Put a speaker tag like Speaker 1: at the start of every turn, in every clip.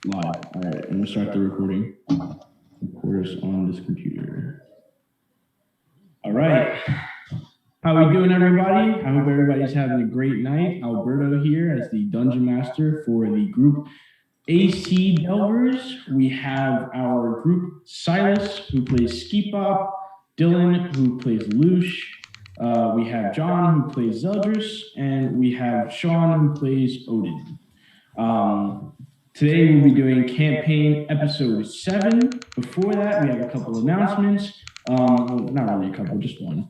Speaker 1: live. All right, I'm gonna start the recording. Of course, on this computer. All right. How are we doing, everybody? I hope everybody's having a great night. Alberto here as the Dungeon Master for the group AC Delvers. We have our group Silas, who plays Ski Pop, Dylan, who plays Loosh. We have John, who plays Zeldris, and we have Sean, who plays Odin. Today we'll be doing campaign episode 7. Before that, we have a couple announcements. Well, not really a couple, just one.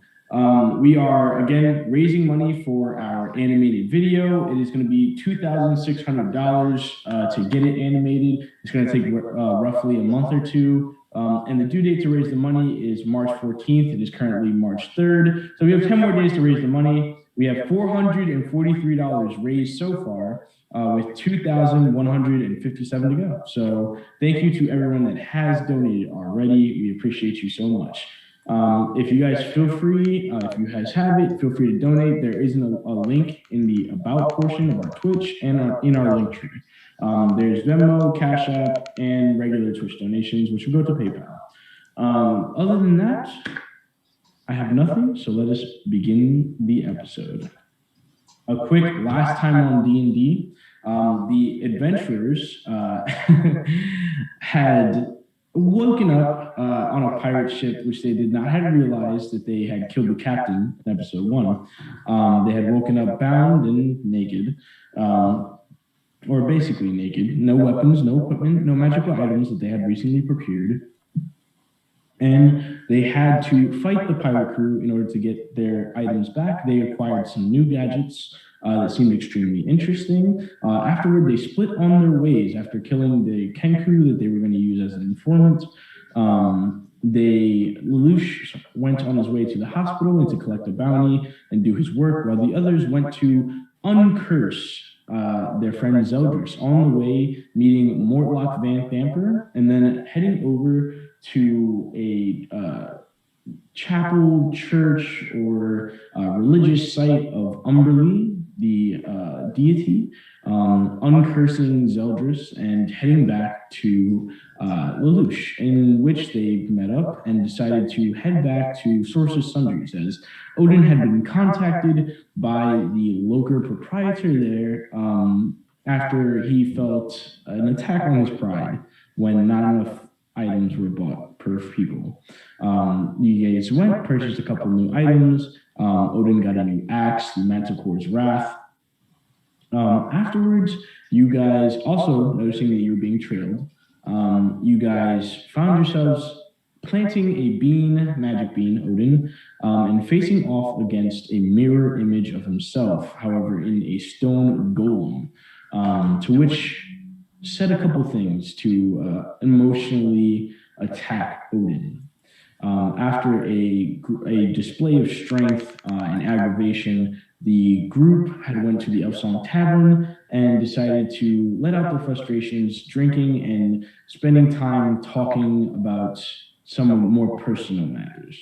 Speaker 1: We are, again, raising money for our animated video. It is going to be $2,600 to get it animated. It's going to take roughly a month or two. And the due date to raise the money is March 14th. It is currently March 3rd. So we have 10 more days to raise the money. We have $443 raised so far, with $2,157 to go. So thank you to everyone that has donated already. We appreciate you so much. If you guys feel free, if you guys have it, feel free to donate. There is a link in the About portion of our Twitch and in our link tree. There's Venmo, Cash App, and regular Twitch donations, which will go to PayPal. Other than that, I have nothing, so let us begin the episode. A quick last time on D&D, the adventurers had woken up on a pirate ship, which they did not have realized that they had killed the captain in episode 1. They had woken up bound and naked, or basically naked, no weapons, no equipment, no magical items that they had recently procured. And they had to fight the pirate crew in order to get their items back. They acquired some new gadgets that seemed extremely interesting. Afterward, they split on their ways after killing the Ken crew that they were going to use as an informant. Lelouch went on his way to the hospital and to collect a bounty and do his work, while the others went to uncurse their friend Zeldris, on the way meeting Mortlock Van Thamper, and then heading over to a chapel, church, or religious site of Umberly, the deity, uncursing Zeldris and heading back to Lelouch, in which they met up and decided to head back to Sources Sundries, as Odin had been contacted by the local proprietor there after he felt an attack on his pride when not enough items were bought per people. You guys went, purchased a couple new items. Odin got a new axe, the Manticore's Wrath. Afterwards, you guys, also noticing that you were being trailed, you guys found yourselves planting a magic bean, Odin, and facing off against a mirror image of himself, however, in a stone golem, to which said a couple things to emotionally attack Odin. After a display of strength and aggravation, the group had went to the Elfsong Tavern and decided to let out their frustrations, drinking and spending time talking about some more personal matters.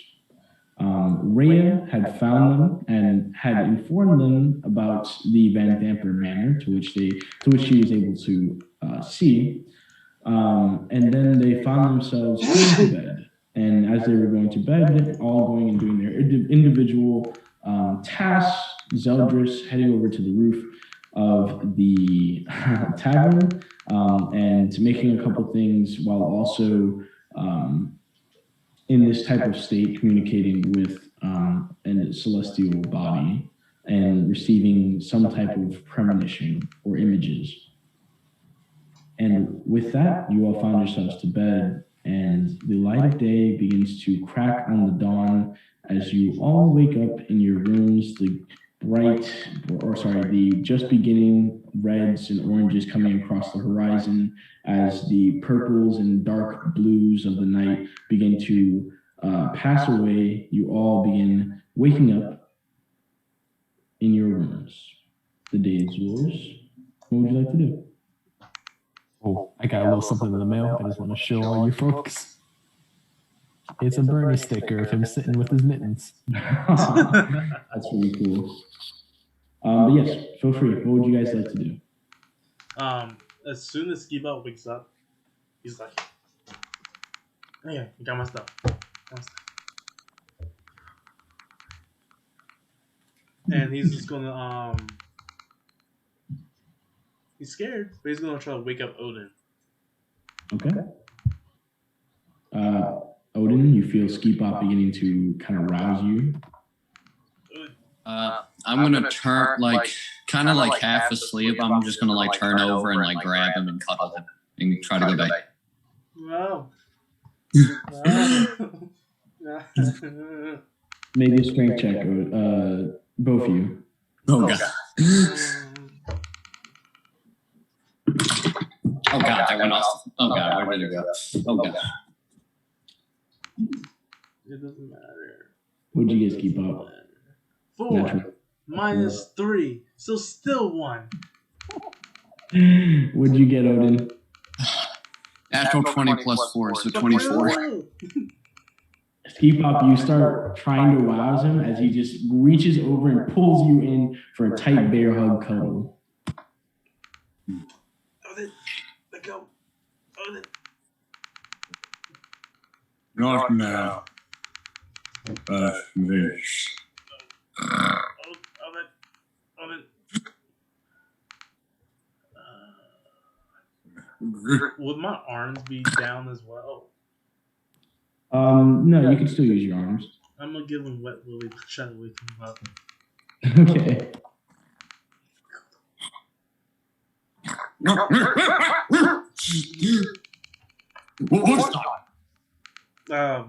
Speaker 1: Rhea had found them and had informed them about the Van Thamper manor, to which she was able to see, and then they found themselves going to bed. And as they were going to bed, all going and doing their individual tasks, Zeldris heading over to the roof of the tavern and making a couple things, while also in this type of state communicating with a celestial body and receiving some type of premonition or images. And with that, you all found yourselves to bed, and the light of day begins to crack on the dawn as you all wake up in your rooms, the just beginning reds and oranges coming across the horizon as the purples and dark blues of the night begin to pass away. You all begin waking up in your rooms. The day is yours. What would you like to do?
Speaker 2: Oh, I got a little something in the mail. I just want to show all you folks. It's a Bernie sticker of him sitting with his mittens.
Speaker 1: That's really cool. But yes, feel free. What would you guys like to do?
Speaker 3: As soon as Skiba wakes up, he's like, "Oh yeah, I got my stuff. And he's just gonna he's scared, but he's gonna try to wake up Odin.
Speaker 1: Okay. Odin, you feel Skipop beginning to kind of rouse you.
Speaker 4: I'm gonna turn kind of like half asleep. I'm just gonna like turn over and like grab him and cuddle him and try to go back.
Speaker 3: Wow.
Speaker 1: Maybe a strength check, both of you.
Speaker 4: Oh god. Oh god, that went off. Oh god, where did it go? Oh god.
Speaker 3: It doesn't matter.
Speaker 1: What'd you guys keep up?
Speaker 3: 4
Speaker 1: Natural.
Speaker 3: minus 3, so still 1.
Speaker 1: What'd you get, Odin?
Speaker 4: Natural 20 plus 4, so 24.
Speaker 1: Skipop, you start trying to rouse him as he just reaches over and pulls you in for a tight bear hug cuddle.
Speaker 3: Odin, let go. Odin.
Speaker 4: Not now.
Speaker 3: Odin. Would my arms be down as well?
Speaker 1: No, you can still use your arms.
Speaker 3: I'm gonna give him wet willy to try to wake him up.
Speaker 1: Okay.
Speaker 4: What was that?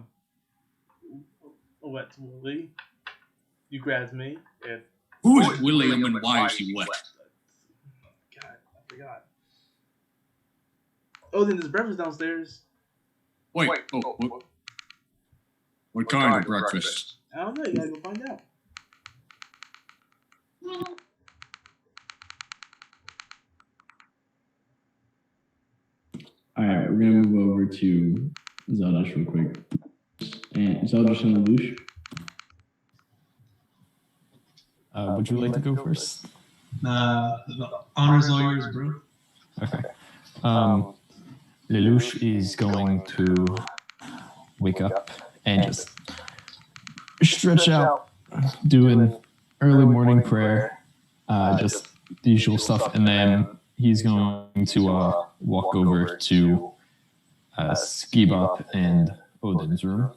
Speaker 3: Wet Willie. You grabbed me and
Speaker 4: Who is William and why is he wet?
Speaker 3: God, I forgot. Oh, then there's breakfast downstairs.
Speaker 4: Wait, what kind of breakfast?
Speaker 3: I don't know. You gotta go find out.
Speaker 1: All right, we're gonna move over to Zeldash real quick. And Zeldash and Lelouch.
Speaker 2: Would you like to go first?
Speaker 5: The honor's all yours, bro.
Speaker 2: Okay. Lelouch is going to wake up and just stretch out, do an early morning prayer, just the usual stuff, and then he's going to walk over to Skibop and Odin's room.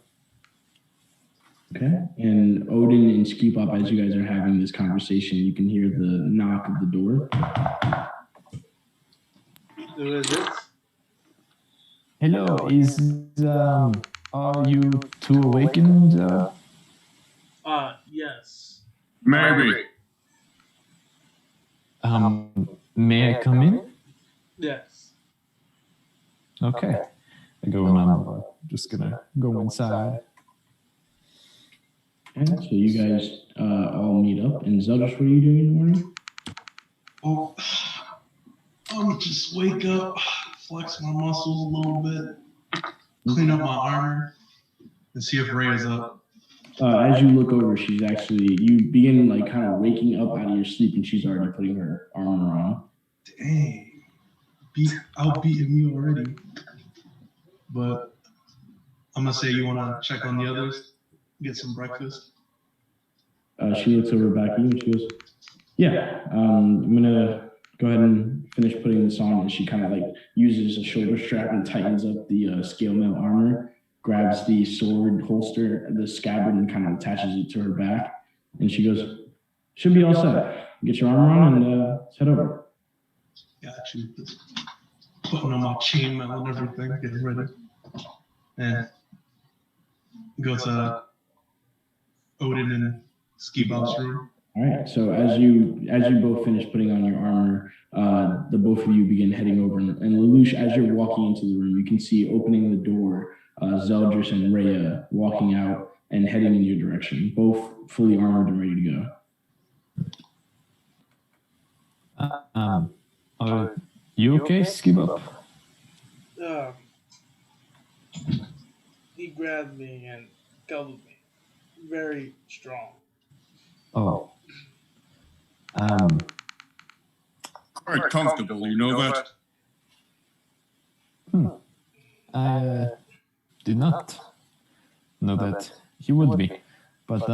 Speaker 1: Okay. And Odin and Skipop, as you guys are having this conversation, you can hear the knock of the door.
Speaker 3: Who is it?
Speaker 2: Hello, are you two awakened?
Speaker 3: Yes.
Speaker 4: Maybe.
Speaker 2: May I come in?
Speaker 3: Yes.
Speaker 2: Okay. I go and I'm just gonna go inside.
Speaker 1: Okay, so you guys all meet up. And Zeldash, what are you doing in the morning?
Speaker 5: Oh, I'm just wake up, flex my muscles a little bit, clean up my armor, and see if Ray is up.
Speaker 1: As you look over, she's actually, you begin like kind of waking up out of your sleep, and she's already putting her armor on.
Speaker 5: Dang, outbeating me already. But I'm gonna say you wanna check on the others, get some breakfast.
Speaker 1: She looks over back at you and she goes, yeah, I'm gonna go ahead and finish putting this on. And she kind of like uses a shoulder strap and tightens up the scale mail armor, grabs the sword holster, the scabbard, and kind of attaches it to her back. And she goes, should be all set. Get your armor on and let's head over.
Speaker 5: Got you. Just putting on my chainmail and everything, getting ready. And go to Odin and Skibop's room.
Speaker 1: All right. So as you both finish putting on your armor, the both of you begin heading over. And Lelouch, as you're walking into the room, you can see opening the door, Zeldris and Rhea walking out and heading in your direction, both fully armored and ready to go.
Speaker 2: Are you okay, Skibop?
Speaker 3: He grabbed me and cuddled me. Very strong.
Speaker 2: Oh.
Speaker 4: Quite comfortable, you know that?
Speaker 2: I did not know that he would be, but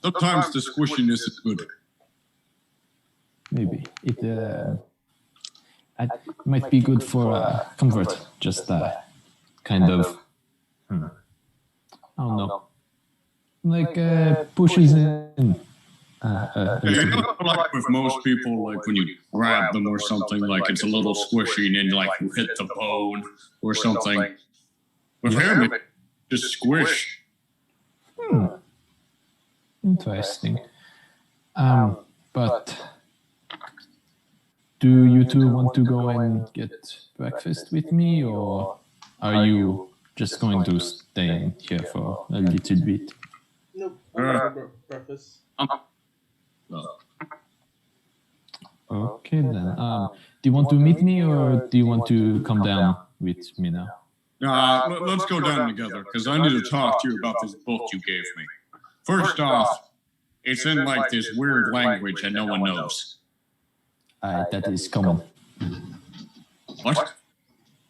Speaker 4: Sometimes the squishiness is good.
Speaker 2: maybe it might be good for comfort. Just kind of, I don't know, like pushes in.
Speaker 4: Like with most people, like when you grab them or something, like it's a little squishy and then like you hit the bone or something. With him, it just squish.
Speaker 2: Interesting. But do you two want to go and get breakfast with me, or are you just going to stay in here for a little bit?
Speaker 3: Nope. I'm breakfast.
Speaker 2: Okay then. Do you want to meet me, or do you want to come down with me now?
Speaker 4: Let's go down together, because I need to talk to you about this book you gave me. First off, it's in like this weird language that no one knows.
Speaker 2: That is common.
Speaker 4: What?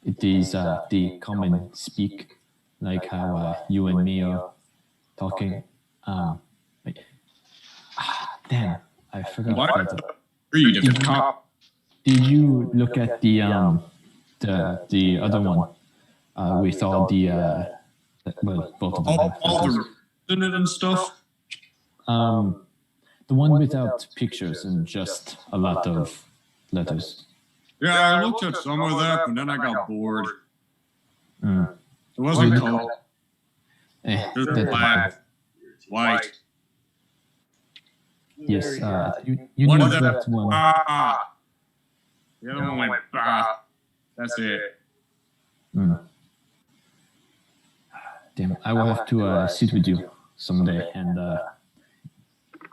Speaker 2: It is the common speak, like how you and me are talking. Damn, I forgot.
Speaker 4: What? Read if it's
Speaker 2: Did you look at the other one with all the well, both of them?
Speaker 4: all the in it and stuff?
Speaker 2: The one without pictures and just a lot of letters.
Speaker 4: Yeah, I looked at some of that, but then I got bored. It wasn't called. Just black, white.
Speaker 2: Yes, you
Speaker 4: One
Speaker 2: need
Speaker 4: of them.
Speaker 2: that one.
Speaker 4: The other one went bah. That's it.
Speaker 2: Damn, I will have to sit with you someday and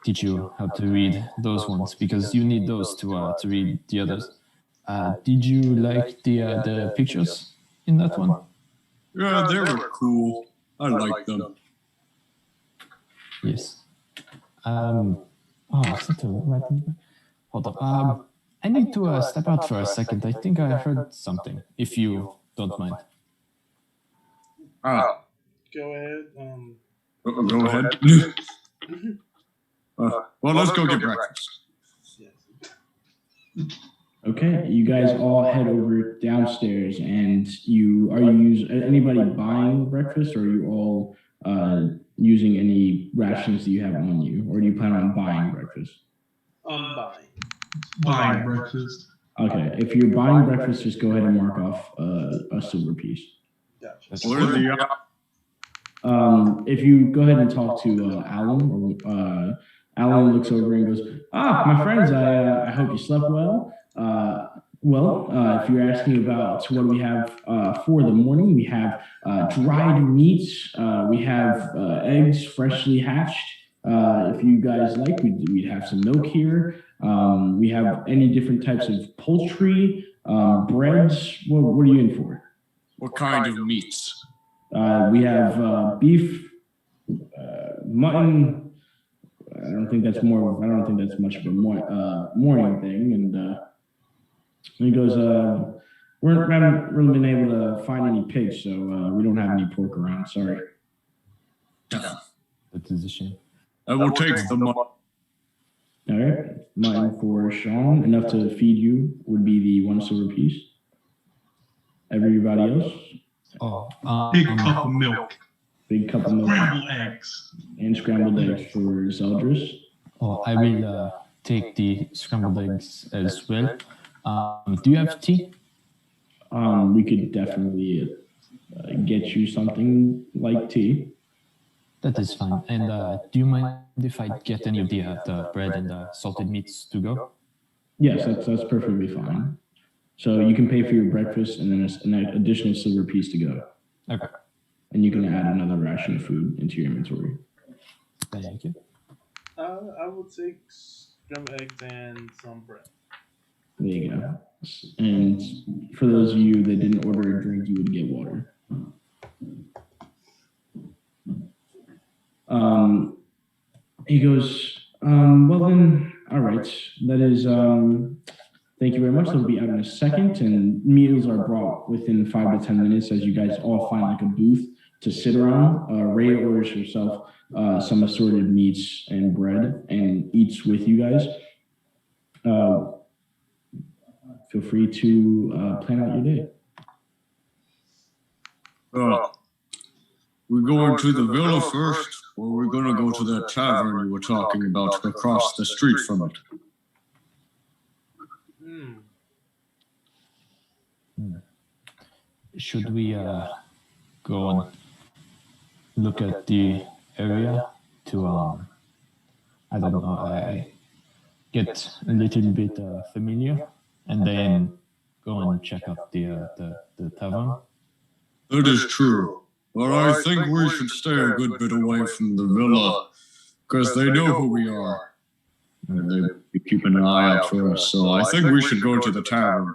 Speaker 2: teach you how to read those ones, because you need those to read the others. Did you like the pictures in that one?
Speaker 4: Yeah, they were cool. I liked them.
Speaker 2: Yes. Is that the right number? Hold up. I need to step out for a second. I think I heard something, if you don't mind.
Speaker 3: Go ahead.
Speaker 4: Go ahead. Well, let's go get breakfast.
Speaker 3: Yes.
Speaker 1: Okay, you guys all head over downstairs, and anybody buying breakfast, or are you all using any rations that you have on you, or do you plan on buying breakfast?
Speaker 5: Buying breakfast.
Speaker 1: Okay, if you're buying breakfast, just go ahead and mark off a silver piece.
Speaker 3: Gotcha.
Speaker 4: Where are the
Speaker 1: If you go ahead and talk to Alan, Alan looks over and goes, my friends, I hope you slept well. If you're asking about what we have for the morning, we have dried meats, we have eggs freshly hatched. If you guys like, we'd have some milk here. We have any different types of poultry, breads. What are you in for?
Speaker 4: what kind of meats?
Speaker 1: We have beef, mutton. I don't think that's much of a morning thing. And he goes, we haven't really been able to find any pigs, so we don't have any pork around. Sorry.
Speaker 2: That is a shame.
Speaker 4: I will take the mutton.
Speaker 1: All right, mutton for Sean, enough to feed you would be the 1 silver piece. Everybody else?
Speaker 5: Big cup of milk.
Speaker 1: Big cup of milk.
Speaker 5: Scrambled eggs.
Speaker 1: And scrambled eggs for Zeldris.
Speaker 2: I will take the scrambled eggs as well. Do you have tea?
Speaker 1: We could definitely get you something like tea.
Speaker 2: That is fine. And do you mind if I get any of the bread and the salted meats to go?
Speaker 1: Yes, that's perfectly fine. So you can pay for your breakfast and then an additional silver piece to go.
Speaker 2: Okay.
Speaker 1: And you can add another ration of food into your inventory.
Speaker 2: Thank you.
Speaker 3: I will take scrambled eggs and some bread.
Speaker 1: There you go. And for those of you that didn't order a drink, you would get water. He goes, well then, all right. That is Thank you very much. They'll be out in a second, and meals are brought within 5 to 10 minutes as you guys all find like a booth to sit around. Rhea orders herself some assorted meats and bread and eats with you guys. Feel free to plan out your day.
Speaker 4: We're going to the villa first, or we're going to go to that tavern you were talking about across the street from it.
Speaker 2: Should we go and look at the area to I don't know, I get a little bit familiar, and then go and check out the tavern?
Speaker 4: That is true. But I think we should stay a good bit away from the villa, because they know who we are. And they be keeping an eye out for us, so I think we should go to the tavern.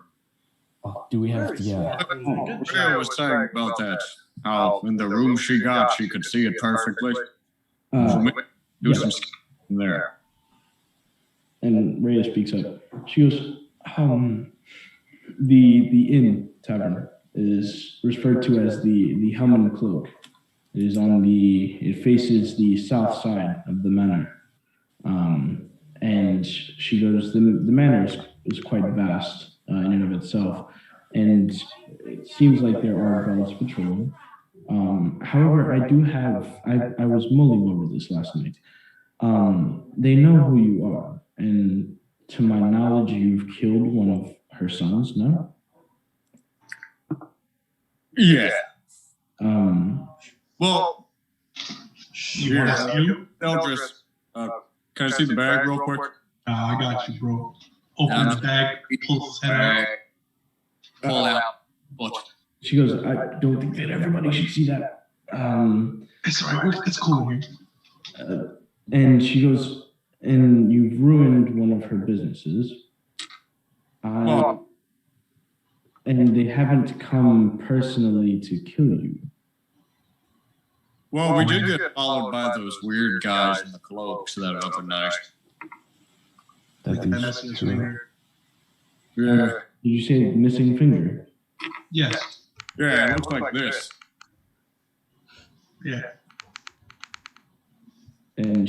Speaker 2: Oh, do we have the...
Speaker 4: Rhea was saying about that, how in the room she got, she could see it perfectly. So maybe do some stuff in there.
Speaker 1: And Rhea speaks up. She goes, the inn tavern is referred to as the Helm and Cloak. It is it faces the south side of the manor. And she goes, the manor is quite vast in and of itself. And it seems like there are guards patrolling. However, I was mulling over this last night. They know who you are. And to my knowledge, you've killed one of her sons, no?
Speaker 4: Yeah.
Speaker 5: You
Speaker 4: Eldris, can I see the bag real quick?
Speaker 5: I got you, bro. Open the bag, pull his head out.
Speaker 4: Pull out. What?
Speaker 1: She goes, I don't think that everybody should see that.
Speaker 5: It's all right. It's cool here.
Speaker 1: And she goes, and you've ruined one of her businesses. And they haven't come personally to kill you.
Speaker 4: Well, we did get followed by those weird guys in the cloaks that other night.
Speaker 2: That is true.
Speaker 4: Yeah.
Speaker 1: Did you say missing finger?
Speaker 5: Yes.
Speaker 4: Yeah, it looks like this.
Speaker 5: Yeah.
Speaker 1: And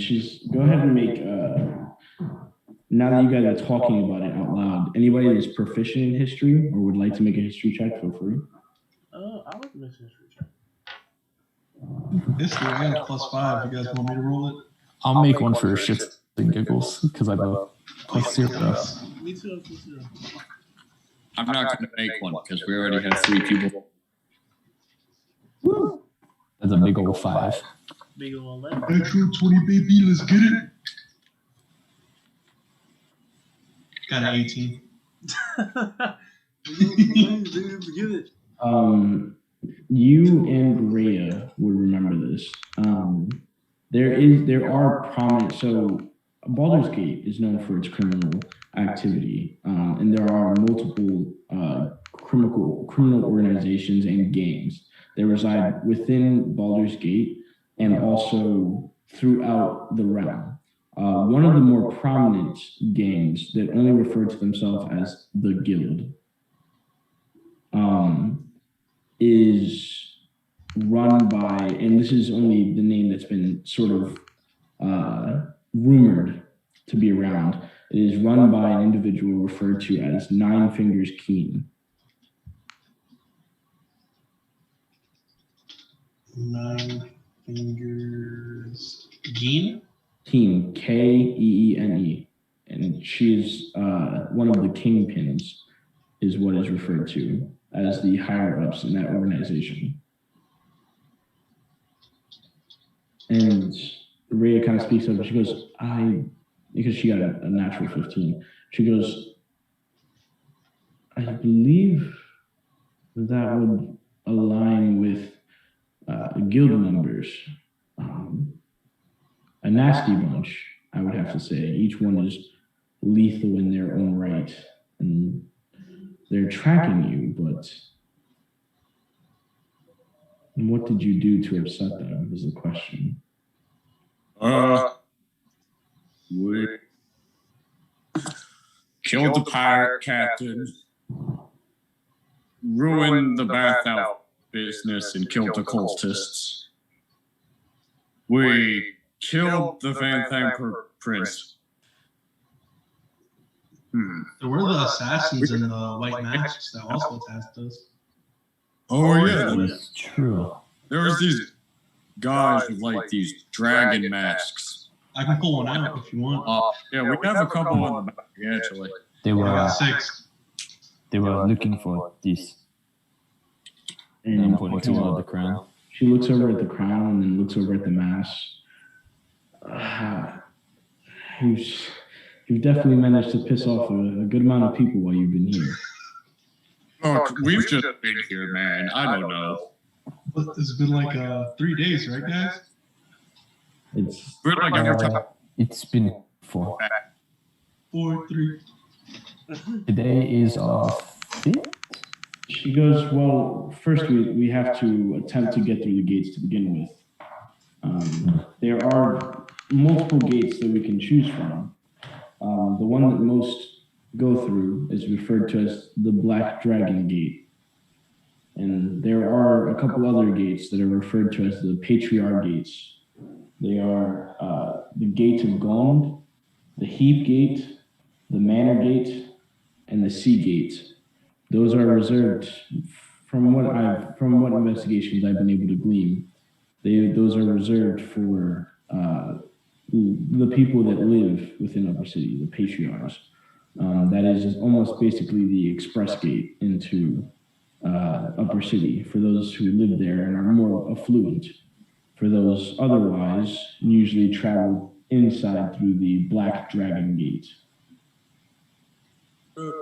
Speaker 1: go ahead and make, now that you guys are talking about it out loud, anybody that's proficient in history or would like to make a history check, feel free.
Speaker 3: I would make a history check.
Speaker 5: History, I got +5. You guys want me to roll it?
Speaker 2: I'll make one for shits and giggles, because I have a +0.
Speaker 3: Me too, +0.
Speaker 4: I'm not going to make one because we already have 3 people.
Speaker 2: Woo. That's a big old 5.
Speaker 3: Big old 11.
Speaker 5: Natural 20, baby. Let's get it. Got an 18.
Speaker 3: Get it.
Speaker 1: You and Rhea would remember this. There are prominent. So Baldur's Gate is known for its criminal activity, and there are multiple criminal organizations and gangs that reside within Baldur's Gate and also throughout the realm. One of the more prominent gangs that only refer to themselves as the Guild is run by, and this is only the name that's been sort of rumored to be around. It is run by an individual referred to as Nine Fingers Keen.
Speaker 5: Nine Fingers Keen?
Speaker 1: Keen, Keene. And she is one of the kingpins, is what is referred to as the higher-ups in that organization. And Rhea kind of speaks up, she goes, because she got a natural 15, she goes, I believe that would align with guild members. A nasty bunch, I would have to say. Each one is lethal in their own right. And they're tracking you, but what did you do to upset them is the question.
Speaker 4: We killed the pirate captain, ruined the bath out business, and killed the cultists. We killed the Van Thamper prince.
Speaker 5: There were the assassins in the white masks that also attacked us.
Speaker 4: Oh yeah,
Speaker 2: It's true.
Speaker 4: there was these guys with like these dragon masks.
Speaker 5: I can pull one out if you want.
Speaker 4: Yeah, we have a couple on the back actually.
Speaker 2: They
Speaker 5: I
Speaker 2: were
Speaker 5: got 6.
Speaker 2: they were looking for this. And I'm pointing to the crown.
Speaker 1: She looks over at the crown and then looks over at the mask. You've definitely managed to piss off a good amount of people while you've been here.
Speaker 4: Oh, we've just been here, man. I don't know.
Speaker 5: But it's been like 3 days, right, guys?
Speaker 1: It's
Speaker 4: We're like every time.
Speaker 2: It's been 4.
Speaker 5: 4, 3.
Speaker 2: Today is our 5th.
Speaker 1: She goes, well, first we have to attempt to get through the gates to begin with. There are multiple gates that we can choose from. The one that most go through is referred to as the Black Dragon Gate. And there are a couple other gates that are referred to as the Patriarch Gates. They are the Gate of Gond, the Heap Gate, the Manor Gate, and the Sea Gate. Those are reserved, from what investigations I've been able to glean. Those are reserved for the people that live within Upper City, the patriarchs. That is almost basically the express gate into Upper City for those who live there and are more affluent. For those otherwise, usually travel inside through the Black Dragon Gate.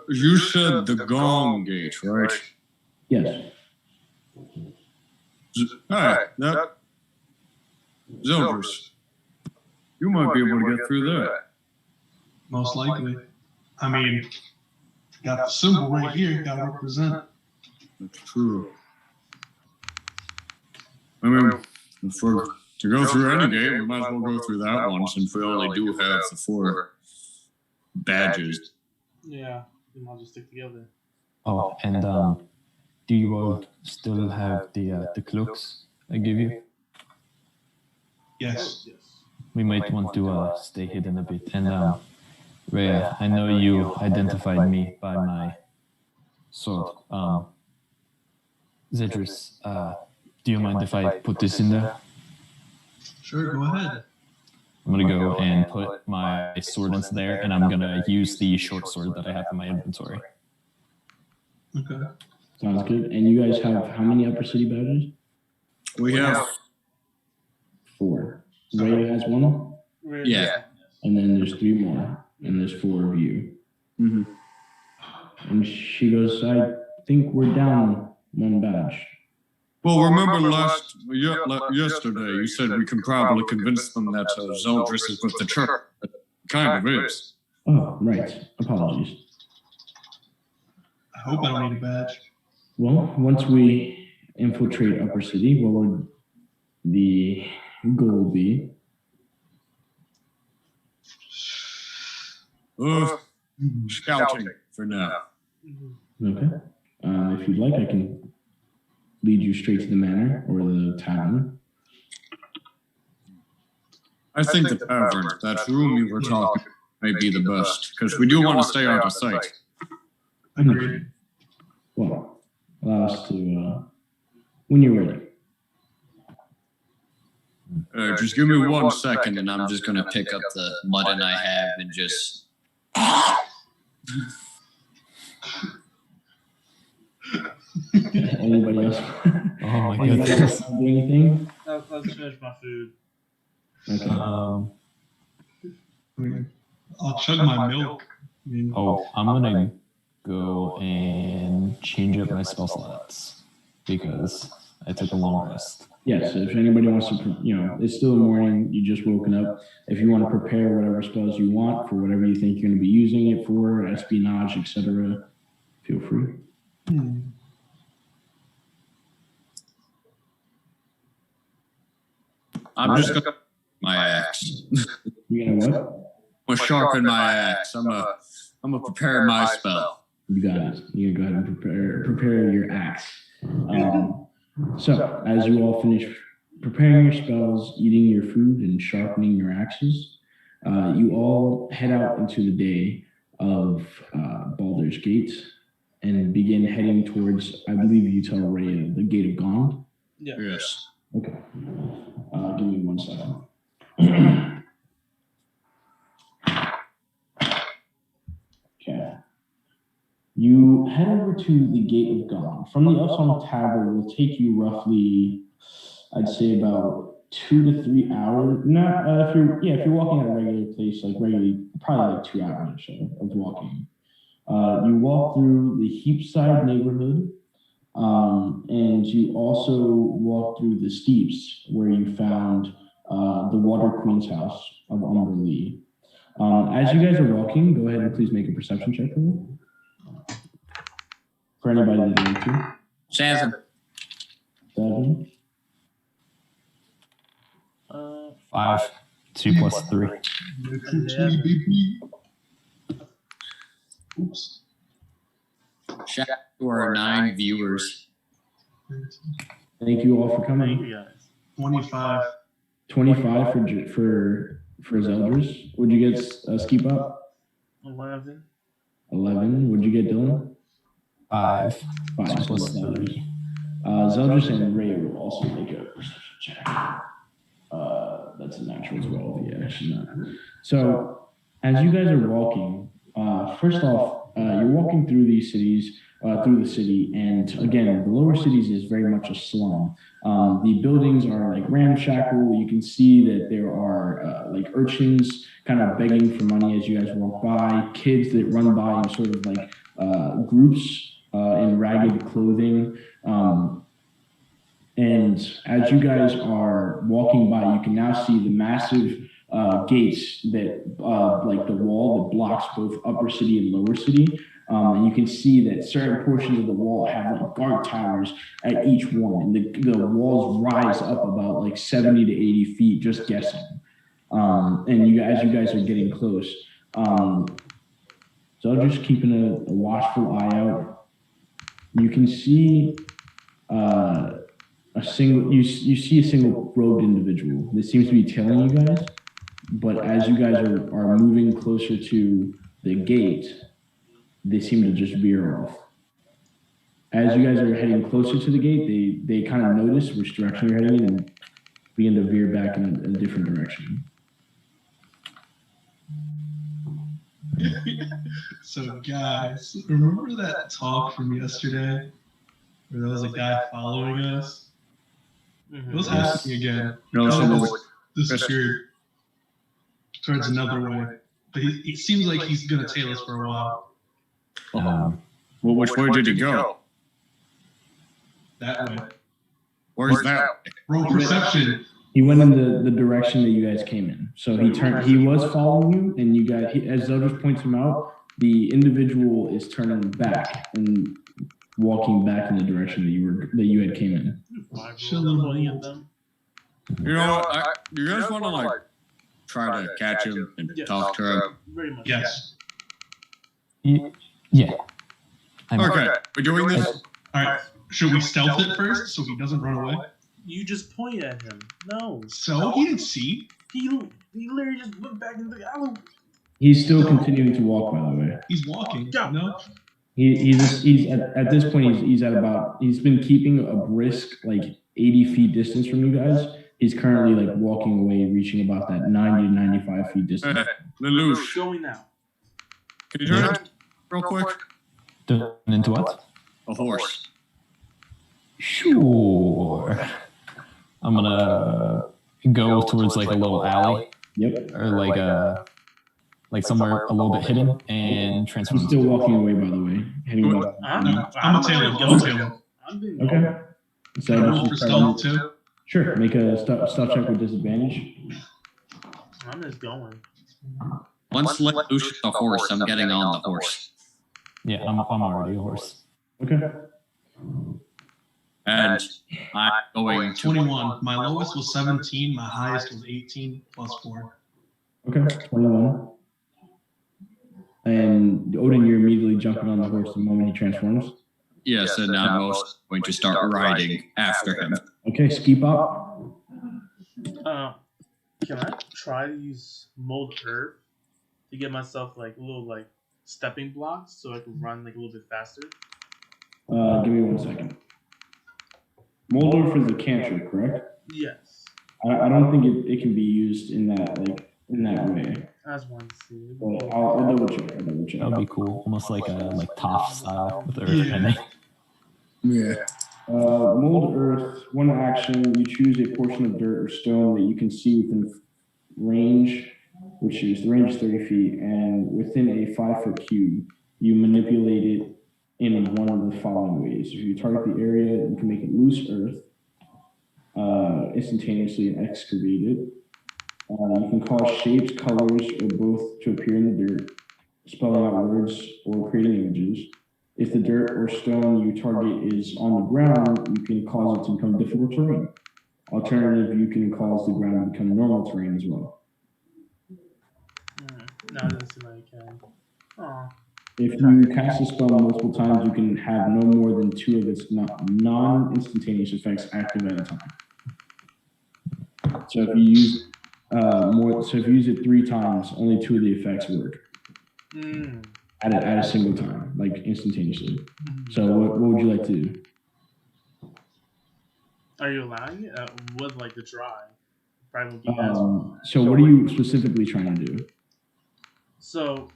Speaker 4: You said the Gong Gate, right?
Speaker 1: Yes.
Speaker 4: Hi, that Zildris. You might be able to get through that.
Speaker 5: Most likely. I mean, got the symbol right here, got to represent.
Speaker 4: That's true. I mean, if we're to go through any gate, we might as well go through that one since we only do have the 4 badges.
Speaker 3: Yeah, we might just stick together.
Speaker 2: Oh, and do you all still have the cloaks I give you?
Speaker 5: Yes.
Speaker 3: Yes.
Speaker 2: We might want to stay hidden a bit. And Rhea, I know you identified me by my sword. Zedris, do you mind if I put this in there?
Speaker 5: Sure, go ahead.
Speaker 2: I'm gonna go and put my sword into there, and I'm gonna use the short sword that I have in my inventory.
Speaker 5: Okay.
Speaker 1: Sounds good. And you guys have how many Upper City badges?
Speaker 4: We have
Speaker 1: 4. Ray has 1,
Speaker 4: Yeah.
Speaker 1: and then there's 3 more, and there's 4 of you.
Speaker 4: Mhm.
Speaker 1: And she goes, I think we're down 1 badge.
Speaker 4: Well, remember yesterday you said we can probably convince them that Zeldris is with the church. It kind of is.
Speaker 1: Oh, right. Apologies.
Speaker 5: I hope I don't need a badge.
Speaker 1: Well, once we infiltrate Upper City, what would the goal be?
Speaker 4: Scouting for now.
Speaker 1: Okay. If you'd like, I can lead you straight to the manor or the tavern.
Speaker 4: I think the tavern, that room you were talking, may be the best because we do want to stay out of sight.
Speaker 5: Agreed.
Speaker 1: Well, allow us to, when you're ready.
Speaker 4: Just give me 1 second and I'm just going to pick up the mutton I have and just...
Speaker 1: Anybody else?
Speaker 2: Oh my
Speaker 1: Anybody else
Speaker 2: goodness.
Speaker 1: do anything?
Speaker 3: Let's finish my food.
Speaker 1: Okay.
Speaker 5: I mean, I'll chug my milk. I mean,
Speaker 2: I'm gonna go and change up my spell slots because I took a long rest.
Speaker 1: Yes, if anybody wants to, it's still morning, you just woken up. If you want to prepare whatever spells you want for whatever you think you're going to be using it for, espionage, etc., feel free.
Speaker 4: I'm just going to my axe.
Speaker 1: You're going to what?
Speaker 4: I'm going to sharpen my axe. I'm going to I'm gonna prepare my spell.
Speaker 1: You got it. You go ahead and prepare your axe. So as you all finish preparing your spells, eating your food, and sharpening your axes, you all head out into the day of Baldur's Gate and begin heading towards, I believe you tell Rhea, the Gate of Gond.
Speaker 3: Yeah.
Speaker 4: Yes.
Speaker 1: Okay. Give me 1 second. Okay. You head over to the Gate of Gond. From the Elfsong Tavern, it will take you roughly, I'd say, about 2 to 3 hours. Not if you're walking at a regular place, like regularly, probably like 2 hours or so of walking. You walk through the Heapside neighborhood, and you also walk through the Steeps, where you found the Water Queen's house of Umberlee. As you guys are walking, go ahead and please make a perception check for me. For anybody that needs to.
Speaker 4: 7.
Speaker 1: 7.
Speaker 2: 5. 2 plus 3.
Speaker 5: Oops.
Speaker 4: Shout out to our 9 viewers.
Speaker 1: Thank you all for
Speaker 3: Thank
Speaker 1: coming.
Speaker 3: you guys.
Speaker 5: 25.
Speaker 1: 25 for Zeldris. What'd you get, Skeep Up?
Speaker 3: 11.
Speaker 1: 11. What'd you get, Dylan?
Speaker 2: 5.
Speaker 1: 5
Speaker 2: 2 plus
Speaker 1: 3.
Speaker 2: 3.
Speaker 1: Zeldris and Ray will also make a perception check. That's a natural 12. Yeah, she's not. So, as you guys are walking, first off, you're walking through these cities, through the city, and again, the lower cities is very much a slum. The buildings are like ramshackle. You can see that there are like urchins kind of begging for money as you guys walk by, kids that run by in sort of like groups in ragged clothing. And as you guys are walking by, you can now see the massive gates that, like the wall that blocks both upper city and lower city. And you can see that certain portions of the wall have like guard towers at each one. And the walls rise up about like 70 to 80 feet, just guessing. And as you guys are getting close, so I'm just keeping a watchful eye out. You can see you see a single robed individual that seems to be tailing you guys, but as you guys are moving closer to the gate, they seem to just veer off. As you guys are heading closer to the gate, they kind of notice which direction you're heading in and begin to veer back in a different direction.
Speaker 5: So, guys, remember that talk from yesterday where there was a guy following us? It was asking again. Disappeared towards another way. But it seems like he's going to tail us for a while.
Speaker 4: Well, which way did he go?
Speaker 5: That way.
Speaker 4: Where's that?
Speaker 5: Roll perception.
Speaker 1: He went in the direction that you guys came in. So he was following you, and you guys, as Zeldris points him out, the individual is turning back and walking back in the direction that you had came in.
Speaker 4: You know what? You guys want to like try to catch him and talk to him?
Speaker 3: Very much.
Speaker 5: Yes.
Speaker 2: Yeah.
Speaker 4: Okay, we're doing this.
Speaker 5: All right. Should we stealth it first so he doesn't run away?
Speaker 3: You just point at him. No.
Speaker 5: So he didn't see.
Speaker 3: He literally just went back into the alley.
Speaker 1: He's still continuing to walk, by the way.
Speaker 5: He's walking. No.
Speaker 1: He's at this point he's at about, he's been keeping a brisk like 80 feet distance from you guys. He's currently like walking away, reaching about that 90 to 95 feet distance.
Speaker 4: Lelouch,
Speaker 3: Going now.
Speaker 4: can you turn it real quick?
Speaker 2: Turn into what?
Speaker 4: A horse.
Speaker 2: Sure. I'm gonna go towards like a little alley.
Speaker 1: Yep.
Speaker 2: Or like somewhere a little bit hidden and transform.
Speaker 1: He's still walking away, by the way. Heading about.
Speaker 3: I'm
Speaker 5: gonna tail him. I'll tail him.
Speaker 3: I'm being
Speaker 1: Okay. So
Speaker 5: Roll for stealth too.
Speaker 1: Sure. Make a stealth check with disadvantage.
Speaker 3: I'm just going.
Speaker 4: Once Lelouch is the horse, I'm getting on the horse.
Speaker 2: Yeah, I'm already a horse.
Speaker 1: Okay.
Speaker 4: And I'm going to
Speaker 5: 21. My lowest was 17. My highest was 18 plus 4.
Speaker 1: Okay. 21. And Odin, you're immediately jumping on the horse the moment he transforms.
Speaker 4: Yes, and I'm also going to start riding after him.
Speaker 1: Okay, Skeep up.
Speaker 3: Can I try to use mold earth to get myself like little like stepping blocks so I can run like a little bit faster?
Speaker 1: Give me 1 second. Mold earth is a cantrip, correct?
Speaker 3: Yes.
Speaker 1: I don't think it can be used in that way.
Speaker 3: I just wanted to see.
Speaker 1: But I'll double check.
Speaker 2: That would be cool. Almost like a Toph style with earth
Speaker 5: Yeah.
Speaker 2: ending.
Speaker 4: Yeah.
Speaker 1: Mold earth. One action. You choose a portion of dirt or stone that you can see within range, which is the range is 30 feet, and within a 5-foot cube, you manipulate it in one of the following ways. If you target the area, you can make it loose earth instantaneously and excavate it. You can cause shapes, colors, or both to appear in the dirt, spelling out words or creating images. If the dirt or stone you target is on the ground, you can cause it to become difficult terrain. Alternatively, you can cause the ground to become normal terrain as well.
Speaker 3: No, it doesn't seem like I can. Aw.
Speaker 1: If you cast a spell multiple times, you can have no more than 2 of its non-instantaneous effects active at a time. So if you use if you use it 3 times, only 2 of the effects work at a single time, like instantaneously. So what would you like to do?
Speaker 3: Are you allowing it? Would like to try. Probably won't be as.
Speaker 1: So what are you specifically trying to do?
Speaker 3: So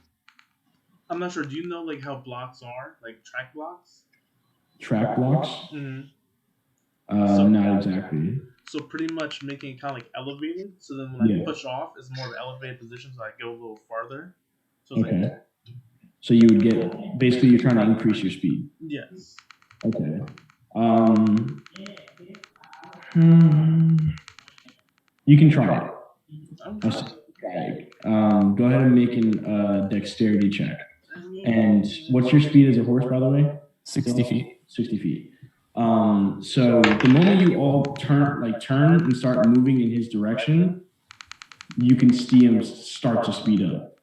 Speaker 3: I'm not sure. Do you know like how blocks are, like track blocks?
Speaker 1: Track blocks?
Speaker 3: Mm-hmm.
Speaker 1: Not exactly.
Speaker 3: So pretty much making it kind of like elevated. So then when I push off, it's more of an elevated position, so I go a little farther. So it's like,
Speaker 1: so you would get basically you're trying to increase your speed.
Speaker 3: Yes.
Speaker 1: Okay. You can try it.
Speaker 3: Okay.
Speaker 1: Go ahead and make a dexterity check. And what's your speed as a horse, by the way?
Speaker 2: 60 feet.
Speaker 1: 60 feet. So the moment you all turn and start moving in his direction, you can see him start to speed up,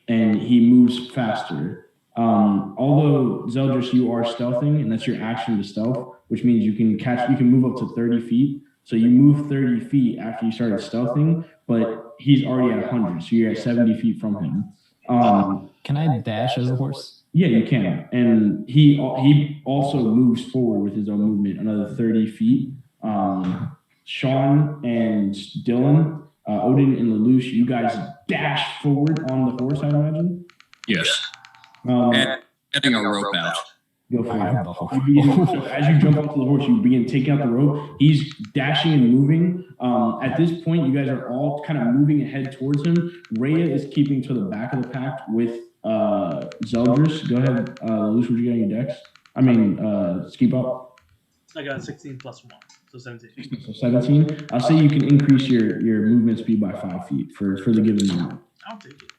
Speaker 1: and he moves faster. Although Zeldris, you are stealthing, and that's your action to stealth, which means you can move up to 30 feet. So you move 30 feet after you started stealthing, but he's already at 100, so you're at 70 feet from him.
Speaker 2: Can I dash as a horse?
Speaker 1: Yeah, you can. And he also moves forward with his own movement another 30 feet. Sean and Dylan, Odin and Lelouch, you guys dash forward on the horse, I imagine?
Speaker 4: Yes. And getting a rope out.
Speaker 1: Go for it. So as you jump onto the horse, you begin taking out the rope. He's dashing and moving. At this point, you guys are all kind of moving ahead towards him. Rhea is keeping to the back of the pack with Zeldris. Go ahead, Lelouch, what you got on your dex? I mean, Skeep up.
Speaker 3: I got 16 plus 1, so 17.
Speaker 1: So 17. I'll say you can increase your movement speed by 5 feet for the given moment.
Speaker 3: I'll take it.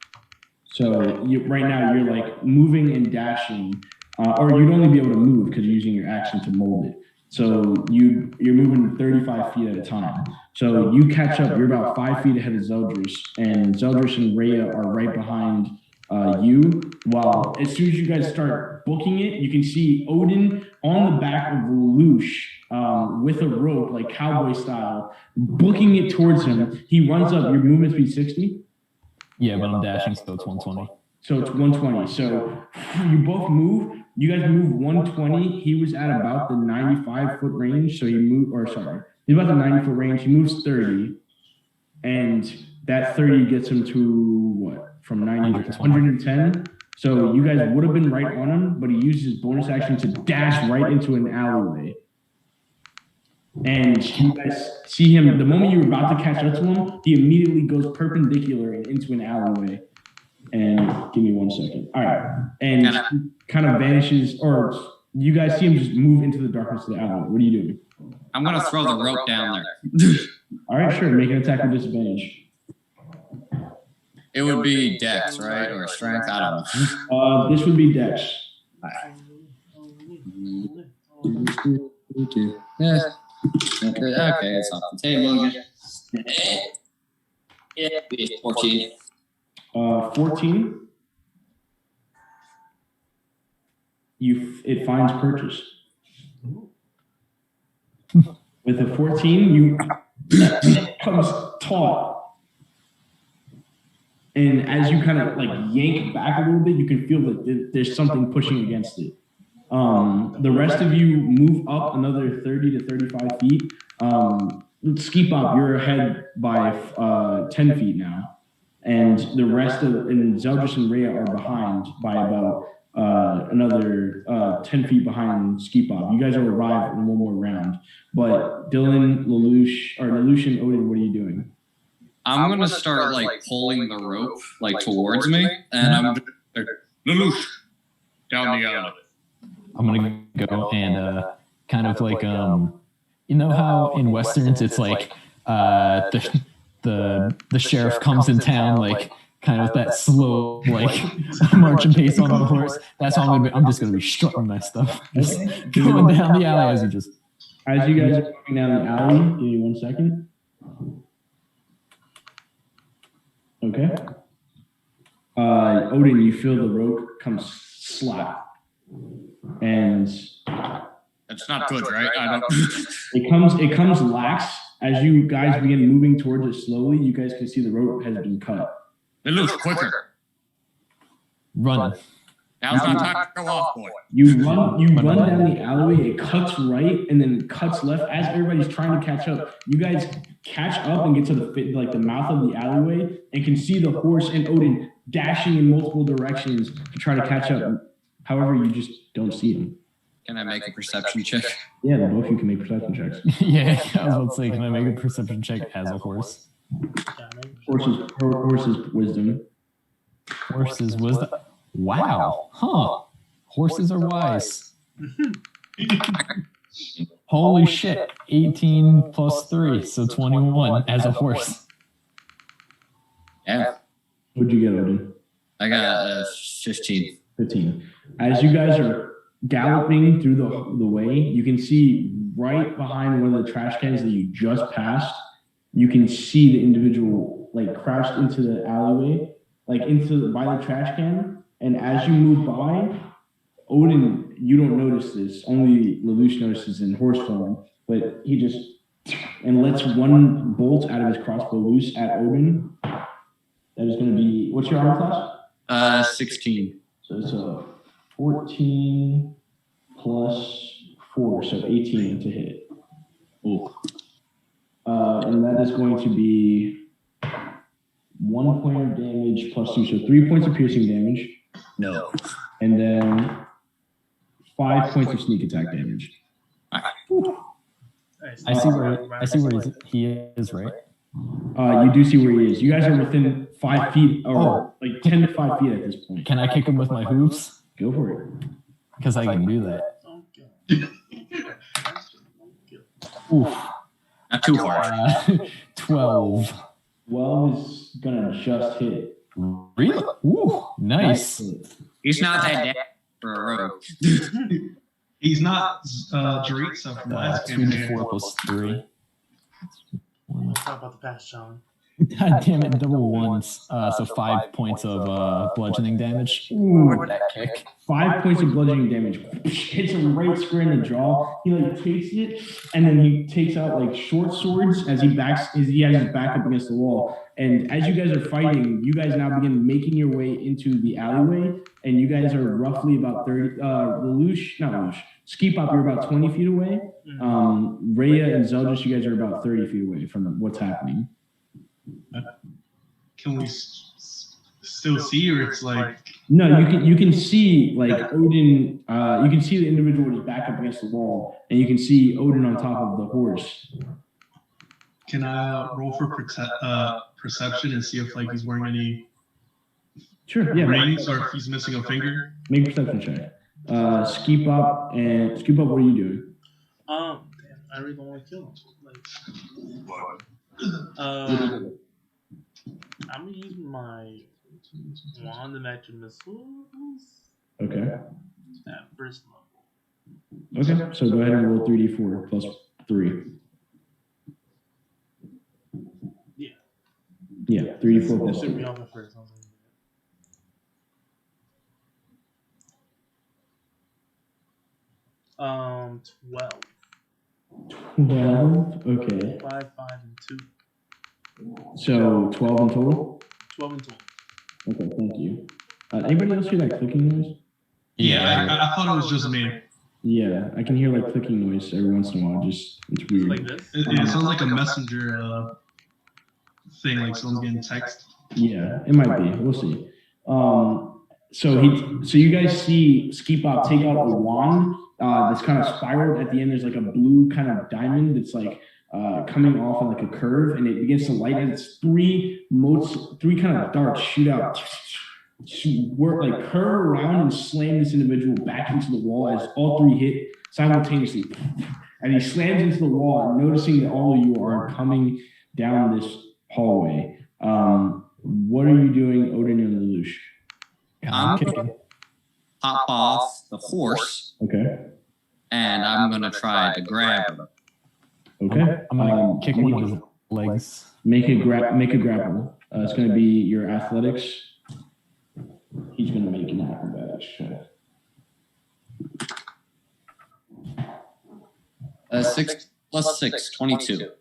Speaker 1: So right now you're like moving and dashing, or you'd only be able to move because you're using your action to mold it. So you're moving 35 feet at a time. So you catch up. You're about 5 feet ahead of Zeldris, and Zeldris and Rhea are right behind you. While as soon as you guys start booking it, you can see Odin on the back of Lelouch with a rope, like cowboy style, booking it towards him. He runs up. Your movement speed 60.
Speaker 2: Yeah, but I'm dashing, so it's 120.
Speaker 1: So it's 120. So you both move. You guys move 120. He was at about the 95-foot range. So he moved, he's about the 90-foot range. He moves 30. And that 30 gets him to what? From 90 to 110. So you guys would have been right on him, but he used his bonus action to dash right into an alleyway. And you guys see him, the moment you were about to catch up to him, he immediately goes perpendicular and into an alleyway. And give me 1 second. All right. And he kind of vanishes, or you guys see him just move into the darkness of the alleyway. What are you doing?
Speaker 4: I'm going to throw the rope down there.
Speaker 1: All right, sure. Make an attack with disadvantage.
Speaker 4: It would be Dex, right? Or Strength? I don't know.
Speaker 1: This would be Dex.
Speaker 4: Yeah. Okay, it's off the table again. Yeah, 14.
Speaker 1: 14. it finds purchase. With a 14, it comes taut. And as you kind of like yank back a little bit, you can feel that there's something pushing against it. The rest of you move up another 30 to 35 feet. Skeep up, you're ahead by 10 feet now. And the rest of, and Zeldris and Rhea are behind by about another 10 feet behind Skeep Up. You guys will arrive in one more round. But Dylan, Lelouch and Odin, what are you doing?
Speaker 4: I'm gonna start like pulling the rope like towards me, and I'm just like, Lelouch, down the alley.
Speaker 2: I'm gonna go and kind of like you know how in westerns it's like the sheriff comes in town like kind of that slow like marching pace on the horse. That's how I'm just gonna be strutting my stuff, just going down the alley as you
Speaker 1: guys are going down the alley. Give me 1 second. Okay. Odin, you feel the rope come slap, and
Speaker 4: that's not good, right? I don't.
Speaker 1: it comes lax as you guys begin moving towards it slowly. You guys can see the rope has been cut.
Speaker 4: It looks quicker.
Speaker 2: Run.
Speaker 4: Now's not time to go off, boy.
Speaker 1: You run down the alleyway. It cuts right and then cuts left. As everybody's trying to catch up, you guys catch up and get to the mouth of the alleyway and can see the horse and Odin dashing in multiple directions to try to catch up. However, you just don't see them.
Speaker 4: Can I make a perception check?
Speaker 1: Yeah, both of you can make perception checks.
Speaker 2: Yeah, I was about to say, can I make a perception check as a horse?
Speaker 1: Horse's wisdom.
Speaker 2: Horse's wisdom. Wow. Huh. Horses are wise. Holy shit. 18 plus 3, so 21 as a horse.
Speaker 4: Yeah.
Speaker 1: What'd you get, Odin?
Speaker 4: I got 15.
Speaker 1: 15. As you guys are galloping through the way, you can see right behind one of the trash cans that you just passed, you can see the individual like crouched into the alleyway, like by the trash can. And as you move by, Odin, you don't notice this. Only Lelouch notices in horse form. But he just lets one bolt out of his crossbow loose at Odin. That is going to be, what's your armor class?
Speaker 4: 16.
Speaker 1: So it's a 14 plus 4, so 18 to hit. Ooh. And that is going to be 1 point of damage plus 2, so 3 points of piercing damage.
Speaker 4: No.
Speaker 1: And then 5 points of sneak attack damage.
Speaker 2: I see where he is, right?
Speaker 1: You do see where he is. You guys are within 5 feet, or like 10 to 5 feet at this point.
Speaker 2: Can I kick him with my hooves?
Speaker 1: Go for it.
Speaker 2: Because I can do that. Oof.
Speaker 4: Not too hard.
Speaker 2: 12.
Speaker 1: 12 is gonna just hit.
Speaker 2: Really? Ooh, nice.
Speaker 4: He's not that dead for a rogue.
Speaker 5: He's not Jaritza from last game.
Speaker 2: 2d4 plus 3.
Speaker 3: Let's talk about the past, Sean.
Speaker 2: God damn it, double ones. So 5 points of bludgeoning damage. Ooh, that kick.
Speaker 1: 5 points of bludgeoning damage. Hits him right square in the jaw. He like takes it, and then he takes out like short swords as he has his back up against the wall. And as you guys are fighting, you guys now begin making your way into the alleyway, and you guys are roughly about 30. Skeep Up, you're about 20 feet away. Rhea and Zeldris, you guys are about 30 feet away from what's happening.
Speaker 5: Can we still see, or it's like
Speaker 1: no? You can see like Odin. You can see the individual is back up against the wall, and you can see Odin on top of the horse.
Speaker 5: Can I roll for perception and see if like he's wearing any rings or if he's missing a finger?
Speaker 1: Make a perception check. Skeep Up, what are you doing?
Speaker 3: Damn, I really don't want to kill him. I'm gonna use my wand of magic missiles.
Speaker 1: Okay.
Speaker 3: At first level.
Speaker 1: Okay, so go ahead and roll 3d4 plus 3. Yeah, 3d4 plus 3.
Speaker 3: Me off at first. 12.
Speaker 1: 12. Okay.
Speaker 3: 5, 5, and 2.
Speaker 1: So 12 in total?
Speaker 3: 12 and 12.
Speaker 1: Okay, thank you. Anybody else hear that clicking noise?
Speaker 5: Yeah, I thought it was just me.
Speaker 1: Yeah, I can hear like clicking noise every once in a while. Just it's
Speaker 3: Is it
Speaker 1: weird.
Speaker 3: like this?
Speaker 5: It sounds like a messenger thing, like someone's getting text.
Speaker 1: Yeah, it might be. We'll see. So you guys see Skipop take out a wand that's kind of spiraled at the end. There's like a blue kind of diamond that's like coming off on like a curve, and it begins to light. And it's three kind of darts shoot out, work like curve around and slam this individual back into the wall as all three hit simultaneously. And he slams into the wall, noticing that all of you are coming down this hallway. What are you doing, Odin and Lelouch?
Speaker 4: I'm gonna hop off the horse.
Speaker 1: Okay.
Speaker 4: And I'm gonna try to grab him.
Speaker 1: Okay.
Speaker 2: I'm gonna kick one of his legs.
Speaker 1: Make a grapple. It's gonna be your athletics. He's gonna make an acrobatics check.
Speaker 4: 6 plus 6, 22.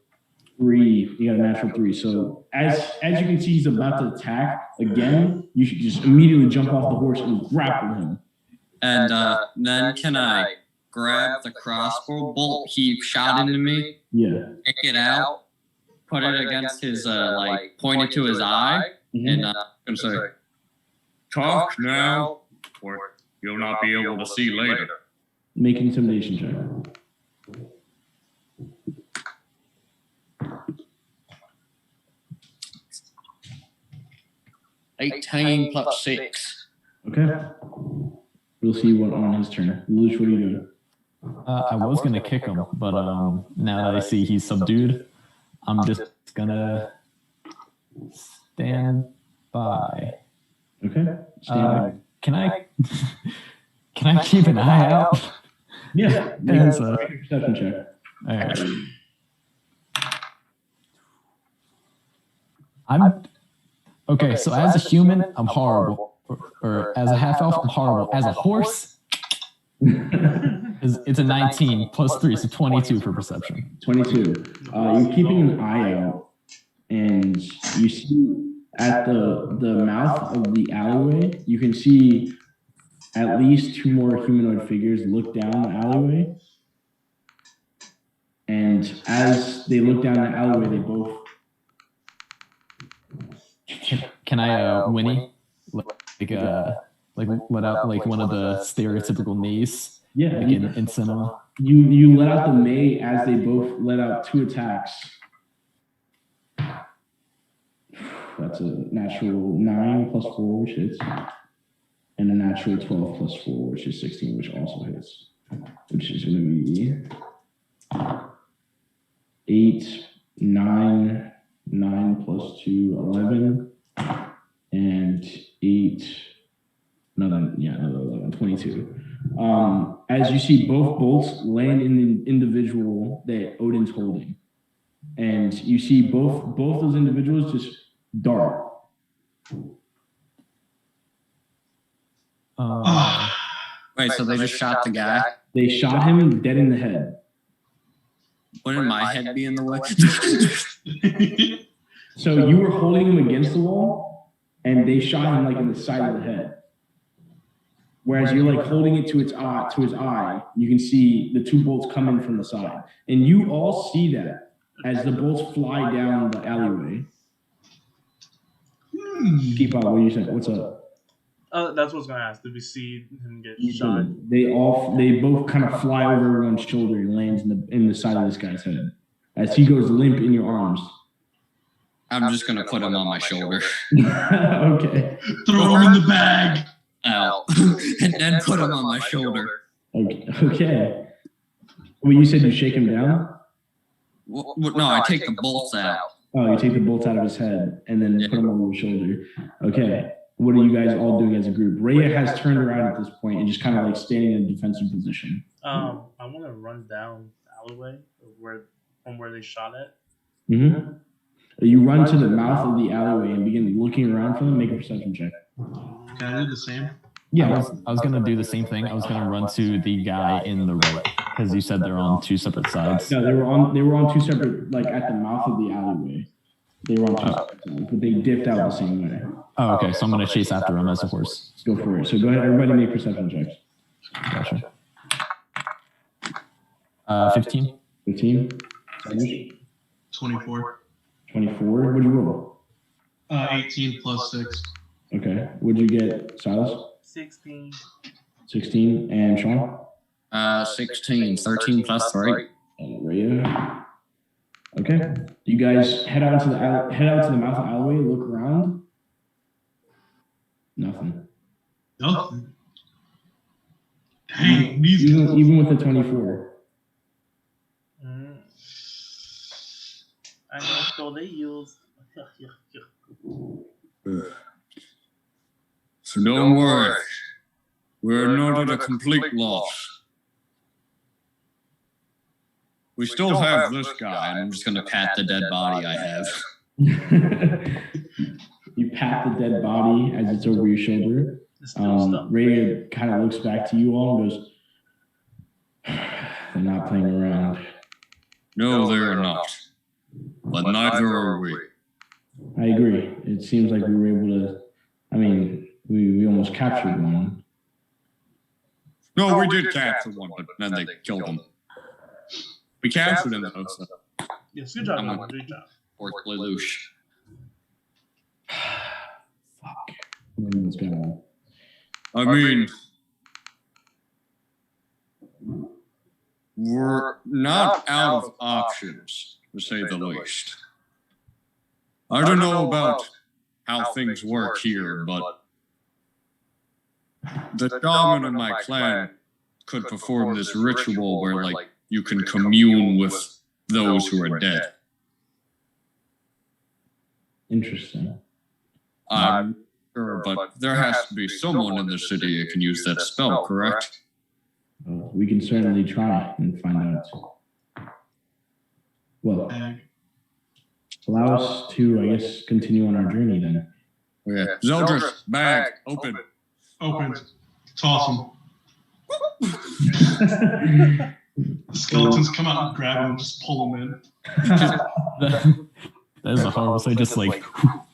Speaker 1: 3. You got a natural 3. So as you can see, he's about to attack again. You should just immediately jump off the horse and grapple him.
Speaker 4: And then can I grab the crossbow bolt he shot into me?
Speaker 1: Yeah.
Speaker 4: Pick it out, put it against his point it to his eye, and I'm gonna say, "Talk now, or you'll not be able to see later."
Speaker 1: Make an intimidation check.
Speaker 4: 18 plus 6.
Speaker 1: Okay. We'll see what on his turn. Lelouch, what are you doing?
Speaker 2: I was gonna kick him, but now that I see he's subdued, I'm just gonna stand by.
Speaker 1: Okay. Stand by.
Speaker 2: Can I keep an eye out?
Speaker 1: Yeah. Make a perception check.
Speaker 2: All right. I'm okay. So as a human, I'm horrible, or as a half elf, I'm horrible. As a horse, it's a 19 plus 3, so 22 for perception.
Speaker 1: 22. You're keeping an eye out, and you see at the mouth of the alleyway, you can see at least 2 more humanoid figures look down the alleyway. And as they look down the alleyway, they both.
Speaker 2: Can I whinny like let out like one of the stereotypical neighs?
Speaker 1: Yeah,
Speaker 2: like in cinema.
Speaker 1: You let out the May as they both let out 2 attacks. That's a natural 9 plus 4, which hits, and a natural 12 plus 4, which is 16, which also hits, which is going to be 8, 9, 9 plus 2, 11, and 8, another 11, 22. As you see, both bolts land in the individual that Odin's holding, and you see both those individuals just dart.
Speaker 4: Wait, so they just shot the guy?
Speaker 1: They shot him dead in the head.
Speaker 4: Wouldn't my head be in the way?
Speaker 1: So you were holding him against the wall, and they shot him like in the side of the head. Whereas you're like holding it to his eye, you can see the 2 bolts coming from the side, and you all see that as the bolts fly down the alleyway. Keep on. What are you saying? What's up?
Speaker 3: That's what I was gonna ask. Did we see him get shot?
Speaker 1: They both kind of fly over everyone's shoulder and lands in the side of this guy's head as he goes limp in your arms.
Speaker 4: I'm just gonna put him on my shoulder.
Speaker 1: Okay.
Speaker 5: Throw him in the bag.
Speaker 4: Out. And then put him on my shoulder.
Speaker 1: Okay. Well, you said you shake him down?
Speaker 4: Well, no, I take the bolts out.
Speaker 1: Oh, you take the bolts out of his head and then put him on your shoulder. Okay. What are you guys all doing as a group? Rhea has turned around at this point and just kind of like standing in a defensive position.
Speaker 3: I want to run down the alleyway from where they shot it.
Speaker 1: Mm-hmm. You run to the mouth of the alleyway and begin looking around for them. Make a perception check.
Speaker 5: Can I do the same?
Speaker 1: Yeah,
Speaker 2: I was gonna do the same thing. I was gonna run to the guy in the right because you said they're on two separate sides.
Speaker 1: no, they were on two separate, like at the mouth of the alleyway. They were on two separate sides, but they dipped out the same way.
Speaker 2: Oh, okay. So I'm gonna chase after him as a horse.
Speaker 1: Go for it. So go ahead, everybody, make perception checks.
Speaker 2: Gotcha. 15.
Speaker 1: 15.
Speaker 5: 24.
Speaker 1: 24. What'd you roll?
Speaker 5: 18 plus 6.
Speaker 1: Okay. What'd you get, Silas?
Speaker 3: 16.
Speaker 1: 16. And Sean?
Speaker 4: 16, 13 plus 3.
Speaker 1: And Rhea. Okay. You guys head out to the mouth of the alleyway, look around. Nothing.
Speaker 5: Nothing. Dang, these
Speaker 1: Even with the 24.
Speaker 3: I know so they use.
Speaker 4: So don't worry. We're not at a complete loss. We still have this guy, and I'm just going to pat the dead body I have.
Speaker 1: You pat the dead body as it's over your shoulder. Ray kind of looks back to you all and goes, "They're not playing around."
Speaker 4: No, they're not. But neither are we.
Speaker 1: I agree. It seems like we were able to. I mean, we almost captured one.
Speaker 4: No, we did capture one, but then they killed him. We captured him, though, so.
Speaker 3: Yes, good job, man. Good job.
Speaker 4: Or Lelouch.
Speaker 1: Fuck. What's going on?
Speaker 4: I mean, we're not out of options, to say the least. I don't know about how things work here, but the shaman in my clan could perform this ritual where, like, you can commune with those who are dead.
Speaker 1: Interesting.
Speaker 4: I'm sure, but there has to be someone in the city who can use that spell, correct?
Speaker 1: We can certainly try and find out. Well, allow us to, I guess, continue on our journey then.
Speaker 4: Yeah. Zeldris, bag, open.
Speaker 5: Open. Toss them. Skeletons come out and grab him and just pull him in.
Speaker 2: That is a horrible thing. Just like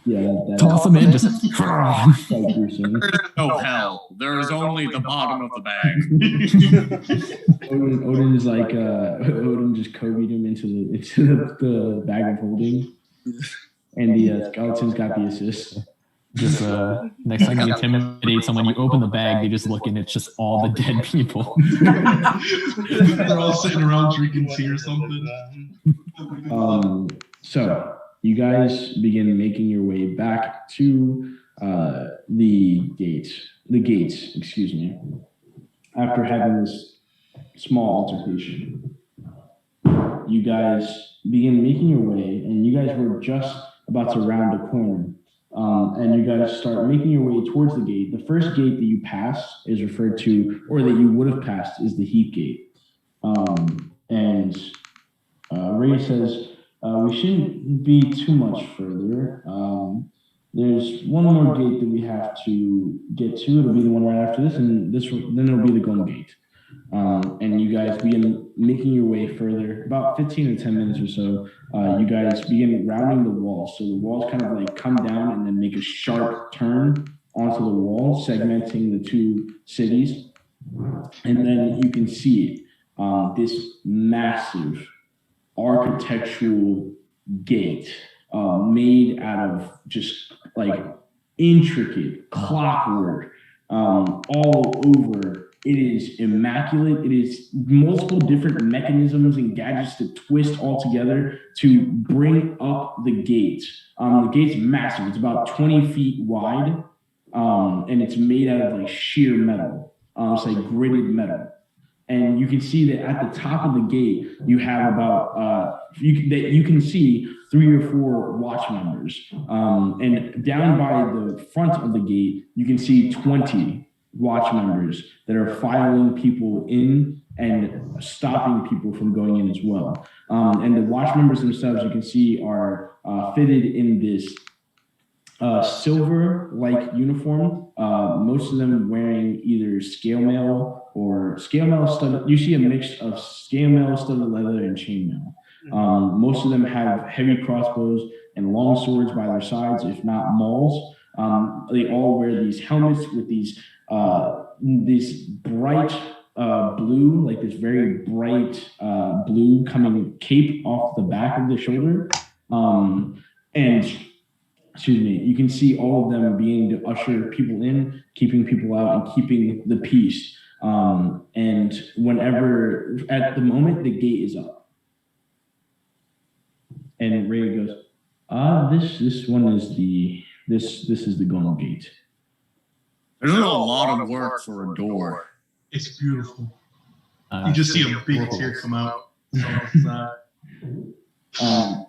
Speaker 1: Yeah,
Speaker 2: toss them in. Just
Speaker 1: quite gruesome.
Speaker 4: There is no hell. There is only the bottom of the bag.
Speaker 1: Odin is like Odin just Kobe'd him into the bag of holding, and the skeletons got the assist.
Speaker 2: just next time you intimidate someone, you open the bag, they just look and it's just all the dead people.
Speaker 5: They're all sitting around drinking tea or something.
Speaker 1: So you guys begin making your way back to the gates, excuse me, after having this small altercation. You guys begin making your way, and you guys were just about to round a corner, and you guys start making your way towards the gate. The first gate that you pass is referred to, or that you would have passed, is the heap gate. And Ray says, we shouldn't be too much further. There's one more gate that we have to get to. It'll be the one right after this, and then it'll be the Golden Gate. And you guys begin making your way further, about 15 to 10 minutes or so. You guys begin rounding the walls. So the walls kind of like come down and then make a sharp turn onto the wall, segmenting the two cities. And then you can see this massive architectural gate made out of just like intricate clockwork all over. It is immaculate. It is multiple different mechanisms and gadgets to twist all together to bring up the gate. The gate's massive. It's about 20 feet wide, and it's made out of like sheer metal. It's like gritted metal. And you can see that at the top of the gate, you have about you can see 3 or 4 watch members. And down by the front of the gate, you can see 20 watch members that are filing people in and stopping people from going in as well. And the watch members themselves, you can see, are fitted in this silver-like uniform. Most of them wearing either scale mail or scale mail studded. You see a mix of scale mail, studded leather, and chainmail. Most of them have heavy crossbows and long swords by their sides, if not mauls. They all wear these helmets with these this bright blue, like this very bright blue coming cape off the back of the shoulder. And excuse me, you can see all of them being to usher people in, keeping people out, and keeping the peace. And whenever, at the moment, the gate is up. And Ray goes, this one is this is the Golden Gate.
Speaker 4: There's a lot of work for a door.
Speaker 5: It's beautiful. You just see a big tear come out.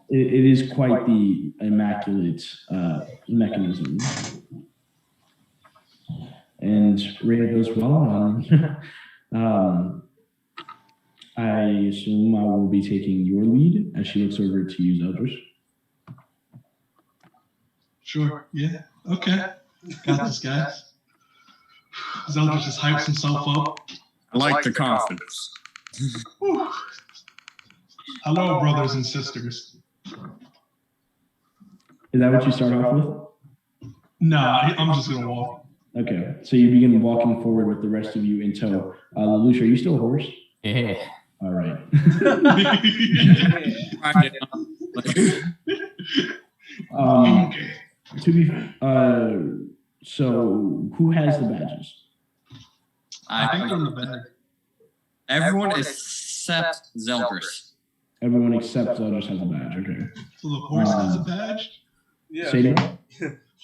Speaker 1: It is quite the immaculate mechanism. And Ray goes, well, I assume I will be taking your lead, as she looks over to you, Zeldris.
Speaker 5: Sure, yeah, okay. Got this, guys. Zeldris just hypes himself up.
Speaker 4: I like the confidence.
Speaker 5: Hello, brothers and sisters.
Speaker 1: Is that what you start off with?
Speaker 5: Nah, I'm just gonna walk.
Speaker 1: Okay, so you begin walking forward with the rest of you in tow. Lelouch, are you still a horse?
Speaker 2: Yeah.
Speaker 1: All right. To be so who has the badges?
Speaker 5: I think they're in the bag.
Speaker 6: Everyone except Zeldris.
Speaker 1: Everyone except Zeldris has a badge. Okay.
Speaker 5: So the horse has a badge?
Speaker 3: Yeah.
Speaker 1: Say that.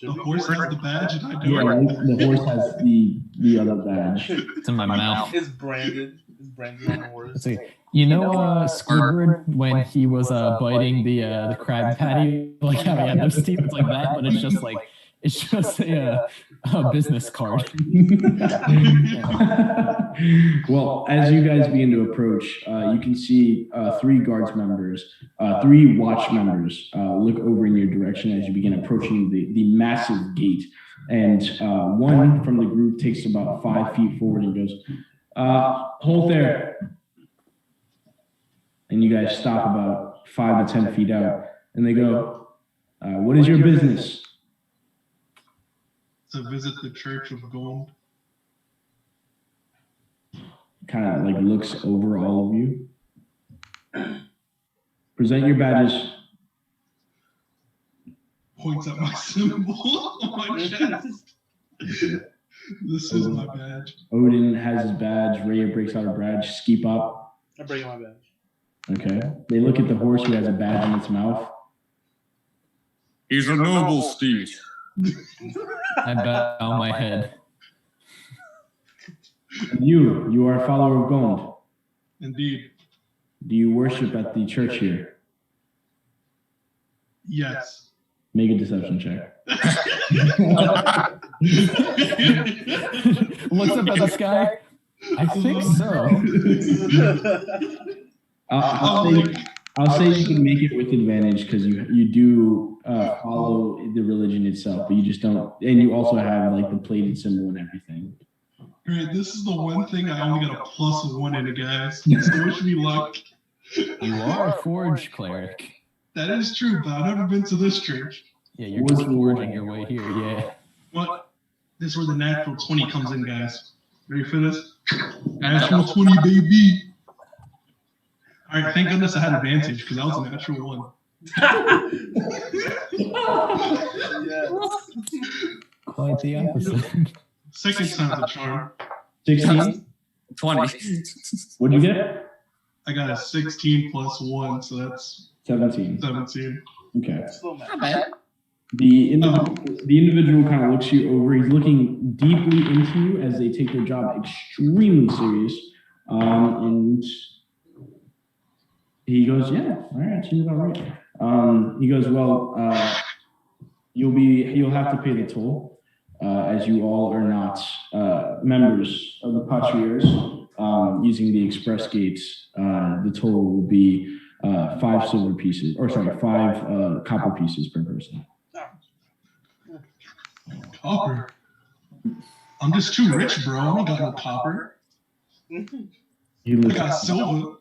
Speaker 5: The horse has the badge and I do
Speaker 1: Yeah,
Speaker 5: it.
Speaker 1: the horse has the other badge.
Speaker 2: It's in my mouth.
Speaker 3: It's branded. It's branded on the horse.
Speaker 2: Let's see. You know, Squidward, when he was biting the crab patty, like how he had those teeth, it's like that, but it's just a business card.
Speaker 1: Well, as you guys begin to approach, you can see three guards members, three watch members look over in your direction as you begin approaching the massive gate. And one from the group takes about 5 feet forward and goes, hold there. And you guys stop about 5 to 10 feet out. And they go, what is your business?
Speaker 5: To visit the Church of Gold.
Speaker 1: Kind of like looks over all of you. Present your badges.
Speaker 5: Points at my symbol on my chest. This is my badge.
Speaker 1: Odin has his badge. Rhea breaks out her badge. Skeep up.
Speaker 3: I break my badge.
Speaker 1: Okay. They look at the horse who has a badge in its mouth.
Speaker 4: He's a noble steed.
Speaker 2: I bow my head.
Speaker 1: And you are a follower of Gond.
Speaker 5: Indeed.
Speaker 1: Do you worship at the church here?
Speaker 5: Yes.
Speaker 1: Make a deception check.
Speaker 2: Looks up at the sky. I think so.
Speaker 1: I'll say you can make it with advantage because you do follow the religion itself, but you just don't, and you also have like the plated symbol and everything.
Speaker 5: Great, this is the one thing I only got a +1 in it, guys. So wish me luck.
Speaker 2: You are a forge cleric.
Speaker 5: That is true, but I've never been to this church.
Speaker 2: Yeah, you're just forging your way here, yeah.
Speaker 5: What? This is where the natural 20 comes in, guys. Ready for this? Natural 20, baby. All right, thank goodness I had advantage because that was a natural 1.
Speaker 2: Quite the opposite.
Speaker 5: Second time's a charm.
Speaker 1: 16?
Speaker 6: 20.
Speaker 1: What'd you get?
Speaker 5: I got a 16 plus 1, so that's
Speaker 1: 17.
Speaker 5: 17.
Speaker 1: Okay.
Speaker 6: Not bad.
Speaker 1: The individual kind of looks you over. He's looking deeply into you as they take their job extremely serious. And he goes, yeah, all right, seems about right. He goes, well, you'll have to pay the toll, as you all are not members of the Patriars. Using the express gates, the toll will be 5 copper pieces per person.
Speaker 5: Copper. I'm just too rich, bro. I don't got no copper.
Speaker 1: You
Speaker 5: I
Speaker 1: look.
Speaker 5: got silver.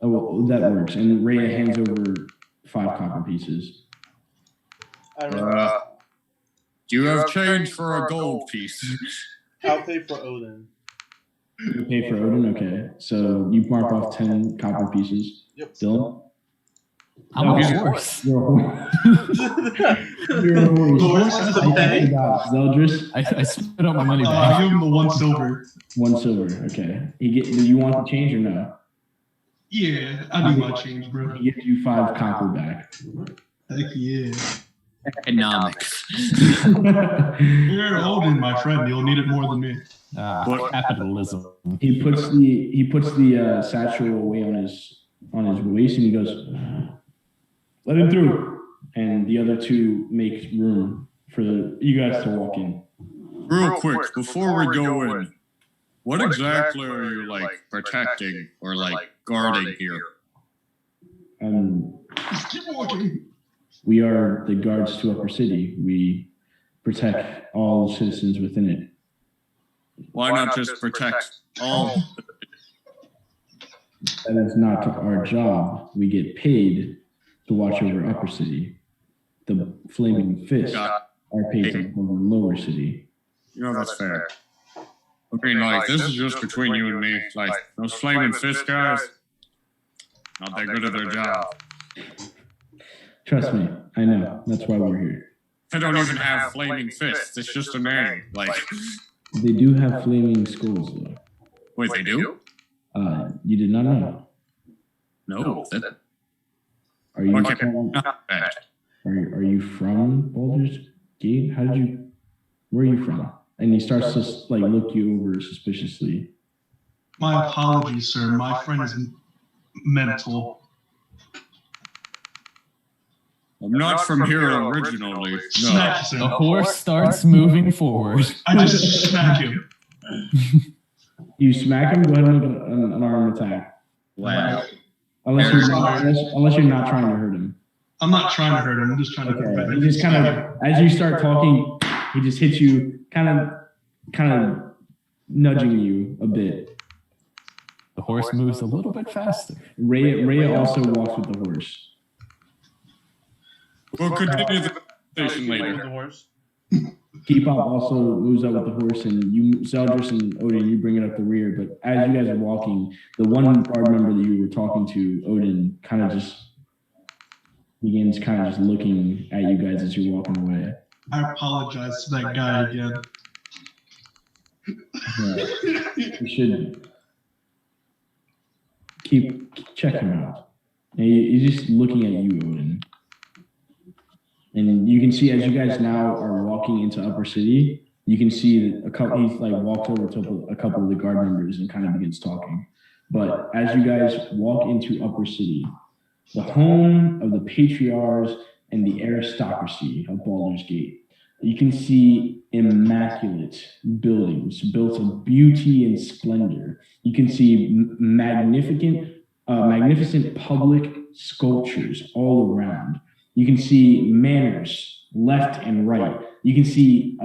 Speaker 1: Oh, well, that works. And Rhea hands over 5 copper pieces.
Speaker 3: I remember.
Speaker 4: Do you have change for a gold piece?
Speaker 3: I'll pay for Odin.
Speaker 1: You pay for Odin? Okay. So you mark off 10 copper pieces.
Speaker 3: Yep.
Speaker 1: Dylan?
Speaker 2: I'm
Speaker 1: Oh,
Speaker 2: a
Speaker 1: he's-
Speaker 2: horse.
Speaker 1: You're a horse. You're a horse.
Speaker 5: Horse is the
Speaker 3: pay.
Speaker 1: Zeldris,
Speaker 2: I spit out my money
Speaker 5: I
Speaker 2: back.
Speaker 5: give him the 1 silver.
Speaker 1: 1 silver. Okay. Do you want the change or no?
Speaker 5: Yeah, I need my change, bro.
Speaker 1: He gives you 5 copper back.
Speaker 5: Heck yeah.
Speaker 6: Economics.
Speaker 5: You're Odin, my friend. You'll need it more than me.
Speaker 2: Capitalism.
Speaker 1: He puts the satchel away on his waist and he goes, "Let him through." And the other 2 make room for you guys to walk in.
Speaker 4: Real quick, before we go in, what exactly are you protecting or guarding here?
Speaker 5: Just keep walking.
Speaker 1: We are the guards to Upper City. We protect all citizens within it.
Speaker 4: Why not just protect all?
Speaker 1: That is not our job. We get paid to watch over Upper City. The Flaming Fist are paid to watch over Lower City.
Speaker 4: That's fair. I mean, this is just between you and me. Those flaming fist guys, not that good at their job.
Speaker 1: Trust me, I know. That's why we're here.
Speaker 4: They don't even have flaming fists. It's just a name.
Speaker 1: They do have flaming skulls, though.
Speaker 4: Wait, they do?
Speaker 1: You did not know.
Speaker 4: No.
Speaker 1: Are you
Speaker 4: Okay.
Speaker 1: from,
Speaker 4: Not bad.
Speaker 1: are you from Baldur's Gate? Where are you from? And he starts to look you over suspiciously.
Speaker 5: My apologies, sir. My friend is mental.
Speaker 4: I'm not from here originally. No.
Speaker 5: Smack
Speaker 2: The
Speaker 5: him.
Speaker 2: horse starts moving forward.
Speaker 5: I just smack him.
Speaker 1: You smack him. Go ahead and make an arm attack.
Speaker 6: Wow.
Speaker 1: Unless you're not trying to hurt him.
Speaker 5: I'm not trying to hurt him. I'm just trying to
Speaker 1: Okay.
Speaker 5: prevent
Speaker 1: He
Speaker 5: him.
Speaker 1: just kind of, as you start talking, he just hits you, kind of nudging you a bit.
Speaker 2: The horse moves a little bit faster.
Speaker 1: Rhea also walks with the horse.
Speaker 4: We'll continue the conversation
Speaker 3: With
Speaker 4: later.
Speaker 3: the horse.
Speaker 1: Keepop also moves up with the horse, and Zeldris and Odin, you bring it up the rear. But as you guys are walking, the one guard member that you were talking to, Odin, kind of just begins just looking at you guys as you're walking away.
Speaker 5: I apologize to that guy again.
Speaker 1: You should check him out. And he's just looking at you, Odin. And you can see as you guys now are walking into Upper City, you can see that he's walked over to a couple of the guard members and kind of begins talking. But as you guys walk into Upper City, the home of the patriarchs and the aristocracy of Baldur's Gate, you can see immaculate buildings built of beauty and splendor. You can see magnificent public sculptures all around. You can see manors left and right. You can see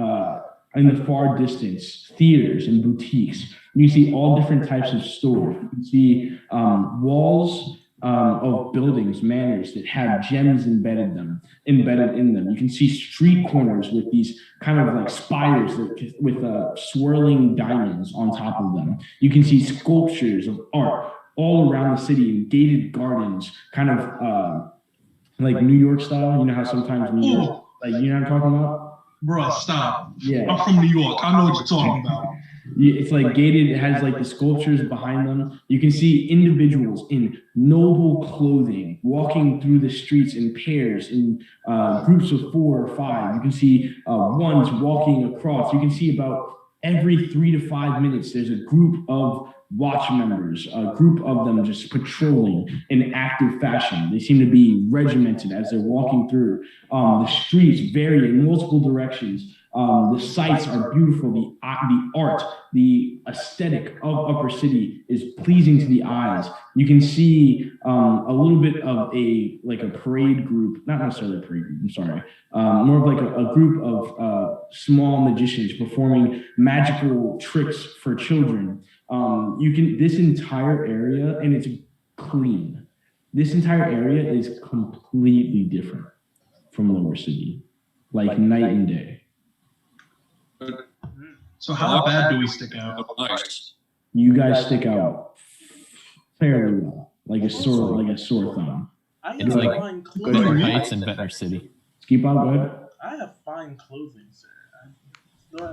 Speaker 1: in the far distance theaters and boutiques. You can see all different types of stores. You can see walls of buildings, manors that have gems embedded in them. You can see street corners with these kind of spires with swirling diamonds on top of them. You can see sculptures of art all around the city in gated gardens, kind of New York style. You know how sometimes New York, you know what I'm talking about?
Speaker 5: Bruh, stop.
Speaker 1: Yeah.
Speaker 5: I'm from New York. I know what you're talking about.
Speaker 1: It's gated. It has the sculptures behind them. You can see individuals in noble clothing walking through the streets in pairs, in groups of 4 or 5. You can see ones walking across. You can see about every 3 to 5 minutes, there's a group of watch members, a group of them just patrolling in active fashion. They seem to be regimented as they're walking through. The streets vary in multiple directions. The sights are beautiful. The art, the aesthetic of Upper City is pleasing to the eyes. You can see a little bit of a parade group, not necessarily a parade group. I'm sorry, more of like a group of small magicians performing magical tricks for children. This entire area, and it's clean. This entire area is completely different from Lower City, like night and day.
Speaker 5: So how bad do we stick out?
Speaker 1: You guys stick out fairly well, like a sore thumb.
Speaker 2: It's like Goodyear Heights and Ventnor City.
Speaker 1: Keep up, go ahead.
Speaker 3: I have fine clothing, sir.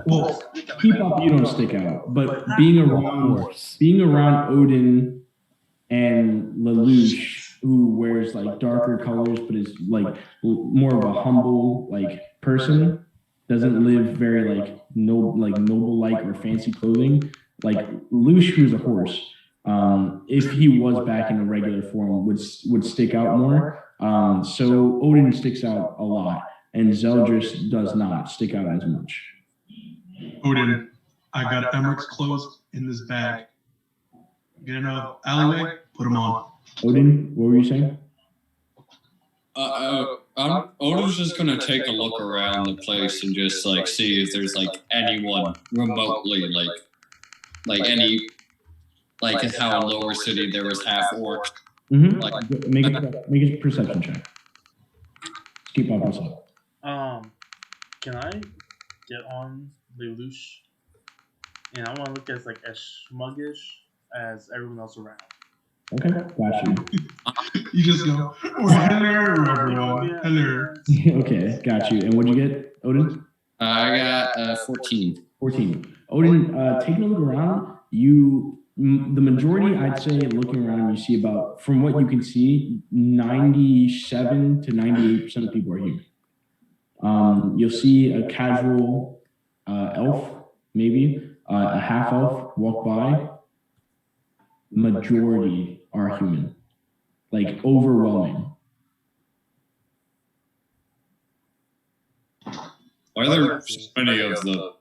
Speaker 1: Well, keep up, you don't stick out. But being around Odin and Lelouch, who wears like darker colors, but is like more of a humble like person, doesn't live very like noble-like or fancy clothing. Like Lelouch, who's a horse, if he was back in a regular form, would stick out more. So Odin sticks out a lot, and Zeldris does not stick out as much.
Speaker 5: Odin, I got Emmerich's clothes in this bag. Get in an alleyway, put them on.
Speaker 1: Odin, what were you saying?
Speaker 4: Odin's just gonna take a look around the place and just like see if there's like anyone remotely like any like how in Lower City there was half orcs.
Speaker 1: Mm-hmm. Make a perception check. Keep up yourself.
Speaker 3: Can I get on Lelouch? And I want to look as smuggish as everyone else around.
Speaker 1: Okay, got you.
Speaker 5: You just go, hello, everyone. Hello.
Speaker 1: Okay, got you. And what'd you get, Odin?
Speaker 4: I got 14.
Speaker 1: 14. Odin, taking a look around, the majority, I'd say, looking around, you see about, from what you can see, 97 to 98% of people are human. You'll see a casual elf, maybe, a half elf walk by. Majority are human, like overwhelming.
Speaker 4: Are there any of the,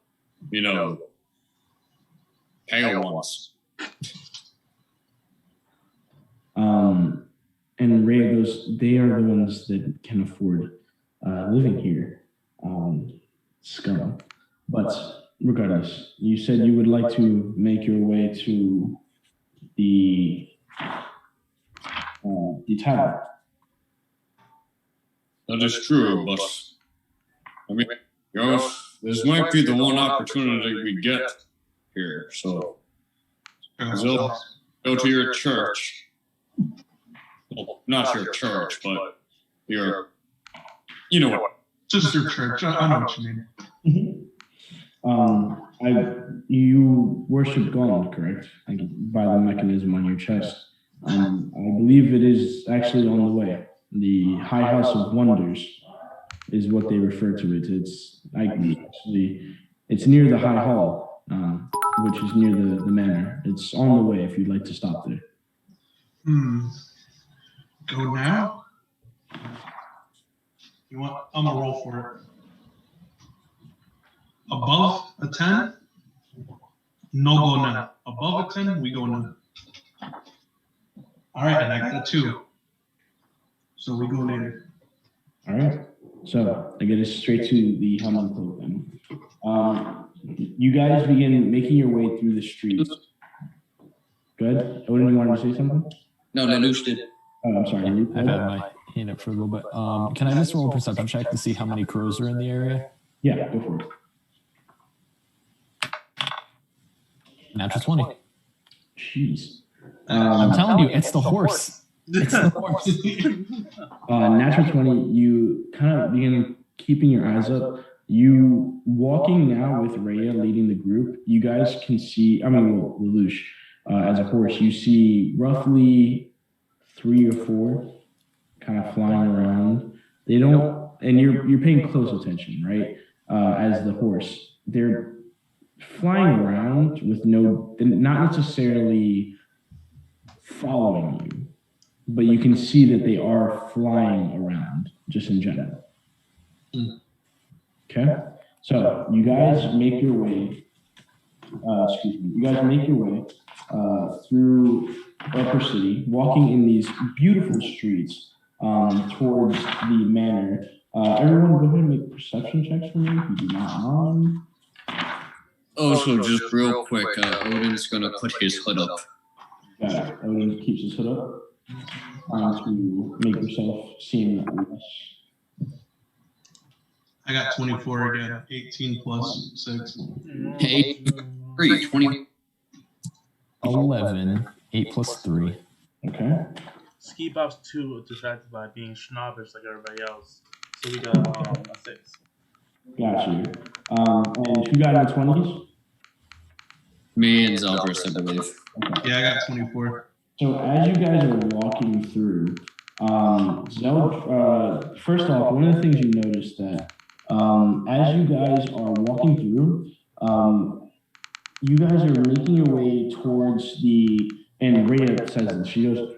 Speaker 4: pale ones?
Speaker 1: And Rhea goes, they are the ones that can afford living here. Scum. But regardless, you said you would like to make your way to the tavern.
Speaker 4: That is true, but this might be the one opportunity we get here. So, go to your church. Well, not your church, but your,
Speaker 5: Just your church. I know what you mean.
Speaker 1: You worship gold, correct? Like by the mechanism on your chest. I believe it is actually on the way. The High House of Wonders is what they refer to it. It's near the High Hall, which is near the manor. It's on the way if you'd like to stop there.
Speaker 5: Go now? You want? I'm gonna roll for it. Above a 10, no go now. Above a 10, we go now. All right, and I got a 2. So we go later.
Speaker 1: All right. So I get us straight to the helmet cloak then. You guys begin making your way through the streets. Good. Odin, you wanted to say something?
Speaker 6: No, Lelouch did.
Speaker 1: Oh, I'm sorry.
Speaker 2: I've had my hand up for a little bit. Can I just roll a perception check to see how many crows are in the area?
Speaker 1: Yeah, go for it.
Speaker 2: Natural 20.
Speaker 1: Jeez.
Speaker 2: I'm telling you, it's the horse. It's the horse.
Speaker 1: Natural 20, you kind of begin keeping your eyes up. You walking now with Rhea leading the group, you guys can see, Lelouch, as a horse, you see roughly 3 or 4 kind of flying around. They don't, and you're paying close attention, right? As the horse, they're flying around with not necessarily following you, but you can see that they are flying around just in general. Okay, so you guys make your way. You guys make your way through Upper City, walking in these beautiful streets towards the manor. Everyone, go ahead and make perception checks for me if you do not mind.
Speaker 4: Also, just real quick, Odin's gonna put his hood up.
Speaker 1: Got it. Odin keeps his hood up. Trying to make yourself seem less.
Speaker 5: I got 24 again. 18 plus 6.
Speaker 6: 8, 3, 20.
Speaker 2: 11. 8 plus 3.
Speaker 1: Okay.
Speaker 3: Ski Bob's too distracted by being snobbish like everybody else. So we got a 6.
Speaker 1: Got you. And who got in the 20s?
Speaker 4: Me and Zeldris, I believe.
Speaker 1: Okay.
Speaker 5: Yeah, I got 24.
Speaker 1: So as you guys are walking through, first off, one of the things you notice that as you guys are walking through, you guys are making your way towards and Rhea says this, she goes,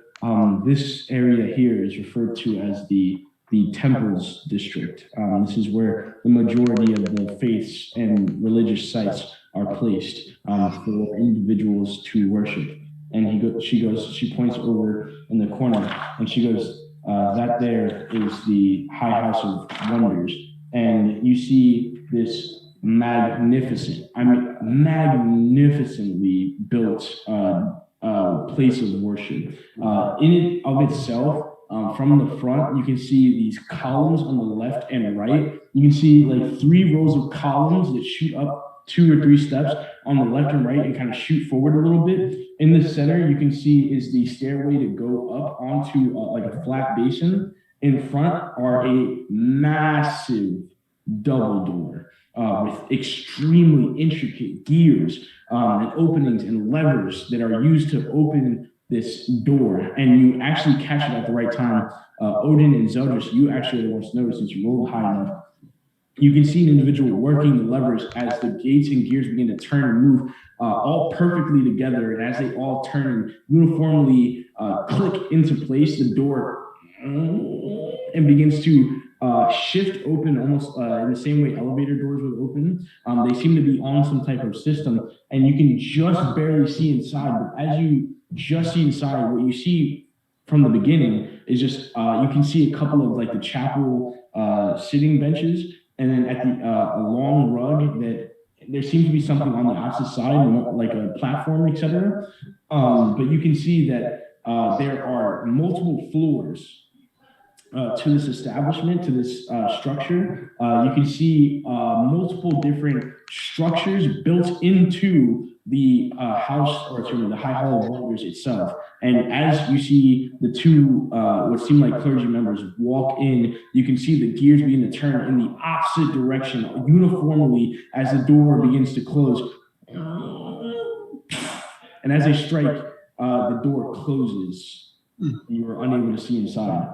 Speaker 1: this area here is referred to as the Temples District. This is where the majority of the faiths and religious sites are placed for individuals to worship. And she points over in the corner, and she goes, that there is the High House of Wonders. And you see this magnificently built place of worship. In it of itself, from the front, you can see these columns on the left and right. You can see like 3 rows of columns that shoot up 2 or 3 steps on the left and right and kind of shoot forward a little bit. In the center, you can see is the stairway to go up onto like a flat basin. In front are a massive double door with extremely intricate gears and openings and levers that are used to open this door. And you actually catch it at the right time. Odin and Zeldris, you actually are the ones to notice since you rolled high enough. You can see an individual working the levers as the gates and gears begin to turn and move all perfectly together. And as they all turn and uniformly click into place, the door and begins to shift open almost in the same way elevator doors would open. They seem to be on some type of system, and you can just barely see inside. But as you just see inside, what you see from the beginning is just you can see a couple of like the chapel sitting benches. And then at a long rug that there seems to be something on the opposite side, like a platform, etc. But you can see that there are multiple floors to this establishment, to this structure. You can see multiple different structures built into the house, or the High Hall of Wonders itself. And as you see the 2 what seem like clergy members walk in, you can see the gears begin to turn in the opposite direction uniformly as the door begins to close. And as they strike, the door closes. You are unable to see inside.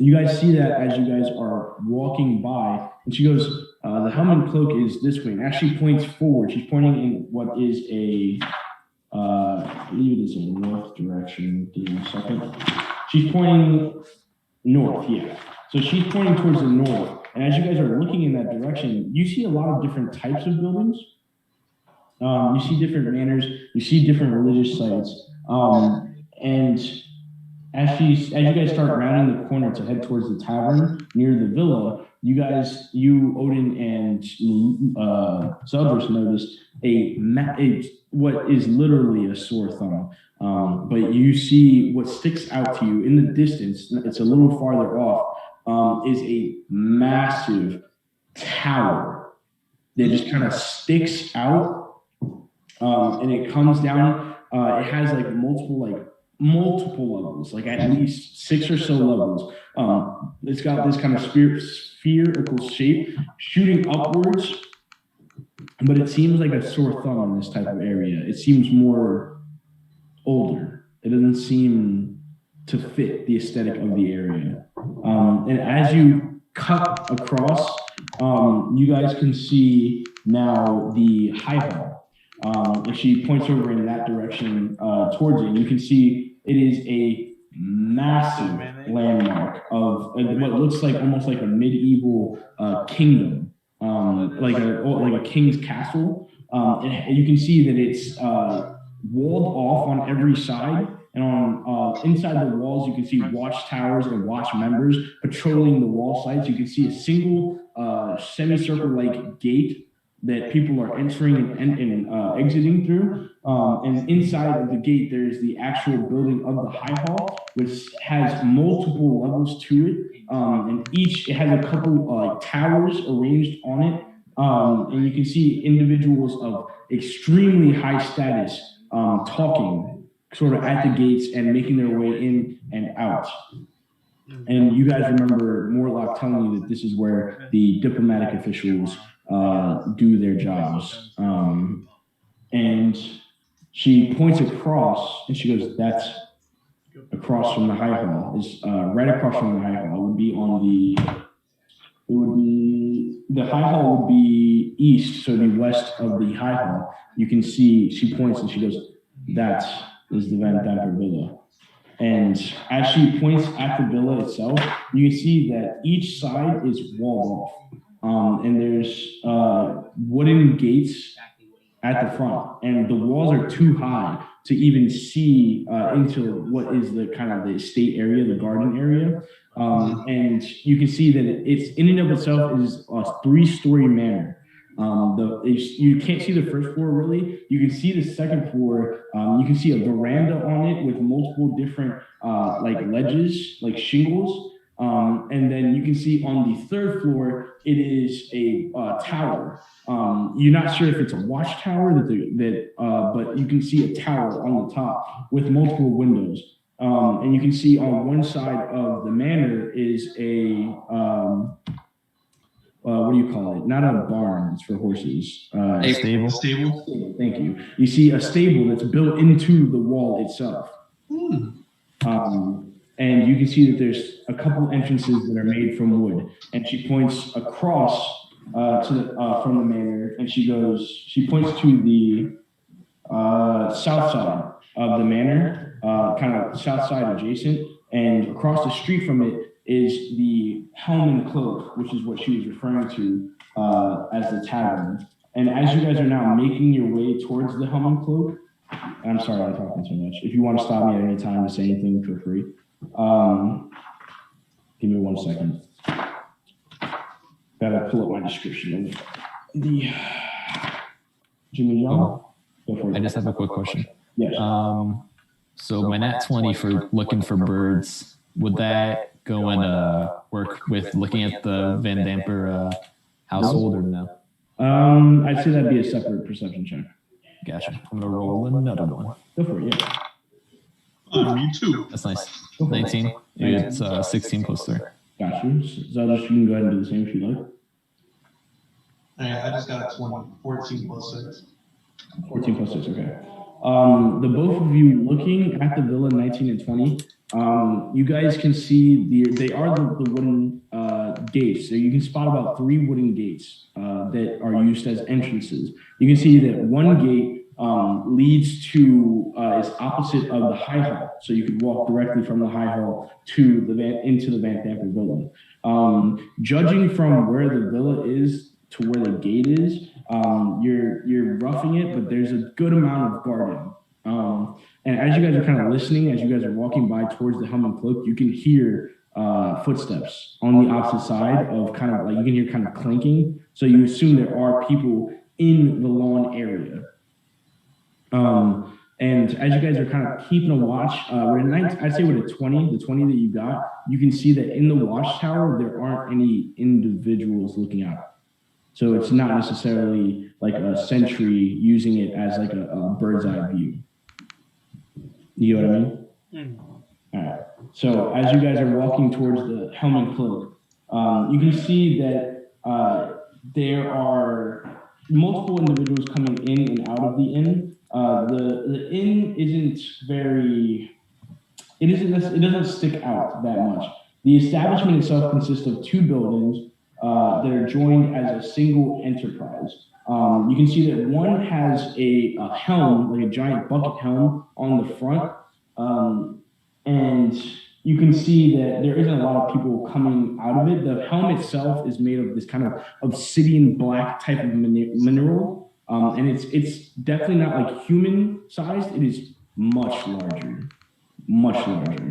Speaker 1: You guys see that as you guys are walking by, and she goes, the helmet cloak is this way. And as she points forward, she's pointing in what is I believe it is a north direction. Give me a second. She's pointing north, yeah. So she's pointing towards the north. And as you guys are looking in that direction, you see a lot of different types of buildings. You see different manors. You see different religious sites. And as you guys start rounding the corner to head towards the tavern near the villa, you, Odin, and Zeldris noticed what is literally a sore thumb. But you see what sticks out to you in the distance, it's a little farther off, is a massive tower that just kind of sticks out, and it comes down. It has like multiple levels, like at least 6 or so levels. It's got this kind of spherical shape shooting upwards, but it seems like a sore thumb in this type of area. It seems more older. It doesn't seem to fit the aesthetic of the area. And as you cut across, you guys can see now the high hall. And she points over in that direction towards it. You can see it is a massive landmark of what looks like almost like a medieval kingdom, like a king's castle. And you can see that it's walled off on every side, and on inside the walls you can see watchtowers and watch members patrolling the wall sites. You can see a single semicircle-like gate that people are entering and exiting through. And inside of the gate, there's the actual building of the high hall, which has multiple levels to it. And it has a couple towers arranged on it. And you can see individuals of extremely high status talking sort of at the gates and making their way in and out. And you guys remember Morlock telling you that this is where the diplomatic officials do their jobs. And she points across and she goes, that's across from the high hall. Is right across from the high hall. It would be the high hall would be east, so the west of the high hall. You can see, she points and she goes, that is the Van Damper Villa. And as she points at the villa itself, you can see that each side is walled off. And there's wooden gates at the front, and the walls are too high to even see into what is the kind of the estate area, the garden area. And you can see that it's in and of itself is a 3-story manor. You can't see the first floor really. You can see the second floor. You can see a veranda on it with multiple different like ledges, like shingles. And then you can see on the third floor, it is a tower. You're not sure if it's a watchtower but you can see a tower on the top with multiple windows. And you can see on one side of the manor is a what do you call it? Not a barn, it's for horses.
Speaker 2: Stable.
Speaker 5: Stable.
Speaker 1: Thank you. You see a stable that's built into the wall itself. And you can see that there's a couple entrances that are made from wood. And she points across from the manor, and she points to the south side of the manor, kind of south side adjacent, and across the street from it is the Helm and Cloak, which is what she was referring to as the tavern. And as you guys are now making your way towards the Helm and Cloak, and I'm sorry I'm talking so much. If you want to stop me at any time to say anything, feel free. Give me 1 second. Gotta pull up my description of the Jimmy Young.
Speaker 2: I just have a quick question.
Speaker 1: Yes.
Speaker 2: So my nat 20 for looking for birds, would that go and work with looking at the Van Damper household or no?
Speaker 1: I'd say that'd be a separate perception check.
Speaker 2: Gotcha. I'm gonna roll another one.
Speaker 1: Go for it, yeah.
Speaker 5: Me too.
Speaker 2: That's nice. 19. It's 16 plus 3.
Speaker 1: Got you. Zadash, you can go ahead and do the same if you like.
Speaker 5: I just got 20. 14 plus 6.
Speaker 1: 14 plus 6, okay. The both of you looking at the villa 19 and 20, you guys can see they are the wooden gates. So you can spot about 3 wooden gates that are used as entrances. You can see that one gate leads to is opposite of the high hall, so you could walk directly from the high hall to into the Van Damper Villa. Judging from where the villa is to where the gate is, you're roughing it, but there's a good amount of garden. And as you guys are kind of listening, as you guys are walking by towards the Helm and Cloak, you can hear footsteps on the opposite side of kind of like you can hear kind of clinking. So you assume there are people in the lawn area. And as you guys are kind of keeping a watch, I'd say with the 20 that you got, you can see that in the watchtower, there aren't any individuals looking out. So it's not necessarily like a sentry using it as like a bird's eye view. You know what I mean? All right. So as you guys are walking towards the Helm and Cloak, you can see that there are multiple individuals coming in and out of the inn. The inn it doesn't stick out that much. The establishment itself consists of 2 buildings, that are joined as a single enterprise. You can see that one has a helm, like a giant bucket helm on the front, and you can see that there isn't a lot of people coming out of it. The helm itself is made of this kind of obsidian black type of mineral, and it's definitely not like human sized. It is much larger, much larger.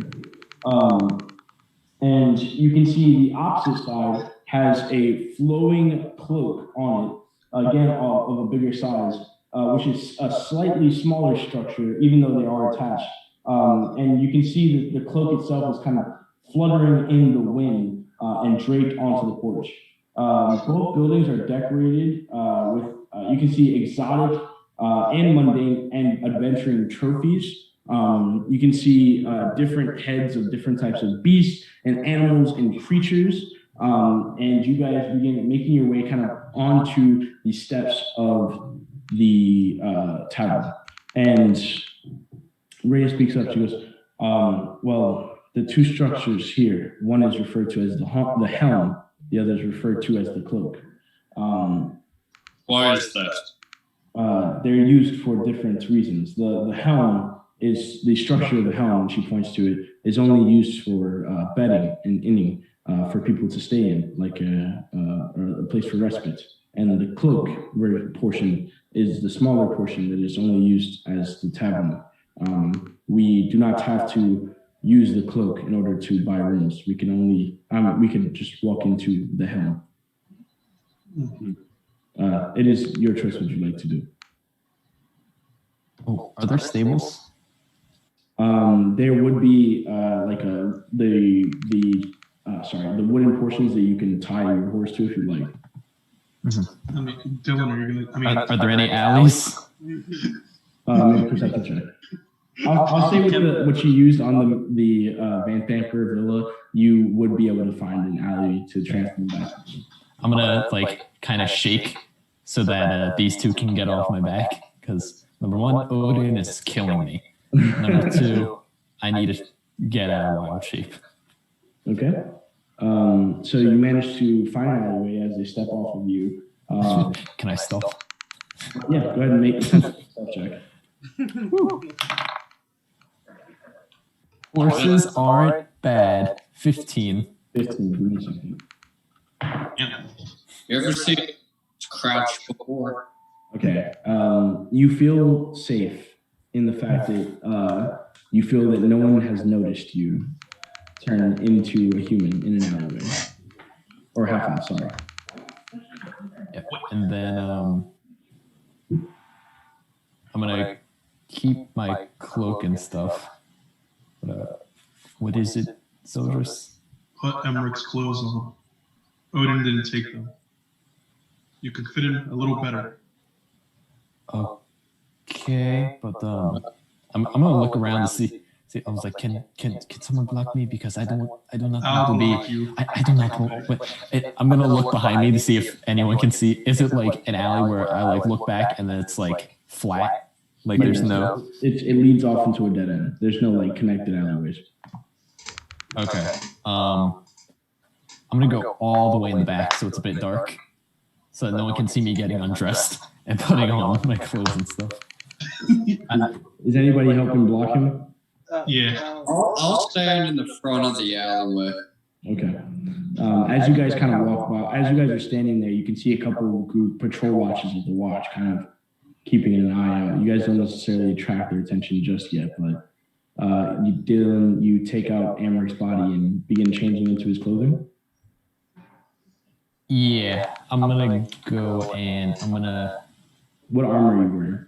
Speaker 1: And you can see the opposite side has a flowing cloak on it, again of a bigger size, which is a slightly smaller structure, even though they are attached. And you can see that the cloak itself is kind of fluttering in the wind and draped onto the porch. Both buildings are decorated with, you can see exotic and mundane and adventuring trophies. You can see different heads of different types of beasts and animals and creatures. And you guys begin making your way kind of onto the steps of the tower. And Rhea speaks up. She goes, well, the two structures here, one is referred to as the helm, the other is referred to as the cloak.
Speaker 4: Why is that?
Speaker 1: They're used for different reasons. The helm is the structure of the helm, she points to it, is only used for bedding and inning for people to stay in, like a place for respite. And the cloak portion is the smaller portion that is only used as the tavern. We do not have to use the cloak in order to buy rooms. We can only, we can just walk into the helm. It is your choice what you'd like to do.
Speaker 2: Oh, are there stables?
Speaker 1: There would be like the wooden portions that you can tie your horse to if you like.
Speaker 5: I mean, Dylan, are you gonna?
Speaker 2: Are there any alleys?
Speaker 1: Make a perception check. I'll say with what you used on the Van Pamper Villa, you would be able to find an alley to transfer back.
Speaker 2: I'm gonna like kind of shake so that these two can get off my back, because number one, Odin is killing me. Number two, I need to get out of wild shape.
Speaker 1: Okay. So you manage to find an alleyway as they step off of you.
Speaker 2: Can I stealth?
Speaker 1: Yeah, go ahead and make a stealth check.
Speaker 2: Horses aren't bad. 15.
Speaker 1: 15. Give me a second.
Speaker 5: Yeah.
Speaker 6: You ever see crouch before?
Speaker 1: Okay. You feel safe in the fact that you feel that no one has noticed you turn into a human in an alleyway. Or half-elf, sorry.
Speaker 2: Yep. And then I'm gonna keep my cloak and stuff. What is it, soldiers?
Speaker 5: Put Emmerich's clothes on. Odin didn't take them. You could fit in a little better.
Speaker 2: Okay, but I'm gonna look around to see. I was like, can someone block me, because I do not want to be. I do not want. But I'm gonna look behind me to see if anyone can see. Is it like an alley where I like look back and then it's like flat? Like there's no.
Speaker 1: It leads off into a dead end. There's no like connected alleyways.
Speaker 2: Okay. I'm gonna go all the way in the back so it's a bit dark, so that no one can see me getting undressed and putting on my clothes and stuff.
Speaker 1: Is anybody helping block him?
Speaker 5: Yeah.
Speaker 6: I'll stand in the front of the alleyway.
Speaker 1: Okay. As you guys kind of walk by, as you guys are standing there, you can see a couple group patrol watches of the watch kind of keeping an eye out. You guys don't necessarily attract their attention just yet, but you take out Amrich's body and begin changing into his clothing.
Speaker 2: Yeah, I'm gonna go and I'm gonna.
Speaker 1: What armor are you wearing?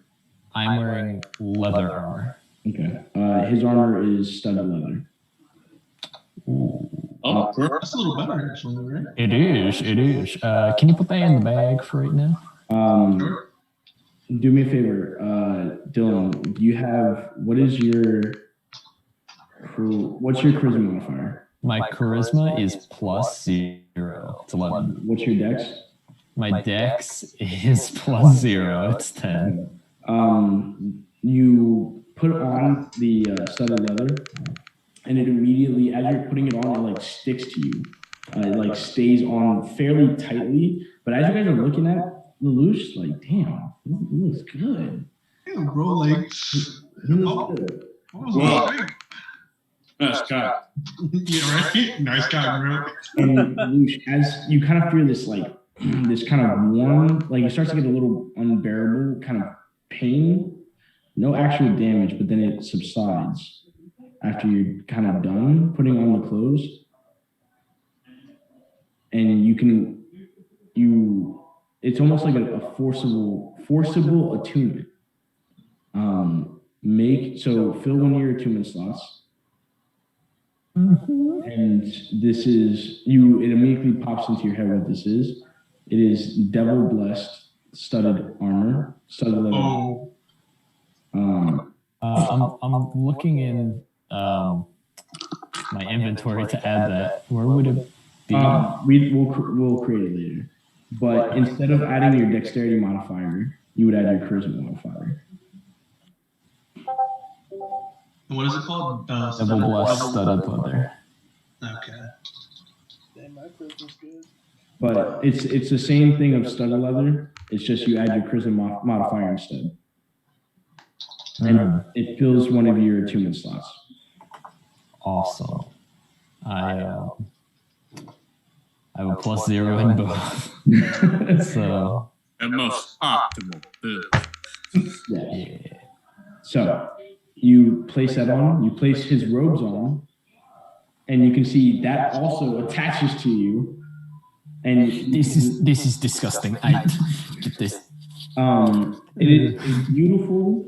Speaker 2: I'm wearing leather armor.
Speaker 1: Okay. His armor is studded leather.
Speaker 4: Oh,
Speaker 5: That's a little better, actually, right?
Speaker 2: It is. It is. Can you put that in the bag for right now?
Speaker 1: Do me a favor, Dylan. Do you have what's your charisma modifier?
Speaker 2: My charisma is +0. It's 11.
Speaker 1: What's your dex?
Speaker 2: My dex is +0. It's 10.
Speaker 1: You put on the studded leather, and it immediately, as you're putting it on, it like sticks to you. It like stays on fairly tightly. But as you guys are looking at Lelouch, like, damn, he looks good.
Speaker 5: Damn, bro, like,
Speaker 1: He looks good.
Speaker 4: Well, nice guy.
Speaker 5: Yeah, right? Nice guy, bro.
Speaker 1: And Lelouch, as you kind of feel this like this kind of warm, like it starts to get a little unbearable kind of pain. No actual damage, but then it subsides after you're kind of done putting on the clothes. And it's almost like a forcible attunement. Fill one of your attunement slots. And this is it immediately pops into your head what this is. It is devil blessed studded armor, studded leather.
Speaker 5: Oh.
Speaker 2: I'm looking in my inventory to add that. Where would it be?
Speaker 1: We'll create it later. But instead of adding your dexterity modifier, you would add your charisma modifier.
Speaker 5: What is it called?
Speaker 2: Double blessed studded leather.
Speaker 5: Okay.
Speaker 3: Damn, my charisma's good.
Speaker 1: But it's the same thing of studded leather. It's just you add your charisma modifier instead. And it fills one of your attunement slots.
Speaker 2: Awesome. I have a +0 in both. So
Speaker 4: The most optimal build.
Speaker 1: Yeah. So you place that on, you place his robes on, and you can see that also attaches to you. And
Speaker 2: this is disgusting. I get this.
Speaker 1: It is a beautiful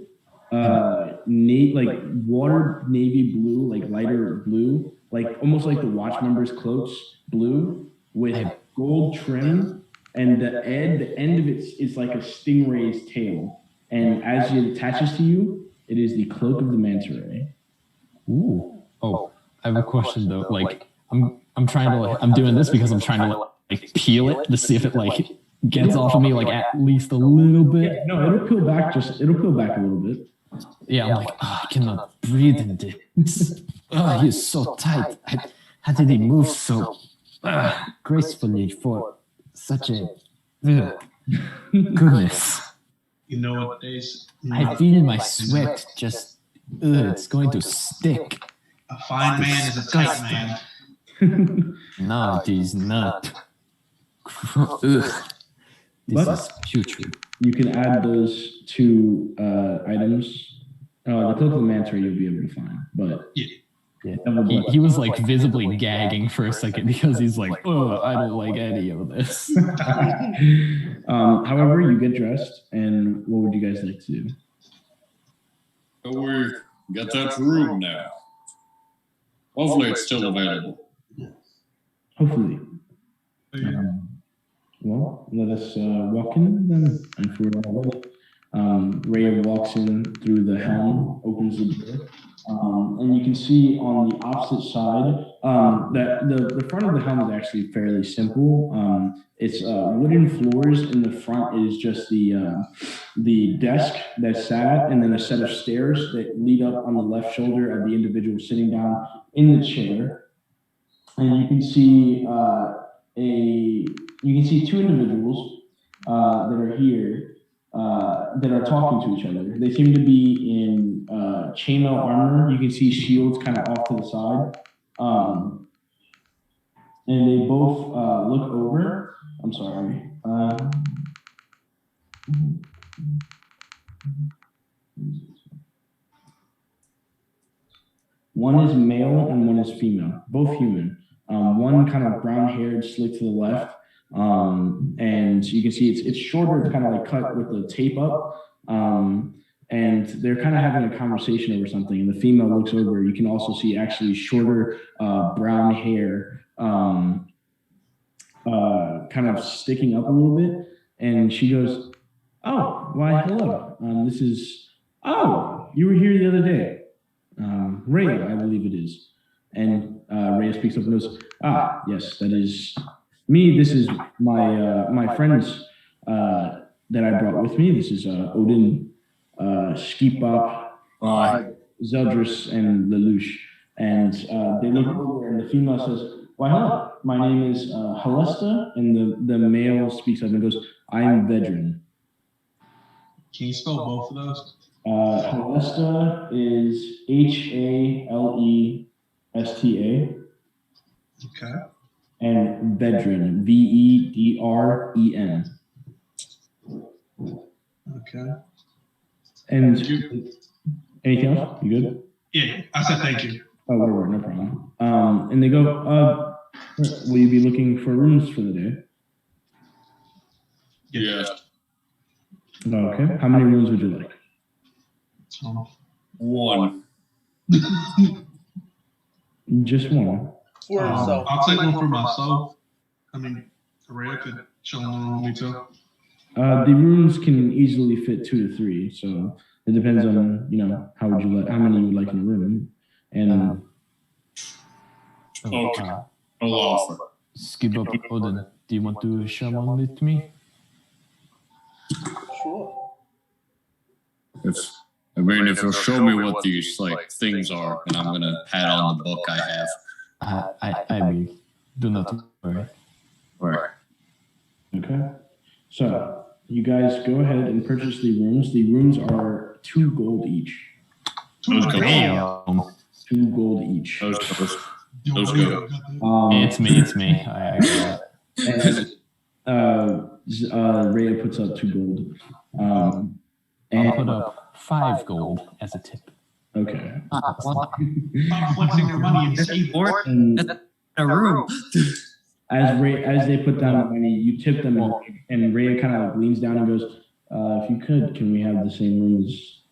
Speaker 1: like water navy blue, like lighter blue, like almost like the watch members' cloaks blue with gold trim, and the end of it is like a stingray's tail. And as it attaches to you, it is the cloak of the manta ray.
Speaker 2: Ooh. Oh, I have a question though. Like, I'm trying to I'm doing this because I'm trying to like peel it to see if it like gets off of me like at least a little bit.
Speaker 1: Yeah, no, it'll peel back a little bit.
Speaker 2: Yeah, I'm like, I cannot breathe in this. He's so tight. How did he move so gracefully for such a goodness?
Speaker 5: You know what days?
Speaker 2: I feel my sweat just, it's going to stick.
Speaker 5: A fine man is a tight man.
Speaker 2: No, it is not. This is putrid.
Speaker 1: You can add those two items. The cloak of the manta ray you'll be able to find, but
Speaker 2: yeah. He was like visibly gagging for a second because he's like, I don't like any of this.
Speaker 1: However, you get dressed, and what would you guys like to do?
Speaker 4: So we got that room now. Hopefully it's still available.
Speaker 1: Hopefully. Well, let us walk in then. And for Ray walks in through the helm, opens the door, and you can see on the opposite side that the front of the helm is actually fairly simple. It's wooden floors. In the front is just the desk that's sat, and then a set of stairs that lead up on the left shoulder of the individual sitting down in the chair. And you can see two individuals that are here that are talking to each other. They seem to be in chainmail armor. You can see shields kind of off to the side. And they both look over. I'm sorry. One is male and one is female, both human. One kind of brown-haired, slick to the left, and you can see it's shorter. It's kind of like cut with the tape up, and they're kind of having a conversation over something. And the female looks over. You can also see actually shorter brown hair, kind of sticking up a little bit. And she goes, "Oh, why, hello. This is. Oh, you were here the other day. Rhea, I believe it is." And Rhea speaks up and goes, "Ah, yes, that is me. This is my friends that I brought with me. This is Odin, Skipop, Zeldris, and Lelouch." And they look over, and the female says, Why, hello. My name is Halesta, and the male speaks up and goes, I'm Vedran.
Speaker 5: Can you spell both of those?
Speaker 1: Halesta is Halesta,
Speaker 5: Okay.
Speaker 1: and Vedran, Vedren.
Speaker 5: Okay.
Speaker 1: And anything else? You good?
Speaker 5: Yeah, I said thank you.
Speaker 1: Oh, word, no problem. And they go, will you be looking for rooms for the day?
Speaker 4: Yeah.
Speaker 1: Okay. How many rooms would you like?
Speaker 4: One.
Speaker 1: Just one.
Speaker 3: For himself.
Speaker 5: I'll take one for myself. I mean, Rhea could chill in the room with me too.
Speaker 1: The rooms can easily fit 2 to 3, so it depends on how many you would like in the room, and
Speaker 4: Okay. I'll offer.
Speaker 2: Skip up, Odin. Do you want to share one with me?
Speaker 3: Sure.
Speaker 4: If you'll show me what these things are, and I'm gonna pat on the book I have.
Speaker 2: I will. Do not worry.
Speaker 4: Right.
Speaker 1: okay. So you guys go ahead and purchase the rooms. The rooms are 2 gold each.
Speaker 4: Those go.
Speaker 2: Damn.
Speaker 1: 2 gold each.
Speaker 4: Those go.
Speaker 2: It's me. I got it.
Speaker 1: And Rhea puts up 2 gold.
Speaker 2: I'll
Speaker 1: And
Speaker 2: put up 5 gold as a tip.
Speaker 1: okay.
Speaker 5: Stop flexing your money and save it.
Speaker 1: And
Speaker 6: A room.
Speaker 1: as they put down the money, you tip them, and Rhea kind of leans down and goes, "If you could, can we have the same room as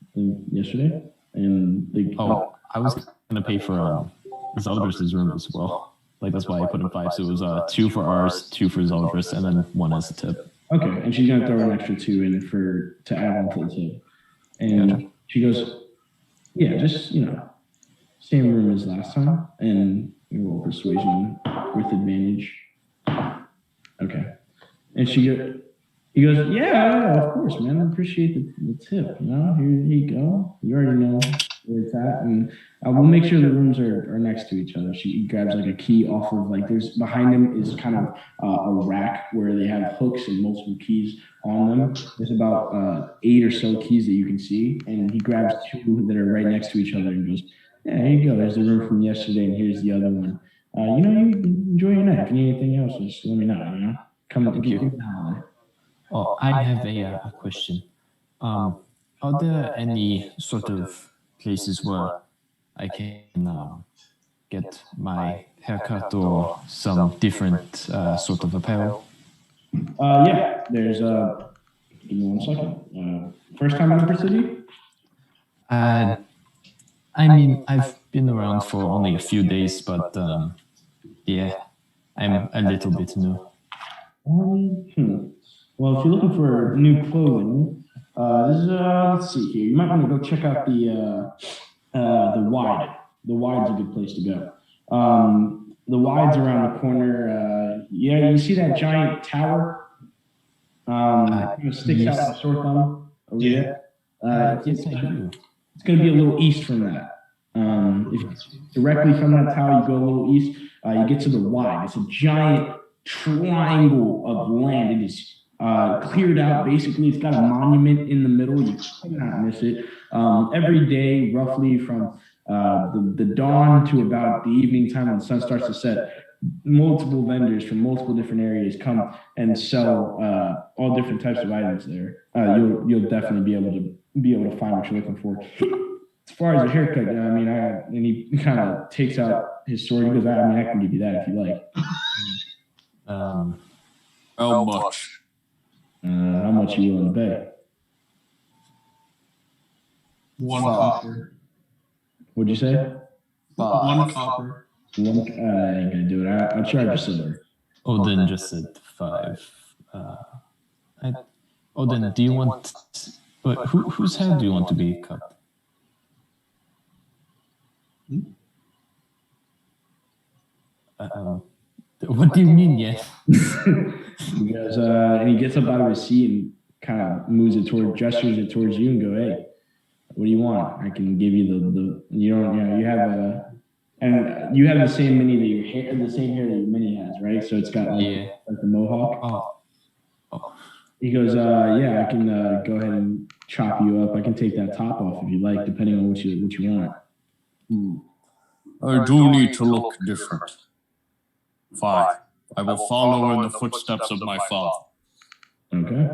Speaker 1: yesterday?" And they,
Speaker 2: Oh, I was gonna pay for Zeldris' room as well. Like that's why I put in 5. So it was 2 for ours, 2 for Zeldris, and then 1 as a tip.
Speaker 1: okay, and she's gonna throw an extra 2 in to add on to the tip. And she goes, "Yeah, just same room as last time, and roll persuasion with advantage." Okay, and he goes, "Yeah, of course, man. I appreciate the tip. Here you go. You already know where it's at, and we'll make sure the rooms are next to each other." She grabs like a key off of there's behind them is kind of a rack where they have hooks and multiple keys on them. There's about 8 or so keys that you can see, and he grabs 2 that are right next to each other and goes, "Yeah, here you go. There's the room from yesterday, and here's the other one. You enjoy your night. If you need anything else, just let me know. Come up and give you.
Speaker 2: Oh, I have a question. Are there any sort of places where I can get my haircut or some different sort of apparel?
Speaker 1: Yeah, there's give me 1 second. First time in Upper City?
Speaker 2: I mean, I've been around for only a few days, but yeah, I'm a little bit new.
Speaker 1: Well, if you're looking for new clothing, let's see here. You might want to go check out the Wide. The Wide's a good place to go. The Wide's around the corner. You see that giant tower? It sticks out like a sore thumb over there.
Speaker 2: Yes, I do.
Speaker 1: It's going to be a little east from that. If directly from that tower, you go a little east, you get to the Wide. It's a giant triangle of land. It is cleared out. Basically, it's got a monument in the middle. You cannot miss it. Every day, roughly from the dawn to about the evening time when the sun starts to set, multiple vendors from multiple different areas come and sell all different types of items there. You'll definitely be able to find what you're looking for. As far as a haircut, and he kind of takes out his sword. He goes, I can give you that if you like.
Speaker 4: How much?
Speaker 1: How much are you willing to pay?
Speaker 5: 1 copper.
Speaker 1: What'd you say?
Speaker 5: 1 copper.
Speaker 1: I ain't gonna do it. I'll charge you silver.
Speaker 2: Odin just said 5. Odin, do you want? Whose hair do you want to be cut? What do you mean, yes?
Speaker 1: Because and he gets up out of his seat and kind of gestures it towards you and go, "Hey, what do you want? I can give you the you have And you have the same mini that your hair, the same hair that your mini has, right? So it's got like the mohawk.
Speaker 2: Oh.
Speaker 1: He goes, yeah, I can go ahead and chop you up. I can take that top off if you like, depending on what you want.
Speaker 4: I do need to look different. Fine. I will follow in the footsteps of my father.
Speaker 1: Okay.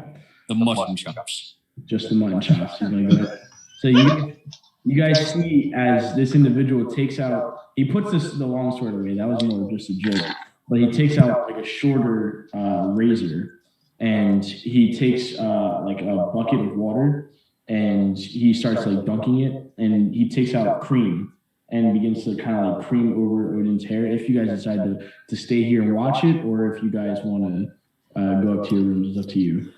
Speaker 4: The mutton chops.
Speaker 1: Just the mutton chops. He's gonna go ahead. So you guys see as this individual takes out, he puts the long sword away. That was more just a joke. But he takes out like a shorter razor, and he takes like a bucket of water, and he starts like dunking it, and he takes out cream and begins to kind of like cream over Odin's hair. If you guys decide to stay here and watch it, or if you guys want to go up to your rooms, it's up to you.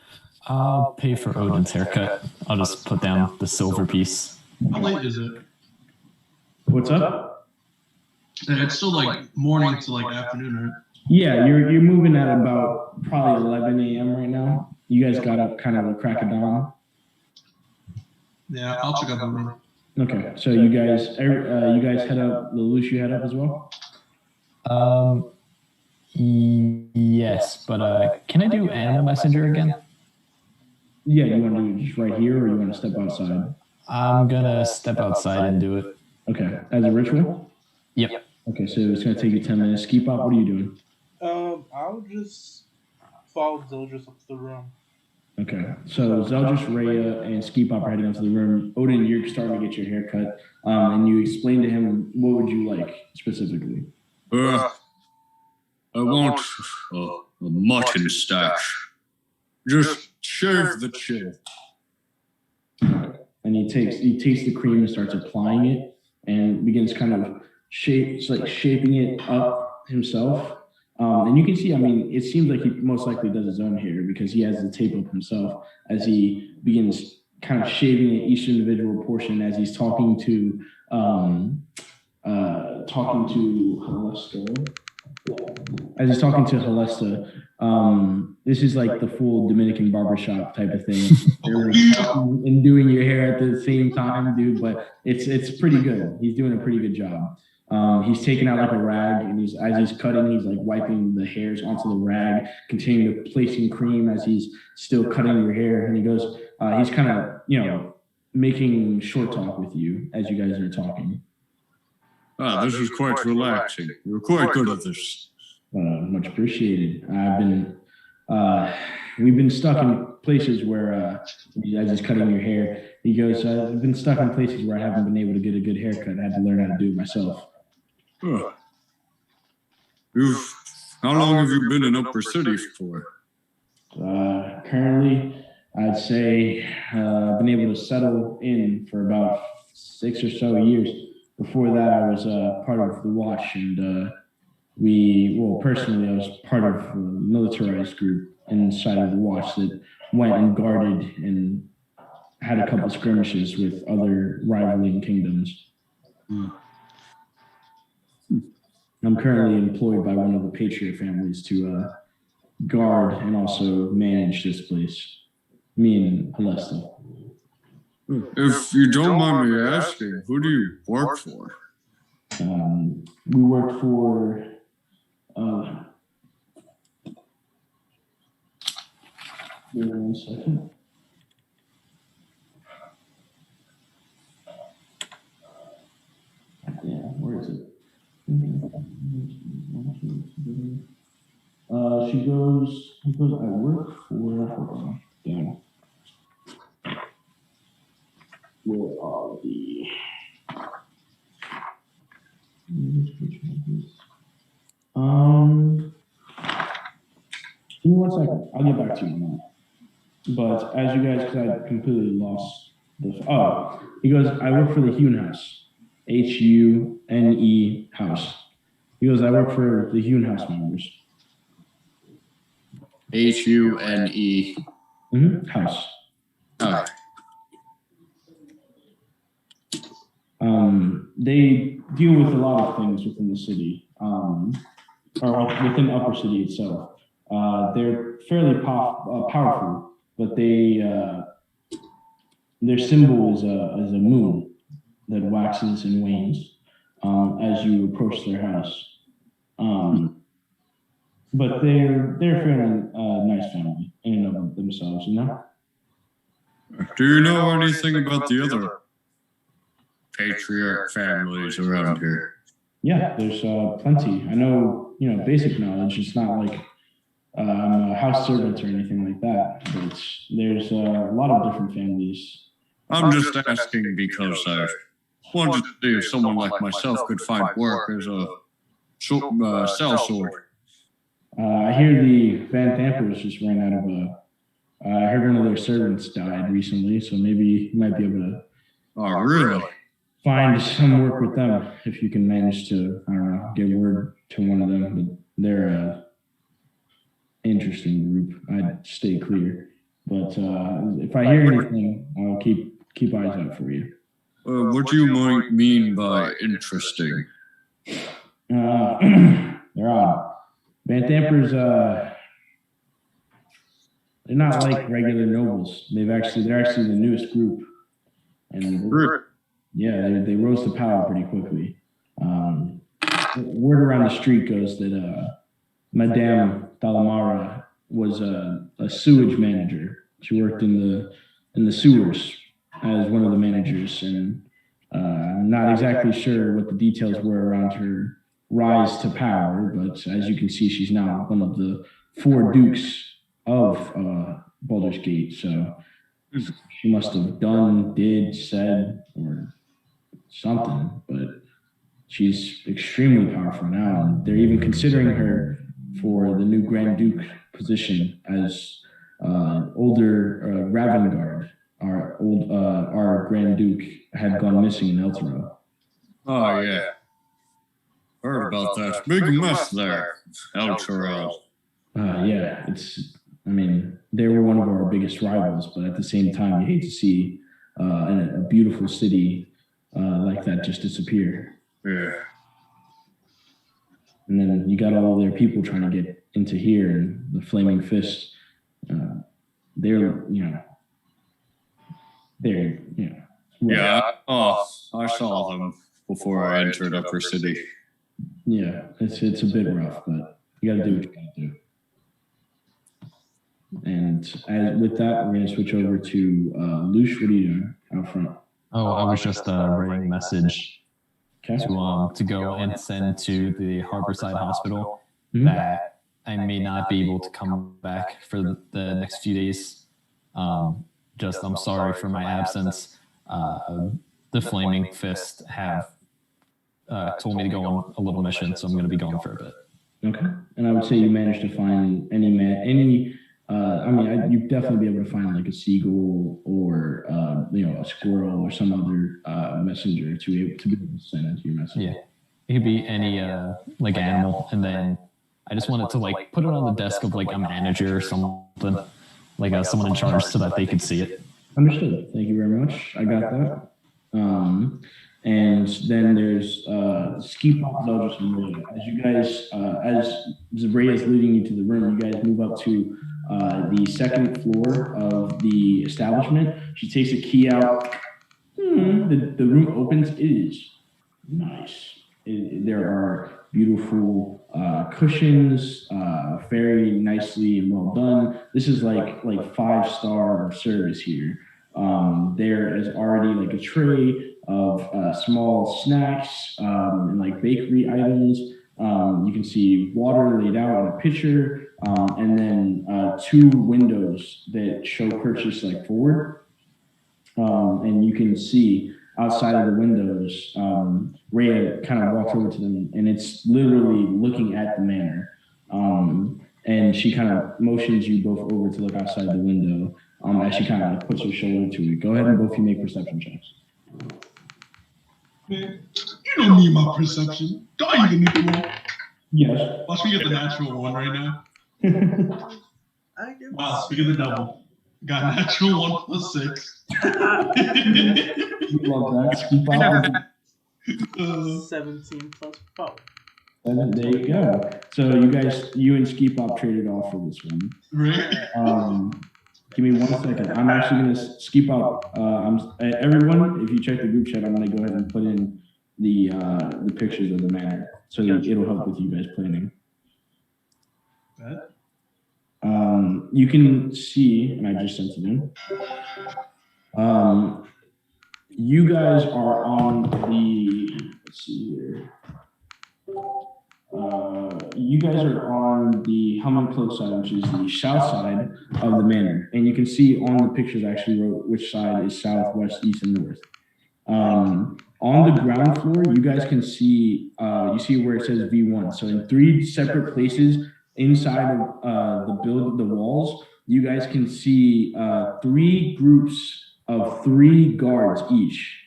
Speaker 2: I'll pay for Odin's haircut. I'll just put down the silver piece.
Speaker 5: How late is it?
Speaker 1: What's up?
Speaker 5: It's still like morning to like afternoon, right?
Speaker 1: Yeah, you're moving at about probably 11 a.m. right now. You guys got up kind of a crack of dawn.
Speaker 5: Yeah, I'll check out the room.
Speaker 1: Okay, so you guys head up. Lelouch, you head up as well.
Speaker 2: Yes, but can I do Animal Messenger again?
Speaker 1: Yeah, you want to do it just right here, or you want to step outside?
Speaker 2: I'm gonna step outside and do it.
Speaker 1: Okay, as a ritual.
Speaker 2: Yep.
Speaker 1: Okay, so it's gonna take you 10 minutes. Keep up. What are you doing?
Speaker 3: I'll just follow Zildris up to the room.
Speaker 1: Okay, so Zeldris, Rhea, and Ski Pop are heading up to the room. Odin, you're starting to get your hair cut, and you explain to him what would you like specifically.
Speaker 4: I want a mutton stash. Just shave the chin.
Speaker 1: And he takes the cream and starts applying it, and begins kind of shaping it up himself. And you can see, I mean, it seems like he most likely does his own hair because he has the tape up himself as he begins kind of shaving each individual portion as he's talking to Halesta. As he's talking to Halesta, this is like the full Dominican barbershop type of thing. And doing your hair at the same time, dude, but it's pretty good. He's doing a pretty good job. He's taking out like a rag, and as he's cutting, he's like wiping the hairs onto the rag, continuing to placing cream as he's still cutting your hair. And he goes, he's kind of, making short talk with you as you guys are talking.
Speaker 4: This is quite relaxing. You're quite good at this.
Speaker 1: Much appreciated. We've been stuck in places where, as he's cutting your hair, he goes, I've been stuck in places where I haven't been able to get a good haircut. I had to learn how to do it myself.
Speaker 4: How long have you been in Upper City for?
Speaker 1: Currently, I'd say I've been able to settle in for about 6 or so years. Before that, I was part of the Watch, and personally, I was part of a militarized group inside of the Watch that went and guarded and had a couple skirmishes with other rivaling kingdoms. I'm currently employed by one of the Patriot families to guard and also manage this place. Me and Halesta.
Speaker 4: If you don't mind me asking, who do you work for?
Speaker 1: We work for. Give me 1 second. Yeah, where is it? He goes, I work for, hold on, damn. Where are the, give me 1 second, I'll get back to you on that. But as you guys, because I completely lost the, he goes, I work for the Hune House. Hune House. He goes, I work for the Hune House members.
Speaker 4: Hune.
Speaker 1: House.
Speaker 4: Oh.
Speaker 1: They deal with a lot of things within the city, or within Upper City itself. They're fairly powerful, but their symbol is a moon that waxes and wanes. as you approach their house. But they're a fairly nice family in and of themselves, you know?
Speaker 4: Do you know anything about the other patriarch families around here?
Speaker 1: Yeah, there's plenty. I know, basic knowledge. It's not like I'm a house servant or anything like that, but there's a lot of different families.
Speaker 4: I'm just asking because I wanted to see if someone like myself could find work as a sellsword.
Speaker 1: I hear the Van Thampers just ran out of I heard one of their servants died recently, so maybe you might be able to
Speaker 4: really?
Speaker 1: find some work with them if you can manage to, I don't know, get word to one of them. But they're a interesting group. I'd stay clear. But if I hear anything, I'll keep eyes out for you.
Speaker 4: What do you mean by interesting?
Speaker 1: They're odd. Van Thampers, they're not like regular nobles. They're actually the newest group, and they rose to power pretty quickly. Word around the street goes that Madame Dalamara was a sewage manager. She worked in the sewers as one of the managers, and I'm not exactly sure what the details were around her rise to power, but as you can see, she's now one of the 4 dukes of Baldur's Gate. So she must have said, or something, but she's extremely powerful now, and they're even considering her for the new Grand Duke position as older Ravengard, our Grand Duke, had gone missing in Eltero.
Speaker 4: Oh, yeah. Heard about that. Big mess there, Eltero.
Speaker 1: Yeah, they were one of our biggest rivals, but at the same time, you hate to see a beautiful city like that just disappear.
Speaker 4: Yeah.
Speaker 1: And then you got all their people trying to get into here, and the Flaming Fist.
Speaker 4: Yeah. Oh, I saw them before I entered Upper City.
Speaker 1: Yeah, it's a bit rough, but you got to do what you got to do. And with that, we're going to switch over to Lush. What are you doing out front?
Speaker 2: Oh, I was just writing a message
Speaker 1: Okay.
Speaker 2: to go and send to the Harborside Hospital that I may not be able to come back for the next few days. I'm sorry for my absence. The Flaming Fist have told me to go on a little mission, so I'm going to be gone for a bit.
Speaker 1: Okay. And I would say you managed to find you'd definitely be able to find like a seagull or a squirrel or some other messenger to be able to send your message.
Speaker 2: Yeah, it could be any animal, and then I just wanted to put it on the desk of a manager or something, someone in charge, so that they could see it. Understood.
Speaker 1: Thank you very much. I got that. And then there's Ski Pop, Zeldris, and Ray. As you guys, as Ray is leading you to the room, you guys move up to the second floor of the establishment. She takes a key out. The room opens. It is nice. There are beautiful cushions, very nicely and well done. This is like 5-star service here. There is already a tray of small snacks and bakery items. You can see water laid out in a pitcher, and then 2 windows that show purchase forward. And you can see outside of the windows, Rhea kind of walks over to them, and it's literally looking at the manor. And she kind of motions you both over to look outside the window as she kind of puts her shoulder to it. Go ahead and both of you make perception checks.
Speaker 5: Man, you don't need my perception. Don't even need one.
Speaker 1: Yes.
Speaker 5: Watch me get the natural 1 right now. Wow, speak of the devil. Got natural 1 plus 6.
Speaker 1: You love that. Keep on.
Speaker 3: 17 plus 4.
Speaker 1: And there you go. So you and Ski Pop traded off for this one.
Speaker 5: Right.
Speaker 1: Give me 1 second. I'm actually going to Ski Pop. Everyone, if you check the group chat, I'm going to go ahead and put in the pictures of the manor, so it'll help with you guys planning. You can see, and I just sent it in. You guys are on the. Let's see here. You guys are on the Helmet Cloak side, which is the south side of the manor, and you can see on the pictures I actually wrote which side is south, west, east, and north. On the ground floor, you guys can see you see where it says V1. So in 3 separate places inside of the walls, you guys can see 3 groups of 3 guards each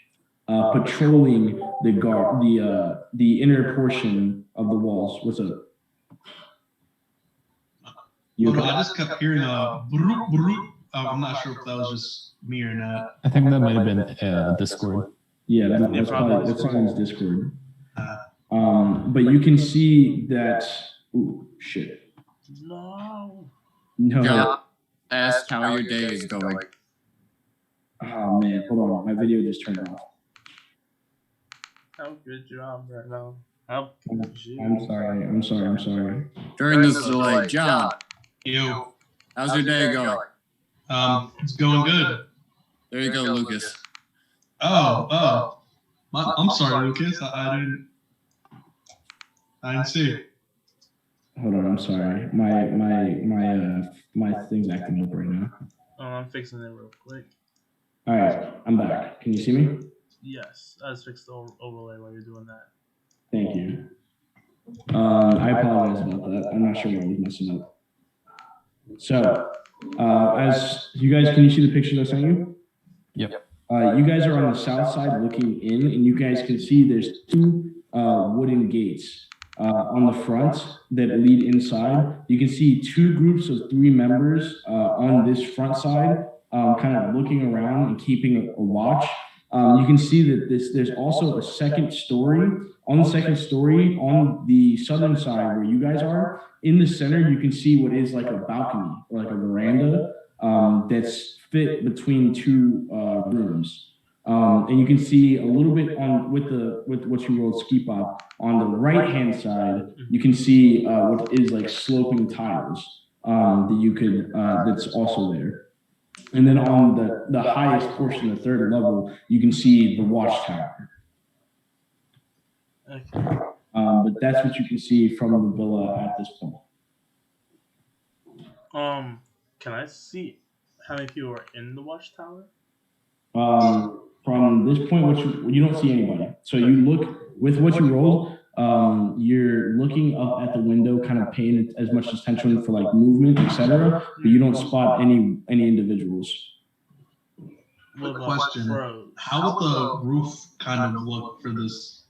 Speaker 1: patrolling the inner portion of the walls. What's up?
Speaker 5: I just kept hearing a broop, broop. I'm not sure if that was just me or not.
Speaker 2: I think that might have been Discord.
Speaker 1: Yeah, that's probably someone's Discord. But you can see that. Ooh, shit.
Speaker 3: No.
Speaker 4: John, ask how your day is going.
Speaker 1: Oh man, hold on, my video just turned off.
Speaker 3: Oh, good job, right now. I'm
Speaker 1: sorry.
Speaker 4: During this delay, John,
Speaker 5: Yo.
Speaker 4: how's your day going?
Speaker 5: It's going good.
Speaker 4: There you go, Lucas.
Speaker 5: I'm sorry, Lucas. I didn't see.
Speaker 1: Hold on, I'm sorry. My thing's acting up right now.
Speaker 3: Oh, I'm fixing it real quick.
Speaker 1: All right, I'm back. Can you see me?
Speaker 3: Yes, I just fixed the overlay while you're doing that.
Speaker 1: Thank you. I apologize about that. I'm not sure why I was messing up. So, as you guys, can you see the pictures I sent you?
Speaker 2: Yep.
Speaker 1: You guys are on the south side looking in, and you guys can see there's 2 wooden gates on the front that lead inside. You can see 2 groups of 3 members on this front side, kind of looking around and keeping a watch. You can see that there's also a second story. On the second story, on the southern side where you guys are, in the center, you can see what is like a balcony or like a veranda that's fit between 2 rooms. And you can see a little bit on with what you rolled ski pop on the right hand side. You can see what is like sloping tiles that you could that's also there. And then on the highest portion, the 3rd level, you can see the watchtower.
Speaker 3: Okay.
Speaker 1: But that's what you can see from the villa at this point.
Speaker 3: Can I see how many people are in the watchtower?
Speaker 1: From this point, you don't see anybody. So you look with what you rolled. You're looking up at the window, kind of paying as much attention for like movement, etc. But you don't spot any individuals.
Speaker 5: Quick question: how would the roof kind of look for this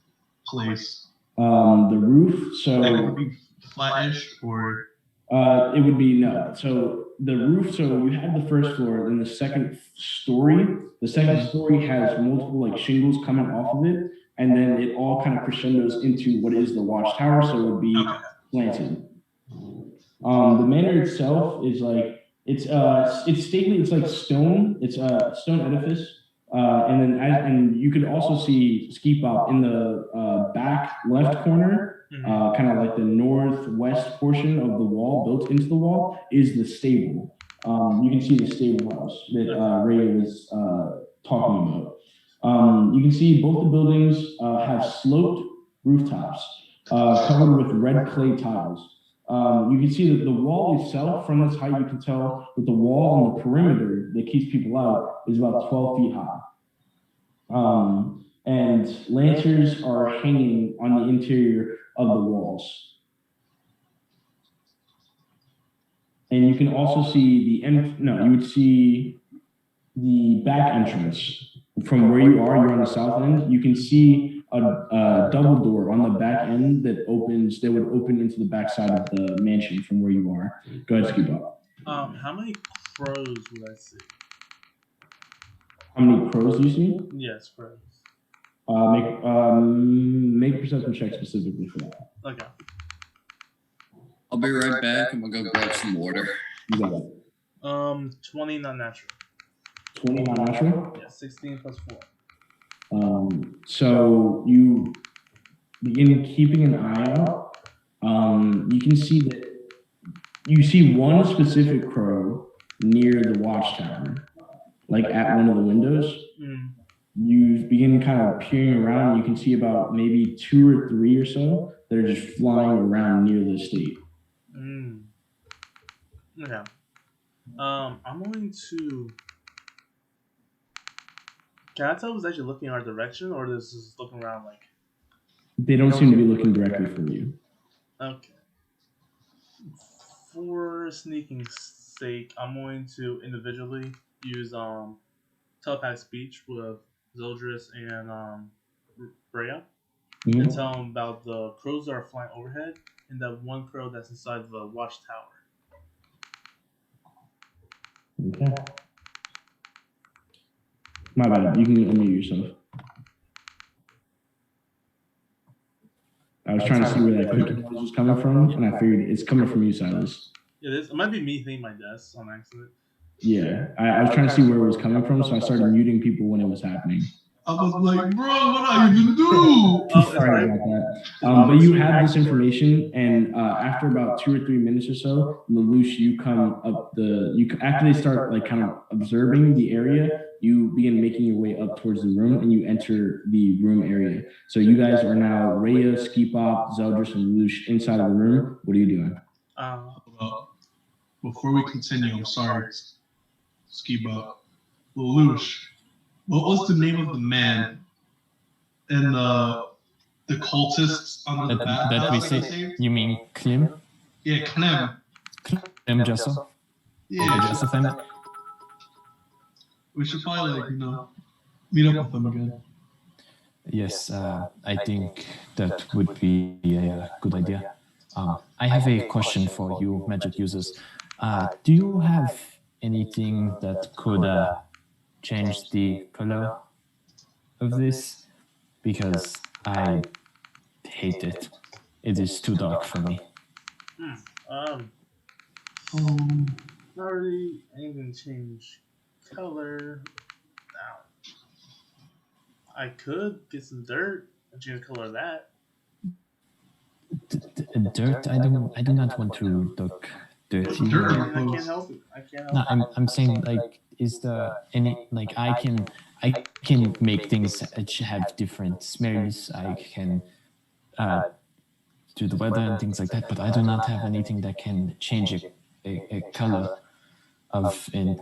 Speaker 5: place?
Speaker 1: The roof, so
Speaker 5: it would be flattish, or
Speaker 1: it would be no. So the roof, so you have the first floor, then the second story. The second story has multiple like shingles coming off of it, and then it all kind of crescendos into what is the watchtower. So it would be slanted. The manor itself is like it's stately. It's like stone. It's a stone edifice. And then you could also see ski pop in the back left corner, kind of like the northwest portion of the wall built into the wall is the stable. You can see the stable house that Ray was talking about. You can see both the buildings have sloped rooftops covered with red clay tiles. You can see that the wall itself, from this height, you can tell that the wall on the perimeter that keeps people out is about 12 feet high. And lanterns are hanging on the interior of the walls. And you can also see you would see the back entrance. From where you are, you're on the south end, you can see a double door on the back end that would open into the back side of the mansion from where you are. Go ahead, Scoop up.
Speaker 3: How many crows would I see?
Speaker 1: How many crows do you see?
Speaker 3: Yes, crows.
Speaker 1: Make a perception check specifically for that.
Speaker 3: Okay.
Speaker 4: I'll be right back. I'm gonna go grab some water.
Speaker 1: You got it.
Speaker 3: 20 not natural.
Speaker 1: 20 not natural?
Speaker 3: Yeah, 16 plus 4.
Speaker 1: So you begin keeping an eye out. You can see that you see one specific crow near the watchtower, like at one of the windows. You begin kind of peering around. You can see about maybe 2 or 3 or so that are just flying around near the estate.
Speaker 3: Okay. I'm going to. Can I tell who's actually looking in our direction, or this is looking around like?
Speaker 1: They don't seem to be looking directly for you.
Speaker 3: Okay. For sneaking sake, I'm going to individually use telepathic speech with Zildris and Freya, and tell them about the crows that are flying overhead and that one crow that's inside the watchtower.
Speaker 1: Okay. My bad. You can unmute yourself. I was trying to see where that clicking noise was coming from, and I figured it's coming from you, Silas.
Speaker 3: It is. It might be me hitting my desk on accident.
Speaker 1: Yeah, I was trying to see where it was coming from, so I started muting people when it was happening.
Speaker 5: I was like, bro, what are you gonna do?
Speaker 1: Sorry about that. But you have this information, and after about 2 or 3 minutes or so, Lelouch, you come up after they start like kind of observing the area, you begin making your way up towards the room, and you enter the room area. So you guys are now Rhea, Skipop, Zeldris, and Lelouch inside of the room. What are you doing?
Speaker 5: Before we continue, I'm sorry, Skipop. Lelouch, what was the name of the man and the cultists on the back?
Speaker 2: That we say? You mean Klim?
Speaker 5: Yeah, Clem.
Speaker 2: Klim Jesso?
Speaker 5: Yeah,
Speaker 2: Jesso family?
Speaker 5: we should probably meet up with them again.
Speaker 2: Yes, I think that would be a good idea. I have a question for you, magic users. Do you have anything that could change the color of this? Because I hate it. It is too dark for me.
Speaker 3: Not really anything change color. Now, I could get some dirt and change the color of that.
Speaker 2: Dirt? I do not want to look dirty.
Speaker 3: I can't help it.
Speaker 2: No, I'm saying like, is there any like I can make things have different smells. I can do the weather and things like that, but I do not have anything that can change a color of an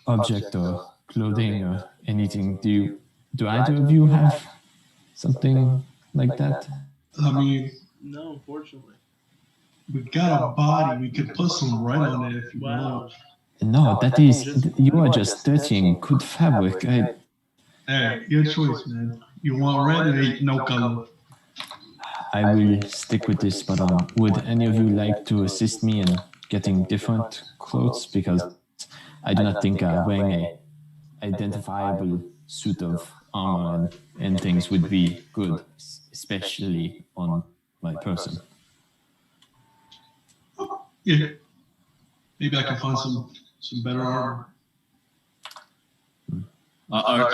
Speaker 2: object or clothing or anything. Do either of you have something like that?
Speaker 5: I mean,
Speaker 3: no, unfortunately.
Speaker 5: We got a body. We could put some red on it if you want.
Speaker 2: No, that is, you are just dirtying good fabric.
Speaker 5: Hey, your choice, man. You want red or no color?
Speaker 2: I will stick with this, but would any of you like to assist me in getting different clothes? Because I do not think wearing a identifiable suit of armor and things would be good, especially on my person.
Speaker 5: Yeah. Maybe I can find some better armor.
Speaker 4: I got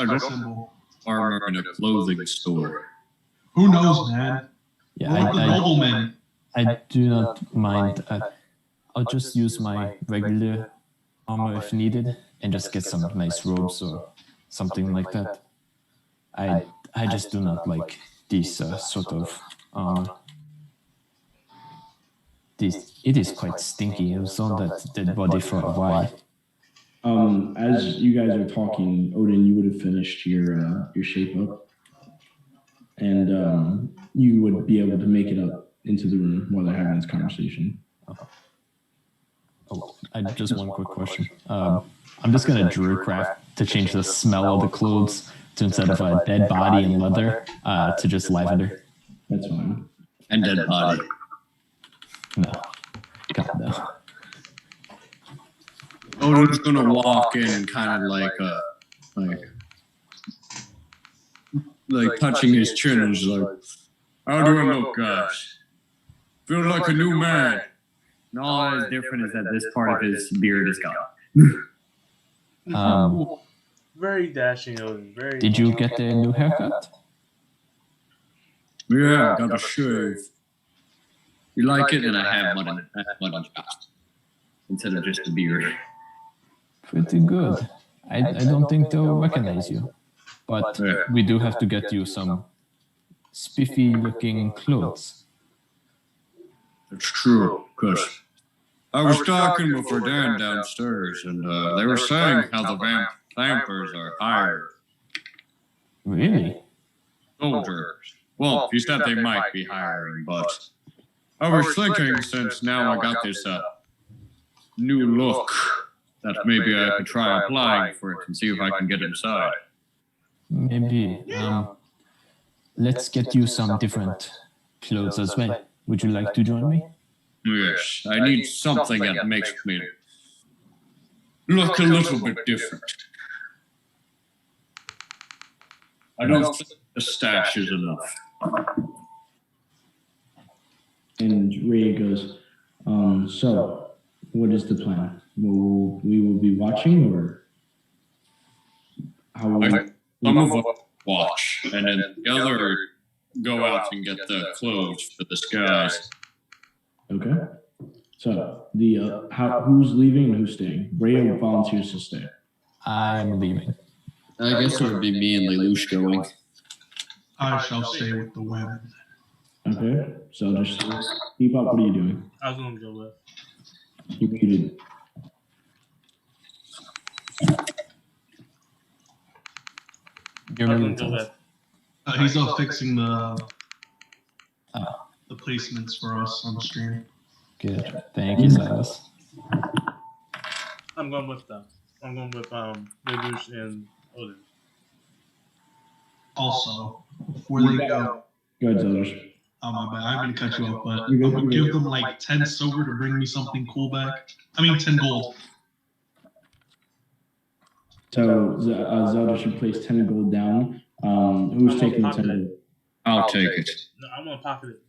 Speaker 4: armor in a clothing store.
Speaker 5: Who knows, man?
Speaker 2: Yeah,
Speaker 5: noblemen.
Speaker 2: I do not mind. I'll just use my regular armor if needed, and just get some nice robes or something like that. I just do not like this sort of armor. It is quite stinky. It was on that dead body for a while.
Speaker 1: As you guys are talking, Odin, you would have finished your shape up, and you would be able to make it up into the room while they're having this conversation.
Speaker 2: Oh, I just one quick question. I'm just gonna druidcraft to change the smell of the clothes to instead of a dead body and leather to just lavender.
Speaker 1: That's fine.
Speaker 4: And dead body.
Speaker 2: No, God no.
Speaker 4: Odin's gonna walk in kind of like touching his chin and just like, how do I look, guys? Feel like a new man.
Speaker 7: And all that is different is that this part of his beard is gone.
Speaker 3: Very dashing, Odin. Very.
Speaker 2: Did you get a new haircut?
Speaker 4: Yeah, I got a shave.
Speaker 7: You like it, and I have mutton chops instead of just a beard.
Speaker 2: Pretty good. I don't think they'll recognize you. But we do have to get you some spiffy-looking clothes.
Speaker 4: It's true, because I was talking with our Dan downstairs, and they were saying how the vampires are hired.
Speaker 2: Really?
Speaker 4: Soldiers. Well, he said they might be hiring, but I was thinking since now I got this new look that maybe I could try applying for it and see if I can get inside.
Speaker 2: Maybe. Let's get you some different clothes as well. Would you like to join me?
Speaker 4: Yes, I need something that makes me look a little bit different. I don't think the stash is enough.
Speaker 1: And Ray goes, so what is the plan? We will be watching, or how will
Speaker 4: Some of us watch, and then the other go out and get the clothes for the guys.
Speaker 1: Okay. So who's leaving and who's staying? Ray volunteers to stay.
Speaker 2: I'm leaving.
Speaker 7: I guess it would be me and Lelouch going.
Speaker 5: I shall stay with the women.
Speaker 1: Okay. So just keep up. What are you doing?
Speaker 3: I was gonna go with.
Speaker 1: You muted.
Speaker 2: You're
Speaker 3: I was
Speaker 2: muted.
Speaker 3: gonna go with.
Speaker 5: He's all fixing the placements for us on the stream.
Speaker 2: Good. Thank you, Silas.
Speaker 3: I'm going with them. I'm going with Lelouch and Odin.
Speaker 5: Also, before they go,
Speaker 1: Go ahead, Zelders.
Speaker 5: oh my bad, I'm gonna cut you off, but I'm gonna give them like 10 silver to bring me something cool back. I mean 10 gold.
Speaker 1: So Zelda should place 10 gold down. Who's taking the 10 gold?
Speaker 4: I'll take it.
Speaker 3: No, I'm gonna pocket it.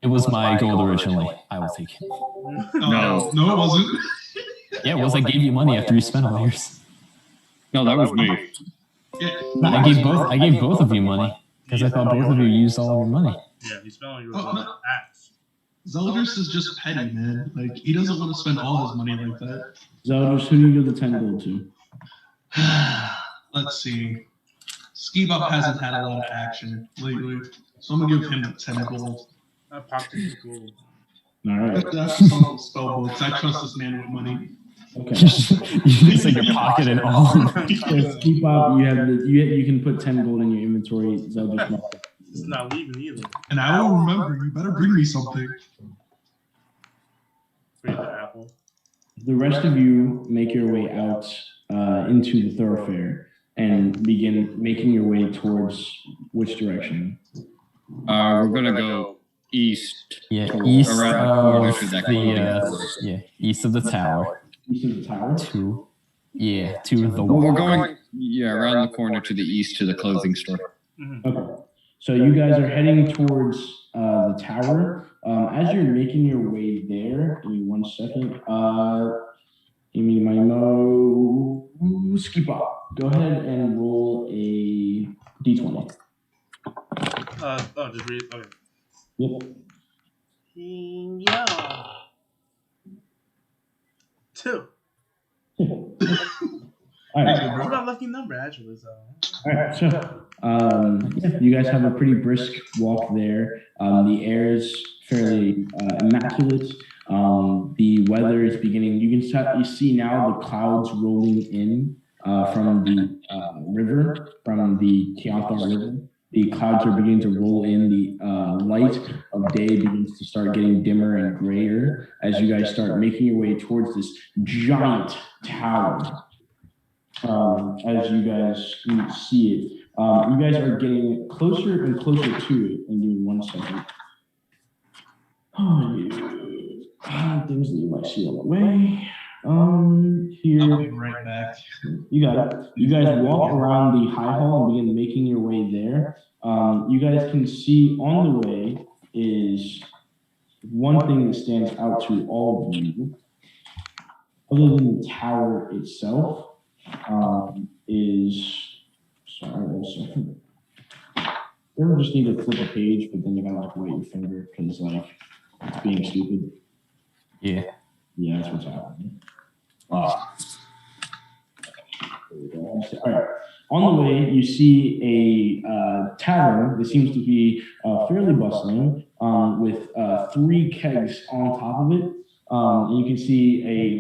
Speaker 2: It was my gold originally. I will take it.
Speaker 5: No, it wasn't.
Speaker 2: Yeah, it was. I gave you money after you spent all yours.
Speaker 4: No, that was me.
Speaker 5: Yeah.
Speaker 2: No, I gave both of you money because I thought both of you used all of your money.
Speaker 3: Yeah, he's spelling your
Speaker 5: no.
Speaker 3: axe.
Speaker 5: Zelders is just petty, man. Like, he doesn't want to spend all his money like that.
Speaker 1: Zelders, who do you give the 10 gold to?
Speaker 5: Let's see. Ski Bop hasn't had a lot of action lately, so I'm gonna give him the 10 gold.
Speaker 3: I pocketed the gold.
Speaker 1: All right.
Speaker 5: That's some spell books. I trust this man with money.
Speaker 1: Okay.
Speaker 2: You just like your pocket and all.
Speaker 1: So keep up. You can put 10 gold in your inventory. Zelders.
Speaker 3: It's not leaving either.
Speaker 5: And I will remember, you better bring me something.
Speaker 3: Bring the apple.
Speaker 1: The rest of you make your way out into the thoroughfare and begin making your way towards which direction?
Speaker 4: We're gonna go east.
Speaker 2: Yeah,
Speaker 4: to-
Speaker 2: east
Speaker 4: around
Speaker 2: of
Speaker 4: to that
Speaker 2: east of the tower.
Speaker 1: East of the tower?
Speaker 2: To the
Speaker 4: Well,
Speaker 2: wall.
Speaker 4: we're going around the corner to the east to the clothing store.
Speaker 3: Mm-hmm.
Speaker 1: Okay. So you guys are heading towards the tower. As you're making your way there, give me 1 second. Give me my skip up. Go ahead and roll a d20.
Speaker 3: Just read. Okay.
Speaker 1: Yep.
Speaker 3: Yeah. 2.
Speaker 1: All right.
Speaker 3: That's my lucky number, actually. So.
Speaker 1: All right. So, you guys have a pretty brisk walk there. The air is fairly immaculate. The weather is beginning. You see now the clouds rolling in from the river, from the Tianthar River. The clouds are beginning to roll in. The light of day begins to start getting dimmer and grayer as you guys start making your way towards this giant tower. As you guys see it, you guys are getting closer and closer to it. And give me 1 second. Things that you might see on the way. Here.
Speaker 5: I'll be right back.
Speaker 1: You got it. You guys walk around the high hall and begin making your way there. You guys can see on the way is one thing that stands out to all of you, other than the tower itself, is, sorry, 1 second. You ever just need to flip a page, but then you gotta like wet your finger because like it's being stupid?
Speaker 2: Yeah.
Speaker 1: Yeah, that's what's happening. There we go. All right. On the way, you see a tavern that seems to be fairly bustling, with 3 kegs on top of it. And you can see a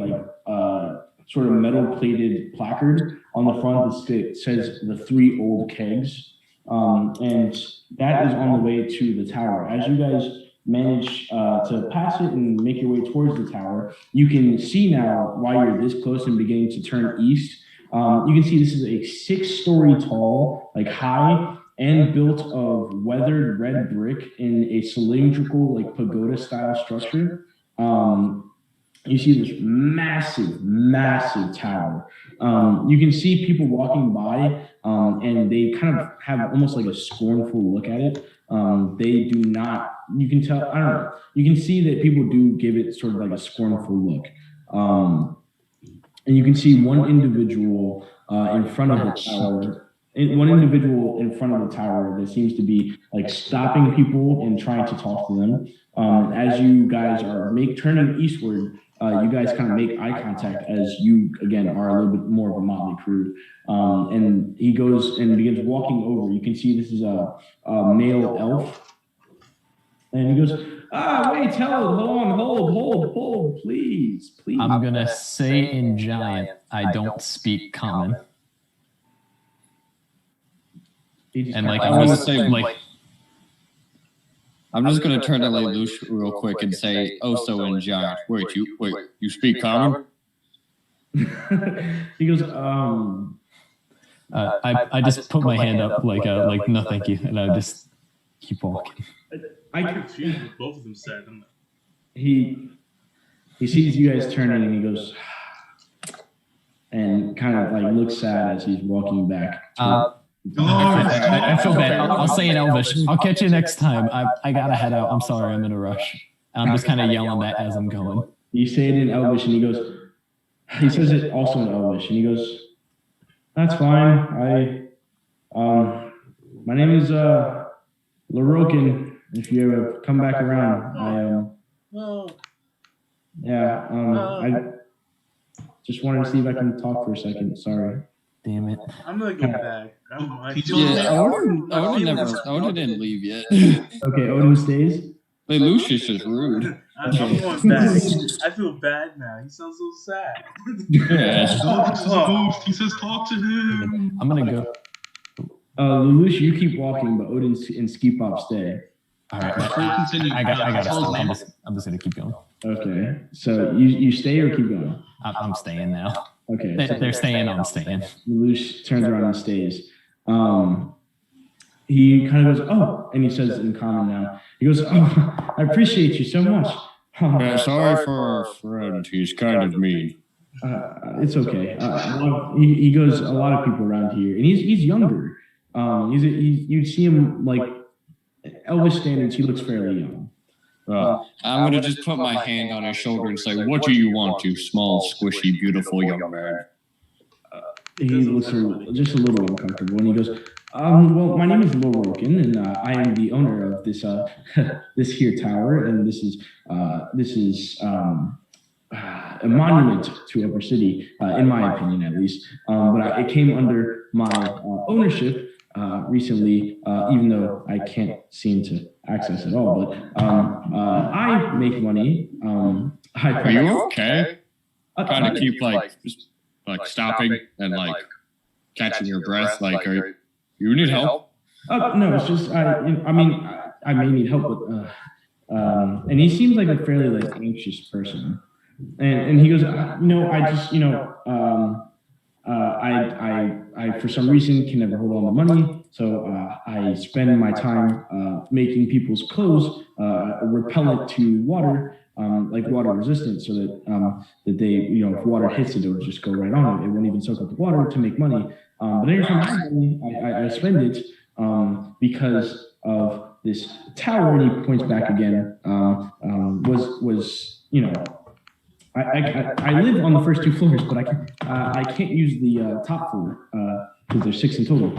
Speaker 1: sort of metal-plated placard on the front that says the 3 old kegs. And that is on the way to the tower. As you guys manage to pass it and make your way towards the tower, you can see now why you're this close and beginning to turn east. You can see this is a 6-story tall, like high and built of weathered red brick in a cylindrical, like pagoda style structure. You see this massive, massive tower. You can see people walking by, and they kind of have almost like a scornful look at it. They do not, you can tell, I don't know, you can see that people do give it sort of like a scornful look. And you can see one individual in front of the tower, one individual in front of the tower that seems to be like stopping people and trying to talk to them. As you guys are turning eastward, you guys kind of make eye contact as you, again, are a little bit more of a motley crew. And he goes and begins walking over. You can see this is a male elf. And he goes, wait, hold, please.
Speaker 2: I'm going to say in giant, I don't speak common. And like,
Speaker 7: I was saying, like, I'm just going to turn to Lelouch real quick and say, so in giant. Wait, you speak common?
Speaker 1: He goes,
Speaker 2: I just put my hand up like no thank you, and I just keep walking.
Speaker 3: I'm confused what both of them said.
Speaker 1: He sees you guys turning and he goes and kind of like looks sad as he's walking back.
Speaker 2: I feel bad. I'll say in Elvish. I'll catch you next time. I gotta head out. I'm sorry. I'm in a rush. I'm just kind of yelling that as I'm going.
Speaker 1: You say it in Elvish, and he says it also in Elvish, and he goes, "That's fine. My name is Larokin. If you ever come back around, I just wanted to see if I can talk for a second. Sorry."
Speaker 2: Damn it.
Speaker 3: I'm gonna go back.
Speaker 7: Odin didn't leave yet.
Speaker 1: Okay, Odin stays.
Speaker 7: Lucius is rude.
Speaker 3: I'm going back. I feel bad now. He sounds so sad.
Speaker 7: Yeah.
Speaker 5: Ghost. He says talk to him.
Speaker 2: I'm gonna go.
Speaker 1: Lelouch, you keep walking, but Odin and Ski Pop stay.
Speaker 2: All right, I got it. I'm just gonna keep going.
Speaker 1: Okay, so you stay or keep going?
Speaker 2: I'm staying now.
Speaker 1: Okay,
Speaker 2: They're staying. I'm staying.
Speaker 1: Lelouch turns around and stays. He kind of goes, and he says in common now. He goes, I appreciate you so much.
Speaker 4: Sorry for our friend. He's kind of mean.
Speaker 1: It's okay. He goes, a lot of people around here, and he's younger. You see him like Elvis standards. He looks fairly young.
Speaker 7: I'm going to just put my hand on his shoulder and say, what do you want, you small, squishy, beautiful young man?
Speaker 1: He looks just a little uncomfortable, and he goes, well, my name is Lorokin, and I am the owner of this this here tower, and this is a monument to Upper City, in my opinion, at least. But it came under my ownership recently, even though I can't seem to access it all. But I make money.
Speaker 7: Are you okay? Kind of keep like stopping and like catching your breath. Like, you need help?
Speaker 1: No, it's just I mean I may need help, but and he seems like a fairly like anxious person. And he goes, I just, I for some reason can never hold on to money, so I spend my time making people's clothes repellent to water, like water resistant, so that they, if water hits it, it'll just go right on it. It won't even soak up the water to make money. But every time I have money, I spend it because of this tower. And he points back again. I live on the first 2 floors, but I can't use the top floor because there's 6 in total.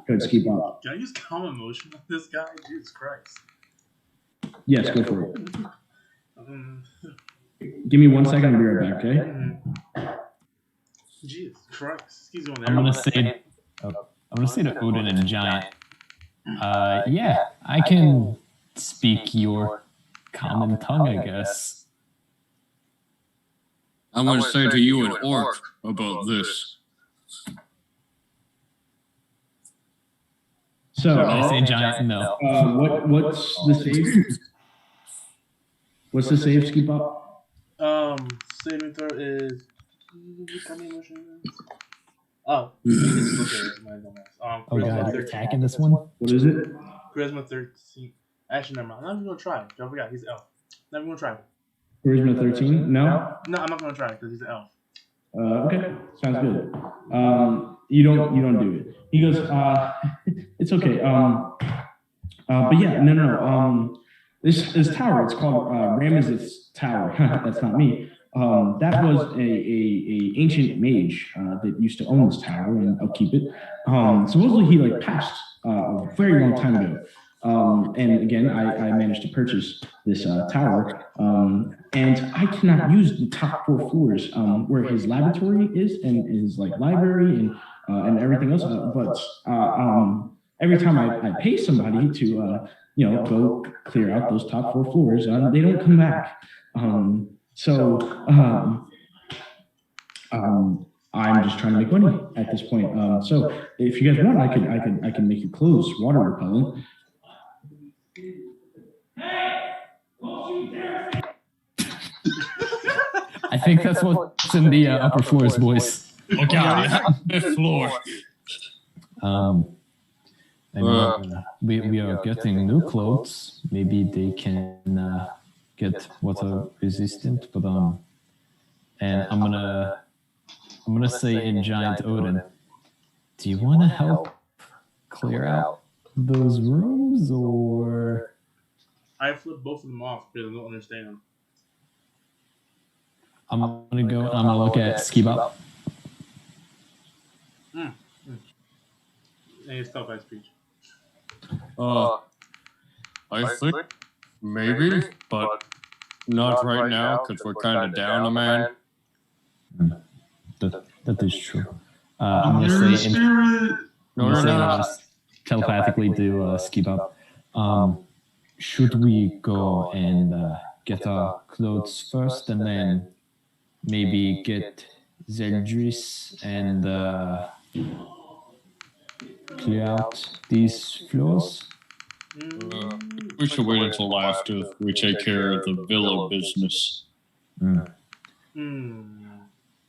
Speaker 1: Go ahead, Ski Pop.
Speaker 3: Can I use calm emotion on this guy? Jesus Christ.
Speaker 1: Yes, go for it. Give me 1 second. I'll be right back, okay?
Speaker 3: Jesus Christ. He's going there.
Speaker 2: I'm gonna say to Odin and Giant. Yeah, I can speak your common tongue, I guess.
Speaker 4: I'm going to say to you an orc about this.
Speaker 1: So,
Speaker 2: I say Giant, no.
Speaker 1: what's the save? What's the save, Ski Pop?
Speaker 3: Saving throw is. Oh, it's my dumbass.
Speaker 2: Oh god, you're
Speaker 3: 13.
Speaker 2: attacking this one?
Speaker 1: What is it?
Speaker 3: Charisma 13. Actually, never mind. I'm not even gonna try. Don't forget, he's an elf. Not even gonna try.
Speaker 1: Charisma 13? No?
Speaker 3: No, I'm not gonna try because he's an elf.
Speaker 1: Okay, sounds good. You don't do it. He goes, it's okay. But yeah, no. This tower, it's called Ramazith's Tower. That's not me. That was a ancient mage that used to own this tower and upkeep it. Supposedly he like passed a very long time ago. And again, I managed to purchase this tower, and I cannot use the top 4 floors where his laboratory is and his like library and everything else. But every time I pay somebody to go clear out those top 4 floors, they don't come back. I'm just trying to make money at this point. So if you guys want, I can make your clothes water repellent.
Speaker 2: I think that's what's in the upper floors, boys.
Speaker 7: Oh god, fifth floor.
Speaker 2: We are getting new clothes. Maybe they can get water resistant, but and I'm gonna say in Giant Odin, do you want to help clear out those rooms, or?
Speaker 3: I flipped both of them off because I don't understand them.
Speaker 2: I'm gonna look at Skibop.
Speaker 3: And it's tough by speech.
Speaker 4: I think maybe, but not right now because we're kind of down a man.
Speaker 2: That is true. I'm gonna say just telepathically to Skibop. Should we go and get our clothes first, and then maybe get Zeldris and clear out these floors?
Speaker 4: We should wait until after we take care of the villa business.
Speaker 3: Well,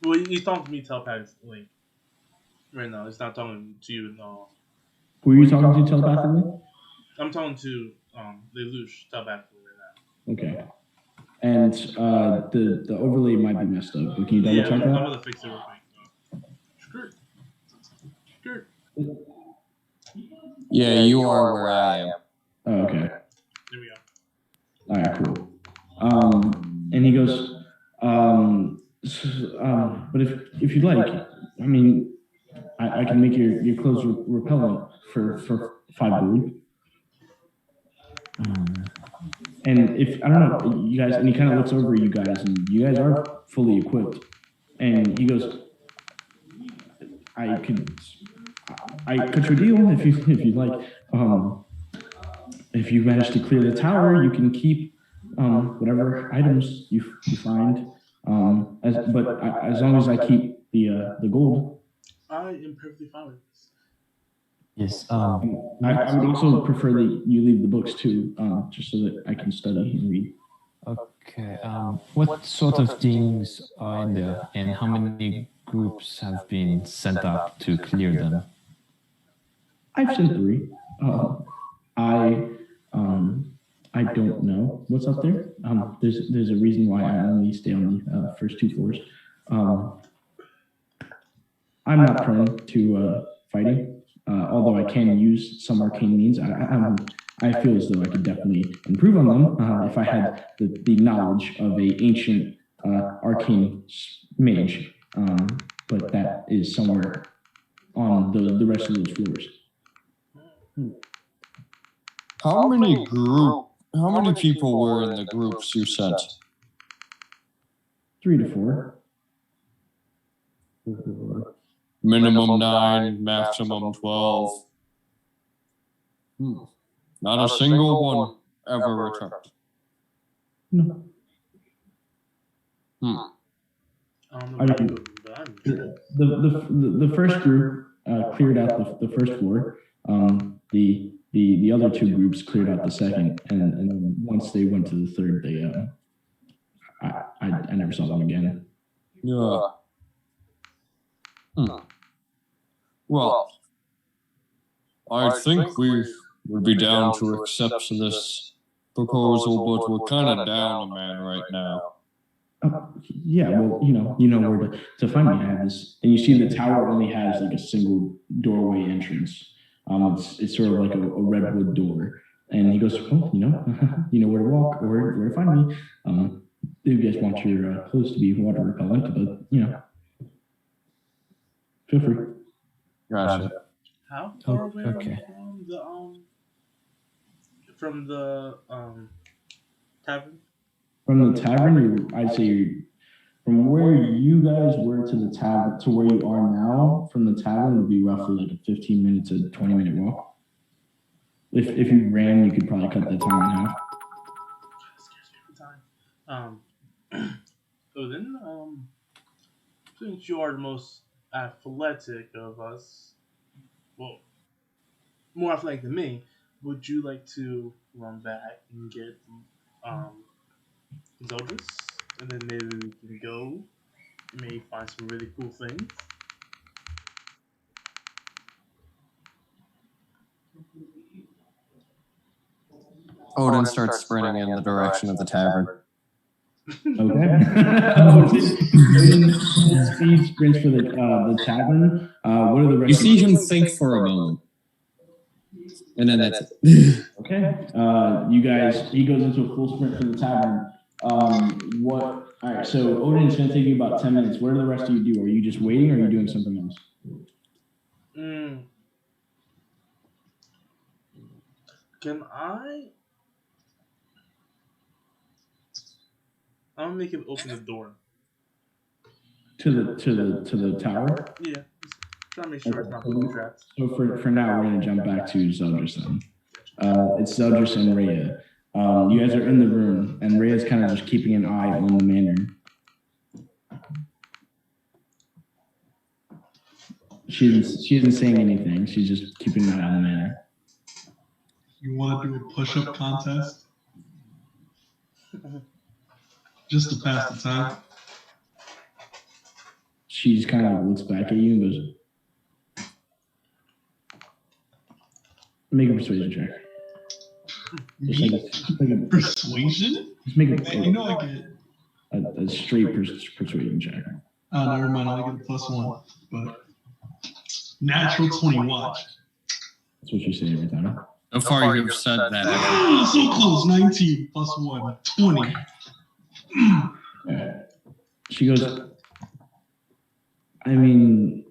Speaker 3: he's talking to me telepathically right now. He's not talking to you. No.
Speaker 1: Who are you talking to telepathically?
Speaker 3: I'm talking to Lelouch telepathically right now.
Speaker 1: Okay. And the overlay might be messed up. But can you double check that?
Speaker 3: I'm gonna fix everything. Skirt.
Speaker 6: Yeah, you are where I am.
Speaker 1: Oh, okay.
Speaker 3: There we go.
Speaker 1: All right, cool. And he goes, but if you'd like, I mean, I can make your clothes repellent for 5 gold. And if I don't know, you guys, and he kind of looks over you guys, and you guys are fully equipped. And he goes, I cut your deal if you'd like. If you manage to clear the tower, you can keep whatever items you find. But as long as I keep the gold.
Speaker 3: I am perfectly fine with this.
Speaker 2: Yes.
Speaker 1: I would also prefer that you leave the books too, just so that I can study and read.
Speaker 2: Okay. What sort of things are in there, and how many groups have been sent out to clear them?
Speaker 1: I've sent 3. I don't know what's up there. There's a reason why I only stay on the first 2 floors. I'm not prone to fighting, although I can use some arcane means. I feel as though I could definitely improve on them if I had the knowledge of a ancient arcane mage. But that is somewhere on the rest of those floors.
Speaker 7: How many people were in the groups you sent?
Speaker 1: 3 to 4.
Speaker 7: Minimum 9, maximum 12. Not a single one ever returned.
Speaker 1: No. I mean, the first group cleared out the first floor. The other 2 groups cleared out the second, and then once they went to the third, they I never saw them again.
Speaker 7: Yeah. Well, I think we would be down to accept this proposal, but we're kind of down a man right now.
Speaker 1: Yeah, well, you know where to find me. I have this, and you see the tower only has like a single doorway entrance. It's sort of like a redwood door, and he goes, "Oh, you know where to walk or where to find me. If you guys want your clothes to be water repellent, but feel free."
Speaker 2: Gotcha.
Speaker 3: How far away are
Speaker 2: Okay.
Speaker 3: we from the tavern?
Speaker 1: From the tavern, I'd say from where you guys were to the tavern to where you are now, from the tavern would be roughly like a 15-minute to 20-minute walk. If you ran, you could probably cut the time in half.
Speaker 3: So then, since you are the most athletic of us, well, more athletic than me, would you like to run back and get Zeldris? And then maybe we can go, maybe find some really cool things.
Speaker 2: Odin starts sprinting in the direction of the tavern.
Speaker 1: Okay. Speed sprints for the tavern. What are the rest?
Speaker 7: You see him think for a moment, and then that's it.
Speaker 1: Okay. You guys. He goes into a full sprint for the tavern. What? All right. So Odin's going to take you about 10 minutes. What do the rest of you do? Are you just waiting, or are you doing something else?
Speaker 3: Can I'll make him open the door.
Speaker 1: To the tower?
Speaker 3: Yeah. Try to make sure it's not being trapped.
Speaker 1: So for now, we're gonna jump back to Zeldris then. It's Zeldris and Rhea. You guys are in the room, and Rhea's kind of just keeping an eye on the manor. She isn't saying anything. She's just keeping an eye on the manor.
Speaker 5: You want to do a push-up contest? Just to pass the time?
Speaker 1: She just kind of looks back at you and goes, "Make a persuasion check."
Speaker 5: Persuasion?
Speaker 1: Just make
Speaker 5: I get
Speaker 1: a straight persuasion check.
Speaker 5: Oh, never mind. I get a +1. But natural 20. Watch.
Speaker 1: That's what you say every time.
Speaker 7: So far, you've said that.
Speaker 5: So close. 19 +1. 20.
Speaker 1: She goes, "I mean,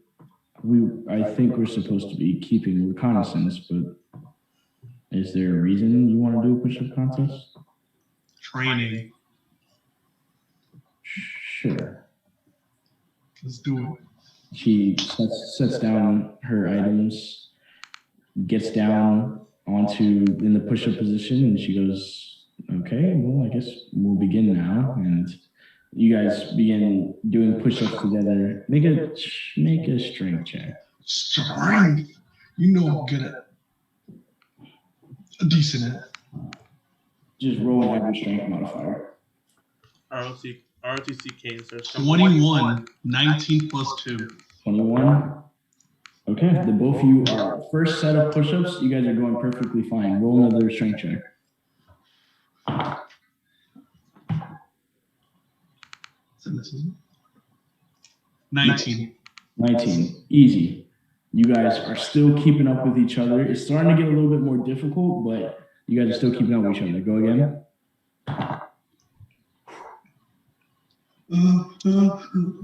Speaker 1: I think we're supposed to be keeping reconnaissance, but is there a reason you want to do a push-up contest?"
Speaker 5: Training.
Speaker 1: Sure.
Speaker 5: Let's do it.
Speaker 1: She sets down her items, gets down in the push-up position, and she goes, "Okay, well, I guess we'll begin now." And you guys begin doing push-ups together. Make a strength check.
Speaker 5: Strength? You know I'm good at a decent at.
Speaker 1: Just roll an average strength modifier.
Speaker 3: ROTC cadence.
Speaker 5: 21. 19 +2.
Speaker 1: 21. Okay, the both of you are first set of push-ups. You guys are going perfectly fine. Roll another strength check.
Speaker 5: 19.
Speaker 1: 19. Easy. You guys are still keeping up with each other. It's starting to get a little bit more difficult, but you guys are still keeping up with each other. Go again.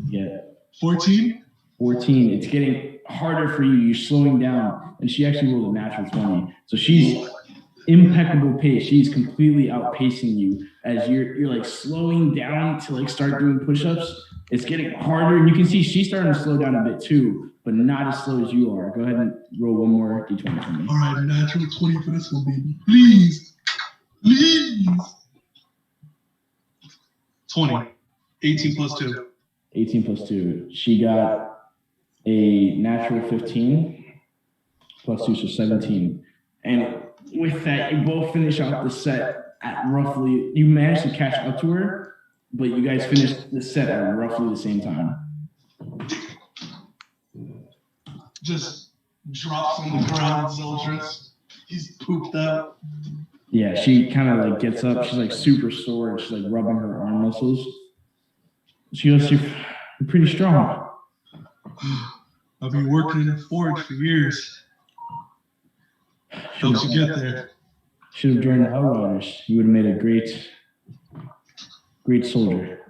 Speaker 1: Yeah.
Speaker 5: 14.
Speaker 1: 14. It's getting harder for you. You're slowing down, and she actually rolled a natural 20. So she's impeccable pace. She's completely outpacing you as you're like slowing down to like start doing push-ups. It's getting harder, and you can see she's starting to slow down a bit too, but not as slow as you are. Go ahead and roll one more d20 for me.
Speaker 5: All right, natural 20 for this one, baby. Please. 20. 18 plus 2.
Speaker 1: 18 plus 2. She got a natural 15 plus 2, so 17. And with that, you both finish out the set at roughly, you managed to catch up to her, but you guys finished the set at roughly the same time.
Speaker 5: Just drops on the ground, Zeldris. He's pooped out.
Speaker 1: Yeah, she kind of like gets up. She's like super sore, and she's like rubbing her arm muscles. She goes, "You're pretty strong."
Speaker 5: I've been working in the forge for years. Helps you get there.
Speaker 1: Should have joined the Outriders. You would have made a great soldier.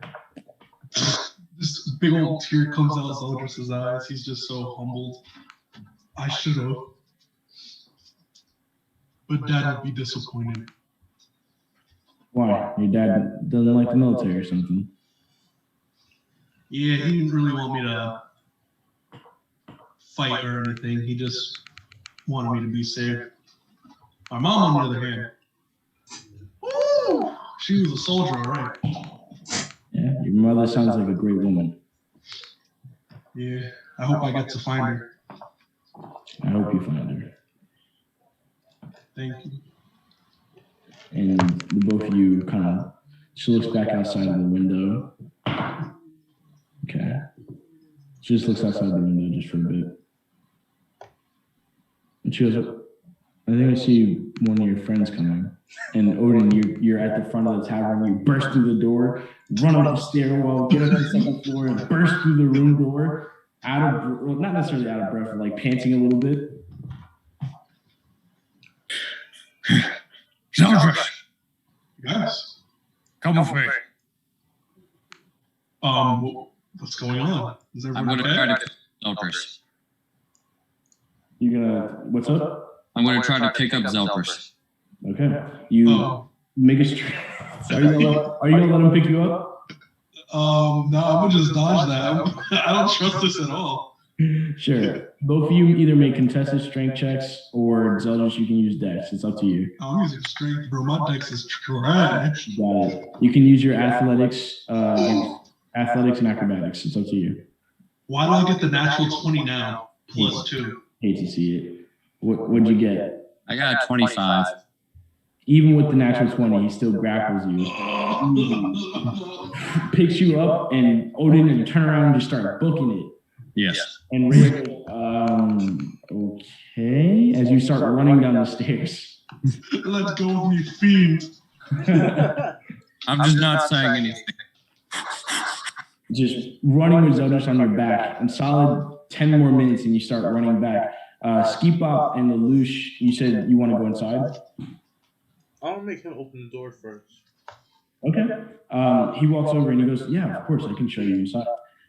Speaker 5: This big old tear comes out of Zeldris' eyes. He's just so humbled. I should have. But Dad would be disappointed.
Speaker 1: Why? Your dad doesn't like the military or something?
Speaker 5: Yeah, he didn't really want me to fight or anything. He just wanted me to be safe. My mom, on the other hand, woo, she was a soldier, all right.
Speaker 1: Yeah, your mother sounds like a great woman.
Speaker 5: Yeah, I hope I get to find her.
Speaker 1: I hope you find her.
Speaker 5: Thank you.
Speaker 1: And the both of you kind of, she looks back outside of the window. Okay. She just looks outside the window just for a bit. And she goes, I think I see one of your friends coming. And Odin, you're at the front of the tavern. You burst through the door, run up the stairwell, get up to the second floor, and burst through the room door, not necessarily out of breath, but like panting a little bit.
Speaker 4: Zeldris,
Speaker 5: Yes.
Speaker 4: come with me.
Speaker 5: What's going on? Is
Speaker 6: I'm
Speaker 5: everyone
Speaker 6: going to
Speaker 5: okay?
Speaker 6: try to Zelpers.
Speaker 1: You're gonna, what's up?
Speaker 6: I'm going to try to pick up Zelpers.
Speaker 1: Okay. You make a straight. Are you gonna let him pick you up?
Speaker 5: No, I'm gonna just dodge that. I don't trust this at all.
Speaker 1: Sure. Both of you either make contested strength checks or Zeldris, you can use dex. It's up to you.
Speaker 5: I'm using strength, bro. My dex is trash.
Speaker 1: You got it. You can use your athletics, athletics and acrobatics. It's up to you.
Speaker 5: Why do I get the natural 20 now? Plus 2.
Speaker 1: Hate to see it. What'd you get?
Speaker 6: I got a 25.
Speaker 1: Even with the natural 20, he still grapples you. Picks you up, and Odin and turn around and just start booking it.
Speaker 6: Yes.
Speaker 1: And Ray goes, okay, as you start running down the stairs.
Speaker 5: Let's go, me fiend.
Speaker 6: I'm just not saying anything.
Speaker 1: Just running with Zeldris on your back. In solid 10 more minutes, and you start running back. Skipop and Lelouch, you said you want to go inside?
Speaker 3: I'll make him open the door first.
Speaker 1: Okay. He walks over and he goes, yeah, of course, I can show you inside.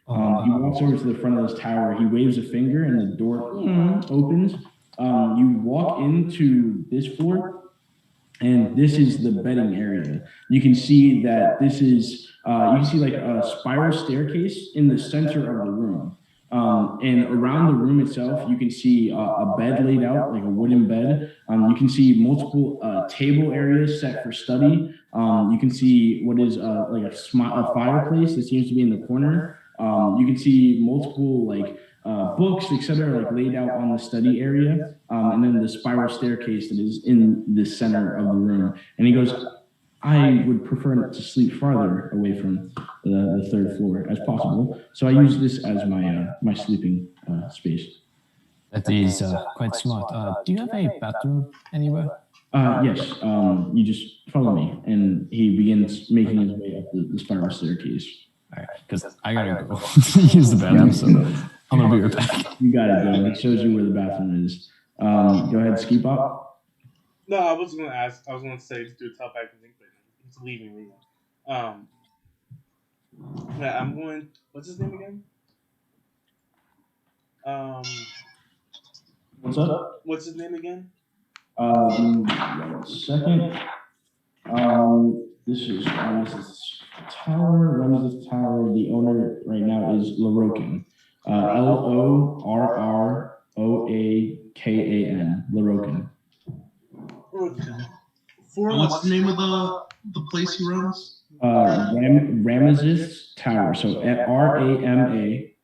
Speaker 1: He walks over to the front of this tower. He waves a finger and the door opens. You walk into this floor, and this is the bedding area. You can see that this is, you can see like a spiral staircase in the center of the room. And around the room itself, you can see a bed laid out, like a wooden bed. You can see multiple table areas set for study. You can see what is like a fireplace that seems to be in the corner. You can see multiple like books, etc., like laid out on the study area, and then the spiral staircase that is in the center of the room. And he goes, I would prefer to sleep farther away from the third floor as possible. So I use this as my my sleeping space.
Speaker 2: That is quite smart. Do you have a bathroom anywhere?
Speaker 1: Yes. You just follow me, and he begins making his way up the spiral staircase.
Speaker 2: All right, because I gotta go use the bathroom, so I'm gonna be right back.
Speaker 1: You got it, Dylan. It shows you where the bathroom is. Go ahead, Ski Pop.
Speaker 3: No, I was going to ask. I was going to say do a telepathic thing, but he's leaving me. Yeah, I'm going. What's his name again?
Speaker 1: What's up?
Speaker 3: What's his name again?
Speaker 1: 1 second. This is Ramazith's Tower. Ramazith's Tower. The owner right now is Lorokan. Lorroakan. Lorokan.
Speaker 3: Okay.
Speaker 5: What's the name of the place he runs?
Speaker 1: Ramazith's Tower. So Ramaziths.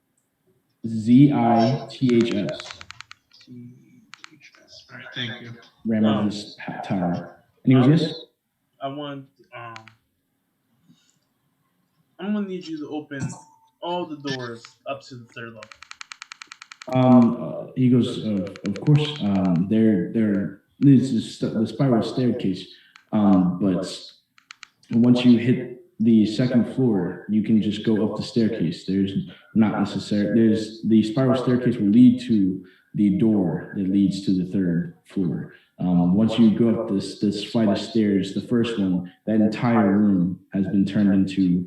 Speaker 5: All right, thank you.
Speaker 1: Ramazith's Tower. And he goes, yes?
Speaker 3: I'm gonna need you to open all the doors up to the 3rd level.
Speaker 1: He goes, of course. This is the spiral staircase. But once you hit the 2nd floor, you can just go up the staircase. There's the spiral staircase will lead to the door that leads to the 3rd floor. Once you go up this flight of stairs, the first one, that entire room has been turned into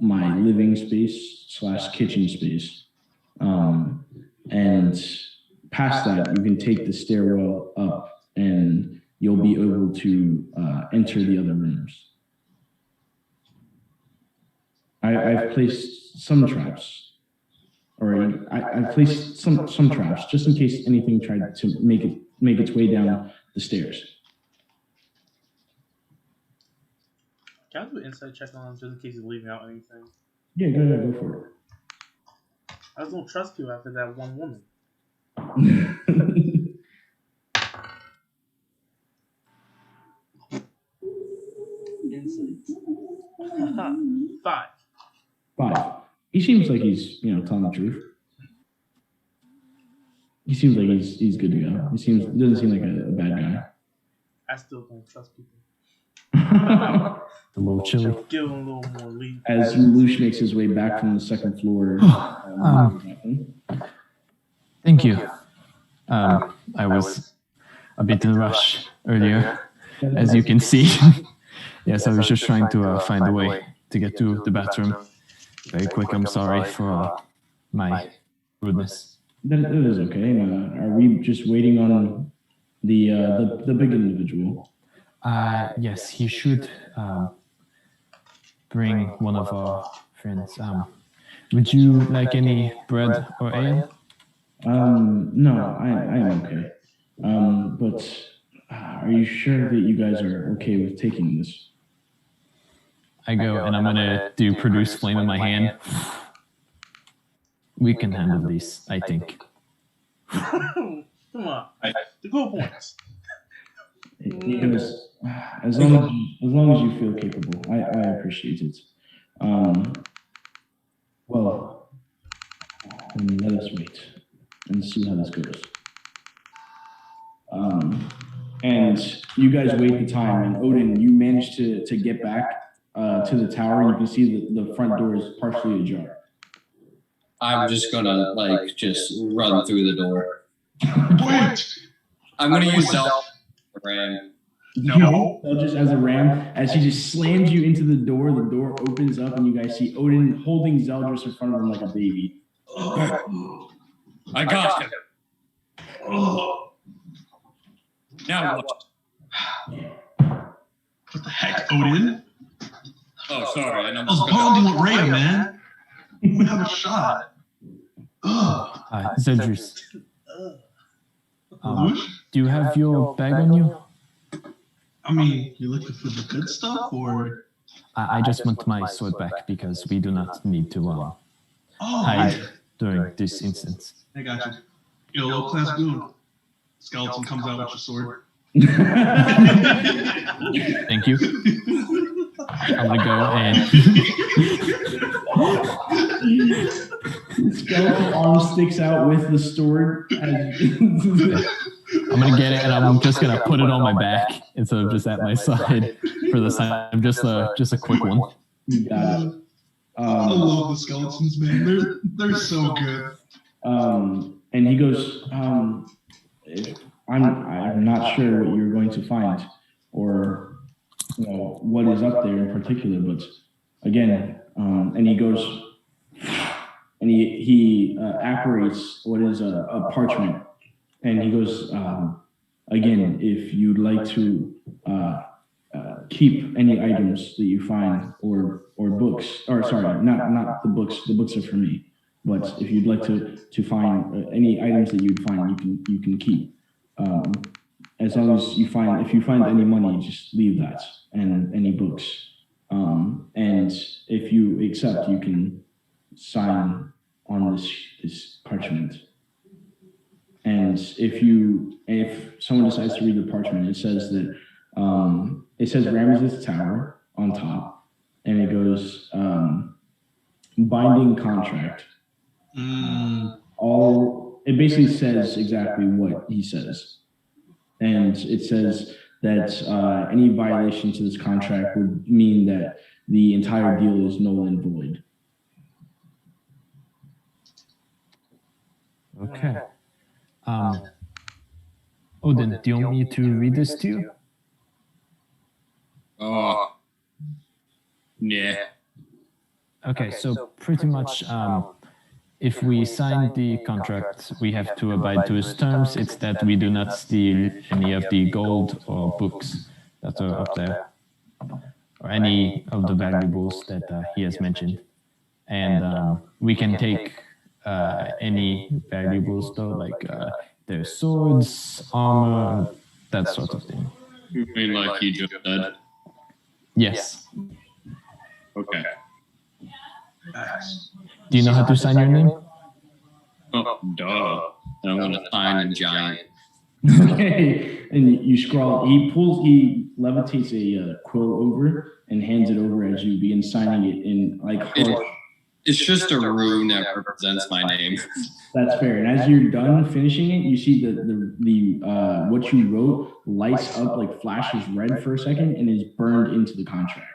Speaker 1: my living space / kitchen space. And past that, you can take the stairwell up and you'll be able to enter the other rooms. I've placed some traps already. I've placed some traps just in case anything tried to make its way down the stairs.
Speaker 3: Can I do an insight check on him just in case he's leaving out anything?
Speaker 1: Yeah, go for it.
Speaker 3: I just don't trust you after that one woman. Insight. 5.
Speaker 1: 5. He seems like he's telling the truth. He seems like he's good to go. Doesn't seem like a bad guy.
Speaker 3: I still don't trust people.
Speaker 2: A little chilly.
Speaker 3: Give him a little more lead.
Speaker 1: As Lelouch makes his way back from the 2nd floor.
Speaker 2: Thank you. I was a bit in a rush earlier, as you can see. Yes, I was just trying to find a way to get to the bathroom. Very quick. I'm sorry for my rudeness.
Speaker 1: That is okay. Are we just waiting on the big individual?
Speaker 2: Yes, he should bring one of our friends. Would you like any bread or ale?
Speaker 1: No, I am okay. But are you sure that you guys are okay with taking this?
Speaker 2: I go and I'm gonna produce flame in my hand. We can handle this, I think.
Speaker 3: Come on, the goal points.
Speaker 1: He goes, as long as you feel capable, I appreciate it. Well, then let us wait and see how this goes. And you guys wait the time, and Odin, you manage to get back to the tower, and you can see the front door is partially ajar.
Speaker 6: I'm just gonna just run through the door.
Speaker 5: Wait!
Speaker 6: I'm gonna use ram.
Speaker 5: No.
Speaker 1: Just as a ram, as he just slams you into the door opens up, and you guys see Odin holding Zeldris in front of him like a baby.
Speaker 6: I got him. Now what?
Speaker 5: What the heck, Odin?
Speaker 6: Oh, sorry.
Speaker 5: I was bonding with Rhea, man. We have a shot.
Speaker 2: Zeldris.
Speaker 5: Lelouch?
Speaker 2: Do you have your bag on you?
Speaker 5: I mean, you looking for the good stuff, or?
Speaker 2: I just want my sword back because we do not need to hide during this instance.
Speaker 5: I got you. You're a low-class goon. Skeleton comes out with your sword.
Speaker 2: Thank you. I'm gonna go and
Speaker 1: skeleton arm sticks out with the sword.
Speaker 2: I'm gonna get it and I'm just gonna put it on my back instead of just at my side for the time. Just a quick one.
Speaker 1: You got it.
Speaker 5: I love the skeletons, man. They're so good.
Speaker 1: And he goes, I'm not sure what you're going to find, or what is up there in particular, but again, and he goes, and he apparates what is a parchment And he goes, again, if you'd like to keep any items that you find or books, or sorry, not the books are for me, but if you'd like to find any items that you'd find, you can keep. As long as if you find any money, just leave that and any books. And if you accept, you can sign on this parchment. And if someone decides to read the parchment, it says that it says Ramazith Tower on top, and it goes binding contract. It basically says exactly what he says, and it says that any violation to this contract would mean that the entire deal is null and void.
Speaker 2: Okay. Odin, do you want me to read this to you?
Speaker 7: Yeah.
Speaker 2: Okay, so pretty much if we sign the contract, we have to abide to his terms. It's that we do not steal any of the gold or books that are up there, or any of the valuables that he has mentioned. And we can take any valuables though, like their swords, armor, that sort of thing.
Speaker 7: You mean like you just said?
Speaker 2: Yes.
Speaker 7: Okay.
Speaker 2: Do you know how to sign your name?
Speaker 7: Oh, duh. And I'm gonna sign in giant.
Speaker 1: Okay, and you scrawl. He levitates a quill over and hands it over as you begin signing it in like hard.
Speaker 6: It's just a rune that represents my name.
Speaker 1: That's fair. And as you're done finishing it, you see the what you wrote lights up, like flashes red for a second, and is burned into the contract.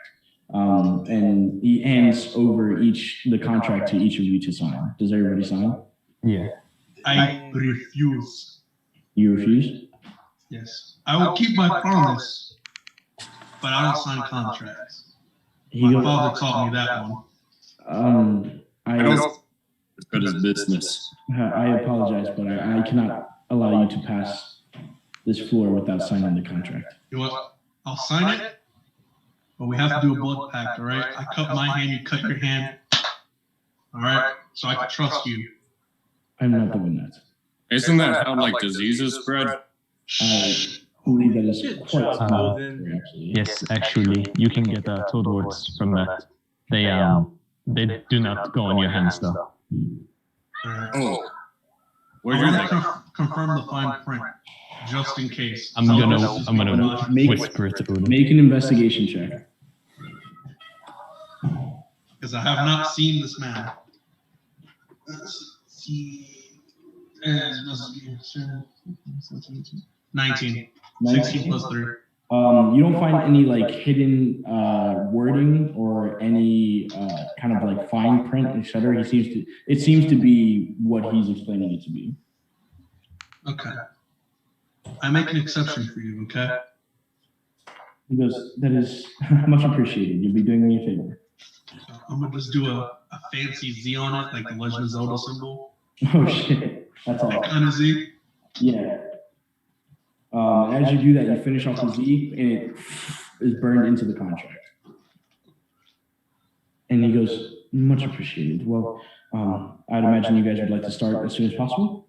Speaker 1: And he hands over the contract to each of you to sign. Does everybody sign?
Speaker 2: Yeah.
Speaker 5: I refuse.
Speaker 1: You refuse?
Speaker 5: Yes. I will keep my promise, but I don't sign contracts.
Speaker 1: He
Speaker 5: My
Speaker 1: goes,
Speaker 5: father taught me that one.
Speaker 7: I don't. It's good as business.
Speaker 1: I apologize, but I cannot allow you to pass this floor without signing the contract.
Speaker 5: You know what? I'll sign it, but we have to do a blood pact, all right? I cut my hand, you cut your hand, all right? So I can trust you.
Speaker 1: I'm not doing that.
Speaker 7: Isn't that how like diseases spread?
Speaker 1: I believe that is quite
Speaker 3: Odin.
Speaker 1: actually.
Speaker 2: Yes, actually, you can get toad words from that. They do not go on your hands though.
Speaker 7: Oh. Where
Speaker 5: I
Speaker 7: do you
Speaker 5: want
Speaker 7: think?
Speaker 5: to confirm the fine print, just in case.
Speaker 2: I'm gonna whisper it to Odin.
Speaker 1: Make an investigation check.
Speaker 5: Because I have not seen this man. Let's see. 19. 16 plus 3.
Speaker 1: You don't find any like hidden wording or any kind of like fine print, etc. It seems to be what he's explaining it to be.
Speaker 5: Okay. I make an exception for you, okay?
Speaker 1: He goes, that is much appreciated. You'll be doing me a favor.
Speaker 5: I'm going to just do a fancy Z on it, like the Legend of Zelda symbol.
Speaker 1: Oh shit. That's all.
Speaker 5: Kind of Z.
Speaker 1: Yeah. As you do that, you finish off the Z, and it is burned into the contract. And he goes, much appreciated. Well, I'd imagine you guys would like to start as soon as possible.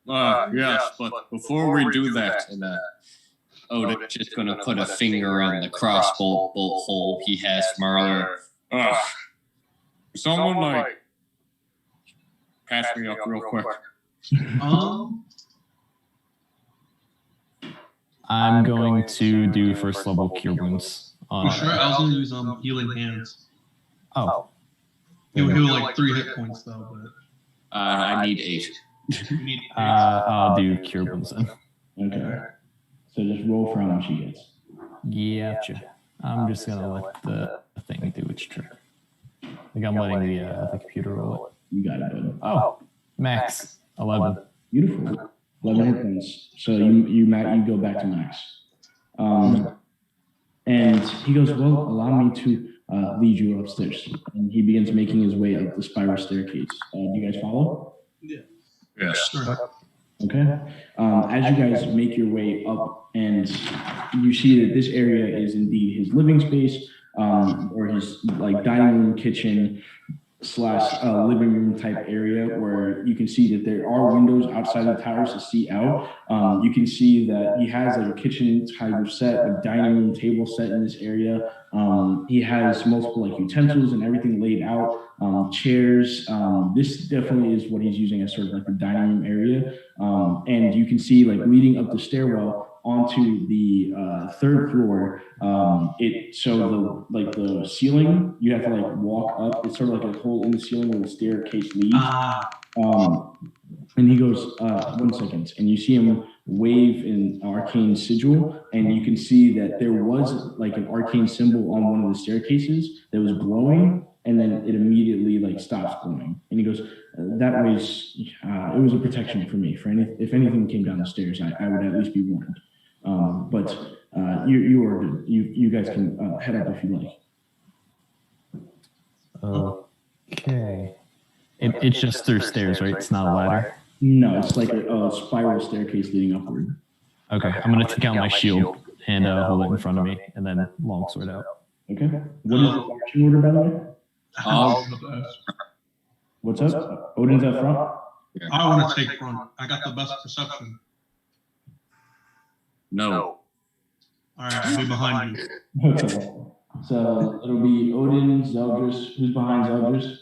Speaker 7: Yes, but before we do that,
Speaker 6: Odin's just gonna put a finger on the crossbolt bolt hole he has from earlier.
Speaker 7: someone like pass me up real quick.
Speaker 2: I'm going to do first level cure wounds on.
Speaker 5: Sure, I was going to use healing hands.
Speaker 2: Oh.
Speaker 5: He'll heal like 3 hit points though, but
Speaker 6: I need 8.
Speaker 5: you need 8.
Speaker 2: I'll do cure wounds then.
Speaker 1: Okay. So just roll for how much he gets.
Speaker 2: Yeah, sure. I'm just gonna let the thing do its trick. Like I'm letting the computer roll it.
Speaker 1: You got it, bud.
Speaker 2: Oh, max 11.
Speaker 1: Beautiful. 11 hit points. So you go back to max. And he goes, well, allow me to lead you upstairs. And he begins making his way up the spiral staircase. Do you guys follow?
Speaker 3: Yeah.
Speaker 7: Yes.
Speaker 1: Okay. As you guys make your way up, and you see that this area is indeed his living space, or his like dining room, kitchen slash living room type area, where you can see that there are windows outside the towers to see out. You can see that he has like a kitchen type of set, a dining room table set in this area. He has multiple like utensils and everything laid out, chairs. This definitely is what he's using as sort of like the dining room area. And you can see like leading up the stairwell onto the third floor. The ceiling, you have to like walk up. It's sort of like a hole in the ceiling where the staircase leads. And he goes, 1 second, and you see him wave an arcane sigil, and you can see that there was like an arcane symbol on one of the staircases that was glowing, and then it immediately like stops glowing. And he goes, that was it was a protection for me. If anything came down the stairs, I would at least be warned. But you are good. You guys can head up if you like.
Speaker 2: Okay. It's just through stairs, right? It's not a ladder?
Speaker 1: No, it's like a spiral staircase leading upward.
Speaker 2: Okay, I'm going to take out my shield and hold it in front of me, and then longsword out.
Speaker 1: Okay. What is the action order, by the way? What's up? Odin's up front?
Speaker 5: I want to take front. I got the best perception.
Speaker 6: No.
Speaker 5: All right, I'll be behind you.
Speaker 1: Okay. So it'll be Odin, Zeldris. Who's behind Zeldris?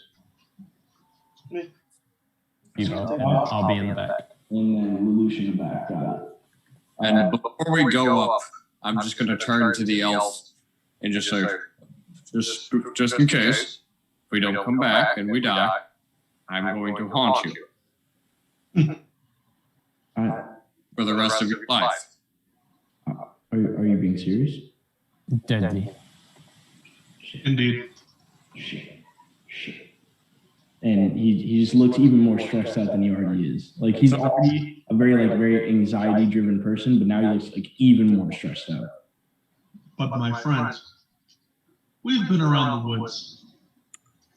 Speaker 2: I'll be in the back.
Speaker 1: And then Lelouch in the back. Got it.
Speaker 6: And before we go up, I'm just going to turn to the elf and just say, just in case, if we don't come back and we die, I'm going to haunt you for the rest of your life.
Speaker 1: Are you being serious?
Speaker 2: Deadly.
Speaker 5: Indeed.
Speaker 1: Shit. And he just looks even more stressed out than he already is. Like he's already a very anxiety driven person, but now he looks like even more stressed out.
Speaker 5: But my friend, we've been around the woods.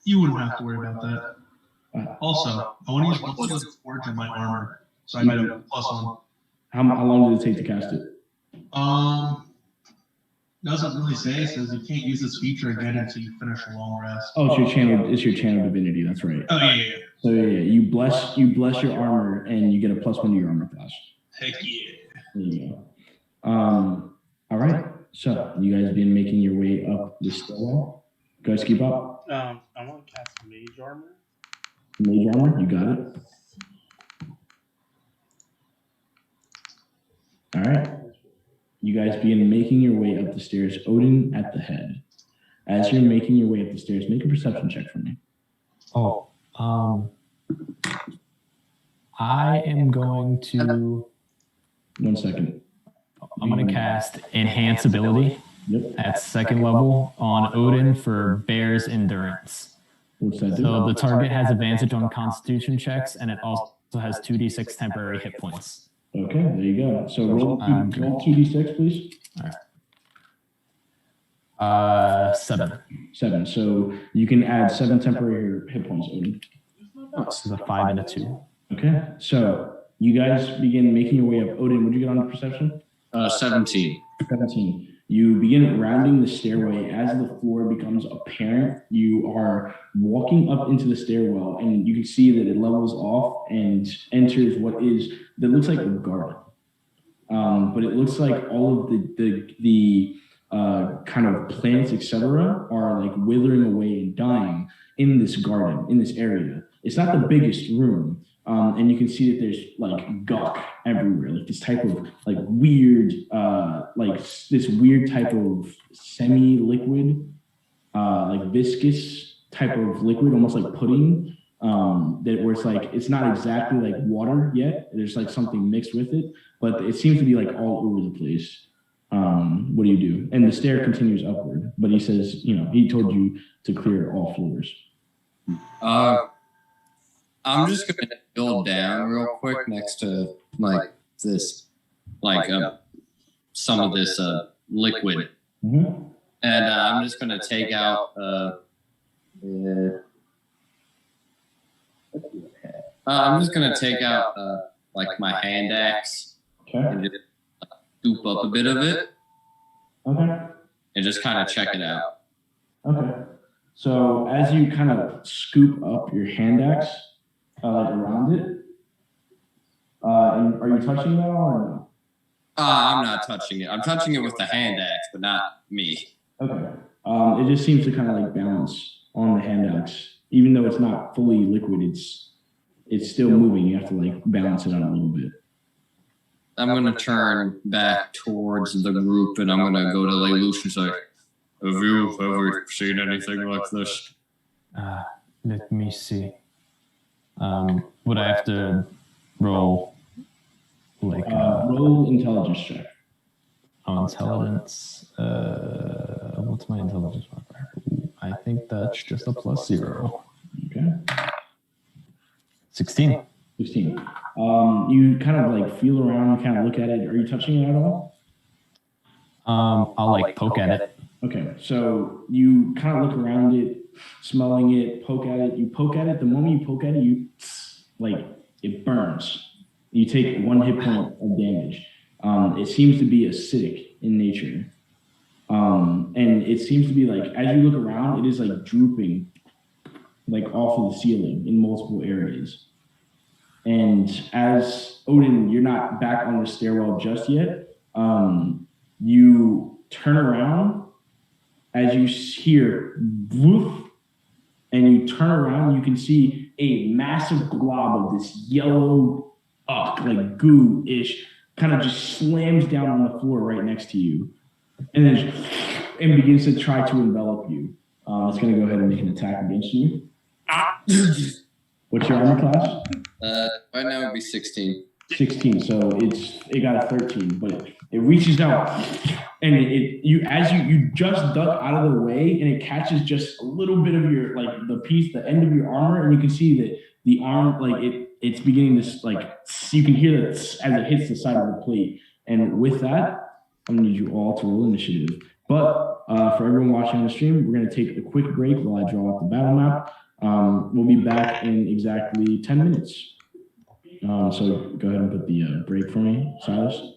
Speaker 5: You wouldn't have to worry about that. Also, I want to use one of the forge in my armor, so I get a +1.
Speaker 1: How long did it take to cast it?
Speaker 5: Doesn't really say. It says you can't use this feature again until you finish a long rest.
Speaker 1: Oh, it's your channel divinity. That's right.
Speaker 5: Oh yeah.
Speaker 1: So yeah, you bless your armor, and you get a +1 to your armor class.
Speaker 5: Heck yeah.
Speaker 1: There you go. All right. So you guys been making your way up the stairwell. Guys, keep up.
Speaker 3: I want to cast mage armor.
Speaker 1: Mage armor, you got it. All right. You guys begin making your way up the stairs, Odin at the head. As you're making your way up the stairs, make a perception check for me.
Speaker 2: I am going to...
Speaker 1: 1 second.
Speaker 2: I'm going to cast Enhance Ability at 2nd level on Odin for Bear's Endurance.
Speaker 1: What's that do?
Speaker 2: So the target has advantage on Constitution checks, and it also has 2d6 temporary hit points.
Speaker 1: Okay, there you go. So roll 2d6, please.
Speaker 2: All right. 7.
Speaker 1: 7. So you can add 7 temporary hit points, Odin.
Speaker 2: This is a 5 and a 2.
Speaker 1: Okay, so you guys begin making your way up. Odin, would you get on the perception?
Speaker 6: 17.
Speaker 1: 17. You begin rounding the stairway. As the floor becomes apparent, you are walking up into the stairwell, and you can see that it levels off and enters what looks like a garden. But it looks like all of the kind of plants, etc., are like withering away and dying in this garden, in this area. It's not the biggest room. And you can see that there's like gunk everywhere, like this type of like weird, this weird type of semi-liquid, like viscous type of liquid, almost like pudding, where it's like, it's not exactly like water yet. There's like something mixed with it, but it seems to be like all over the place. What do you do? And the stair continues upward, but he says, he told you to clear all floors.
Speaker 6: I'm just going to build down real quick next to like this, like some of this liquid.
Speaker 1: Mm-hmm.
Speaker 6: And I'm just going to take out like my hand axe
Speaker 1: Okay.
Speaker 6: and just scoop up a bit of it
Speaker 1: Okay.
Speaker 6: and just kind of check it out.
Speaker 1: Okay. So as you kind of scoop up your hand axe around it, are you touching that or no?
Speaker 6: I'm not touching it. I'm touching it with the hand axe, but not me.
Speaker 1: Okay. It just seems to kind of like bounce on the hand axe, even though it's not fully liquid. It's still moving. You have to like balance it out a little bit.
Speaker 6: I'm gonna turn back towards the group and I'm gonna go to Lelouch and say,
Speaker 7: Have you ever seen anything like this?
Speaker 2: Let me see. Would I have to roll like
Speaker 1: roll intelligence check.
Speaker 2: intelligence? What's my intelligence marker? I think that's just a +0.
Speaker 1: Okay.
Speaker 2: 16.
Speaker 1: 16. You kind of like feel around, kind of look at it. Are you touching it at all?
Speaker 2: I'll like poke at it.
Speaker 1: Okay, so you kind of look around it, smelling it, poke at it. You poke at it. The moment you poke at it, it burns. You take 1 hit point of damage. It seems to be acidic in nature, and it seems to be like as you look around, it is like drooping, like off of the ceiling in multiple areas. And as Odin, you're not back on the stairwell just yet. You turn around as you hear woof, and you turn around, you can see a massive glob of this yellow, like goo-ish, kind of just slams down on the floor right next to you, and then begins to try to envelop you. It's going to go ahead and make an attack against you. What's your armor class?
Speaker 6: Right now it would be 16.
Speaker 1: 16. So it got a 13, but it reaches out and you just duck out of the way and it catches just a little bit of your the end of your armor, and you can see that the arm it's beginning to you can hear that as it hits the side of the plate. And with that, I'm gonna need you all to roll initiative. But for everyone watching on the stream, we're gonna take a quick break while I draw up the battle map. We'll be back in exactly 10 minutes. So go ahead and put the break for me, Silas.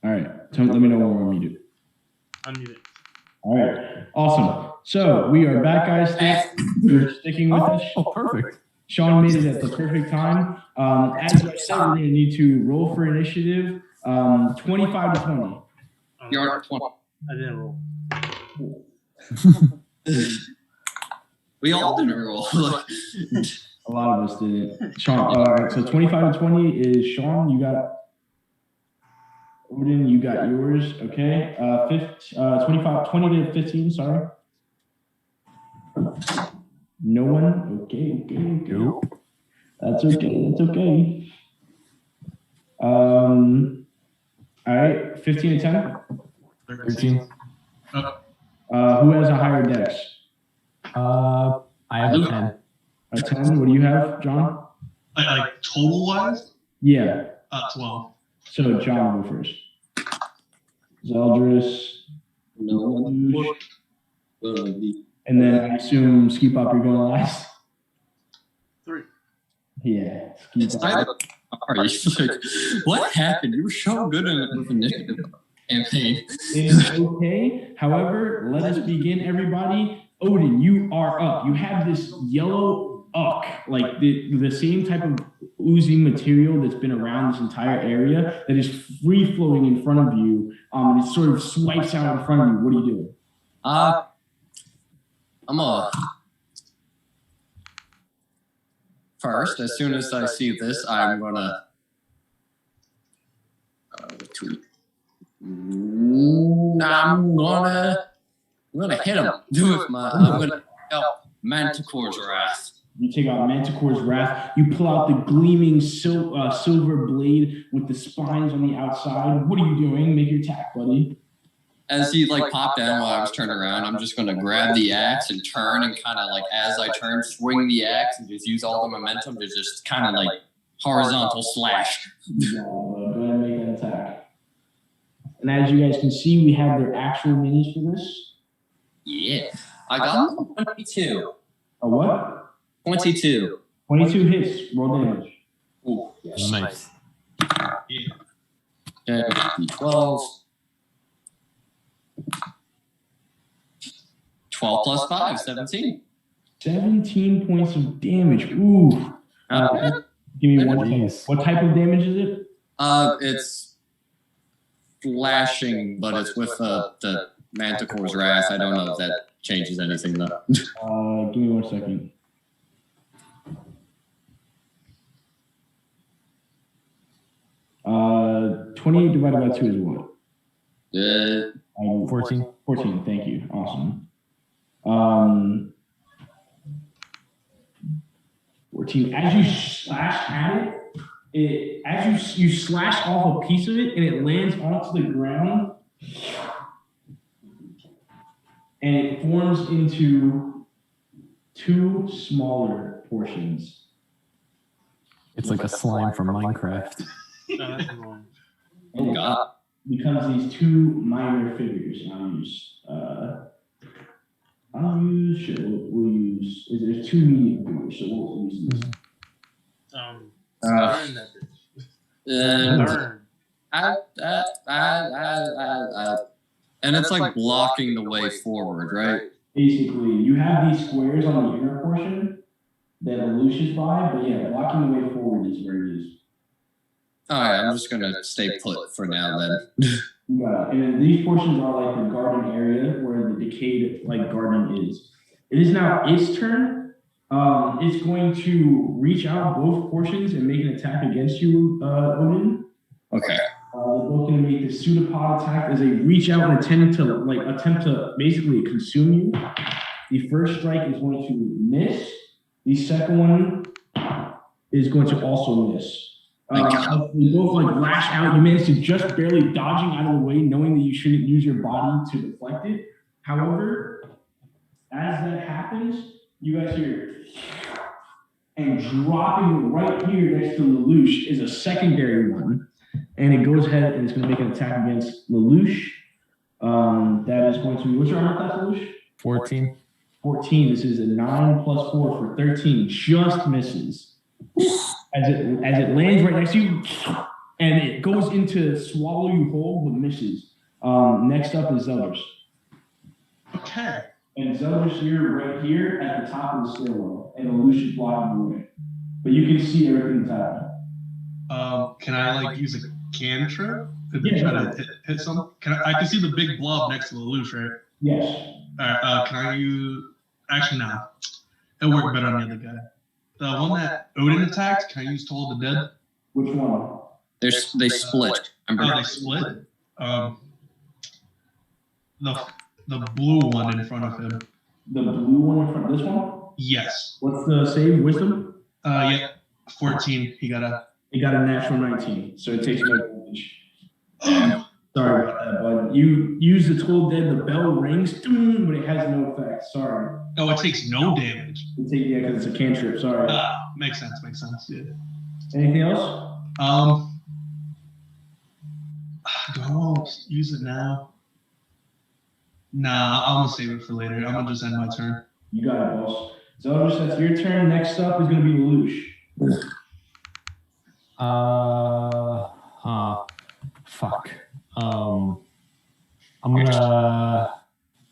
Speaker 1: All right. Let me know when we're muted.
Speaker 3: Unmuted.
Speaker 1: All right. Awesome. So we are back, guys. Thanks for sticking with us.
Speaker 2: Oh, perfect.
Speaker 1: Sean made it at the perfect time. As I said, we're going to need to roll for initiative. 25 to 20.
Speaker 6: You're 20.
Speaker 3: I didn't roll.
Speaker 6: We all didn't roll.
Speaker 1: A lot of us didn't. Sean. All right. So 25 to 20 is Sean. You got Odin. You got yours. Okay. 20 to 15. Sorry. No one? Okay.
Speaker 2: Nope.
Speaker 1: That's okay. All right, 15 to 10?
Speaker 2: 13.
Speaker 1: Who has a higher dex?
Speaker 2: I have a 10.
Speaker 1: A 10? What do you have, John?
Speaker 5: Like total wise?
Speaker 1: Yeah.
Speaker 5: 12.
Speaker 1: So John will go first. Zeldris. And then I assume Ski Pop, you're going last?
Speaker 3: 3.
Speaker 1: Yeah. Ski Pop.
Speaker 6: What happened? You were so good at it with initiative campaign.
Speaker 1: It's okay. However, let us begin, everybody. Odin, you are up. You have this yellow uck, like the same type of oozing material that's been around this entire area that is free flowing in front of you. And it sort of swipes out in front of you. What are you doing?
Speaker 6: First, as soon as I see this, I'm gonna tweet. I'm gonna hit him with my. I'm gonna help Manticore's Wrath.
Speaker 1: You take out Manticore's Wrath. You pull out the gleaming silver blade with the spines on the outside. What are you doing? Make your attack, buddy.
Speaker 6: As he popped down while I was turning around, I'm just gonna grab the axe and turn and kind of as I turn, swing the axe and just use all the momentum to just kind of horizontal slash.
Speaker 1: Go ahead and make that attack. And as you guys can see, we have their actual minis for this.
Speaker 6: Yeah, I got 22.
Speaker 1: A what?
Speaker 6: 22.
Speaker 1: 22 hits. Roll damage.
Speaker 6: Ooh, yes.
Speaker 2: Nice.
Speaker 6: Yeah. 12. 12 plus 5, 17.
Speaker 1: 17 points of damage. Ooh. Give me one second. What type of damage is it?
Speaker 6: It's flashing, but it's with the Manticore's Wrath. I don't know if that changes anything though.
Speaker 1: Give me 1 second. Uh, 28 divided by 2 is what?
Speaker 2: 14.
Speaker 1: 14, thank you. Awesome. 14. As you slash at it, as you slash off a piece of it and it lands onto the ground, and it forms into 2 smaller portions.
Speaker 2: It's like a slime from Minecraft.
Speaker 3: No, that's wrong.
Speaker 6: Oh God.
Speaker 1: Becomes these 2 minor figures. We'll use, there's 2 medium figures, so we'll use these.
Speaker 3: Burn that bitch. Burn.
Speaker 6: And it's blocking the way forward, right?
Speaker 1: Basically, you have these squares on the inner portion that Lelouch is by, but yeah, blocking the way forward is where it is.
Speaker 6: Alright, I'm just gonna stay put for now then.
Speaker 1: You got it. And then these portions are the garden area where the decayed garden is. It is now its turn. It's going to reach out both portions and make an attack against you, Odin.
Speaker 6: Okay.
Speaker 1: They're both going to make this pseudopod attack as they reach out and attempt to basically consume you. The first strike is going to miss. The second one is going to also miss. You both lash out. You manage to just barely dodging out of the way, knowing that you shouldn't use your body to deflect it. However, as that happens, you guys hear, and dropping right here next to Lelouch is a secondary one, and it goes ahead and it's going to make an attack against Lelouch. That is going to be, what's your armor class, Lelouch?
Speaker 2: 14.
Speaker 1: 14. This is a 9 plus 4 for 13. Just misses. As it lands right next to you, and it goes into swallow you whole, but misses. Next up is Zeldris.
Speaker 5: Okay.
Speaker 1: And Zeldris, you're right here at the top of the stairwell, and Lelouch is blocking your way. But you can see everything that's happening.
Speaker 5: Can I like use a cantrip to
Speaker 1: Yeah.
Speaker 5: try to hit something? I can see the big blob next to Lelouch, right?
Speaker 1: Yes.
Speaker 5: Alright, can I use... Actually, no. It'll work better on the other guy. The one that Odin attacked, can I use Toll of the Dead?
Speaker 1: Which one?
Speaker 6: They split.
Speaker 5: Oh, they split? The blue one in front of him.
Speaker 1: The blue one in front of this one?
Speaker 5: Yes.
Speaker 1: What's the save? Wisdom?
Speaker 5: Yeah. 14. He got a
Speaker 1: natural 19, so it takes no damage. Sorry about that, bud. You use the tool dead, the bell rings, but it has no effect. Sorry.
Speaker 5: Oh, it takes no damage.
Speaker 1: Yeah, because it's a cantrip. Sorry.
Speaker 5: Makes sense. Yeah.
Speaker 1: Anything else?
Speaker 5: Do I want to use it now? Nah, I'm gonna save it for later. I'm gonna just end my turn.
Speaker 1: You got it, boss. Zeldris, that's your turn. Next up is gonna be Lelouch.
Speaker 2: Fuck. I'm gonna.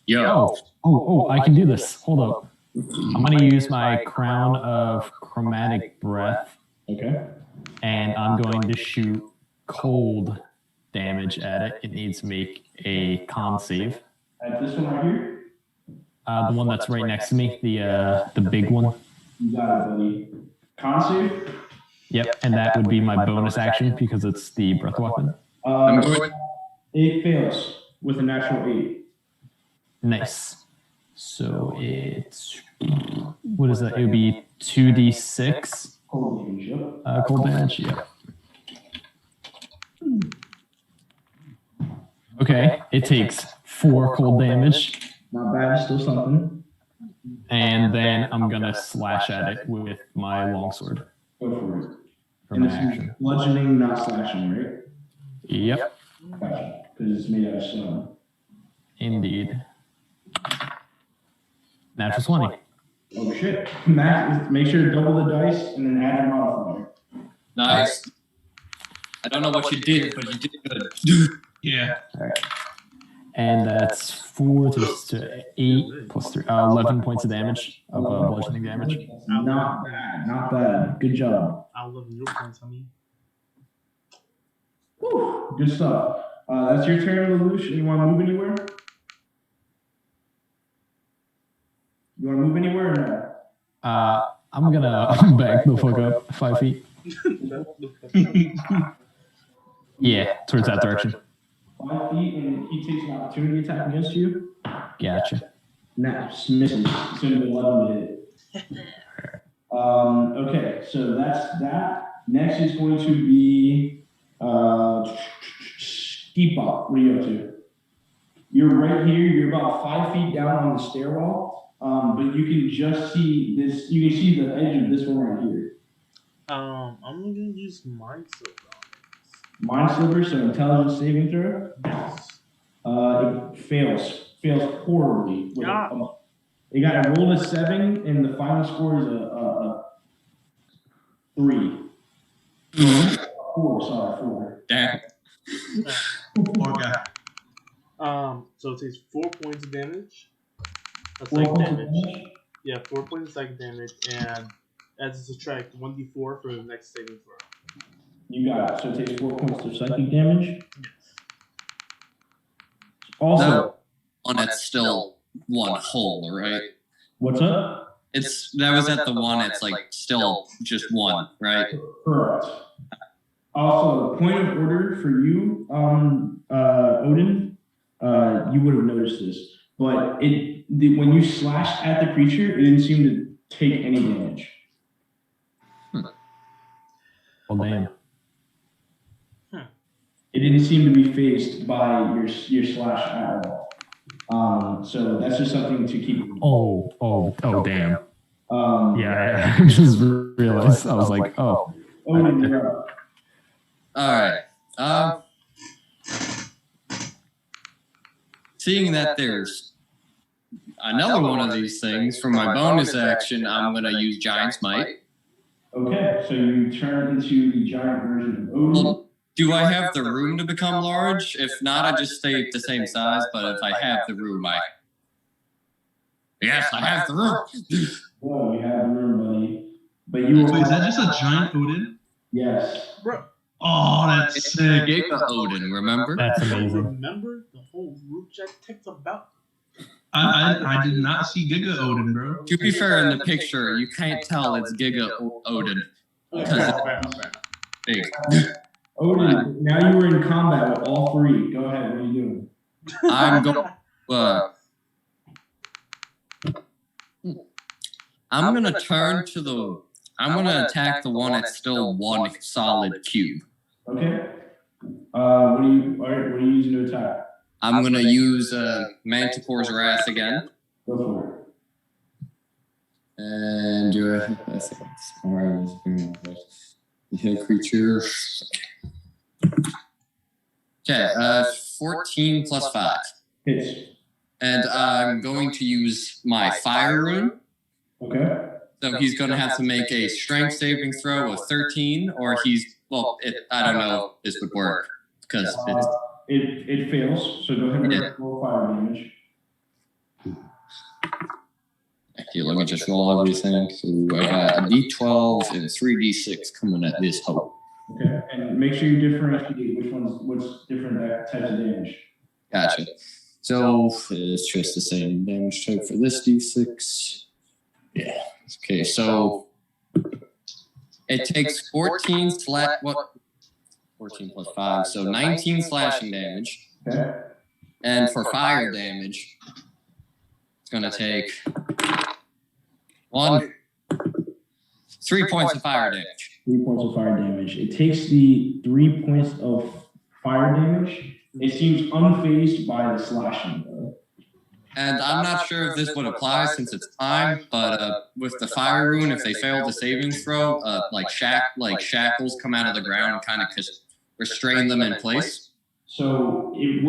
Speaker 6: Yo.
Speaker 2: Oh, I can do this. Hold up. I'm gonna use my Crown of Chromatic Breath.
Speaker 1: Okay.
Speaker 2: And I'm going to shoot cold damage at it. It needs to make a con save.
Speaker 1: At this one right here?
Speaker 2: The one that's right next to me, the big one.
Speaker 1: You got it, buddy. Con save?
Speaker 2: Yep, and that would be my bonus action because it's the breath weapon.
Speaker 1: It fails with a natural 8.
Speaker 2: Nice. So it's, what is that? It would be 2d6.
Speaker 1: Cold damage, yep.
Speaker 2: Cold damage, yeah. Okay, it takes 4 cold damage.
Speaker 1: Not bad, still something.
Speaker 2: And then I'm gonna slash at it with my longsword.
Speaker 1: Go for it.
Speaker 2: For
Speaker 1: And
Speaker 2: my
Speaker 1: it's
Speaker 2: action.
Speaker 1: bludgeoning, not slashing, right?
Speaker 2: Yep.
Speaker 1: Gotcha. Because it's made out of stone.
Speaker 2: Indeed. Natural 20.
Speaker 1: Oh shit. Max, make sure to double the dice and then add your modifier.
Speaker 6: Nice. I don't know what you did, but you did good.
Speaker 5: Yeah.
Speaker 2: All right. And that's 4 to 8 plus 3, 11 points of damage of bludgeoning damage.
Speaker 1: Not bad, not bad. Good job.
Speaker 3: I love your points, honey.
Speaker 1: Whew, good stuff. That's your turn, Lelouch. You want to move anywhere? You want to move anywhere or no?
Speaker 2: I'm gonna back the fuck up 5 feet. Yeah, towards that direction.
Speaker 1: 5 feet, and he takes an opportunity attack against you.
Speaker 2: Gotcha.
Speaker 1: Nah, just misses. It's going to be 11 to hit. Okay, so that's that. Next is going to be Deepak. What are you up to? You're right here. You're about 5 feet down on the stairwell, but you can just see this. You can see the edge of this one right here.
Speaker 3: I'm gonna use Mind Silver.
Speaker 1: Mind Silver, so intelligence saving throw.
Speaker 3: Yes.
Speaker 1: It fails horribly.
Speaker 3: Yeah.
Speaker 1: It got rolled a 7, and the final score is a 3. 4.
Speaker 6: Damn.
Speaker 5: Poor guy.
Speaker 3: So it takes 4 points of damage. That's
Speaker 1: 4
Speaker 3: like
Speaker 1: points of
Speaker 3: damage.
Speaker 1: damage?
Speaker 3: Yeah, 4 points of psychic damage, and as a subtract 1d4 for the next saving throw.
Speaker 1: You got it. So it takes 4 points of psychic damage.
Speaker 3: Yes.
Speaker 1: Also,
Speaker 6: No. One that's still one whole, right?
Speaker 1: what's up?
Speaker 6: That was at the one. It's like still just one, right?
Speaker 1: Correct. Also, point of order for you, Odin. You would have noticed this, but when you slashed at the creature, it didn't seem to take any damage.
Speaker 2: Well, damn.
Speaker 1: It didn't seem to be phased by your slash at all. So that's just something to keep.
Speaker 2: Oh, damn.
Speaker 1: Um,
Speaker 2: Yeah, I just realized. I was like, oh.
Speaker 1: Odin, you're up.
Speaker 6: All right. Seeing that there's another one of these things for my bonus action, I'm gonna use Giant Smite.
Speaker 1: Okay, so you turn into the giant version of Odin.
Speaker 6: Do I have the room to become large? If not, I just stay the same size. But if I have the room, yes, I have the room.
Speaker 1: Well, you have the room, buddy. But you
Speaker 5: Wait, is that just a giant Odin?
Speaker 1: Yes.
Speaker 3: Bro,
Speaker 5: Oh, that's sick.
Speaker 6: Giga Odin, remember?
Speaker 2: That's
Speaker 3: I
Speaker 2: amazing.
Speaker 3: remember the whole group chat ticked about.
Speaker 5: I did not see Giga Odin, bro.
Speaker 6: To be fair, in the picture, you can't tell it's Giga Odin. Because it's big.
Speaker 1: Odin, now you were in combat with all three. Go ahead, what are you doing?
Speaker 6: I'm gonna turn to the. I'm gonna attack the one that's still one solid cube.
Speaker 1: Okay. What are you using to attack?
Speaker 6: I'm gonna use Manticore's Wrath again.
Speaker 1: Go for it.
Speaker 6: And do I think hit creature. Okay, 14 plus 5.
Speaker 1: Hits.
Speaker 6: And I'm going to use my Fire Rune.
Speaker 1: Okay.
Speaker 6: So he's going to have to make a Strength saving throw of 13, or I don't know if this would work because
Speaker 1: it fails. So go ahead and roll fire damage.
Speaker 6: Here, let me just roll everything. So I got a D12 and 3D6 coming at this hoe.
Speaker 1: Okay, and make sure you differentiate what's different types of damage.
Speaker 6: Gotcha. So it's just the same damage type for this D6. Yeah. Okay, so it takes 14 plus 5, so 19 slashing damage.
Speaker 1: Okay.
Speaker 6: And for fire damage, it's going to take 3 points of fire damage.
Speaker 1: 3 points of fire damage. It takes the 3 points of fire damage. It seems unfazed by the slashing, though.
Speaker 6: And I'm not sure if this would apply since it's time, but with the Fire Rune, if they fail the saving throw, shackles come out of the ground and kind of restrain them in place.
Speaker 1: So it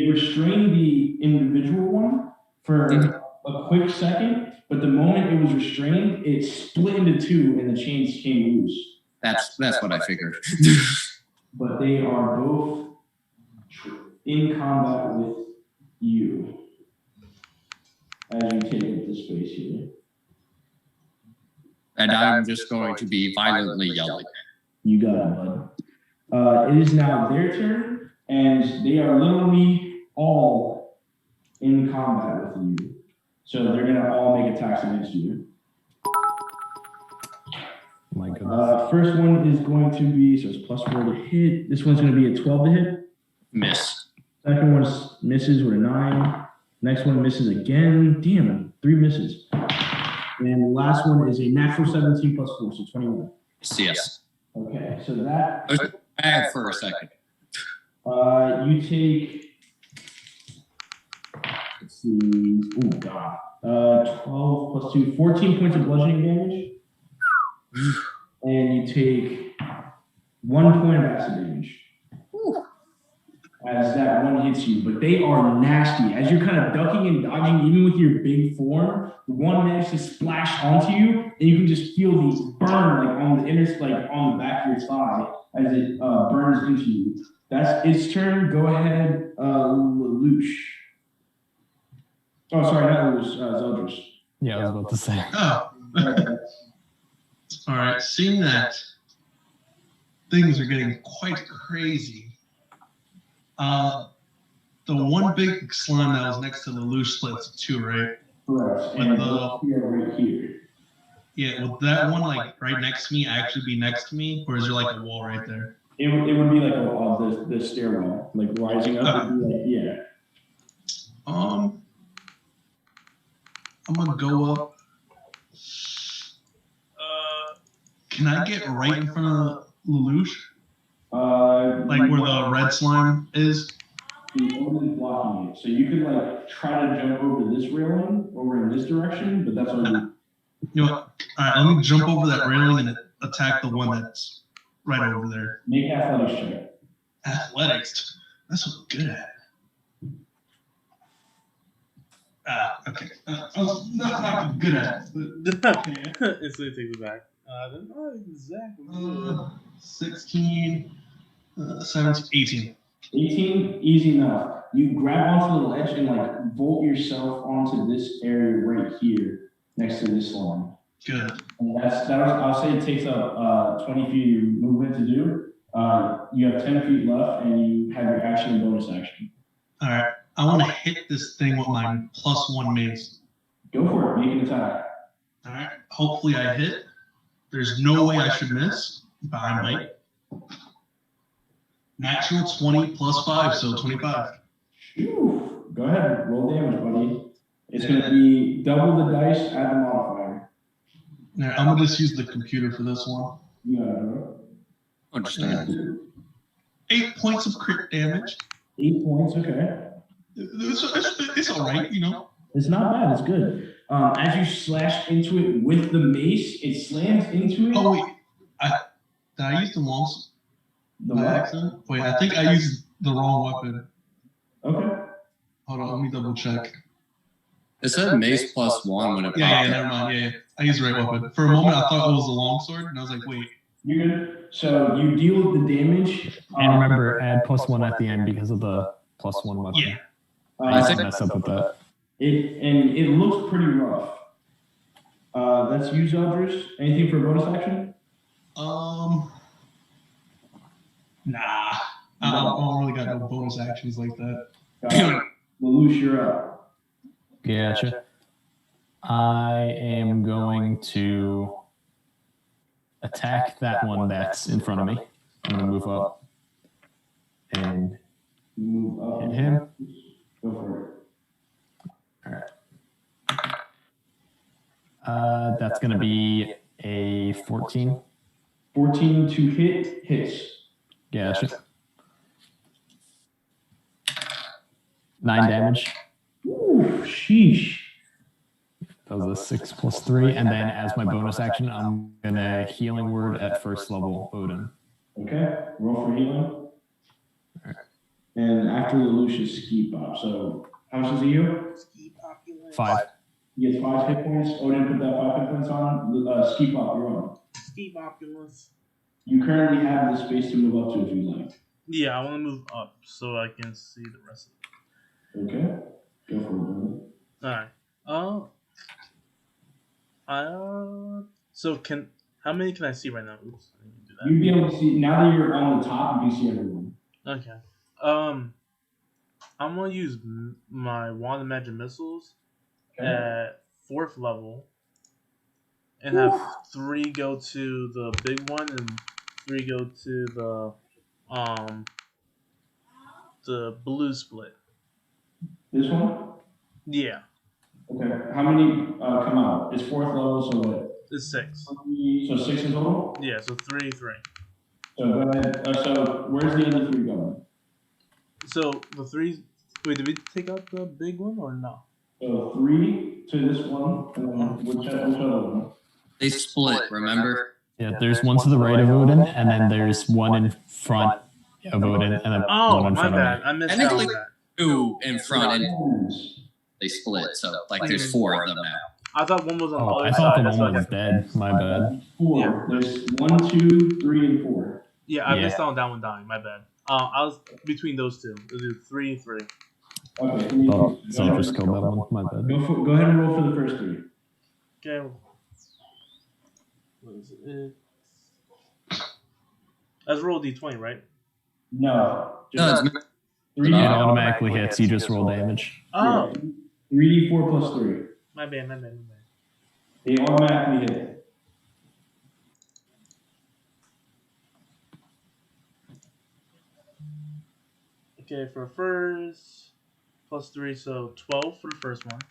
Speaker 1: restrained the individual one for a quick second, but the moment it was restrained, it split into two and the chains came loose.
Speaker 6: That's what I figured.
Speaker 1: But they are both in combat with you as you take up the space here.
Speaker 6: And I'm just going to be violently yelling.
Speaker 1: You got it, bud. It is now their turn, and they are literally all in combat with you. So they're going to all make attacks against you.
Speaker 2: My goodness.
Speaker 1: First one is going to be, so it's +4 to hit. This one's going to be a 12 to hit.
Speaker 6: Miss.
Speaker 1: Second one misses with a 9. Next one misses again. Damn, 3 misses. And the last one is a natural 17 plus 4, so 21.
Speaker 6: Yes.
Speaker 1: Okay, so that.
Speaker 6: I was mad for a second.
Speaker 1: You take. Let's see. Oh, God. 12 plus 2, 14 points of bludgeoning damage. And you take 1 point of acid damage. As that one hits you, but they are nasty. As you're kind of ducking and dodging, even with your big form, one manages to splash onto you, and you can just feel the burn on the back of your thigh as it burns into you. That's its turn. Go ahead, Lelouch. Oh, sorry, not Lelouch, Zeldris.
Speaker 2: Yeah, I was about to say.
Speaker 5: Oh. All right. Seeing that things are getting quite crazy. The one big slime that was next to the loose splits two, right?
Speaker 1: Correct.
Speaker 5: With
Speaker 1: right here.
Speaker 5: Yeah, would that one right next to me actually be next to me, or is there a wall right there?
Speaker 1: It would be like the stairwell, rising up. Would be yeah.
Speaker 5: I'm gonna go up. Can I get right in front of Lelouch? Where the red slime is?
Speaker 1: The only blocking it. So you could try to jump over this railing over in this direction, but that's only.
Speaker 5: You know what? All right, let me jump over that railing and attack the one that's right over there.
Speaker 1: Make athletics check.
Speaker 5: Athletics? That's what I'm good at. Okay. I was not good at it.
Speaker 3: Instantly takes it back. Not exactly.
Speaker 5: 16. 17, 18.
Speaker 1: 18, easy enough. You grab onto the ledge and like vault yourself onto this area right here next to this one.
Speaker 5: Good.
Speaker 1: And I'll say it takes up 20 feet of your movement to do. You have 10 feet left and you have your action and bonus action.
Speaker 5: All right. I want to hit this thing with my +1 mace.
Speaker 1: Go for it. Make an attack.
Speaker 5: All right. Hopefully I hit. There's no way I should miss, but I might. Natural 20 + 5, so 25.
Speaker 1: Phew. Go ahead. Roll damage, buddy. It's going to be double the dice, add the modifier.
Speaker 5: All right, I'm going to just use the computer for this one.
Speaker 1: Yeah.
Speaker 6: Understand.
Speaker 5: 8 points of crit damage.
Speaker 1: 8 points, okay.
Speaker 5: It's all right, you know.
Speaker 1: It's not bad, it's good. As you slash into it with the mace, it slams into it.
Speaker 5: Oh, wait. Did I use the long by accident? Wait, I think I used the wrong weapon.
Speaker 1: Okay.
Speaker 5: Hold on, let me double check.
Speaker 6: It said mace +1 when it
Speaker 5: Yeah, never mind. Yeah. I used the right weapon. For a moment, I thought it was the longsword, and I was like, wait.
Speaker 1: You're good. So you deal with the damage.
Speaker 2: And remember, add +1 at the end because of the +1 weapon.
Speaker 5: Yeah.
Speaker 6: I think
Speaker 2: mess up with that.
Speaker 1: It looks pretty rough. That's you, Zeldris. Anything for bonus action?
Speaker 5: Nah. I don't really got no bonus actions like that.
Speaker 1: Lelouch, you're up.
Speaker 2: Gotcha. I am going to attack that one that's in front of me. I'm going to move up and
Speaker 1: Move up.
Speaker 2: hit him.
Speaker 1: Go for it.
Speaker 2: All right. That's going to be a 14.
Speaker 1: 14 to hit, hits.
Speaker 2: Gotcha. 9 damage.
Speaker 1: Ooh, sheesh.
Speaker 2: That was a 6 + 3. And then as my bonus action, I'm going to healing word at first level Odin.
Speaker 1: Okay, roll for healing. And after Lelouch's ski pop. So how much does he heal?
Speaker 2: 5.
Speaker 1: He gets 5 hit points. Odin put that 5 hit points on. Ski pop, you're on.
Speaker 3: Ski Populous.
Speaker 1: You currently have the space to move up to if you like.
Speaker 3: Yeah, I want to move up so I can see the rest of it.
Speaker 1: Okay, go for it.
Speaker 3: Alright. So how many can I see right now? Oops, I didn't do that.
Speaker 1: You'd be able to see, now that you're on the top, you can see everyone.
Speaker 3: Okay. I'm gonna use my Wand of Magic Missiles at 4th level, and have 3 go to the big one and 3 go to the blue split.
Speaker 1: This one?
Speaker 3: Yeah,
Speaker 1: Okay. How many come out? It's 4th level, so what?
Speaker 3: it's 6.
Speaker 1: So 6 in total?
Speaker 3: Yeah, so 3, 3.
Speaker 1: So go ahead. So where's the other 3 going?
Speaker 3: So the 3. Wait, did we take out the big one or no?
Speaker 1: So 3 to this one, and then which other one?
Speaker 6: They split, remember?
Speaker 2: Yeah, there's one to the right of Odin, and then there's one in front of Odin, and then one in
Speaker 3: my
Speaker 2: front
Speaker 3: bad.
Speaker 2: of me.
Speaker 3: I missed
Speaker 6: Technically,
Speaker 3: that.
Speaker 6: 2 in front, and they split. So, like, there's 4 of them now.
Speaker 3: I thought one was on the
Speaker 2: Oh,
Speaker 3: other
Speaker 2: I thought
Speaker 3: side.
Speaker 2: the
Speaker 3: That's why
Speaker 2: one was dead. My bad.
Speaker 1: 4.
Speaker 3: Yeah.
Speaker 1: There's 1, 2, 3, and 4.
Speaker 3: Yeah, I
Speaker 2: Yeah.
Speaker 3: missed out on that one dying. My bad. I was between those two. It was 3, 3.
Speaker 1: Okay.
Speaker 2: Oh, so I just killed that one. My bad.
Speaker 1: Go ahead and roll for the first 3.
Speaker 3: Okay. What is it? Let's roll D20, right?
Speaker 1: No.
Speaker 6: No, it's
Speaker 1: 3.
Speaker 2: It automatically hits. You just roll damage.
Speaker 3: Oh,
Speaker 1: 3d4 plus 3.
Speaker 3: my bad.
Speaker 1: They automatically hit.
Speaker 3: Okay, for first, plus 3, so 12 for the first one.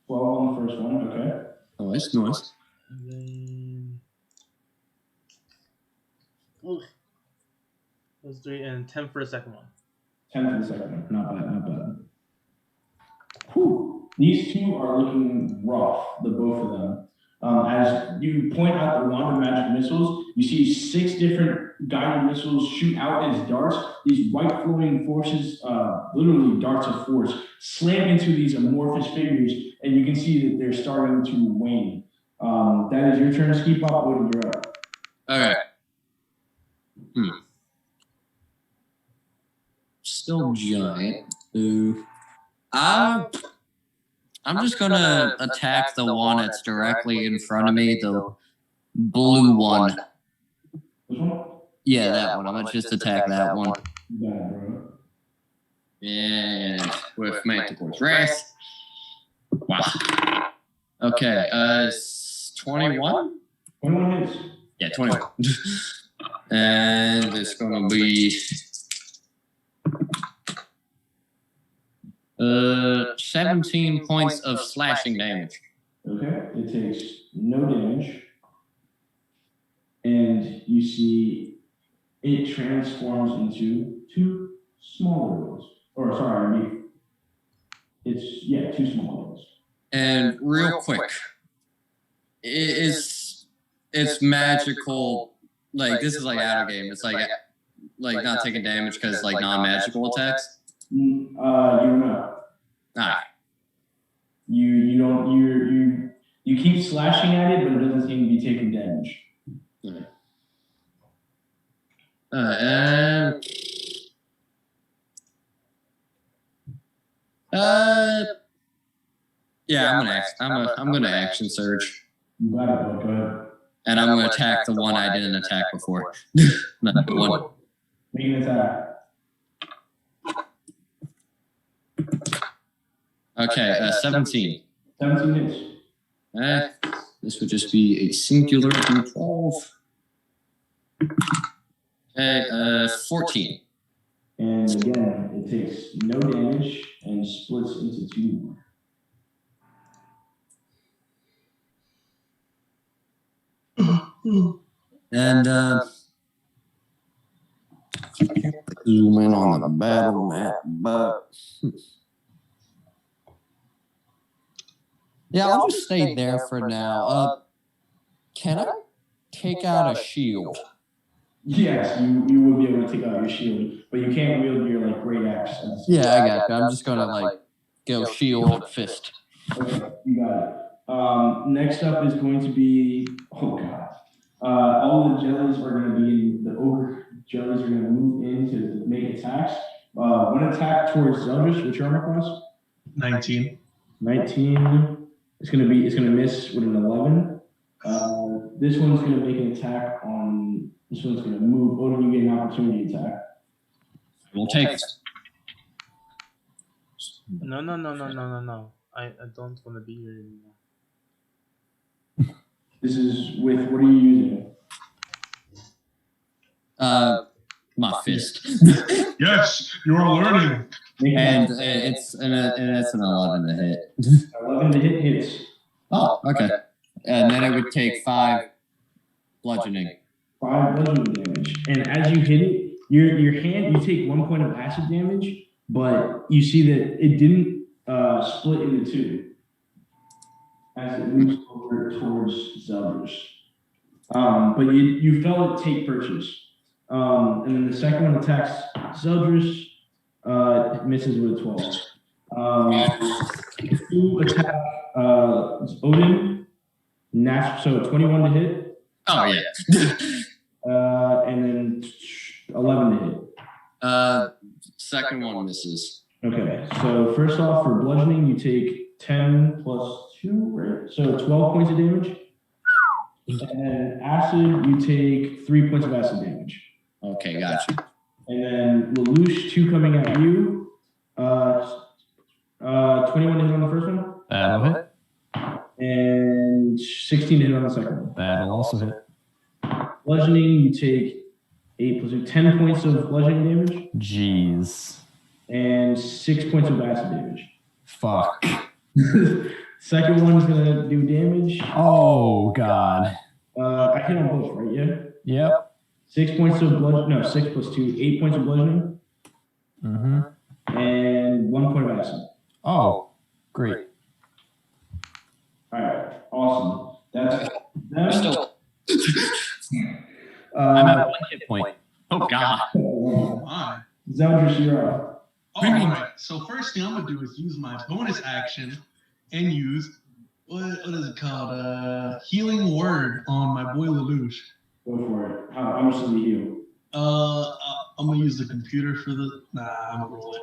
Speaker 1: 12 on the first one, okay.
Speaker 6: nice, nice.
Speaker 3: And then. Ooh. Plus 3, and 10 for the second one.
Speaker 1: 10 for the second one. Not bad, not bad. Whew. These 2 are looking rough, the both of them. As you point out the Wand of Magic Missiles, you see 6 different guided missiles shoot out as darts. These white flowing forces, literally darts of force, slam into these amorphous figures, and you can see that they're starting to wane. That is your turn to keep up. Odin, you're up.
Speaker 6: Okay. still giant. I'm just gonna attack the one that's directly in front of me, the blue one.
Speaker 1: Which one?
Speaker 6: Yeah, that one. I'm gonna just attack that one.
Speaker 1: You got it, bro.
Speaker 6: And with Manticore's Wrath. Wow. Okay, 21?
Speaker 1: 21 hits.
Speaker 6: Yeah, 21. And it's gonna be 17 points of slashing damage.
Speaker 1: Okay, it takes no damage. And you see it transforms into two smaller ones. Or sorry, I mean, it's two smaller ones.
Speaker 6: And real quick, it's magical. Like this is like out of game. It's like not taking damage because like non-magical attacks.
Speaker 1: You don't know.
Speaker 6: Alright.
Speaker 1: You don't you keep slashing at it, but it doesn't seem to be taking damage.
Speaker 6: Yeah, I'm gonna action surge.
Speaker 1: You got it, bro. Go ahead.
Speaker 6: And I'm gonna attack the one I didn't attack before. Not the one.
Speaker 1: Make an attack.
Speaker 6: Okay, 17.
Speaker 1: 17 hits.
Speaker 6: This would just be a singular D12. Okay, 14.
Speaker 1: And again, it takes no damage and splits into two more.
Speaker 6: And zoom in on the battle map, but yeah, I'll just stay there for now. Can I take out a shield?
Speaker 1: Yes, you would be able to take out your shield, but you can't wield your like great axe.
Speaker 6: Yeah, I got you. I'm just gonna like go shield fist.
Speaker 1: Okay, you got it. Next up is going to be all the jellies are going to be in the ogre jellies are going to move in to make attacks. One attack towards Zeldris. What's your armor class?
Speaker 5: 19.
Speaker 1: 19. It's going to miss with an 11. This one's going to make an attack on. This one's going to move. Odin, you get an opportunity attack.
Speaker 6: We'll take it.
Speaker 3: No. I don't want to be here anymore.
Speaker 1: This is with, what are you using?
Speaker 6: My fist.
Speaker 5: Yes, you are learning.
Speaker 6: And it's an 11 to hit.
Speaker 1: 11 to hit hits.
Speaker 6: Oh, okay. And then it would take 5 bludgeoning.
Speaker 1: 5 bludgeoning damage. And as you hit it, your hand, you take 1 point of acid damage, but you see that it didn't split into 2 as it moves over towards Zeldris. But you felt it take purchase. And then the second one attacks Zeldris, misses with a 12. 2 attack Odin, so 21 to hit.
Speaker 6: Oh, yeah.
Speaker 1: And then 11 to hit.
Speaker 6: Second one misses.
Speaker 1: Okay, so first off, for bludgeoning, you take 10 plus 2, right? So 12 points of damage. And then acid, you take 3 points of acid damage.
Speaker 6: Okay, gotcha.
Speaker 1: And then Lelouch, 2 coming at you. 21 to hit on the first one.
Speaker 2: That'll hit.
Speaker 1: And 16 to hit on the second one.
Speaker 2: That'll also hit.
Speaker 1: Bludgeoning, you take 8 plus 2, 10 points of bludgeoning damage.
Speaker 2: Jeez.
Speaker 1: And 6 points of acid damage.
Speaker 2: Fuck.
Speaker 1: Second one's gonna do damage.
Speaker 2: Oh, God.
Speaker 1: I hit on both, right? Yeah.
Speaker 2: Yep.
Speaker 1: 6 points of bludgeoning. No, 6 plus 2, 8 points of bludgeoning.
Speaker 2: Mm-hmm.
Speaker 1: And 1 point of acid.
Speaker 2: Oh, great.
Speaker 1: All right, awesome. That's
Speaker 6: Still.
Speaker 2: I'm at 1 hit point.
Speaker 6: Oh, God.
Speaker 5: Why?
Speaker 1: Zeldris, you're up.
Speaker 5: All right. So first thing I'm gonna do is use my bonus action and use what is it called? Healing word on my boy Lelouch.
Speaker 1: Go for it. How much does he heal?
Speaker 5: I'm gonna use the computer for the. Nah, I'm gonna roll it.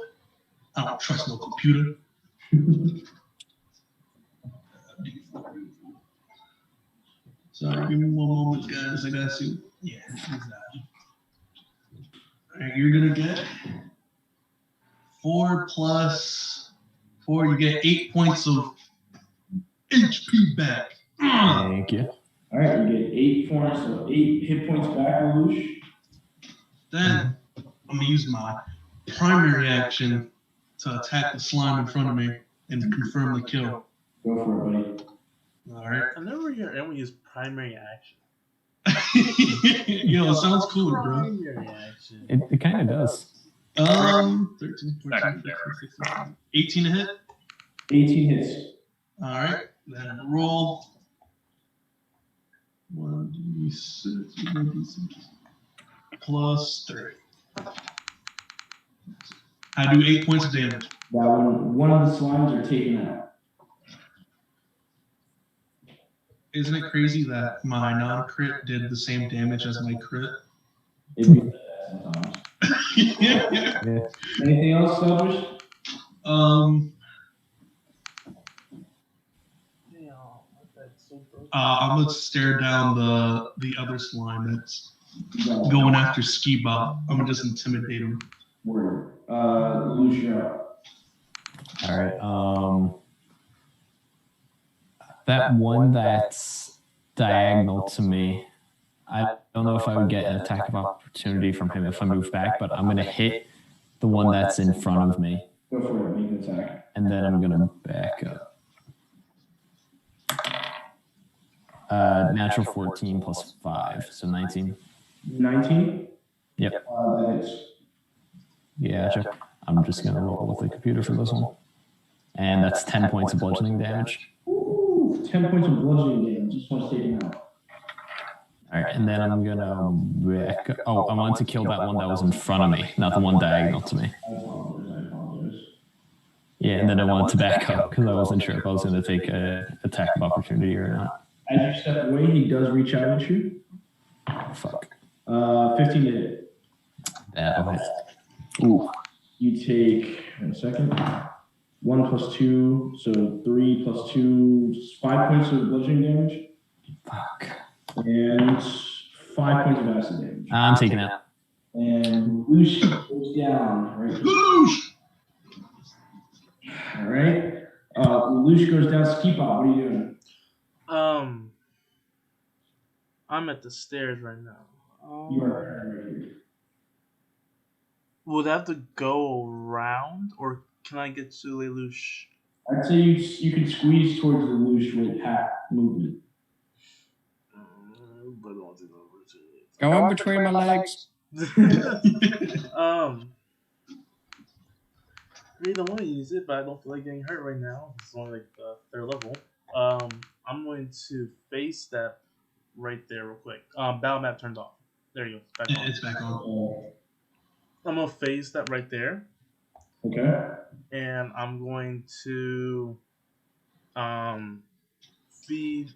Speaker 5: I don't trust no computer. Sorry, give me one moment, guys. I gotta see. Yeah, exactly. All right, you're gonna get 4 plus 4. You get 8 points of HP back.
Speaker 2: Thank you.
Speaker 1: All right, you get 8 points, so 8 hit points back, Lelouch.
Speaker 5: Then I'm gonna use my primary action to attack the slime in front of me and confirm the kill.
Speaker 1: Go for it, buddy.
Speaker 5: All right.
Speaker 3: I never hear anyone use primary action.
Speaker 5: Yo, it sounds cool, bro.
Speaker 3: Primary action.
Speaker 2: It kind of does.
Speaker 5: 13, 14, 15, 16, 18 to hit.
Speaker 1: 18 hits.
Speaker 5: All right. Then roll 1d6 plus 3. I do 8 points of damage.
Speaker 1: That one of the slimes are taken out.
Speaker 5: Isn't it crazy that my non-crit did the same damage as my crit?
Speaker 1: It'd be sometimes.
Speaker 2: Yeah.
Speaker 1: Anything else, Selfish?
Speaker 5: I'm gonna stare down the other slime that's going after Ski Bob. I'm gonna just intimidate him.
Speaker 1: Word. Lelouch, you're up.
Speaker 2: All right. That one that's diagonal to me, I don't know if I would get an attack of opportunity from him if I move back, but I'm going to hit the one that's in front of me.
Speaker 1: Go for it, make an attack.
Speaker 2: And then I'm going to back up. Natural 14 plus 5, so 19.
Speaker 1: 19?
Speaker 2: Yep.
Speaker 1: That hits.
Speaker 2: Yeah, sure. I'm just going to roll with the computer for this one. And that's 10 points of bludgeoning damage.
Speaker 1: Ooh, 10 points of bludgeoning damage. Just want to take him out.
Speaker 2: All right, and then I'm going to back up. Oh, I want to kill that one that was in front of me, not the one diagonal to me.
Speaker 1: I apologize.
Speaker 2: Yeah, and then I wanted to back up because I wasn't sure if I was going to take an attack of opportunity or not.
Speaker 1: As you step away, he does reach out at you.
Speaker 2: Oh, fuck.
Speaker 1: 15 to hit.
Speaker 2: That'll hit.
Speaker 1: Ooh. You take, 1 second. 1 plus 2, so 3 plus 2, 5 points of bludgeoning damage.
Speaker 2: Fuck.
Speaker 1: And 5 points of acid damage.
Speaker 2: I'm taking out.
Speaker 1: And Lelouch goes down. Right.
Speaker 5: Lelouch!
Speaker 1: All right. Lelouch goes down. Ski Pop, what are you doing?
Speaker 3: I'm at the stairs right now.
Speaker 1: You are right here.
Speaker 3: Would I have to go around, or can I get to Lelouch?
Speaker 1: I'd say you can squeeze towards Lelouch with half movement.
Speaker 3: But I don't do
Speaker 6: Go in between my legs.
Speaker 3: I really don't want to use it, but I don't feel like getting hurt right now. It's only like the 3rd level. I'm going to face that right there real quick. Battle map turned off. There you go. Back on.
Speaker 5: It's back on.
Speaker 3: I'm going to face that right there.
Speaker 1: Okay.
Speaker 3: And I'm going to feed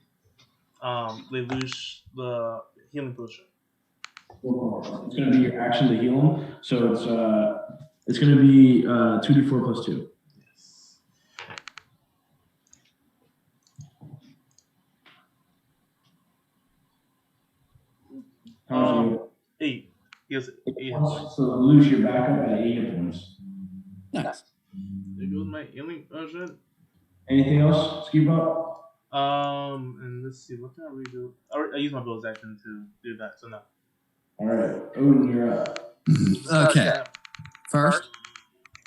Speaker 3: Lelouch the healing potion.
Speaker 1: It's going to be your action to heal him. So it's going to be 2d4 plus 2.
Speaker 3: Yes.
Speaker 1: How much
Speaker 3: 8. He has 8 hit
Speaker 1: points?
Speaker 3: points.
Speaker 1: So Lelouch, you're back up at 8 hit points.
Speaker 6: Nice.
Speaker 3: There goes my healing potion.
Speaker 1: Anything else, Ski Pop?
Speaker 3: And let's see, what can I redo? I use my bonus action to do that, so no.
Speaker 1: All right, Odin, you're up.
Speaker 6: Okay. First,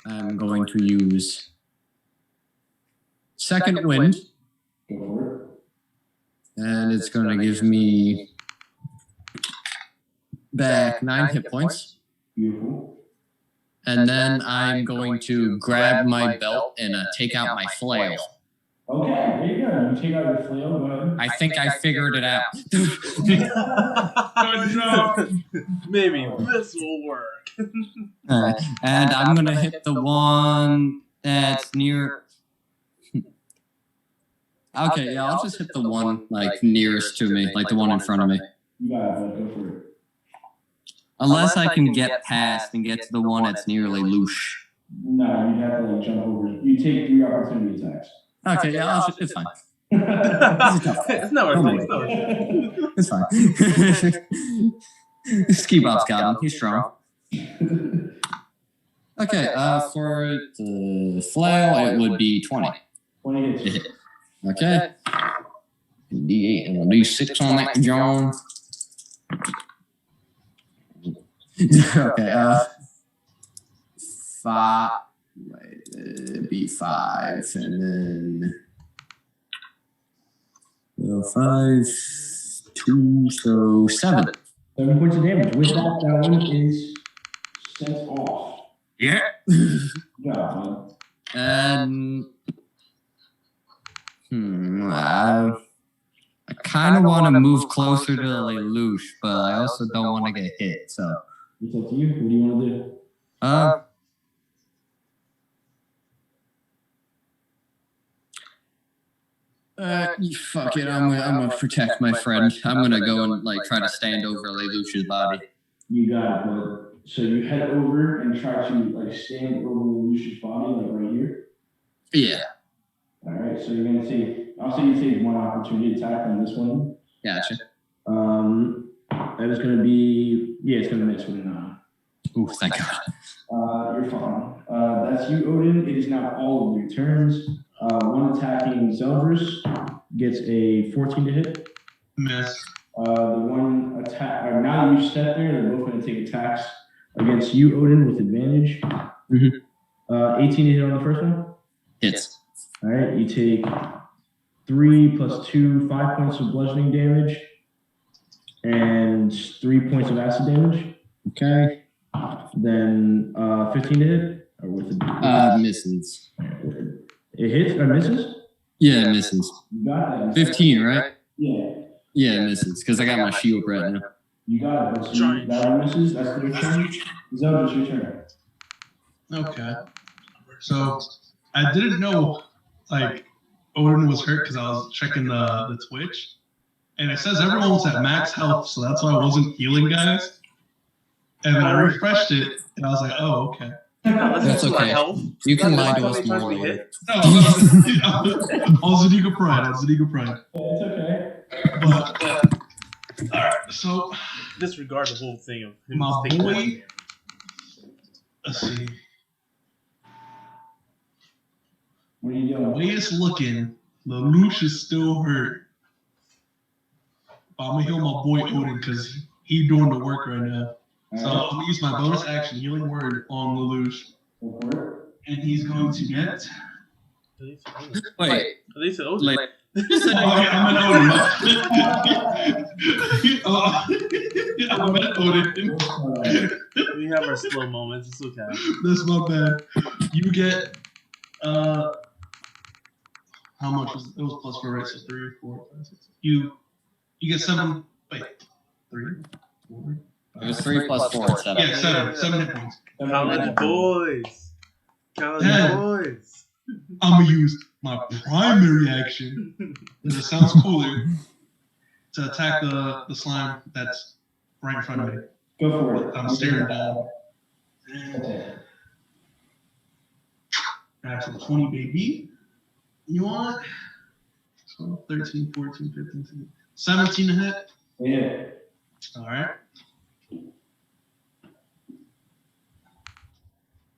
Speaker 6: I'm going to use Second Wind,
Speaker 1: Go for it.
Speaker 6: and it's going to give me back 9 hit points.
Speaker 1: Beautiful.
Speaker 6: And then I'm going to grab my belt and take out my flail.
Speaker 1: Okay, there you go. You take out your flail. Go ahead.
Speaker 6: I think I figured it out.
Speaker 5: Good job.
Speaker 3: Maybe this will work.
Speaker 6: Alright, and I'm going to hit the one that's near... Okay, yeah, I'll just hit the one like nearest to me, like the one in front of me.
Speaker 1: You got it. Go for it.
Speaker 6: Unless I can get past and get to the one that's nearly loose.
Speaker 1: No, you'd have to like jump over. You take 3 opportunity attacks.
Speaker 6: Okay, yeah, it's fine.
Speaker 3: It's not worth it.
Speaker 6: It's fine. Ski Bob's got him. He's strong. Okay, for the flail, it would be 20.
Speaker 1: 20 hits.
Speaker 6: Okay. D8 and a D6 on that, John. Okay, 5. Wait, it'd be 5, and then 5, 2, so 7.
Speaker 1: 7 points of damage. With that one is sent off.
Speaker 6: Yeah.
Speaker 1: Yeah.
Speaker 6: And I kind of want to move closer to the Lelouch, but I also don't want to get hit. So
Speaker 1: It's up to you. What do you want to do?
Speaker 6: Fuck it. I'm gonna protect my friend. I'm gonna go and like try to stand over Lelouch's body.
Speaker 1: You got it, bud. So you head over and try to like stand over Lucius' body, like right here.
Speaker 6: Yeah.
Speaker 1: All right. So you're gonna take. I'll say you take 1 opportunity attack on this one.
Speaker 6: Gotcha.
Speaker 1: That is gonna be it's gonna miss with a 9.
Speaker 6: Ooh, thank God.
Speaker 1: You're fine. That's you, Odin. It is now all of your turns. One attacking Zeldris gets a 14 to hit.
Speaker 5: Miss.
Speaker 1: The one attack. Now that you step there, they're both going to take attacks against you, Odin, with advantage. 18 to hit on the first one.
Speaker 6: Hits.
Speaker 1: All right, you take 3 plus 2, 5 points of bludgeoning damage, and 3 points of acid damage.
Speaker 6: Okay.
Speaker 1: Then 15 to hit, or with
Speaker 6: misses.
Speaker 1: It hits or misses?
Speaker 6: Yeah, it misses.
Speaker 1: You got that.
Speaker 6: 15, right?
Speaker 1: Yeah.
Speaker 6: Yeah, it misses because I got my shield right now.
Speaker 1: You got it. So that one misses. That's their turn. Zelda's your turn.
Speaker 5: Okay. So I didn't know like Odin was hurt because I was checking the Twitch, and it says everyone was at max health, so that's why I wasn't healing guys. And then I refreshed it, and I was like, oh, okay.
Speaker 6: That's okay. You can lie to us more later.
Speaker 5: No, all Zediga pride.
Speaker 1: It's okay.
Speaker 5: But all right, so
Speaker 3: Disregard the whole thing of him
Speaker 5: my
Speaker 3: taking
Speaker 5: boy. Let's see.
Speaker 1: What are you
Speaker 5: The
Speaker 1: doing?
Speaker 5: way it's looking, Lelouch is still hurt. But I'm gonna heal my boy Odin because he's doing the work right now. So I'm gonna use my bonus action healing word on Lelouch,
Speaker 1: Go for it.
Speaker 5: and he's going to get.
Speaker 6: Wait.
Speaker 3: At least Odin.
Speaker 6: Like,
Speaker 5: I'm an Odin. I'm an Odin.
Speaker 3: We have our slow moments. It's okay.
Speaker 5: That's my bad. You get how much was it? Was plus 4, right? So 3, 4, 5, 6. You get 7. Wait, 3, 4.
Speaker 6: it was 3 plus 4, 7.
Speaker 5: Yeah, 7 hit points.
Speaker 3: College boys. College
Speaker 5: Yeah.
Speaker 3: boys.
Speaker 5: I'm gonna use my primary action, because it sounds cooler, to attack the slime that's right in front of me.
Speaker 1: Go for it.
Speaker 5: I'm staring down. Actual 20, baby. You want 12, 13, 14, 15, 16, 17 to hit?
Speaker 1: Yeah.
Speaker 5: All right.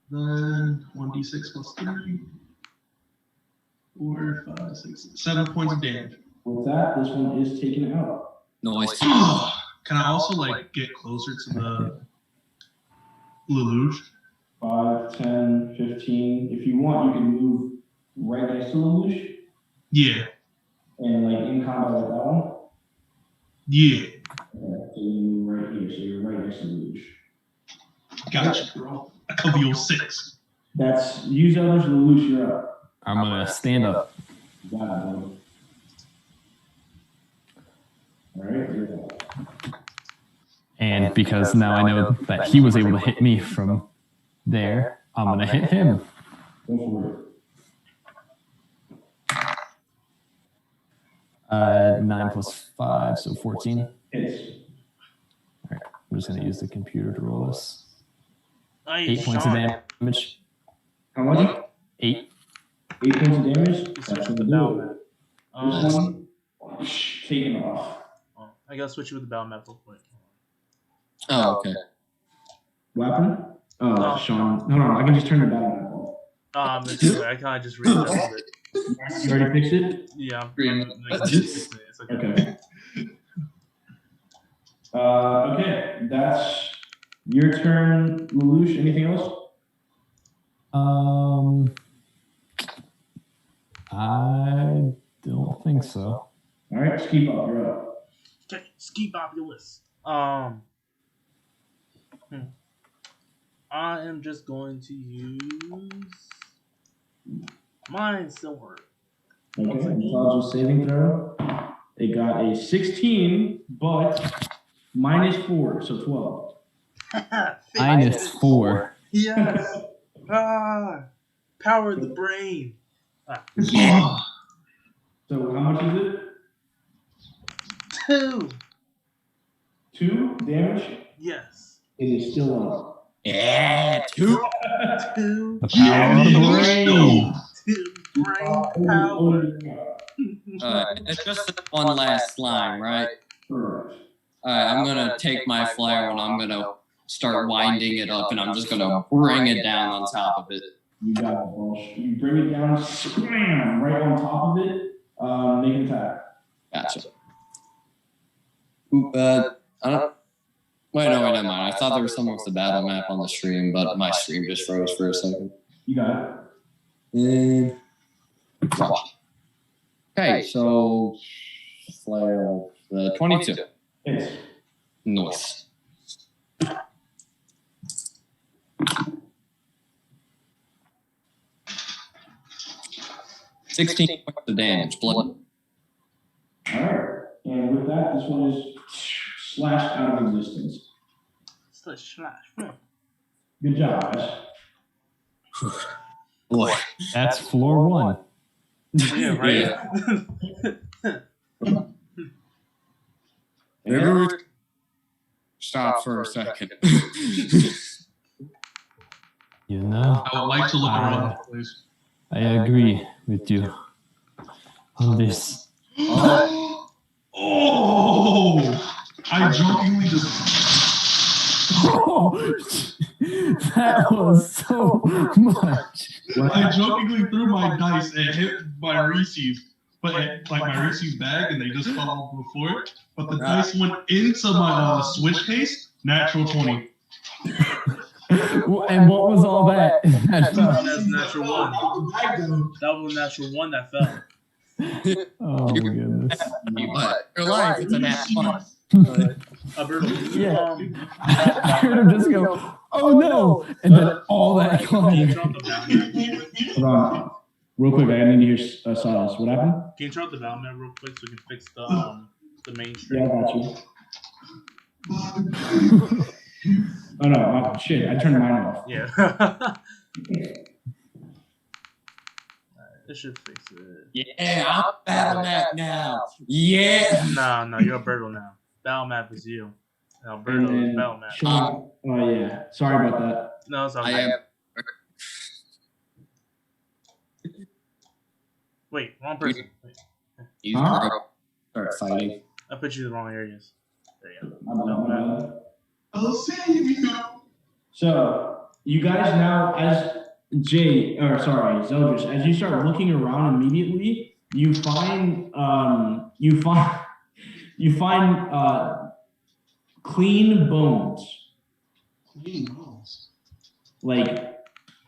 Speaker 5: Then 1d6 plus 3. 4, 5, 6, 7 points of damage.
Speaker 1: With that, this one is taken out.
Speaker 6: Noise.
Speaker 5: Can I also like get closer to the Lelouch?
Speaker 1: 5, 10, 15. If you want, you can move right next to Lelouch
Speaker 5: Yeah.
Speaker 1: and like in combat with that one.
Speaker 5: Yeah.
Speaker 1: Okay, so you move right here, so you're right next to Lelouch.
Speaker 5: Gotcha, bro. I cover your 6.
Speaker 1: That's use others, Lelouch, you're up.
Speaker 2: I'm gonna stand up.
Speaker 1: You got it, bro. All right, you're up.
Speaker 2: And because now I know that he was able to hit me from there, I'm gonna hit him.
Speaker 1: Go for it.
Speaker 2: 9 plus 5, so 14.
Speaker 1: Hits.
Speaker 2: I'm just going to use the computer to roll this.
Speaker 3: Nice
Speaker 2: 8 points of
Speaker 3: shot.
Speaker 2: damage.
Speaker 1: How much?
Speaker 2: 8.
Speaker 1: 8 points of damage?
Speaker 3: Switch
Speaker 1: That's
Speaker 3: with
Speaker 1: gonna
Speaker 3: the
Speaker 1: do
Speaker 3: battle
Speaker 1: it.
Speaker 3: map.
Speaker 1: This one, taken off.
Speaker 3: I gotta switch you with the battle map real quick.
Speaker 6: Oh, okay.
Speaker 1: What happened? Oh,
Speaker 3: No.
Speaker 1: Sean. No, I can just turn the battle map off.
Speaker 3: I kind of just readjusted it.
Speaker 1: You already fixed it?
Speaker 3: Yeah.
Speaker 6: It's
Speaker 1: Okay. Okay, that's your turn, Lelouch. Anything else?
Speaker 2: I don't think so.
Speaker 1: All right, Ski Bob, you're up.
Speaker 3: Okay, Ski Populous. I am just going to use Mind Sword.
Speaker 1: Okay, intelligence saving throw. It got a 16, but -4, so 12.
Speaker 2: -4.
Speaker 3: Yes. Power of the brain.
Speaker 5: Yeah.
Speaker 1: So how much is it?
Speaker 3: 2.
Speaker 1: 2 damage?
Speaker 3: Yes.
Speaker 1: It is still up.
Speaker 6: Yeah, 2.
Speaker 3: 2.
Speaker 2: The power of the brain.
Speaker 3: 2 brain power.
Speaker 6: It's just one last slime, right?
Speaker 1: Correct.
Speaker 6: Alright, I'm gonna take my flare and I'm gonna start winding it up and I'm just gonna bring it down on top of it.
Speaker 1: You got it, Walsh. You bring it down, slam, right on top of it. Make an attack.
Speaker 6: Gotcha. Ooh, I don't. Wait, never mind. I thought there was someone with the battle map on the stream, but my stream just froze for a second.
Speaker 1: You got it.
Speaker 6: Okay, so flare 22.
Speaker 1: Hits.
Speaker 6: Nice. $16 points of damage. Blood.
Speaker 1: All right. And with that, this one is slashed out of existence.
Speaker 3: Slash.
Speaker 1: Good job, guys.
Speaker 6: Boy.
Speaker 2: That's floor 1.
Speaker 3: Yeah, right?
Speaker 6: Everyone stop for a second.
Speaker 2: You know,
Speaker 5: I would like to look around, please.
Speaker 2: I agree with you on this.
Speaker 5: Oh! I jokingly just.
Speaker 2: Oh, that was so much.
Speaker 5: I jokingly threw my dice and hit my Reese's, but like my Reese's bag, and they just fell off the floor. But the dice went into my Switch case. Natural 20.
Speaker 2: And what was all that?
Speaker 3: That's natural 1. That was natural 1 that fell.
Speaker 2: Oh my goodness.
Speaker 6: But your life, it's a nat 1.
Speaker 3: Alberto,
Speaker 2: Yeah. I heard him just go, oh no! And then all that
Speaker 3: can you
Speaker 2: climbed.
Speaker 3: drop the battle map?
Speaker 1: Hold on. Real quick, I need to hear Silas. What happened?
Speaker 3: Can you drop the battle map real quick so we can fix the main stream?
Speaker 1: Yeah, I got you. Oh no, shit, I turned mine off.
Speaker 3: Yeah. This should fix it.
Speaker 6: Yeah, I'm battle map now. Yeah.
Speaker 3: No, you're Alberto now. Battle map is you. Alberto is battle map.
Speaker 1: Sean, oh yeah, sorry about that.
Speaker 3: No, it's all
Speaker 6: I
Speaker 3: right.
Speaker 6: am.
Speaker 3: Wait, wrong person. Wait.
Speaker 6: You
Speaker 1: Huh?
Speaker 6: start fighting.
Speaker 3: I put you in the wrong areas. There you go.
Speaker 1: My bad.
Speaker 5: I'll save you.
Speaker 1: So you guys now, as Zeldris, as you start looking around immediately, you find clean bones. Like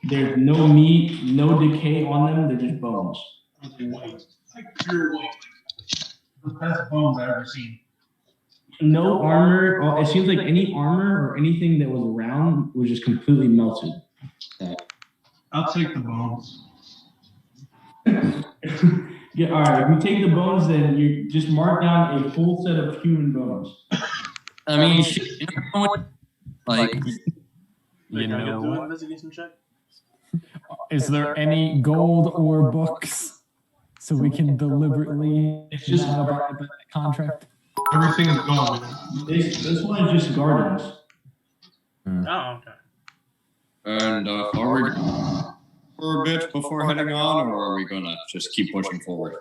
Speaker 1: there's no meat, no decay on them. They're just bones.
Speaker 5: White. Like pure white. The best bones I've ever seen.
Speaker 1: No armor. Well, it seems like any armor or anything that was around was just completely melted.
Speaker 5: I'll take the bones.
Speaker 1: Yeah, all right. If you take the bones, then you just mark down a full set of human bones.
Speaker 6: I mean, like,
Speaker 2: You
Speaker 3: Can I
Speaker 2: know
Speaker 3: do an
Speaker 2: what?
Speaker 3: investigation check?
Speaker 2: Is there any gold or books so we can deliberately
Speaker 1: It's just-
Speaker 2: not abide by the contract?
Speaker 5: Everything is gone.
Speaker 1: This one is just gardens.
Speaker 3: Oh, okay.
Speaker 6: And are we for a bit before heading on, or are we gonna just keep pushing forward?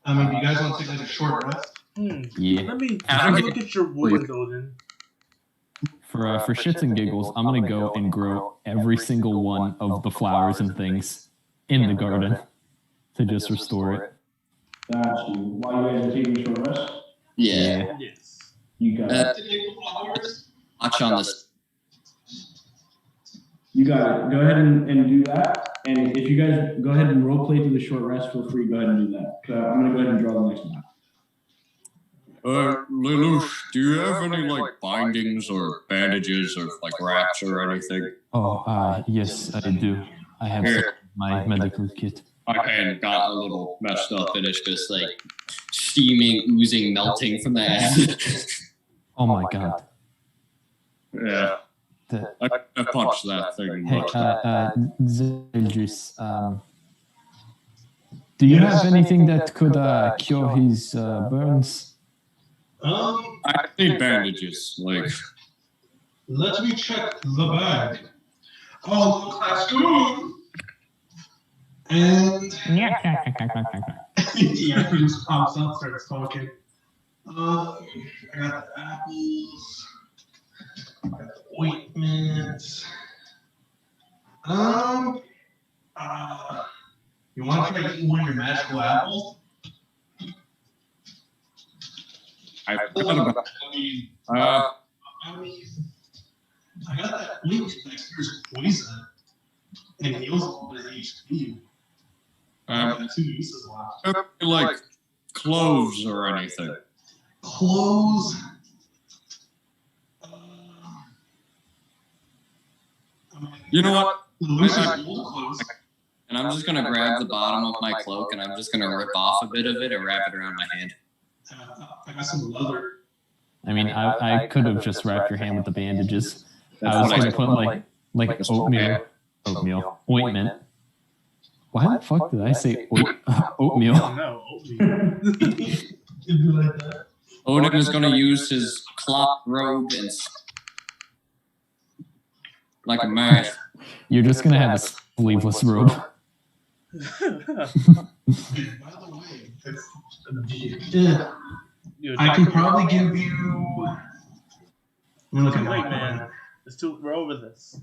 Speaker 5: I mean, you guys want to take like a short rest?
Speaker 2: Yeah.
Speaker 3: Let me look at your wood, Odin.
Speaker 2: For shits and giggles, I'm gonna go and grow every single one of the flowers and things in the garden to just restore it.
Speaker 1: Got you. While you guys are taking a short rest?
Speaker 2: Yeah.
Speaker 3: Yes.
Speaker 1: You got it.
Speaker 6: Watch on this.
Speaker 1: You got it. Go ahead and do that. And if you guys go ahead and role play through the short rest, feel free to go ahead and do that. I'm going to go ahead and draw the next map.
Speaker 4: Lelouch, do you have any like bindings or bandages or like wraps or anything?
Speaker 2: Oh, yes, I do. I have
Speaker 6: Here.
Speaker 2: my medical kit.
Speaker 6: My hand got a little messed up, and it's just like steaming, oozing, melting from the end.
Speaker 2: Oh my god.
Speaker 4: Yeah. I punched that thing.
Speaker 2: Hey, Zeldris, do you have anything that could cure his burns?
Speaker 4: I need bandages. Like,
Speaker 5: Let me check the bag. Oh, class 2. And yeah, he just pops up, starts talking. I got the apples. I got the ointment. You want to try eating one of your magical apples?
Speaker 4: I forgot about.
Speaker 5: I got that ointment that cures poison and heals a little bit of HP. I got 2 uses left.
Speaker 4: Like cloves or anything.
Speaker 5: Clothes.
Speaker 4: You know what?
Speaker 5: Lucy's old clothes.
Speaker 6: And I'm just gonna grab the bottom of my cloak, and I'm just gonna rip off a bit of it and wrap it around my hand.
Speaker 5: I got some leather.
Speaker 2: I mean, I could have just wrapped your hand with the bandages.
Speaker 6: That's
Speaker 2: I was
Speaker 6: what
Speaker 2: going to put like ointment. Why the fuck did I say oatmeal?
Speaker 3: No, oatmeal.
Speaker 5: Like that.
Speaker 6: Odin is gonna use his cloth robe and like a man.
Speaker 2: You're just going to have a sleeveless robe.
Speaker 5: By the way, I can probably give you. I'm looking
Speaker 3: Wait, man. It's too. We're over this.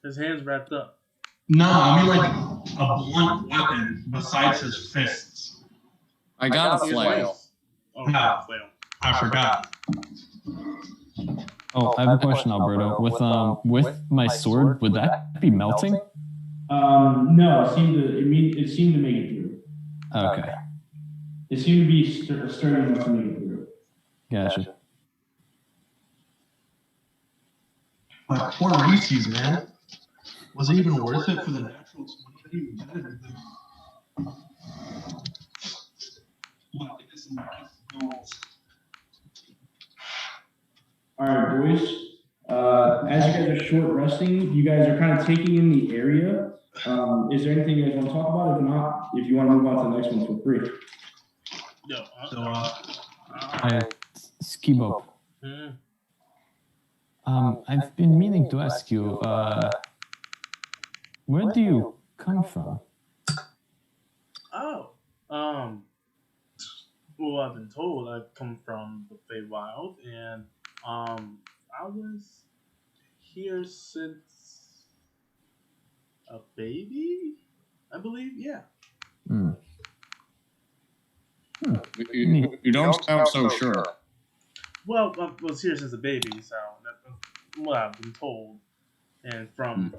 Speaker 3: His hand's wrapped up.
Speaker 5: No, I mean like a blunt weapon besides his fists.
Speaker 6: I got a flail.
Speaker 3: Oh,
Speaker 5: Yeah.
Speaker 3: flail.
Speaker 5: I forgot.
Speaker 2: Oh, I have a question, Alberto. With my sword, would that be melting?
Speaker 1: No, it seemed to make it through.
Speaker 2: Okay,
Speaker 1: It seemed to be sturdy enough to make it through.
Speaker 2: gotcha.
Speaker 5: My poor Reese's, man. Was it even worth it for the natural 20? I didn't even get everything. Well, I guess some goals.
Speaker 1: All right, boys. As you guys are short resting, you guys are kind of taking in the area. Is there anything you guys want to talk about? If not, if you want to move on to the next one, feel free.
Speaker 3: Yo,
Speaker 5: So,
Speaker 2: Skibo. I've been meaning to ask you, where do you come from?
Speaker 3: Oh, well, I've been told I come from the Feywild, and I was here since a baby, I believe. Yeah.
Speaker 4: You don't sound so sure.
Speaker 3: Well, I was here since a baby, so that's what I've been told, and from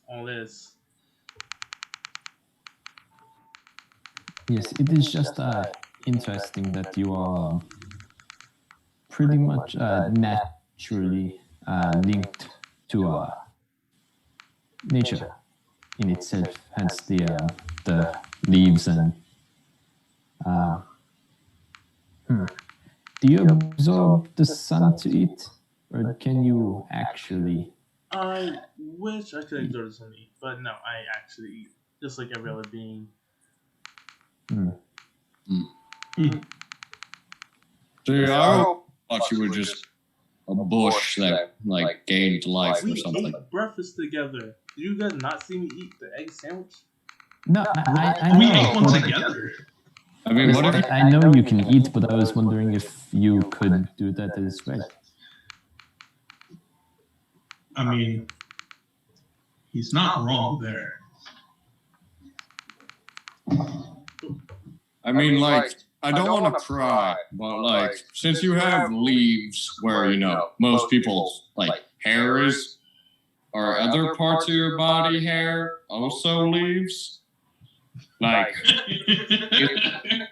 Speaker 3: all this.
Speaker 2: Yes, it is just interesting that you are pretty much naturally linked to nature in itself, hence the leaves and. Do you absorb the sun to eat, or can you actually?
Speaker 3: I wish I could absorb the sun to eat, but no, I actually eat just like every other being.
Speaker 4: See, I thought you were just
Speaker 6: a bush that like gained life
Speaker 3: We
Speaker 6: or something.
Speaker 3: ate breakfast together. Did you guys not see me eat the egg sandwich?
Speaker 2: No, I
Speaker 5: We
Speaker 2: know.
Speaker 5: ate one together.
Speaker 6: I mean, what if
Speaker 2: I know you can eat, but I was wondering if you could do that as well.
Speaker 5: I mean, he's not wrong there.
Speaker 6: I mean, like, I don't want to cry, but like, since you have leaves where, you know, most people's like hair is, or other parts of your body hair also leaves, like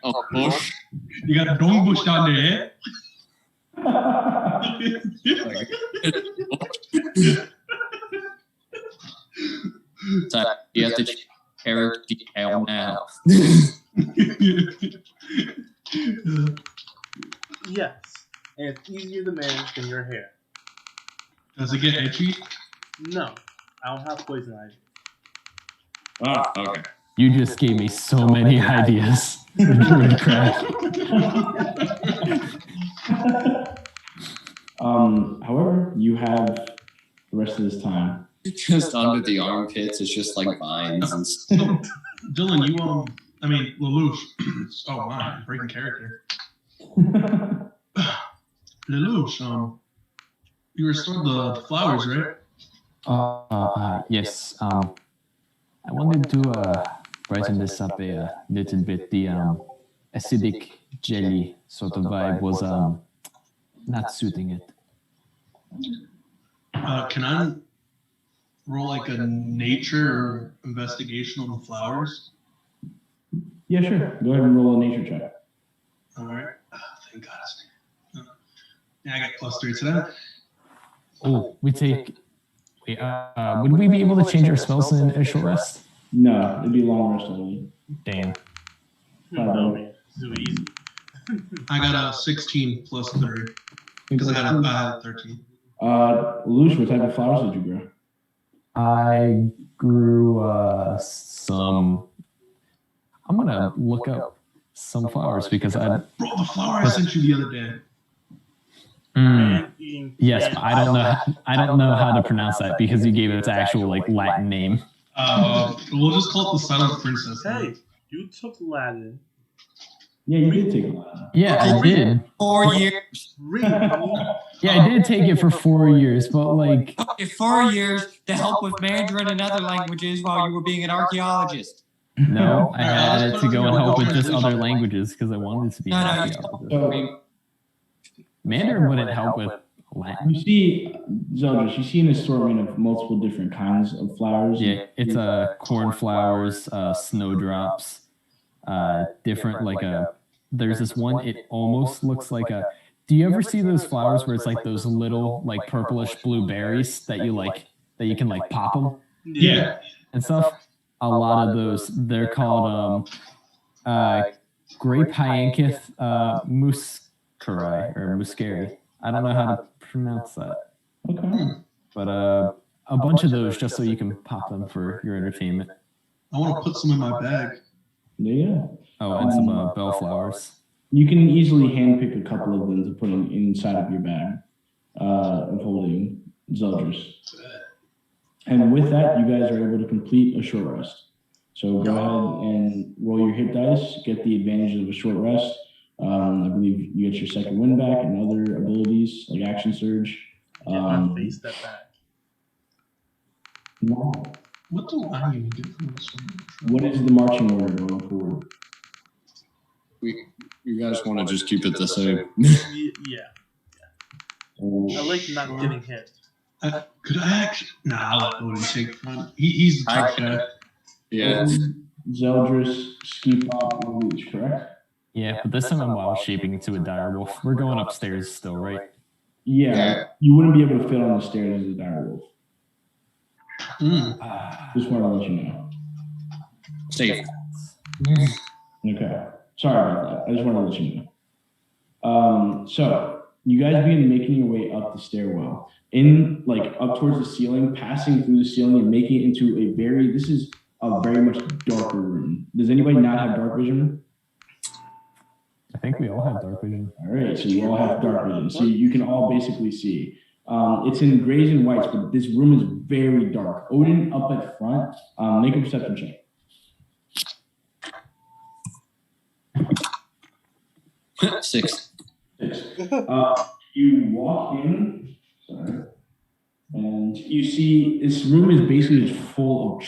Speaker 6: a bush.
Speaker 5: You got a dong bush down there.
Speaker 6: Like, so you have to hair detail now.
Speaker 3: Yes, and it's easier to manage than your hair.
Speaker 5: Does it get itchy?
Speaker 3: No, I don't have poison ivy.
Speaker 6: Ah, okay.
Speaker 2: You just gave me so many ideas for druid craft.
Speaker 1: However, you have the rest of this time.
Speaker 6: Just under the armpits, it's just like vines and stuff.
Speaker 5: Dylan, Lelouch. Oh my, I'm breaking character. Lelouch, you restored the flowers, right?
Speaker 2: Yes. I wanted to brighten this up a little bit. The acidic jelly sort of vibe was not suiting it.
Speaker 5: Can I roll like a nature investigation on the flowers?
Speaker 1: Yeah, sure. Go ahead and roll a nature check.
Speaker 5: All right. Thank God. Yeah, I got +3 to that.
Speaker 2: Oh, we take. Would we be able to change our spells in a short rest?
Speaker 1: No, it'd be a long rest only.
Speaker 2: Damn.
Speaker 3: No, man, it's too easy.
Speaker 5: I got a 16 +3 because I had 13.
Speaker 1: Luce, what type of flowers did you grow?
Speaker 2: I grew some. I'm gonna look up some flowers because I.
Speaker 5: Bro, the flower I sent you the other day.
Speaker 2: Yes, but I don't know. I don't know how to pronounce that because you gave it its actual like Latin name.
Speaker 5: We'll just call it the Silent Princess.
Speaker 3: Hey, you took Latin.
Speaker 1: Yeah, you did take a lot.
Speaker 2: Yeah, I did.
Speaker 6: 4 years.
Speaker 3: Read.
Speaker 2: Yeah, I did take it for 4 years, but like.
Speaker 6: 4 years to help with Mandarin and other languages while you were being an archaeologist.
Speaker 2: No, I had it to go and help with just other languages because I wanted to be an archaeologist.
Speaker 1: So,
Speaker 2: Mandarin wouldn't help with Latin.
Speaker 1: you see, Zeldris, you see an assortment of multiple different kinds of flowers.
Speaker 2: Yeah, it's cornflowers, snowdrops, different like a. There's this one. It almost looks like a. Do you ever see those flowers where it's like those little like purplish blue berries that you can like pop them?
Speaker 5: Yeah.
Speaker 2: And stuff. A lot of those. They're called grape hyanthus muscari or muscari. I don't know how to pronounce that.
Speaker 1: Okay.
Speaker 2: But a bunch of those just so you can pop them for your entertainment.
Speaker 5: I want to put some in my bag.
Speaker 1: Yeah.
Speaker 2: Oh, and some bellflowers.
Speaker 1: You can easily handpick a couple of them to put inside of your bag of holding Zeldris. And with that, you guys are able to complete a short rest. So go ahead and roll your hit dice, get the advantage of a short rest. I believe you get your second wind back and other abilities like action surge.
Speaker 3: Get my face step back.
Speaker 1: No.
Speaker 5: What do I even do for this one?
Speaker 1: What is the marching order going forward?
Speaker 6: You guys want to just keep it the same?
Speaker 3: Yeah. I like not getting hit.
Speaker 5: Could I actually? Nah, I'll let Odin take front. He's the top guy.
Speaker 6: Yeah.
Speaker 1: Zeldris, Skipop, and Leech, correct?
Speaker 2: Yeah, but this time I'm wild shaping into a direwolf. We're going upstairs still, right?
Speaker 1: Yeah. You wouldn't be able to fit on the stairs as a direwolf. Just want to let you know.
Speaker 6: Safe.
Speaker 1: Okay. Sorry about that. I just want to let you know. So you guys begin making your way up the stairwell, in like up towards the ceiling, passing through the ceiling and making it into this is a very much darker room. Does anybody not have dark vision?
Speaker 2: I think we all have dark vision.
Speaker 1: All right, so you all have dark vision, so you can all basically see. It's in grays and whites, but this room is very dark. Odin, up at front, make a perception check.
Speaker 6: 6.
Speaker 1: You walk in, sorry, and you see this room is basically just full of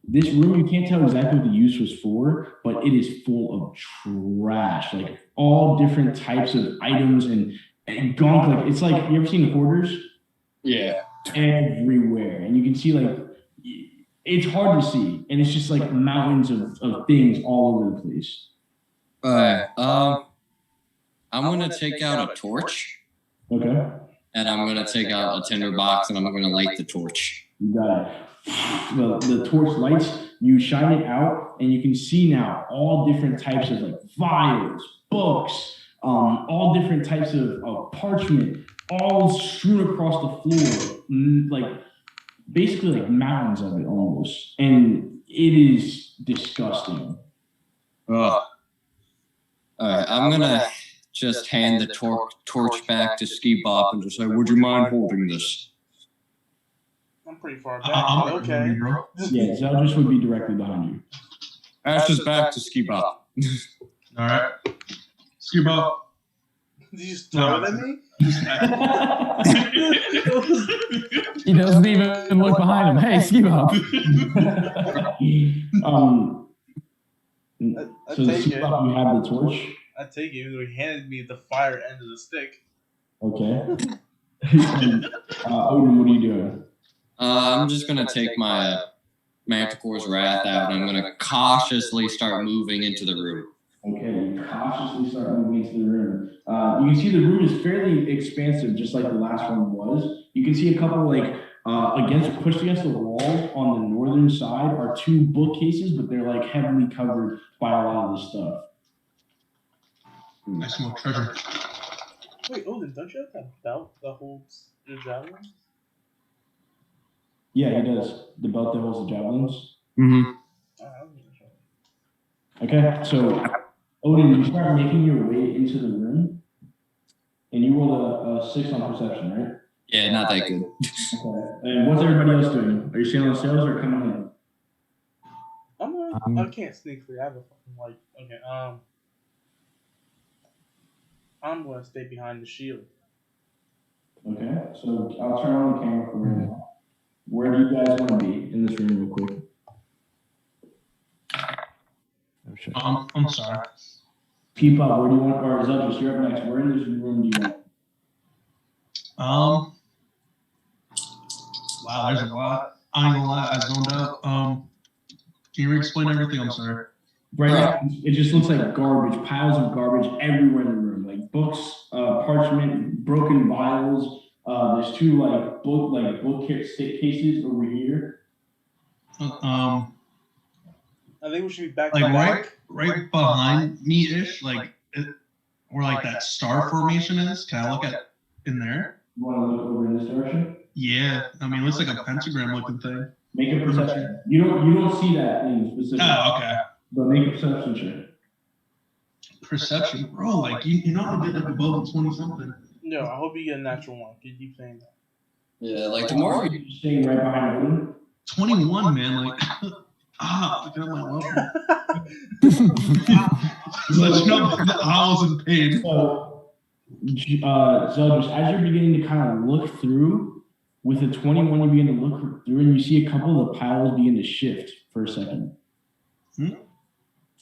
Speaker 1: this room. You can't tell exactly what the use was for, but it is full of trash, like all different types of items and gunk. Like it's like, you ever seen hoarders?
Speaker 6: Yeah.
Speaker 1: Everywhere, and you can see like it's hard to see, and it's just like mountains of things all over the place.
Speaker 6: I'm gonna take out a torch.
Speaker 1: Okay.
Speaker 6: And I'm gonna take out a tinder box and I'm gonna light the torch.
Speaker 1: You got it. The torch lights, you shine it out, and you can see now all different types of like vials, books, all different types of parchment, all strewn across the floor, like basically like mountains of it almost, and it is disgusting.
Speaker 6: All right, I'm gonna just hand the torch back to Ski Bop and just say, "Would you mind holding this?"
Speaker 3: I'm pretty far back. Okay.
Speaker 1: Yeah, Zeldris would be directly behind you.
Speaker 6: Ashes back to Ski Bop.
Speaker 5: All right. Ski Bop.
Speaker 3: Did you just throw it at me?
Speaker 2: He doesn't even look behind him. Hey, Ski Bop.
Speaker 1: So Ski Bop, you have the torch.
Speaker 3: I take it, even though he handed me the fire end of the stick.
Speaker 1: Okay. Odin, what are you doing?
Speaker 6: I'm just gonna take my Manticore's Wrath out and I'm gonna cautiously start moving into the room.
Speaker 1: Okay, you cautiously start moving into the room. You can see the room is fairly expansive, just like the last one was. You can see a couple like pushed against the wall on the northern side are 2 bookcases, but they're like heavily covered by a lot of the stuff.
Speaker 5: I smell treasure.
Speaker 3: Wait, Odin, don't you have that belt that holds your javelins?
Speaker 1: Yeah, he does. The belt that holds the javelins.
Speaker 6: Mm-hmm.
Speaker 1: Okay, so Odin, you start making your way into the room, and you rolled a 6 on perception, right?
Speaker 6: Yeah, not that good.
Speaker 1: Okay. And what's everybody else doing? Are you staying on stairs or coming in?
Speaker 3: I can't sneak free. I have a fucking light. Okay, I'm gonna stay behind the shield.
Speaker 1: Okay, so I'll turn on the camera for right now. Where do you guys want to be in this room, real quick?
Speaker 2: Oh, shit.
Speaker 5: I'm sorry.
Speaker 1: Keep up. Where do you want? Or Zeldris, you're up next. Where in this room do you want?
Speaker 5: Wow, there's a lot. I ain't gonna lie, I zoned out. Can you re-explain everything? I'm sorry.
Speaker 1: Right now, it just looks like garbage, piles of garbage everywhere in the room, like books, parchment, broken vials. There's 2 book cases over here.
Speaker 3: I think we should be back.
Speaker 5: Like right behind me-ish, like where like that star formation is. Can I look at in there?
Speaker 1: You want to look over in this direction?
Speaker 5: Yeah, I mean, it looks like a pentagram looking thing.
Speaker 1: Make a perception. You don't see that thing specifically.
Speaker 5: Oh, okay.
Speaker 1: But make a perception check.
Speaker 5: Perception, bro. Like you know, I did like above 20 something.
Speaker 3: No, I hope you get a natural 1. Can you keep saying that?
Speaker 6: Yeah, like tomorrow.
Speaker 1: You're staying right behind Odin.
Speaker 5: 21, man. Like look at my level. Let you know that I was in pain.
Speaker 1: So, Zeldris, as you're beginning to kind of look through, with a 21, you begin to look through and you see a couple of the piles begin to shift for a second.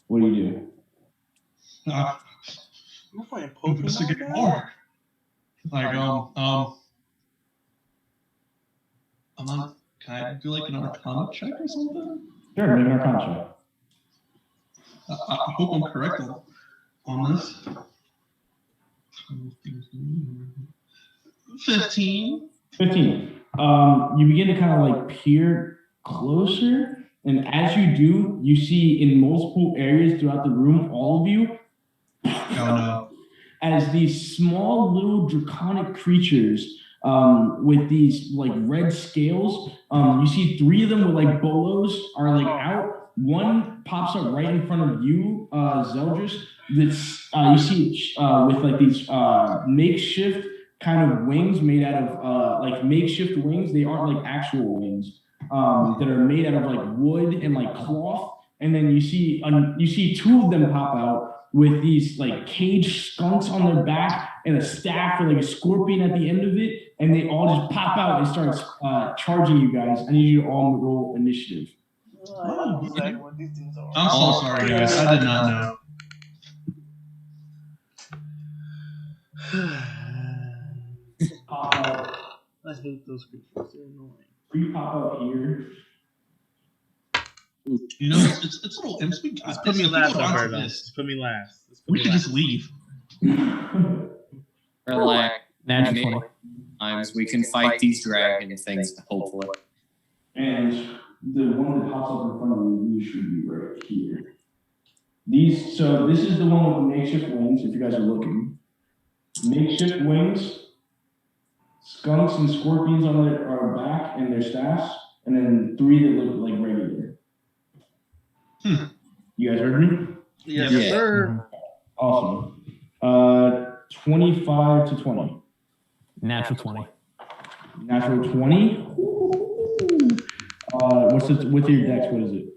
Speaker 1: What do you do?
Speaker 3: We're playing
Speaker 5: Just to
Speaker 3: Pokemon
Speaker 5: get
Speaker 3: now?
Speaker 5: more. Like can I do like an Arcana check or something?
Speaker 1: Sure, make an Arcana check.
Speaker 5: I hope I'm correct on this. 15.
Speaker 1: 15. You begin to kind of like peer closer, and as you do, you see in multiple areas throughout the room, all of you,
Speaker 5: Oh no.
Speaker 1: as these small little draconic creatures with these like red scales. You see 3 of them with like bolos are like out. one pops up right in front of you, Zeldris. That's you see with like these makeshift kind of wings made out of like makeshift wings. They aren't like actual wings that are made out of like wood and like cloth. And then you see two of them pop out with these like caged skunks on their back and a staff or like a scorpion at the end of it, and they all just pop out and start charging you guys. I need you to all roll initiative.
Speaker 3: Oh, exactly what these things are.
Speaker 5: I'm so sorry, guys. I did not know.
Speaker 1: Pop out.
Speaker 3: I hate those creatures. They're annoying.
Speaker 1: You pop out here.
Speaker 5: You know, it's a little imps.
Speaker 3: Just put me last, Alberto. Just put me last.
Speaker 5: We should just leave.
Speaker 6: Relax.
Speaker 2: Natural 20.
Speaker 6: Times we can fight these dragon things, hopefully.
Speaker 1: And the one that pops up in front of you should be right here. So this is the one with the makeshift wings, if you guys are looking. Makeshift wings, skunks and scorpions on their back and their staffs, and then 3 that look like regular. You guys heard me?
Speaker 3: Yes,
Speaker 6: Yeah.
Speaker 3: sir.
Speaker 1: Awesome. 25 to 20.
Speaker 2: Natural 20.
Speaker 1: Natural 20. What's your dex? What is it?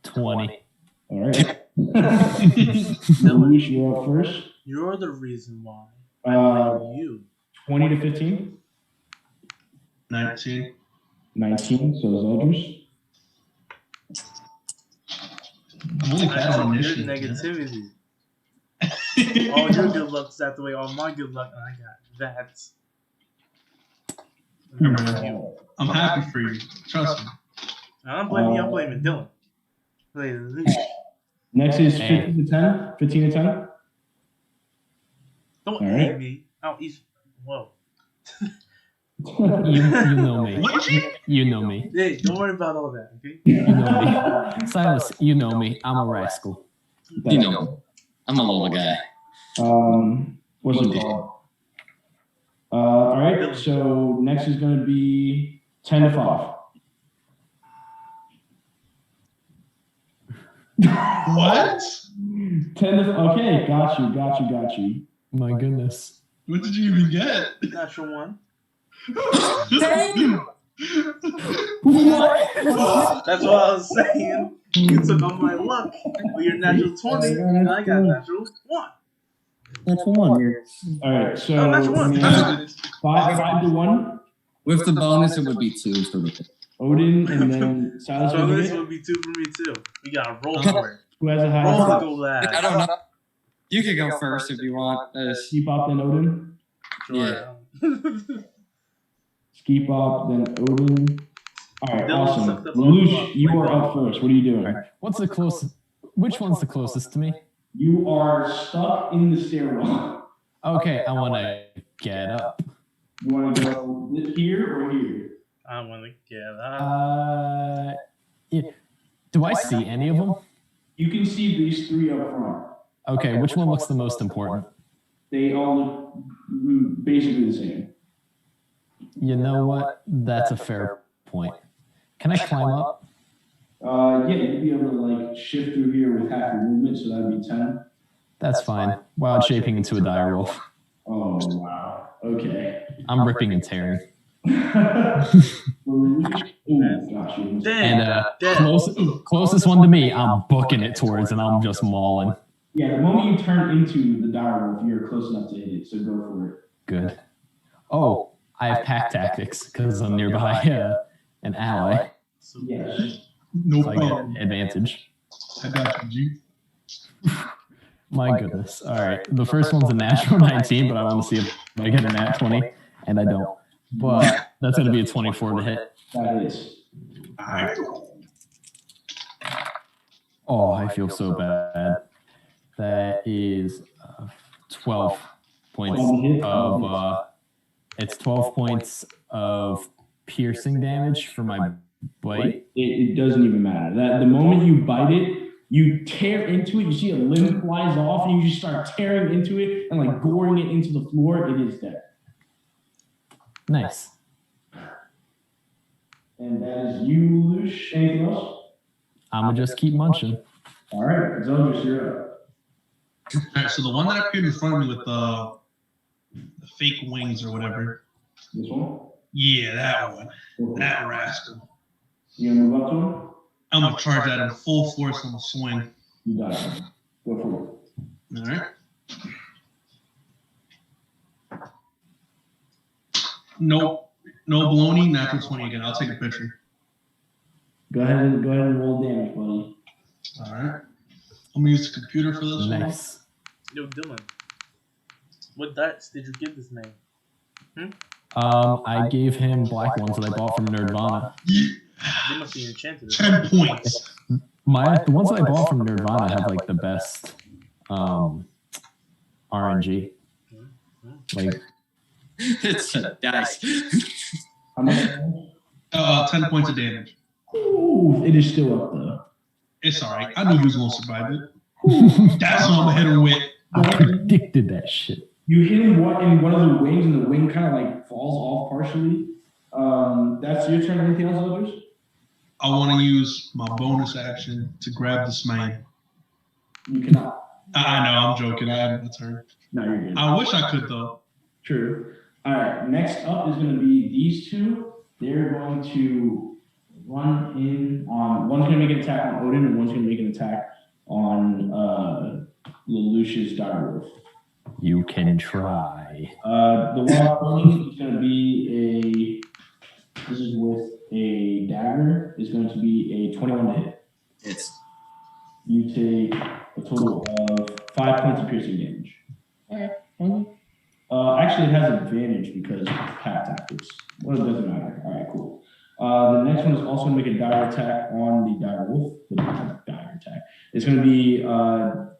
Speaker 2: 20.
Speaker 1: All right. Lelouch, you're up first.
Speaker 3: You're the reason why. You.
Speaker 1: 20 to 15.
Speaker 5: 19.
Speaker 1: 19. So Zeldris.
Speaker 5: I'm really bad on
Speaker 3: Your
Speaker 5: initiative.
Speaker 3: negativity. All your good luck's that the way all my good luck, and I got that.
Speaker 5: I'm happy for you. Trust me.
Speaker 3: I'm blaming you. I'm blaming Dylan.
Speaker 1: Next is 15 to 10. 15 to 10.
Speaker 3: Don't
Speaker 1: All
Speaker 3: hate
Speaker 1: right.
Speaker 3: me. Oh, he's whoa.
Speaker 2: You know me.
Speaker 5: What?
Speaker 2: You know me.
Speaker 3: Hey, don't worry about all that, okay?
Speaker 2: You know me. Silas, you know me. I'm a rascal.
Speaker 6: You know, I'm a little guy.
Speaker 1: What's it called? All right. So next is going to be 10 to 5.
Speaker 5: What?
Speaker 1: 10 to okay. Got you.
Speaker 2: My goodness.
Speaker 5: What did you even get?
Speaker 3: Natural 1.
Speaker 5: Damn!
Speaker 3: That's what I was saying. You took on my luck. But you're natural 20, and I got natural 1.
Speaker 6: Natural 1 here.
Speaker 1: All right. So
Speaker 3: Oh, natural 1.
Speaker 1: 5 to 1.
Speaker 6: With the bonus, it would be 2 for me.
Speaker 1: Odin and then Silas.
Speaker 3: So this would be 2 for me too. We gotta roll for it.
Speaker 1: Who has a high?
Speaker 3: Roll to go last.
Speaker 6: I don't know. You can go first if you want.
Speaker 1: Ski Pop, then Odin.
Speaker 3: Sure.
Speaker 1: Ski Pop, then Odin. All right,
Speaker 3: Dylan
Speaker 1: awesome.
Speaker 3: sucked up
Speaker 1: Lelouch,
Speaker 3: all the
Speaker 1: you
Speaker 3: luck.
Speaker 1: are up first. What are you doing?
Speaker 2: What's the closest? Which one's the closest to me?
Speaker 1: You are stuck in the stairwell.
Speaker 2: Okay, I want to get up.
Speaker 1: You want to go here or here?
Speaker 3: I want to get up.
Speaker 2: Yeah. Do I see any of them?
Speaker 1: You can see these 3 up front.
Speaker 2: Okay, which one looks the most important?
Speaker 1: They all look basically the same.
Speaker 2: You know what? That's a fair point. Can I climb up?
Speaker 1: Yeah, you'd be able to like shift through here with half your movement, so that'd be 10.
Speaker 2: That's fine. Wild shaping into a dire wolf.
Speaker 1: Oh wow. Okay.
Speaker 2: I'm ripping and tearing.
Speaker 1: Oh gosh.
Speaker 2: And closest one to me, I'm booking it towards, and I'm just mauling.
Speaker 1: Yeah, the moment you turn into the dire wolf, you're close enough to hit it, so go for it.
Speaker 2: Good. Oh, I have pack tactics because I'm nearby an ally.
Speaker 1: Yes.
Speaker 5: No
Speaker 2: So I get
Speaker 5: problem.
Speaker 2: advantage.
Speaker 5: I got you, G.
Speaker 2: My goodness. All right. The first one's a natural 19, but I want to see if I get a nat 20, and I don't. But that's going to be a 24 to hit.
Speaker 1: That is.
Speaker 2: Oh, I feel so bad. That is 12 points of it's 12 points of piercing damage for my bite.
Speaker 1: It doesn't even matter. That the moment you bite it, you tear into it, you see a limb flies off, and you just start tearing into it and like goring it into the floor. It is dead.
Speaker 2: Nice.
Speaker 1: And that is you, Lelouch. Anything else?
Speaker 2: I'm gonna just keep munching.
Speaker 1: All right, Zeldris, you're up.
Speaker 5: All right, so the one that appeared in front of me with the fake wings or whatever.
Speaker 1: This one?
Speaker 5: Yeah, that one. That rascal.
Speaker 1: You gonna move up to him?
Speaker 5: I'm gonna charge that in full force on the swing.
Speaker 1: You got it. Go for it.
Speaker 5: All right. Nope. No baloney, natural 20 again. I'll take a picture.
Speaker 1: Go ahead and roll damage, buddy.
Speaker 5: All right. I'm gonna use the computer for this one.
Speaker 2: Nice.
Speaker 3: Yo, Dylan, what dice did you give this man?
Speaker 2: I gave him black ones that I bought from Nerdvana.
Speaker 3: They must be enchanted.
Speaker 5: 10 points.
Speaker 2: The ones that I bought from Nerdvana have like the best RNG. Like
Speaker 6: It's a dice.
Speaker 1: How much?
Speaker 5: 10 points of damage.
Speaker 1: Ooh, it is still up though.
Speaker 5: It's all right. I knew he was gonna survive it. That's what I'm gonna hit him with.
Speaker 2: I predicted that shit.
Speaker 1: You hit him in one of the wings, and the wing kind of like falls off partially. That's your turn. Anything else, others?
Speaker 5: I want to use my bonus action to grab this man.
Speaker 1: You cannot.
Speaker 5: I know, I'm joking. I have a turn.
Speaker 1: No, you're good.
Speaker 5: I wish I could though.
Speaker 1: True. All right. Next up is going to be these two. They're going to run in on. One's going to make an attack on Odin, and one's going to make an attack on Lelouch's direwolf.
Speaker 2: You can try.
Speaker 1: The one is going to be a. This is with a dagger. Is going to be a 21 to hit.
Speaker 6: It's.
Speaker 1: You take a total of 5 points of piercing damage. Actually, it has advantage because pack tactics. Well, it doesn't matter. All right, cool. The next one is also going to make a dire attack on the dire wolf. Dire attack. It's going to be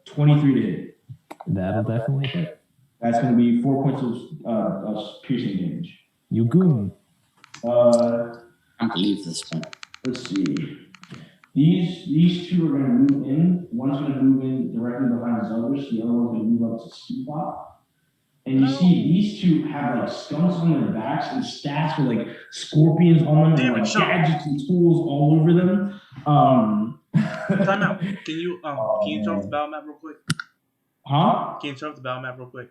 Speaker 1: 23 to hit.
Speaker 2: That'll definitely hit.
Speaker 1: That's going to be 4 points of piercing damage.
Speaker 2: You goon.
Speaker 6: I can't believe this one.
Speaker 1: Let's see. These two are going to move in. One's going to move in directly behind Zeldris. The other one's going to move up to Steepot. And you see these two have like skunks on their backs and stats with like scorpions on them and like gadgets and tools all over them.
Speaker 3: Time out. Can you turn off the battle map real quick?
Speaker 1: Huh?
Speaker 3: Can you turn off the battle map real quick?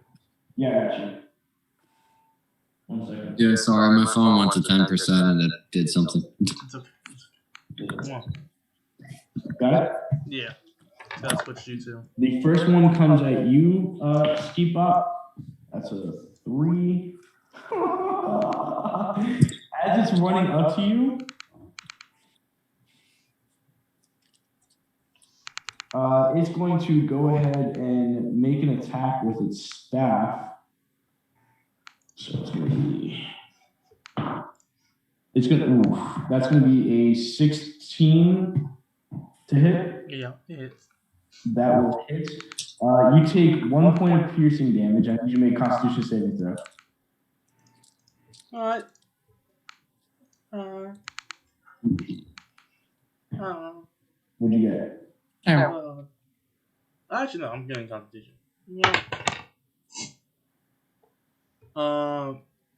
Speaker 1: Yeah, I got you. 1 second.
Speaker 6: Yeah, sorry, my phone went to 10% and it did something.
Speaker 3: It's okay. Come on.
Speaker 1: Got it?
Speaker 3: Yeah. That's what you do.
Speaker 1: The first one comes at you, Steepot. That's a 3. As it's running up to you, it's going to go ahead and make an attack with its staff. So it's going to be. That's going to be a 16 to hit.
Speaker 3: Yeah, it hits.
Speaker 1: That will hit. You take 1 point of piercing damage. I need you to make a Constitution saving throw.
Speaker 3: Alright.
Speaker 1: What'd you get?
Speaker 3: Actually, no, I'm getting Constitution. Yeah.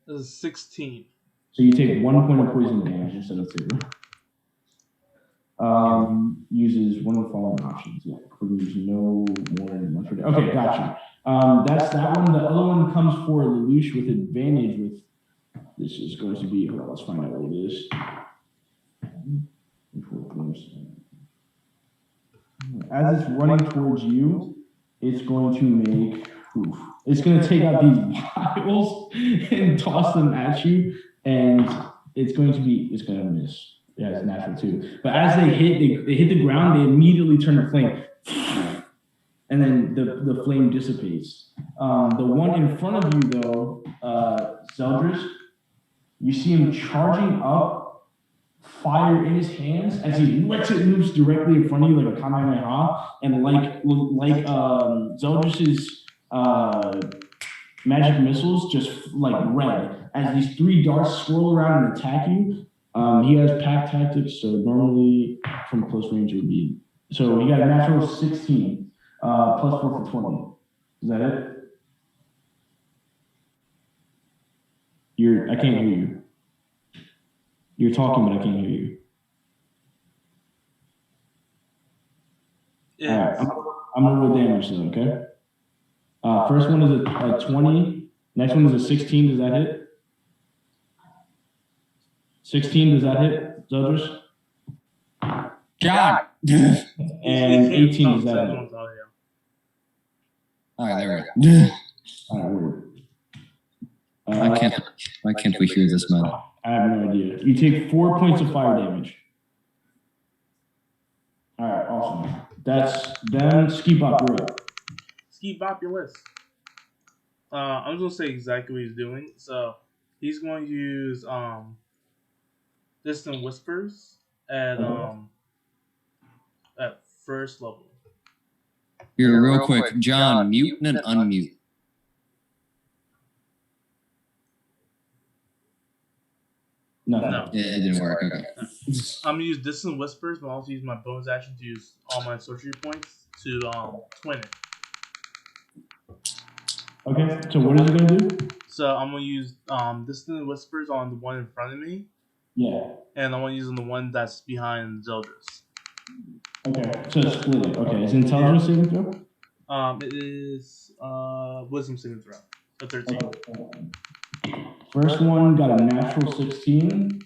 Speaker 3: This is 16.
Speaker 1: So you take 1 point of poison damage instead of 2. Uses one of the following options. Yeah, includes no more than 1 per day. Okay, gotcha. That's that one. The other one comes for Lelouch with advantage. With this is going to be. Hold on, let's find out what it is. As it's running towards you, it's going to make. It's going to take out these vials and toss them at you, and it's going to be. It's going to miss. Yeah, it's natural too. But as they hit the ground, they immediately turn to flame, and then the flame dissipates. The one in front of you, though, Zeldris, you see him charging up, fire in his hands as he lets it loose directly in front of you like a Kamehameha, and like Zeldris's magic missiles just like red as these 3 darts swirl around and attack you. He has pack tactics, so normally from close range it would be. So he got a natural 16, plus 4 for 20. Is that it? I can't hear you. You're talking, but I can't hear you. All right, I'm gonna roll damage though. Okay. First one is a 20. Next one is a 16. Does that hit? 16. Does that hit, Zeldris?
Speaker 6: God.
Speaker 1: And 18. Does that hit?
Speaker 6: All right, there we go.
Speaker 1: All right, weird.
Speaker 6: Why can't we hear this, man?
Speaker 1: I have no idea. You take 4 points of fire damage. All right, awesome. That's then Ski Bop, you're up.
Speaker 3: Ski Populous. I'm just gonna say exactly what he's doing. So he's going to use Distant Whispers at first level.
Speaker 6: Here, real quick, John, mute and unmute.
Speaker 1: No.
Speaker 6: Yeah, it didn't work. Okay.
Speaker 3: I'm gonna use Distant Whispers, but I'll also use my bonus action to use all my sorcery points to twin it.
Speaker 1: Okay, so what is it gonna do?
Speaker 3: So I'm gonna use Distant Whispers on the one in front of me.
Speaker 1: Yeah.
Speaker 3: And I'm gonna use the one that's behind Zeldris.
Speaker 1: Okay, so split it. Okay, is it intelligence saving throw?
Speaker 3: It is wisdom saving throw. A 13.
Speaker 1: Okay. First one got a natural 16.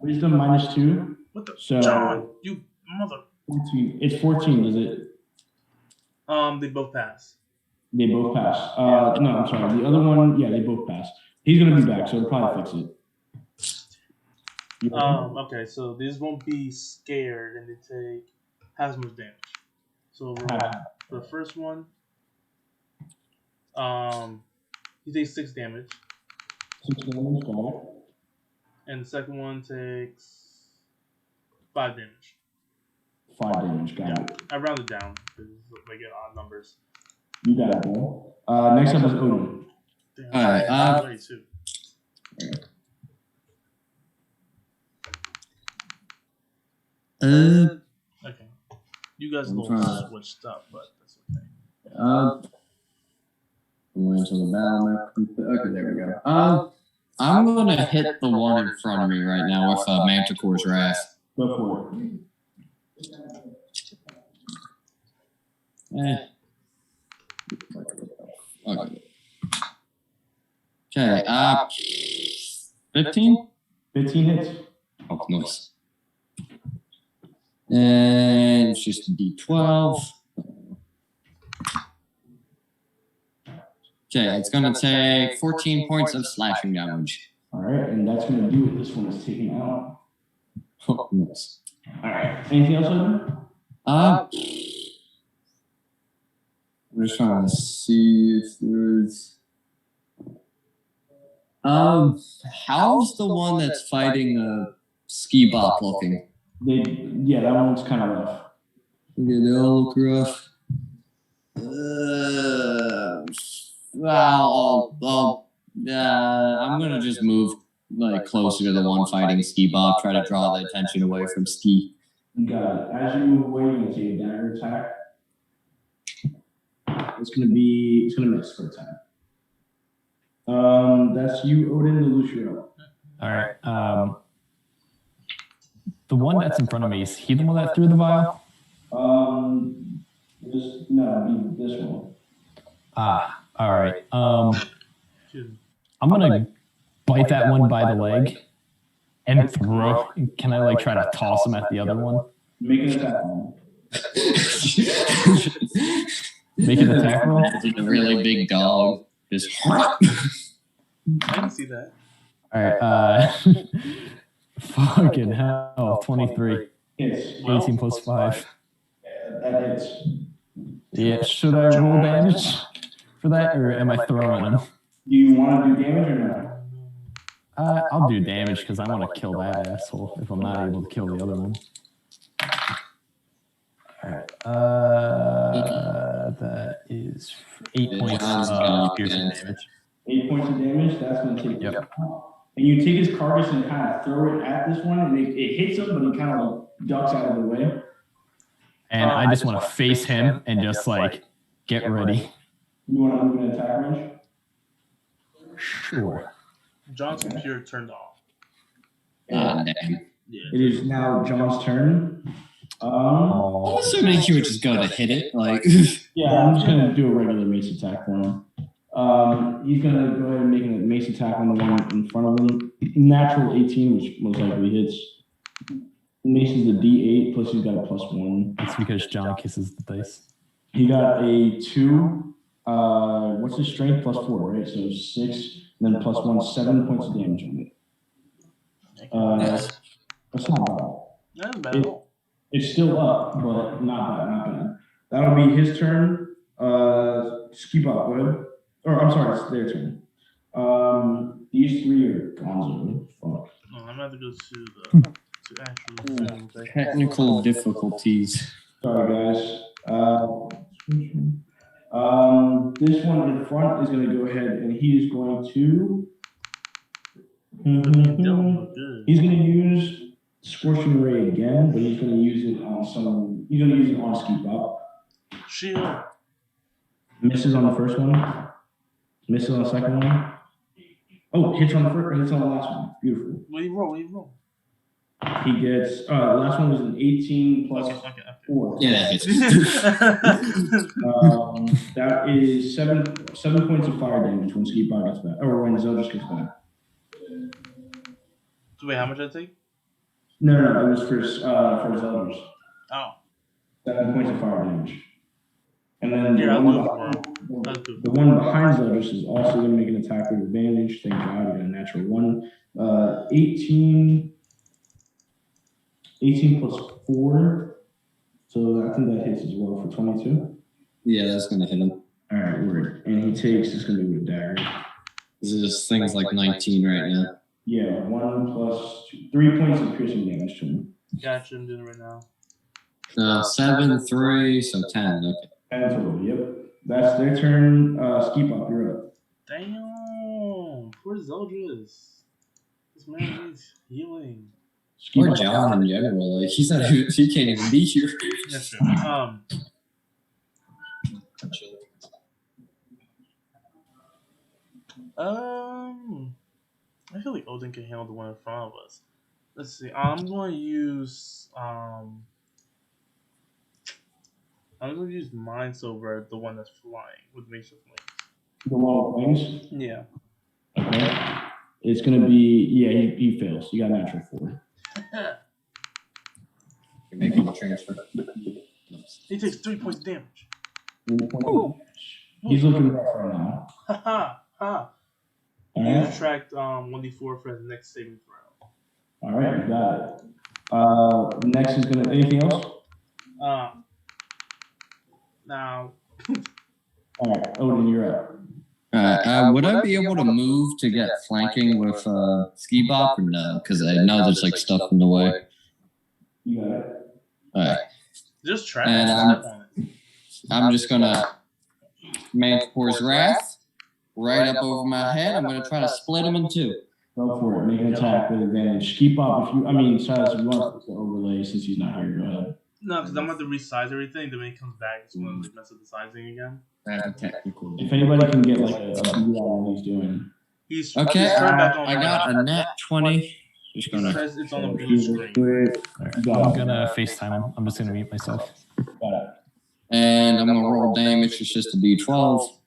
Speaker 1: Wisdom -2.
Speaker 3: What the?
Speaker 1: So
Speaker 3: John, you mother.
Speaker 1: 14. It's 14, is it?
Speaker 3: They both pass.
Speaker 1: They both pass. No, I'm sorry. The other one, yeah, they both pass. He's gonna be back, so it'll probably fix it.
Speaker 3: Okay, so these won't be scared, and they take half as much damage. So for the first one, he takes 6 damage.
Speaker 1: 6 damage, got it.
Speaker 3: And the second one takes 5 damage.
Speaker 1: 5 damage, got it.
Speaker 3: I rounded down because I get odd numbers.
Speaker 1: You got it, bro. Next up is Odin.
Speaker 6: All right.
Speaker 3: Too. Okay. You guys will switched up, but that's okay.
Speaker 6: Going to the battle map. Okay, there we go. I'm gonna hit the one in front of me right now with Manticore's Wrath.
Speaker 1: Go for it.
Speaker 6: Okay. 15?
Speaker 1: 15 hits.
Speaker 6: Oh, nice. And it's just a D12. Okay, it's gonna take 14 points of slashing damage.
Speaker 1: All right, and that's gonna do it. This one is taken out.
Speaker 6: Oh, nice.
Speaker 1: All right. Anything else, Odin?
Speaker 6: I'm just trying to see if there's. How's the one that's fighting Ski Bop looking?
Speaker 1: Yeah, that one's kind of rough.
Speaker 6: Okay, they all look rough. I'm gonna just move like closer to the one fighting Ski Bop, try to draw the attention away from Ski.
Speaker 1: You got it. As you move away, you're gonna take a dagger attack. It's gonna miss for attack. That's you, Odin, and Lucio.
Speaker 2: All right. The one that's in front of me, is he the one that threw the vial?
Speaker 1: This one.
Speaker 2: Ah, all right. I'm gonna bite that one by the leg and throw. Can I like try to toss him at the other one?
Speaker 1: Make an attack.
Speaker 2: Make an attack roll.
Speaker 6: Imagine a really big dog. Just.
Speaker 3: I can see that.
Speaker 2: All right. Fucking hell. 23.
Speaker 1: Hits.
Speaker 2: 18 plus 5.
Speaker 1: That hits.
Speaker 2: Yeah. Should I roll damage for that, or am I throwing him?
Speaker 1: Do you want to do damage or no?
Speaker 2: I'll do damage because I want to kill that asshole if I'm not able to kill the other one. Alright. That is 8 points of piercing damage.
Speaker 1: 8 points of damage, that's going to take
Speaker 2: Yep.
Speaker 1: it. And you take his carcass and kind of throw it at this one, and it hits him, but he kind of like ducks out of the way.
Speaker 2: And I just want to face him and just like get ready.
Speaker 1: You want to move in attack range?
Speaker 2: Sure.
Speaker 3: John's computer turned off.
Speaker 6: Damn.
Speaker 3: Yeah.
Speaker 1: It is now John's turn.
Speaker 6: I'm assuming he would just go to hit it. Like,
Speaker 1: Yeah, I'm just gonna do a regular mace attack for him. He's gonna go ahead and make a mace attack on the one in front of him. Natural 18, which most likely hits. Mace is a D8, plus he's got a +1.
Speaker 2: That's because John kisses the dice.
Speaker 1: He got a 2. What's his strength? +4, right? So 6, and then +1, 7 points of damage on it. That's not bad.
Speaker 3: Not bad at all.
Speaker 1: It's still up, but not bad, not bad. That'll be his turn. Skip up, go ahead. Or I'm sorry, it's their turn. These 3 are gonzo. Fuck.
Speaker 3: No, I'm about to go to the actual
Speaker 6: technical difficulties.
Speaker 1: Sorry, guys. This one in front is going to go ahead and he is going to. He's going to use Scorching Ray again, but he's going to use it on someone. He's going to use it on Skip Up.
Speaker 3: Shield.
Speaker 1: Misses on the first one. Misses on the second one. Oh, hits on the first. Hits on the last one. Beautiful.
Speaker 3: What do you roll? What do you roll?
Speaker 1: He gets. The last one was an 18 plus 4.
Speaker 6: Yeah, that hits.
Speaker 1: That is 7 points of fire damage when Skip Up gets back, or when Zeldris gets back.
Speaker 3: So wait, how much did I take?
Speaker 1: No, it was for Zeldris.
Speaker 3: Oh.
Speaker 1: 7 points of fire damage. And then
Speaker 3: Yeah,
Speaker 1: the one behind Zeldris is also going to make an attack with advantage. Thank God, we got a natural 1. 18 plus 4. So I think that hits as well for 22.
Speaker 6: Yeah, that's going to hit him.
Speaker 1: All right, word. And he takes, it's going to be with a dagger.
Speaker 6: This is things like 19 right now.
Speaker 1: Yeah, 1 plus 2, 3 points of piercing damage to him.
Speaker 3: Gotcha, I'm doing it right now.
Speaker 6: 7, 3, so 10. Okay.
Speaker 1: 10 total, yep. That's their turn. Skip Up, you're up.
Speaker 3: Damn, poor Zeldris. This man needs healing.
Speaker 6: Or John in general, like he can't even be here.
Speaker 3: That's true. I feel like Odin can handle the one in front of us. Let's see. I'm going to use Mind Silver, the one that's flying with makeshift wings.
Speaker 1: The one with wings?
Speaker 3: Yeah.
Speaker 1: Okay. It's going to be, yeah, he fails. You got a natural 4.
Speaker 6: You're making a transfer.
Speaker 3: He takes 3 points of damage.
Speaker 1: He's looking rough right now.
Speaker 3: Ha ha. You
Speaker 1: Alright.
Speaker 3: subtract 1d4 for the next saving throw.
Speaker 1: Alright, got it. Next is going to, anything else?
Speaker 3: Now.
Speaker 1: Alright, Odin, you're up.
Speaker 6: Would I be able to move to get flanking with Ski Bop or no? Because I know there's like stuff in the way.
Speaker 1: You got it.
Speaker 6: Alright.
Speaker 3: Just try
Speaker 6: And
Speaker 3: on it.
Speaker 6: I'm just gonna Manticore's Wrath right up over my head. I'm gonna try to split him in 2.
Speaker 1: Go for it. Make an attack with advantage. Keep up if you, Silas, if you want to overlay since he's not here, go ahead.
Speaker 3: No, because I'm going to resize everything. Then when he comes back, it's going to mess up the sizing again.
Speaker 6: Technical.
Speaker 1: If anybody can get like a view on what he's doing.
Speaker 3: He's
Speaker 6: Okay,
Speaker 3: turned back on
Speaker 6: I got a nat 20. Just
Speaker 3: It
Speaker 6: gonna.
Speaker 3: says it's on the blue screen.
Speaker 2: Right. I'm gonna FaceTime him. I'm just gonna mute myself.
Speaker 1: Got it.
Speaker 6: And I'm gonna roll damage. It's just a d12.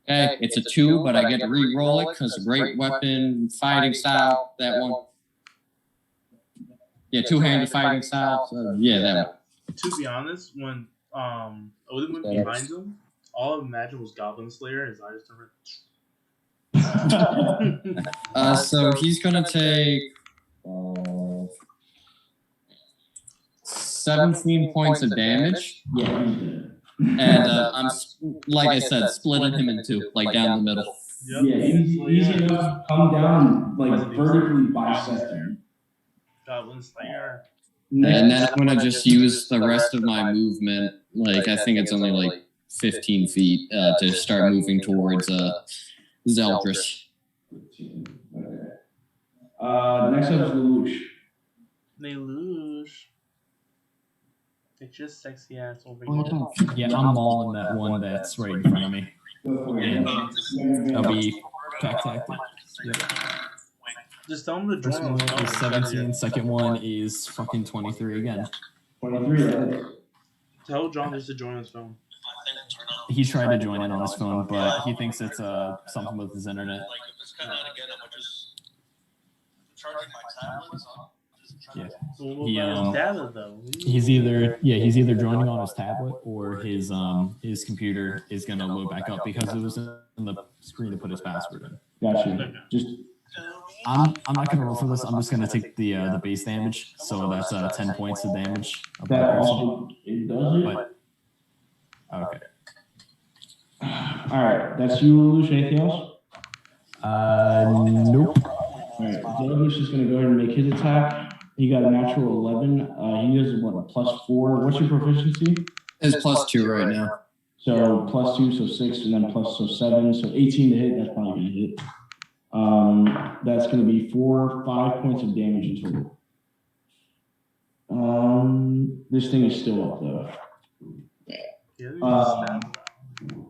Speaker 6: Okay, it's a 2, but I get to re-roll it because a great weapon, fighting style, that one. Yeah, two-handed fighting style. So yeah, that one.
Speaker 3: To be honest, when Odin went behind him, all I imagined was Goblin Slayer. His eyes turned.
Speaker 6: So he's gonna take 17 points of damage.
Speaker 1: Yeah, he's dead.
Speaker 6: And I'm, like I said, splitting him in 2, like down the middle.
Speaker 3: Yep.
Speaker 1: Yeah, easy enough. Come down like vertically bisect him.
Speaker 3: Goblin Slayer.
Speaker 6: And then I'm gonna just use the rest of my movement. Like I think it's only like 15 feet to start moving towards Zeldris.
Speaker 1: Okay. Next up is Lelouch.
Speaker 3: Lelouch. It's just sexy ass over
Speaker 6: Oh,
Speaker 3: here.
Speaker 2: Yeah, I'm mauling that one that's right in front of me.
Speaker 1: Go for it.
Speaker 2: That'll be tactic. Yep.
Speaker 3: Just tell him to
Speaker 2: First
Speaker 3: join
Speaker 2: one
Speaker 3: on the phone.
Speaker 2: is 17. Second one is fucking 23 again.
Speaker 1: 23.
Speaker 3: Tell John just to join his phone.
Speaker 2: He tried to join in on his phone, but he thinks it's something with his internet. Yeah.
Speaker 3: Well,
Speaker 2: He,
Speaker 3: his data though.
Speaker 2: He's either joining on his tablet or his computer is gonna load back up because it was in the screen to put his password in.
Speaker 1: Gotcha. Just
Speaker 2: I'm not gonna roll for this. I'm just gonna take the base damage. So that's 10 points of damage.
Speaker 1: that also it does it.
Speaker 2: But, okay.
Speaker 1: All right, that's you, Lelouch. Anything else?
Speaker 2: Nope.
Speaker 1: All right, Lelouch is going to go ahead and make his attack. He got a natural 11. He does what, a +4. What's your proficiency?
Speaker 6: It's +2 right now.
Speaker 1: So +2, so 6, and then so 7, so 18 to hit. That's probably going to hit. That's going to be 5 points of damage in total. This thing is still up though.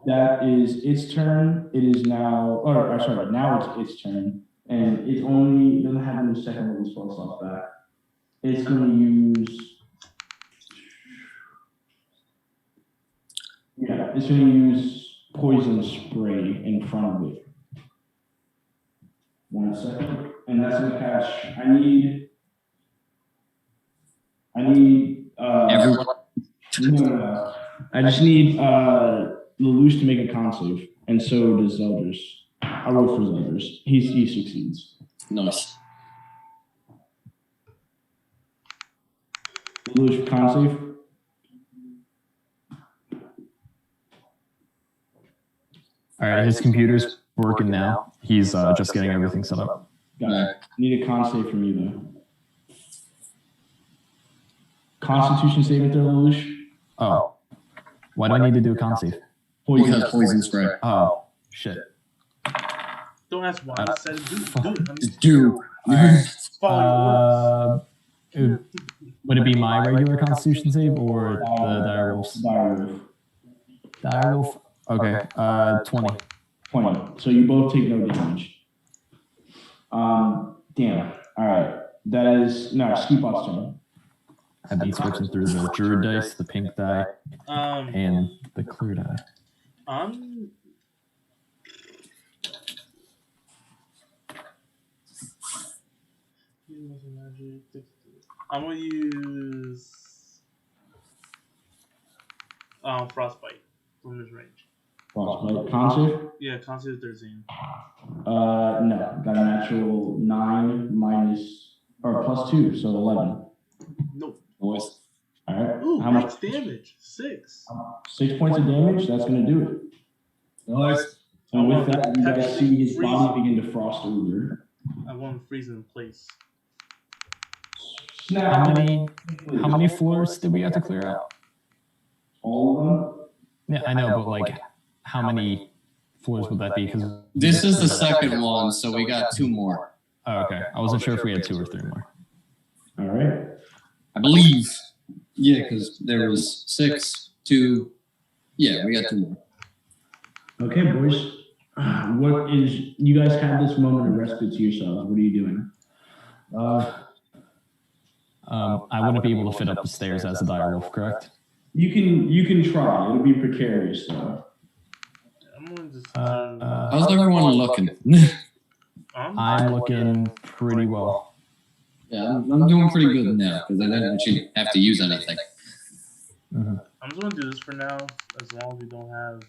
Speaker 1: That is its turn. It is now, or sorry, now it's its turn, and it only doesn't have any second level spell slots back. It's going to use, it's going to use poison spray in front of it. 1 second, and that's going to catch. I need.
Speaker 6: Everyone.
Speaker 1: No. I just need Lelouch to make a con save, and so does Zeldris. I roll for Zeldris. He succeeds.
Speaker 6: Nice.
Speaker 1: Lelouch, con save.
Speaker 2: All right, his computer's working now. He's just getting everything set up.
Speaker 1: Got it. Need a con save from you though. Constitution saving throw, Lelouch.
Speaker 2: Oh. Why do I need to do a con save?
Speaker 6: Because poison spray.
Speaker 2: Oh, shit.
Speaker 3: Don't ask why. I said do it.
Speaker 6: Just do.
Speaker 2: Would it be my regular Constitution save or the Direwolf's? Direwolf. Okay. 20.
Speaker 1: 20. So you both take no damage. Damn. All right. That is Skipot's turn.
Speaker 2: I've been switching through the Druid dice, the pink die, and the clear die.
Speaker 3: I'm gonna use Frostbite from his range.
Speaker 1: Frostbite. Con save?
Speaker 3: Yeah, con save 13.
Speaker 1: No. Got a natural 9 minus or +2, so 11.
Speaker 3: Nope.
Speaker 6: Boys.
Speaker 1: All right.
Speaker 3: Ooh,
Speaker 1: how much
Speaker 3: damage? 6.
Speaker 1: 6 points of damage. That's going to do it.
Speaker 6: Nice.
Speaker 1: And with that, you guys see his body begin to frost over.
Speaker 3: I want to freeze in place.
Speaker 2: How many floors did we have to clear out?
Speaker 1: All of them?
Speaker 2: Yeah, I know, but like, how many floors would that be? Because
Speaker 6: This is the second one, so we got 2 more.
Speaker 2: oh, okay, I wasn't sure if we had 2 or 3 more.
Speaker 1: All right.
Speaker 6: I believe. Yeah, because there was 6, 2. Yeah, we got 2 more.
Speaker 1: Okay, boys. You guys have this moment of respite to yourselves. What are you doing?
Speaker 2: I wouldn't be able to fit up the stairs as a direwolf, correct?
Speaker 1: You can try. It'll be precarious though.
Speaker 3: I'm gonna just.
Speaker 6: How's everyone looking?
Speaker 2: I'm looking pretty well.
Speaker 6: Yeah, I'm doing pretty good now because I didn't actually have to use anything.
Speaker 2: Mm-hmm.
Speaker 3: I'm just gonna do this for now, as long as we don't have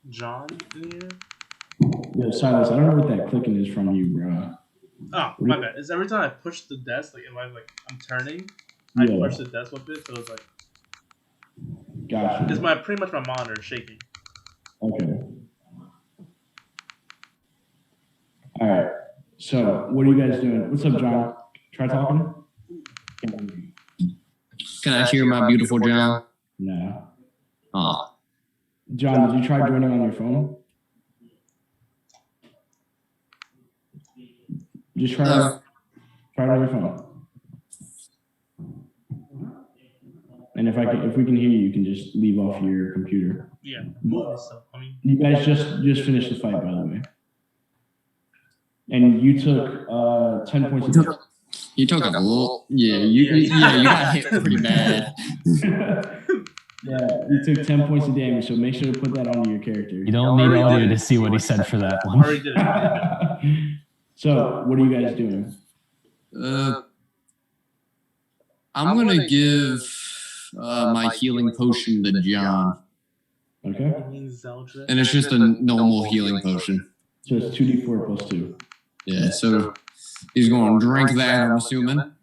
Speaker 3: John in here.
Speaker 1: Yo, Silas, I don't know what that clicking is from you, bro.
Speaker 3: Oh, my bad. It's every time I push the desk, like if I'm turning, I push the desk with it, so it's like.
Speaker 1: Gotcha.
Speaker 3: It's pretty much my monitor shaking.
Speaker 1: Okay. All right. So, what are you guys doing? What's up, John? Try talking.
Speaker 6: Can I hear my beautiful John?
Speaker 1: No.
Speaker 6: Oh.
Speaker 1: John, did you try joining on your phone? Just try it on your phone. And if we can hear you, you can just leave off your computer.
Speaker 3: Yeah.
Speaker 1: You guys just finished the fight, by the way. And you took 10 points of damage.
Speaker 6: You took a little. Yeah, you got hit pretty bad.
Speaker 1: Yeah, you took 10 points of damage, so make sure to put that onto your character.
Speaker 2: You don't need audio to see what he said for that one.
Speaker 3: Already did it.
Speaker 1: So, what are you guys doing?
Speaker 6: I'm gonna give my healing potion to John.
Speaker 1: Okay.
Speaker 6: And it's just a normal healing potion.
Speaker 1: So it's 2d4 plus 2.
Speaker 6: Yeah, so he's going to drink that, I'm assuming.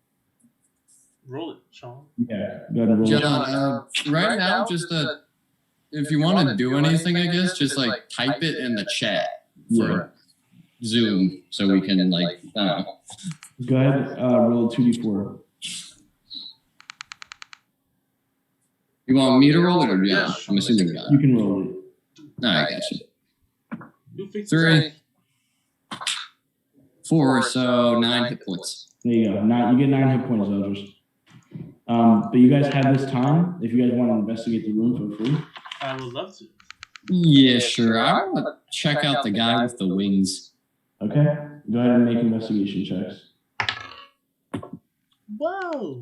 Speaker 3: Roll it, Sean.
Speaker 1: Yeah, go ahead and roll
Speaker 6: John, right now, just if you want to do anything, I guess, just like type it in the chat for Zoom so we can like, I don't know.
Speaker 1: Go ahead, roll 2d4.
Speaker 6: You want me to roll it or John? I'm assuming John.
Speaker 1: You can roll it.
Speaker 6: No, I got you. 3, 4, so 9 hit points.
Speaker 1: There you go. You get 9 hit points, Elders. But you guys have this time if you guys want to investigate the room for free.
Speaker 3: I would love to.
Speaker 6: Yeah, sure. I want to check out the guy with the wings.
Speaker 1: Okay. Go ahead and make investigation checks.
Speaker 3: Whoa.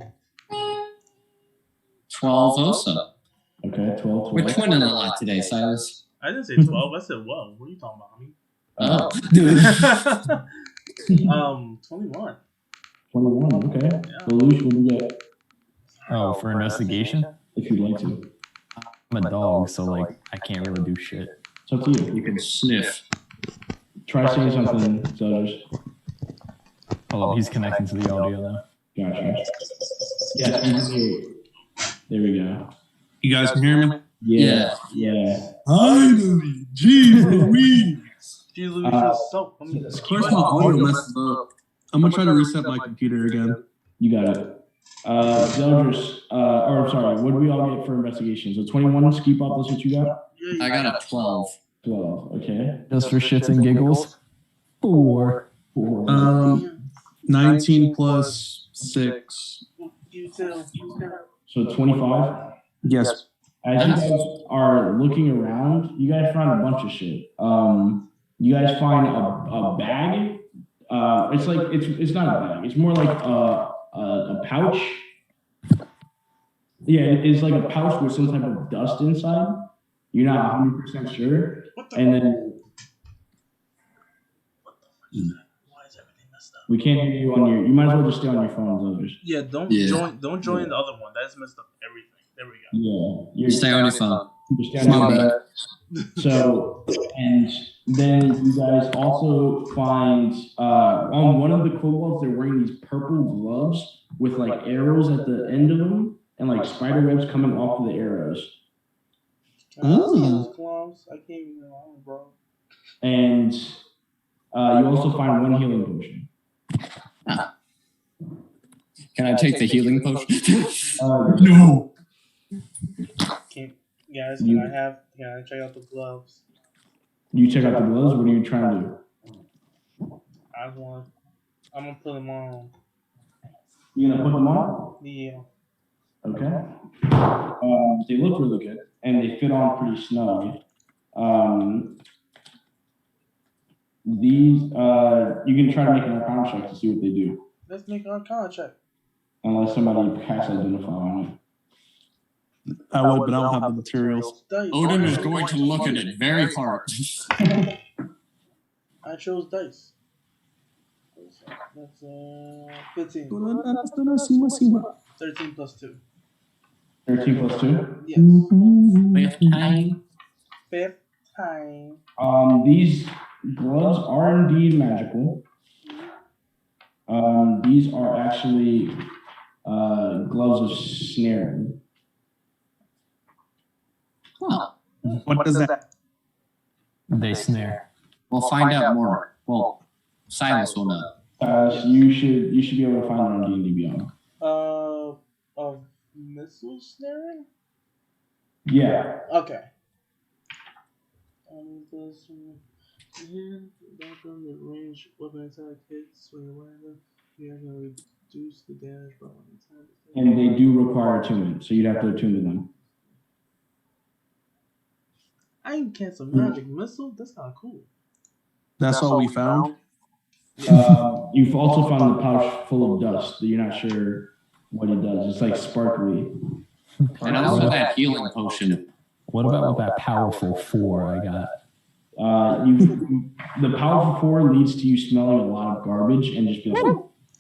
Speaker 6: 12 also.
Speaker 1: Okay, 12.
Speaker 6: We're twinning a lot today, Silas.
Speaker 3: I didn't say 12. I said whoa. What are you talking about, homie?
Speaker 6: Oh.
Speaker 3: 21.
Speaker 1: 21, okay.
Speaker 3: Yeah.
Speaker 1: So, Luce, what do you get?
Speaker 2: Oh, for investigation?
Speaker 1: If you'd like to.
Speaker 2: I'm a dog, so like I can't really do shit.
Speaker 1: It's up to you.
Speaker 6: You can sniff.
Speaker 1: Try saying something, Elders.
Speaker 2: Hold up, he's connecting to the audio now.
Speaker 1: Gotcha. Yes, you can hear it. There we go.
Speaker 5: You guys can hear me?
Speaker 1: Yeah.
Speaker 5: Finally! Jeez Louise!
Speaker 3: Jeez Louise, you're so funny.
Speaker 5: Of course my audio messes up. I'm gonna try to reset my computer again.
Speaker 1: You got it. Elders, what do we all get for investigation? So 21, Skeep Up, that's what you got?
Speaker 6: I got a 12.
Speaker 1: 12, okay.
Speaker 2: Just for shits and giggles. 4.
Speaker 5: 19 plus 6.
Speaker 3: You too.
Speaker 1: So 25?
Speaker 5: Yes.
Speaker 1: As you guys are looking around, you guys find a bunch of shit. You guys find a bag. It's not a bag. It's more like a pouch. Yeah, it's like a pouch with some type of dust inside. You're not 100% sure. And then
Speaker 3: Why is everything messed up?
Speaker 1: we can't hear you on your. You might as well just stay on your phones, Elders.
Speaker 3: Yeah, don't join the other one. That's messed up everything. There we go.
Speaker 1: Yeah,
Speaker 6: Stay on your phone.
Speaker 1: Just stay on your phone. So, and then you guys also find on one of the kobolds, they're wearing these purple gloves with like arrows at the end of them and like spider webs coming off of the arrows.
Speaker 3: Can I see those gloves? I can't even know, bro.
Speaker 1: And you also find one healing potion.
Speaker 6: Can I take the healing potion?
Speaker 5: No.
Speaker 3: Can I check out the gloves?
Speaker 1: You check out the gloves. What are you trying to do?
Speaker 3: I'm gonna put them on.
Speaker 1: You gonna put them on?
Speaker 3: Yeah.
Speaker 1: Okay. They look really good and they fit on pretty snug. These you can try to make an arcana check to see what they do.
Speaker 3: Let's make an arcana check.
Speaker 1: Unless somebody casts identify on it.
Speaker 5: I would, but I don't have the materials.
Speaker 3: Dice.
Speaker 6: Odin is going to look at it very hard.
Speaker 3: I chose dice. That's 15. 13 plus 2.
Speaker 1: 13 plus 2?
Speaker 3: Yes. Fifth time.
Speaker 1: These gloves are indeed magical. These are actually gloves of snaring.
Speaker 6: Huh.
Speaker 5: What does that?
Speaker 2: They snare.
Speaker 6: We'll find out more. Well, Silas will know.
Speaker 1: You should be able to find it on D&D Beyond.
Speaker 3: Of missile snaring?
Speaker 1: Yeah.
Speaker 3: Okay. This the range weapon attack hits when you're wearing them. You are going to reduce the damage by 1 time.
Speaker 1: And they do require attunement, so you'd have to attune to them.
Speaker 3: I can cancel magic missile. That's kind of cool.
Speaker 5: That's all we found.
Speaker 1: You've also found the pouch full of dust that you're not sure what it does. It's like sparkly.
Speaker 6: And also that healing potion.
Speaker 2: What about with that powerful 4 I got?
Speaker 1: The powerful 4 leads to you smelling a lot of garbage and just be like,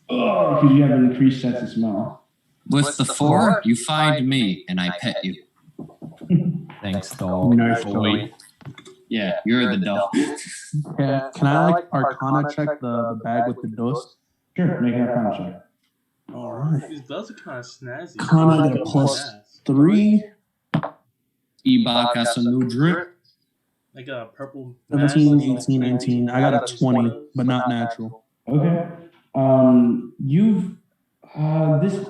Speaker 1: oh, because you have an increased sense of smell.
Speaker 6: With the 4, you find me and I pet you.
Speaker 2: Thanks, dog.
Speaker 1: Nice
Speaker 2: boy.
Speaker 6: Yeah, you're the dog.
Speaker 5: Yeah. Can I like Arcana check the bag with the dust?
Speaker 1: Sure, make an Arcana check.
Speaker 5: All right.
Speaker 3: These does are kind of snazzy.
Speaker 5: Arcana got a +3.
Speaker 6: Ibaka Samudrit.
Speaker 3: Like a purple.
Speaker 5: 17, 18, 19. I got a 20, but not natural.
Speaker 1: Okay.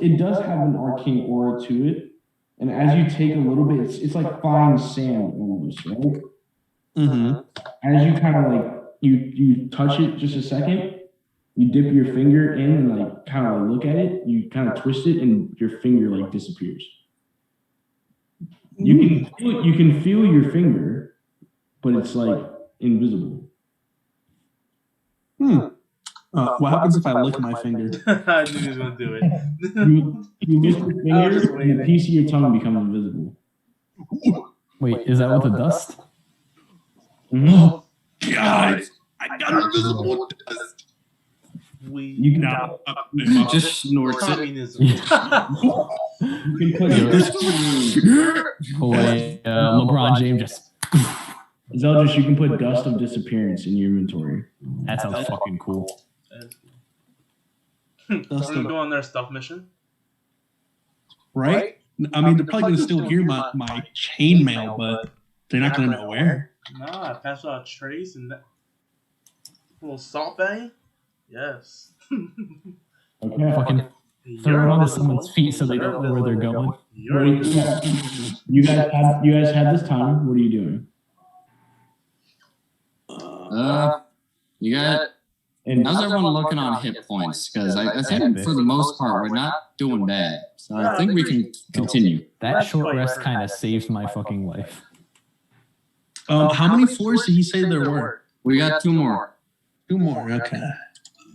Speaker 1: It does have an arcane aura to it, and as you take a little bit, it's like fine sand almost, right?
Speaker 5: Mm-hmm.
Speaker 1: As you kind of like you touch it just a second, you dip your finger in and like kind of look at it, you kind of twist it, and your finger like disappears. You can feel your finger, but it's like invisible.
Speaker 5: What happens if I lick my finger?
Speaker 3: I knew he was gonna do it.
Speaker 1: You lift your finger, and a piece of your tongue becomes invisible.
Speaker 2: Wait, is that with the dust?
Speaker 5: Oh, God. I got invisible dust.
Speaker 1: You can
Speaker 6: Just snorts it.
Speaker 3: Communism.
Speaker 1: you can put
Speaker 2: Boy, LeBron James just.
Speaker 1: Zeldris, you can put dust of disappearance in your inventory.
Speaker 2: That sounds fucking cool.
Speaker 3: We're gonna go on their stealth mission.
Speaker 5: Right? I mean, they're probably going to still hear my chainmail, but they're not going to know where.
Speaker 3: Nah, I passed out trays and that little salt bay. Yes.
Speaker 1: Okay.
Speaker 2: Fucking throw it onto someone's feet so they don't know where they're going.
Speaker 1: You guys have this time. What are you doing?
Speaker 6: You got.
Speaker 1: And
Speaker 6: How's everyone looking on hit points? Because I think for the most part we're not doing bad. So I think we can continue.
Speaker 2: That short rest kind of saved my fucking life.
Speaker 5: How many floors did he say there were?
Speaker 6: We got 2 more.
Speaker 5: 2 more, okay.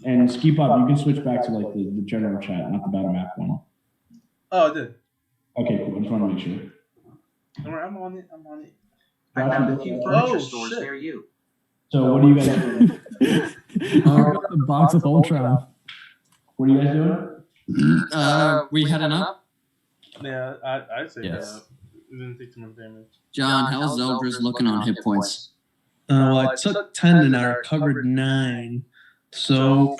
Speaker 1: And Ski Pop, you can switch back to like the general chat, not the battle map one.
Speaker 3: Oh, I did.
Speaker 1: Okay, cool. I just want to make sure.
Speaker 3: Don't worry, I'm on it. I'm on it.
Speaker 8: I'm looking for furniture stores near you.
Speaker 1: So what are you guys doing?
Speaker 2: The box with Ultron.
Speaker 1: What are you guys doing?
Speaker 6: We heading up?
Speaker 3: Yeah, I'd say
Speaker 2: Yes.
Speaker 3: we didn't take too much damage.
Speaker 6: John, how's Zeldris looking on hit points?
Speaker 5: Well, I took 10 and I recovered 9. So,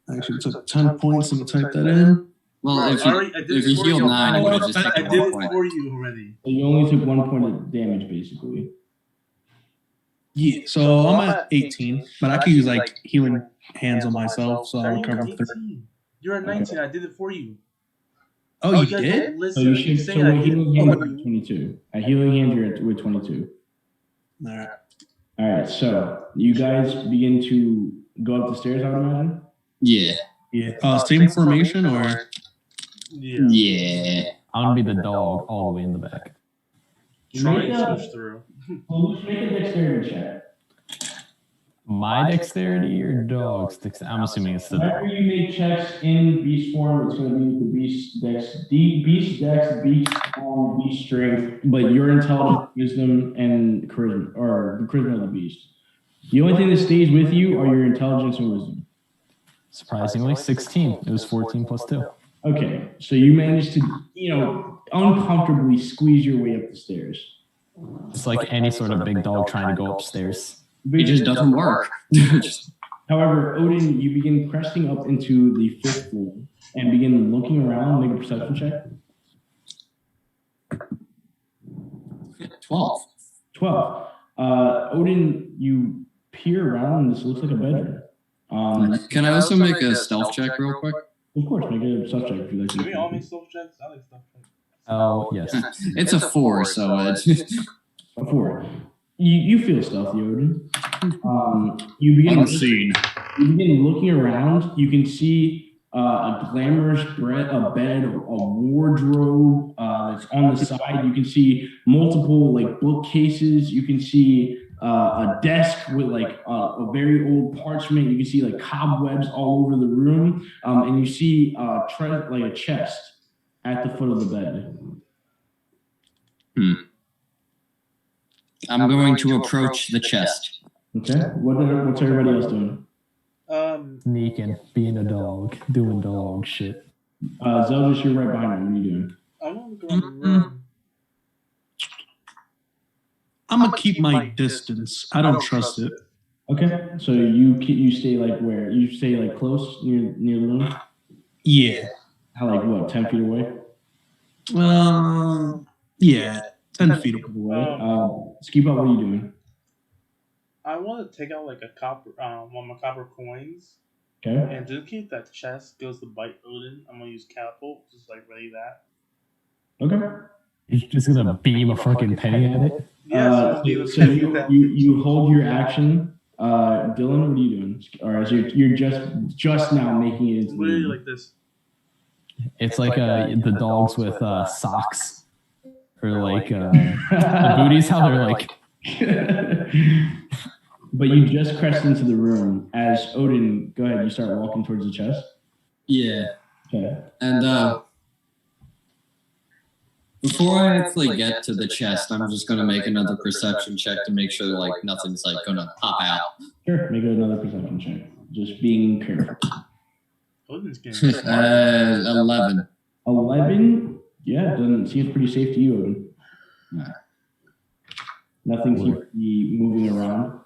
Speaker 5: I actually took 10 points and type that in.
Speaker 6: Well, if you healed 9, you would have just
Speaker 3: I
Speaker 6: taken
Speaker 3: did
Speaker 6: 1
Speaker 3: it
Speaker 6: point.
Speaker 3: for you already.
Speaker 1: So you only took 1 point of damage, basically.
Speaker 5: Yeah, so I'm at 18, but I could use like healing hands on myself, so I'll recover 30.
Speaker 3: 18. You're at 19. I did it for you.
Speaker 5: Oh, you
Speaker 3: guys
Speaker 5: did?
Speaker 3: don't listen.
Speaker 1: So you
Speaker 3: Keep
Speaker 1: should. So
Speaker 3: saying I
Speaker 1: with
Speaker 3: did it
Speaker 1: healing hand,
Speaker 3: for
Speaker 1: you're
Speaker 3: you.
Speaker 1: 22. At healing hand, you're at 22.
Speaker 5: All right.
Speaker 1: All right. So you guys begin to go up the stairs, I would imagine.
Speaker 6: Yeah.
Speaker 5: Yeah. Same formation or?
Speaker 3: Yeah.
Speaker 6: Yeah.
Speaker 2: I'm gonna be the dog all the way in the back.
Speaker 3: Try
Speaker 1: Make
Speaker 3: and
Speaker 1: a,
Speaker 3: switch through.
Speaker 1: make a dexterity check.
Speaker 2: My dexterity or dog's dexterity? I'm assuming it's the
Speaker 1: Whenever
Speaker 2: dog.
Speaker 1: you make checks in beast form, it's going to be with the beast dex, beast strength, but your intelligence, wisdom, and charisma, or the charisma of the beast. The only thing that stays with you are your intelligence and wisdom.
Speaker 2: Surprisingly, 16. It was 14 plus 2.
Speaker 1: Okay, so you managed to, uncomfortably squeeze your way up the stairs.
Speaker 2: It's like any sort of big dog trying to go upstairs.
Speaker 6: It just doesn't work.
Speaker 1: However, Odin, you begin cresting up into the 5th floor and begin looking around. Make a perception check.
Speaker 6: 12.
Speaker 1: 12. Odin, you peer around and this looks like a bedroom.
Speaker 6: Can I also make a stealth check real quick?
Speaker 1: Of course, make a stealth check if you like
Speaker 3: Do we all
Speaker 1: to.
Speaker 3: make stealth checks? I like stealth checks.
Speaker 2: Oh, yes.
Speaker 6: It's a 4, so it's...
Speaker 1: A 4. You feel stealthy, Odin. You begin
Speaker 4: Unseen.
Speaker 1: You begin looking around. You can see a glamorous bed, a wardrobe that's on the side. You can see multiple like bookcases. You can see a desk with like a very old parchment. You can see like cobwebs all over the room, and you see like a chest at the foot of the bed.
Speaker 6: I'm going to approach the chest.
Speaker 1: Okay. What's everybody else doing?
Speaker 2: Sneaking, being a dog, doing dog shit.
Speaker 1: Zeldris, you're right behind me. What are you doing?
Speaker 3: I want to go in the room.
Speaker 5: I'm gonna keep my distance. I don't trust it.
Speaker 1: Okay. So you stay like where? You stay like close near the room?
Speaker 5: Yeah.
Speaker 1: How, like what? 10 feet away?
Speaker 5: Yeah. 10 feet away.
Speaker 1: Skiba, what are you doing?
Speaker 3: I want to take out like a copper, one of my copper coins.
Speaker 1: Okay.
Speaker 3: And just in case that chest goes to bite Odin, I'm gonna use catapult, just like ready that.
Speaker 1: Okay.
Speaker 2: You're just gonna beam a fucking penny at it?
Speaker 3: Yeah.
Speaker 1: So you hold your action. Dylan, what are you doing? Or is you're just now making it into
Speaker 3: literally like this.
Speaker 2: It's like the dogs with socks. Or like the booties, how they're like.
Speaker 1: But you just crest into the room as Odin, go ahead, you start walking towards the chest.
Speaker 6: Yeah.
Speaker 1: Okay.
Speaker 6: And before I actually get to the chest, I'm just gonna make another perception check to make sure like nothing's like gonna pop out.
Speaker 1: Sure, make another perception check. Just being careful.
Speaker 3: Odin's getting
Speaker 6: 11.
Speaker 1: 11? Yeah, seems pretty safe to you, Odin.
Speaker 6: Yeah.
Speaker 1: Nothing seems to be moving around.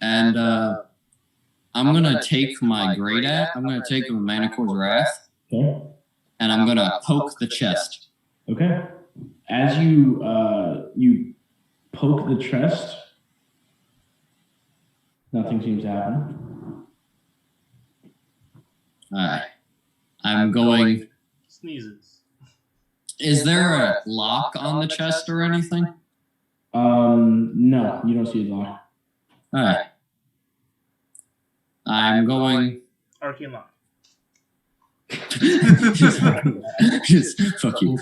Speaker 6: And I'm gonna take my great axe. I'm gonna take a Manicor's Wrath.
Speaker 1: Okay.
Speaker 6: And I'm gonna poke the chest.
Speaker 1: Okay. As you you poke the chest, nothing seems to happen.
Speaker 6: Alright. I'm going.
Speaker 3: Sneezes.
Speaker 6: Is there a lock on the chest or anything?
Speaker 1: No, you don't see a lock.
Speaker 6: Alright. I'm going.
Speaker 3: Arcane lock.
Speaker 6: Just fuck you.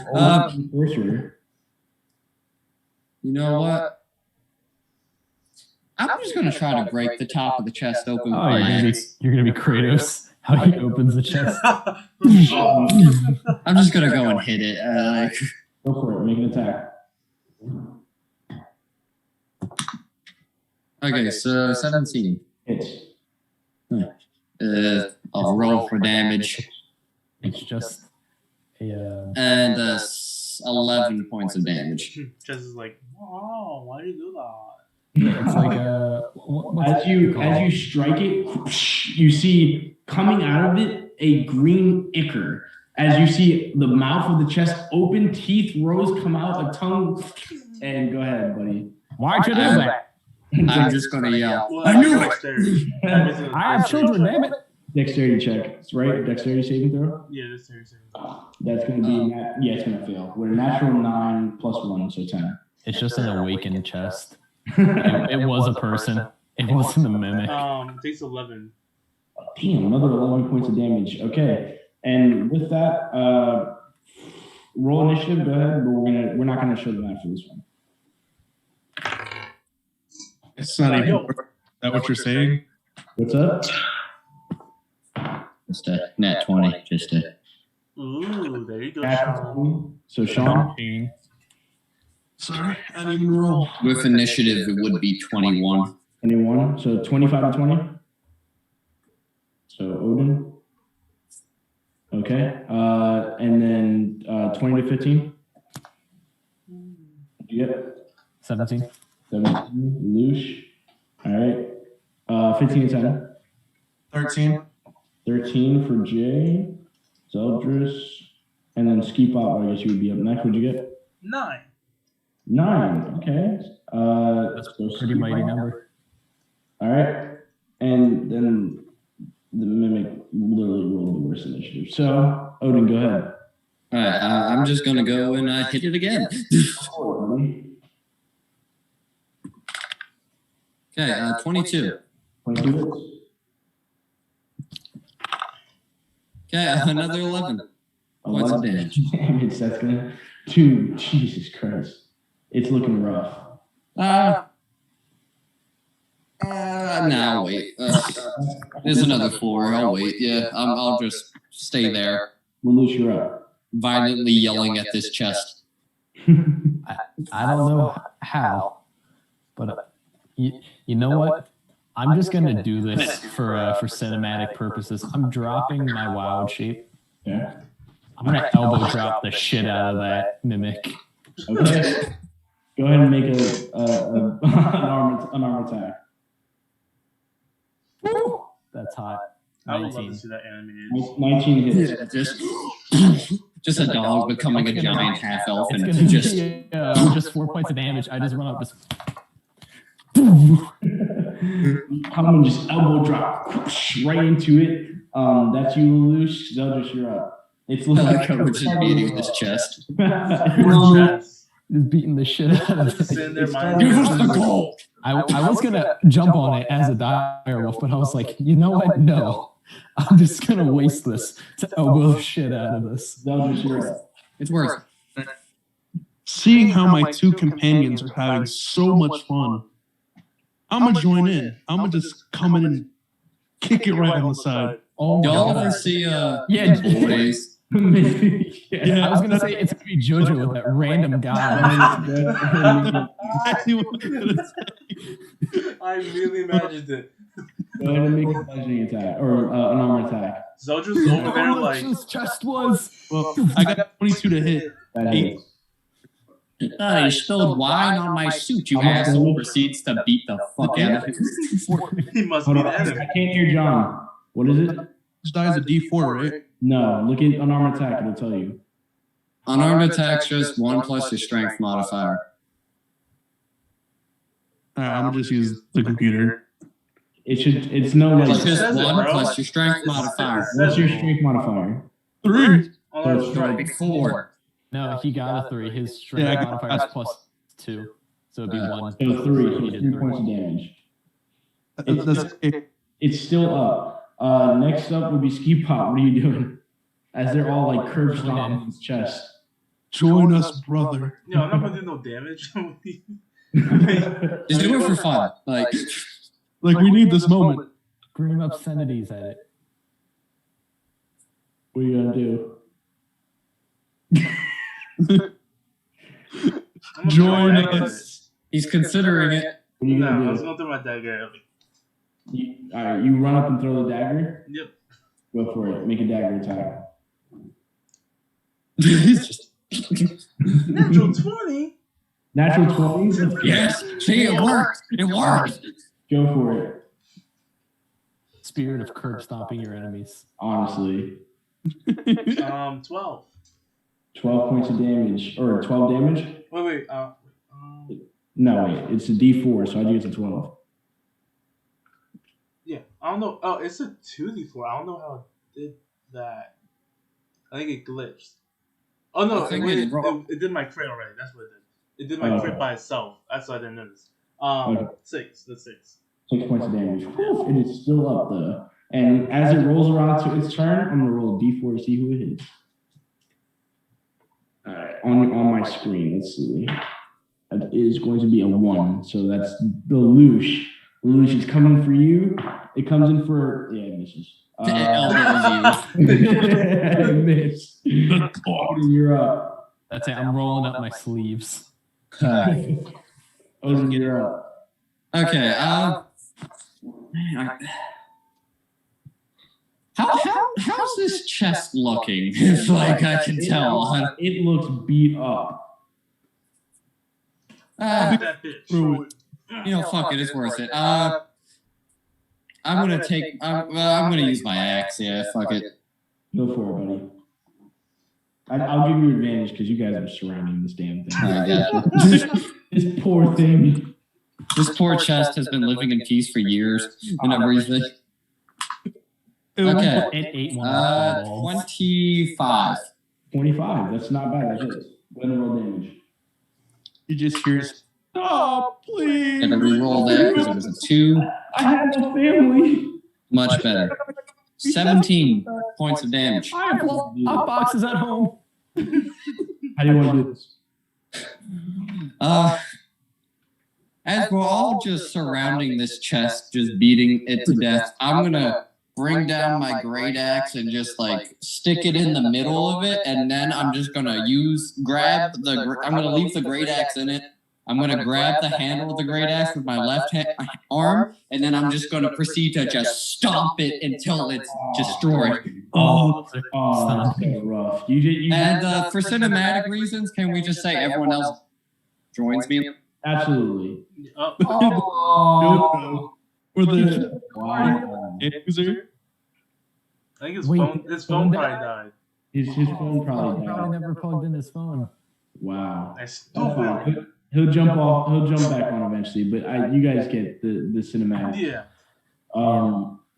Speaker 6: You know what? I'm just gonna try to break the top of the chest open.
Speaker 2: Oh, you're gonna be Kratos. How he opens the chest.
Speaker 6: I'm just gonna go and hit it.
Speaker 1: Go for it. Make an attack.
Speaker 6: Okay, so 17.
Speaker 1: Hits.
Speaker 6: I'll roll for damage.
Speaker 2: It's just a
Speaker 6: And 11 points of damage.
Speaker 3: Chest is like, oh, why do you do that?
Speaker 2: it's like
Speaker 1: as you strike it, you see coming out of it a green ichor. As you see the mouth of the chest open, teeth, rows come out, a tongue, and go ahead, buddy.
Speaker 2: Why'd you do that?
Speaker 6: I'm just gonna yell.
Speaker 3: Well,
Speaker 6: I knew it!
Speaker 2: I have children, damn it.
Speaker 1: Dexterity check, right? Dexterity saving throw?
Speaker 3: Yeah, dexterity saving throw.
Speaker 1: That's going to be, it's going to fail. We're a natural 9 plus 1, so 10.
Speaker 2: It's just an awakened chest. It was a person. It wasn't a mimic.
Speaker 3: It takes 11.
Speaker 1: Damn, another 11 points of damage. Okay. And with that, roll initiative, go ahead, but we're not going to show the map for this one.
Speaker 5: It's not even. Is that what you're saying?
Speaker 1: What's up?
Speaker 6: Just a nat 20. Just a.
Speaker 3: Ooh, there you go, Sean.
Speaker 1: So Sean.
Speaker 5: Sorry, I didn't even roll.
Speaker 6: With initiative, it would be 21.
Speaker 1: 21. So 25 to 20. So Odin. Okay. And then 20 to 15. You get
Speaker 2: 17.
Speaker 1: 17. Loosh. All right. 15 to 10.
Speaker 5: 13.
Speaker 1: 13 for Jay. Zeldris. And then Ski Pop, I guess you would be up next. What'd you get?
Speaker 3: 9.
Speaker 1: 9. Okay.
Speaker 2: That's a pretty mighty number.
Speaker 1: All right. And then the Mimic literally rolled the worst initiative. So, Odin, go ahead.
Speaker 6: All right, I'm just going to go and hit it again. Okay, 22.
Speaker 1: 22.
Speaker 6: Okay, another 11 points of damage.
Speaker 1: Damage, that's going to... Jesus Christ. It's looking rough.
Speaker 6: Nah, wait. There's another floor. I'll wait. Yeah, I'll just stay there.
Speaker 1: Lelouch, you're up.
Speaker 6: Violently yelling at this chest.
Speaker 2: I don't know how, but you know what? I'm just gonna do this for cinematic purposes. I'm dropping my wild shape.
Speaker 1: Yeah.
Speaker 2: I'm gonna elbow drop the shit out of that mimic.
Speaker 1: Okay. Go ahead and make an arm attack.
Speaker 2: Woo! That's hot.
Speaker 3: I would love
Speaker 2: 19.
Speaker 3: to see that animated.
Speaker 1: 19 hits.
Speaker 6: Just a dog becoming a giant half elf
Speaker 2: It's
Speaker 6: and
Speaker 2: gonna
Speaker 6: just
Speaker 2: be just 4 points of damage. I just run up, just
Speaker 1: Come and just elbow drop right into it. That's you, Lelouch. Zeldris, you're up. It's
Speaker 6: like we're just beating this chest.
Speaker 2: just beating the shit out of it.
Speaker 3: Sitting there,
Speaker 6: Give us the gold.
Speaker 2: I was gonna jump on it as a dire wolf, but I was like, you know what? No, I'm just gonna waste this to elbow the shit out of this.
Speaker 1: Zeldris, you're up.
Speaker 6: It's worth it.
Speaker 5: Seeing how my two companions are having so much fun, I'm gonna join in. I'm gonna just come in and kick it right on the side.
Speaker 2: Oh my
Speaker 6: Y'all
Speaker 2: God.
Speaker 6: ever see
Speaker 2: Yeah.
Speaker 6: boys?
Speaker 2: I was gonna say it's gonna be JoJo with that random guy.
Speaker 5: Exactly what I'm gonna say.
Speaker 3: I really imagined it.
Speaker 1: Go ahead and make a bludgeoning attack or an armor attack.
Speaker 3: Zeldris over there like
Speaker 2: his chest was.
Speaker 5: Well, I got 22 to hit.
Speaker 1: That hits.
Speaker 6: You spilled wine on my suit, you asshole. Proceeds to beat the fuck out of him.
Speaker 3: he must
Speaker 1: Hold
Speaker 3: be
Speaker 1: on.
Speaker 3: the
Speaker 1: I
Speaker 3: enemy.
Speaker 1: can't hear John. What is it?
Speaker 5: This die is a D4, right?
Speaker 1: No. Look at unarmed attack. It'll tell you.
Speaker 6: Unarmed attack's just 1 plus your strength modifier.
Speaker 5: Alright, I'm gonna just use the computer.
Speaker 1: It should. It's no
Speaker 6: It's
Speaker 1: like.
Speaker 6: just
Speaker 3: says it,
Speaker 6: 1
Speaker 3: bro.
Speaker 6: plus your strength modifier.
Speaker 1: What's your strength modifier?
Speaker 5: 3.
Speaker 3: Oh,
Speaker 1: So
Speaker 3: strike.
Speaker 6: Big 4.
Speaker 2: No, he got a 3. His strength
Speaker 5: Yeah, I got-
Speaker 2: modifier is +2, so it'd be 1.
Speaker 1: So 3. So
Speaker 2: He
Speaker 1: it's
Speaker 2: did
Speaker 1: 3
Speaker 2: 3.
Speaker 1: points of damage.
Speaker 5: That's
Speaker 1: It's still up. Next up would be Ski Pop. What are you doing? As they're all like curved stomping his chest.
Speaker 5: join us, brother.
Speaker 3: Yo, I'm not gonna do no damage.
Speaker 6: Just do it for fun. Like,
Speaker 5: Like we need this moment.
Speaker 2: Scream obscenities at it.
Speaker 1: What are you gonna do?
Speaker 3: I'm gonna
Speaker 5: Join
Speaker 3: throw my dagger
Speaker 5: us.
Speaker 6: he's considering it.
Speaker 1: What are you
Speaker 3: at it. No, I
Speaker 1: gonna
Speaker 3: was
Speaker 1: do?
Speaker 3: gonna throw my dagger at it.
Speaker 1: All right, you run up and throw the dagger.
Speaker 3: Yep.
Speaker 1: Go for it. Make a dagger attack.
Speaker 6: He's just,
Speaker 3: Natural 20.
Speaker 1: Natural 20.
Speaker 6: yes, see, it worked. It worked.
Speaker 1: Go for it.
Speaker 2: Spirit of curb stomping your enemies.
Speaker 1: Honestly,
Speaker 3: 12.
Speaker 1: 12 points of damage or 12 damage.
Speaker 3: Wait.
Speaker 1: No, wait. It's a D4, so I do it to 12.
Speaker 3: Yeah, I don't know. Oh, it's a 2d4. I don't know how it did that. I think it glitched. Oh no,
Speaker 6: I think it did wrong.
Speaker 3: it did my crit already. That's what it did. It did my
Speaker 1: Oh,
Speaker 3: crit
Speaker 1: okay.
Speaker 3: by itself. That's why I didn't notice.
Speaker 1: Okay.
Speaker 3: 6. That's 6.
Speaker 1: 6 points of damage. Whew, it is still up though. And as it rolls around to its turn, I'm gonna roll a D4 to see who it hits. All right, on my screen. Let's see. That is going to be a 1. So that's the Lelouch. Lelouch is coming for you. It comes in for it misses. It missed. You're up.
Speaker 2: That's it. I'm rolling up my sleeves.
Speaker 1: Ozen, you're up.
Speaker 6: Okay, how's this chest looking? If like I can tell.
Speaker 1: It looks beat up.
Speaker 3: That bitch.
Speaker 5: Through
Speaker 6: Fuck it, it's worth it. I'm gonna use my axe. Yeah, fuck it.
Speaker 1: Go for it, buddy. I'll give you advantage because you guys are surrounding this damn thing.
Speaker 6: I got it.
Speaker 1: This poor thing.
Speaker 6: This poor chest has been living in peace for years and everything. Okay.
Speaker 2: It ate one of the balls.
Speaker 6: 25.
Speaker 1: 25. That's not bad. That hits. Go ahead and roll damage.
Speaker 5: You just hear, stop, please.
Speaker 6: And then re-roll that because it was a 2.
Speaker 1: I have a family.
Speaker 6: Much better. 17 points of damage.
Speaker 2: I have hot boxes at home.
Speaker 1: How do you want to do this?
Speaker 6: as we're all just surrounding this chest, just beating it to death, I'm gonna bring down my great axe and just like stick it in the middle of it, and then I'm just gonna I'm gonna leave the great axe in it. I'm gonna grab the handle of the great axe with my left arm, and then I'm just gonna proceed to just stomp it until it's destroyed.
Speaker 1: Oh, that's so rough.
Speaker 6: And for cinematic reasons, can we just say everyone else joins me?
Speaker 1: Absolutely.
Speaker 5: Or the
Speaker 1: Wow.
Speaker 5: user.
Speaker 3: I think his phone probably died.
Speaker 1: His phone probably died.
Speaker 2: Probably never plugged in his phone.
Speaker 1: Wow.
Speaker 3: That's
Speaker 1: That's
Speaker 3: stupid.
Speaker 1: fine. He'll jump off. He'll jump back on eventually. But you guys get the cinematic.
Speaker 3: Yeah.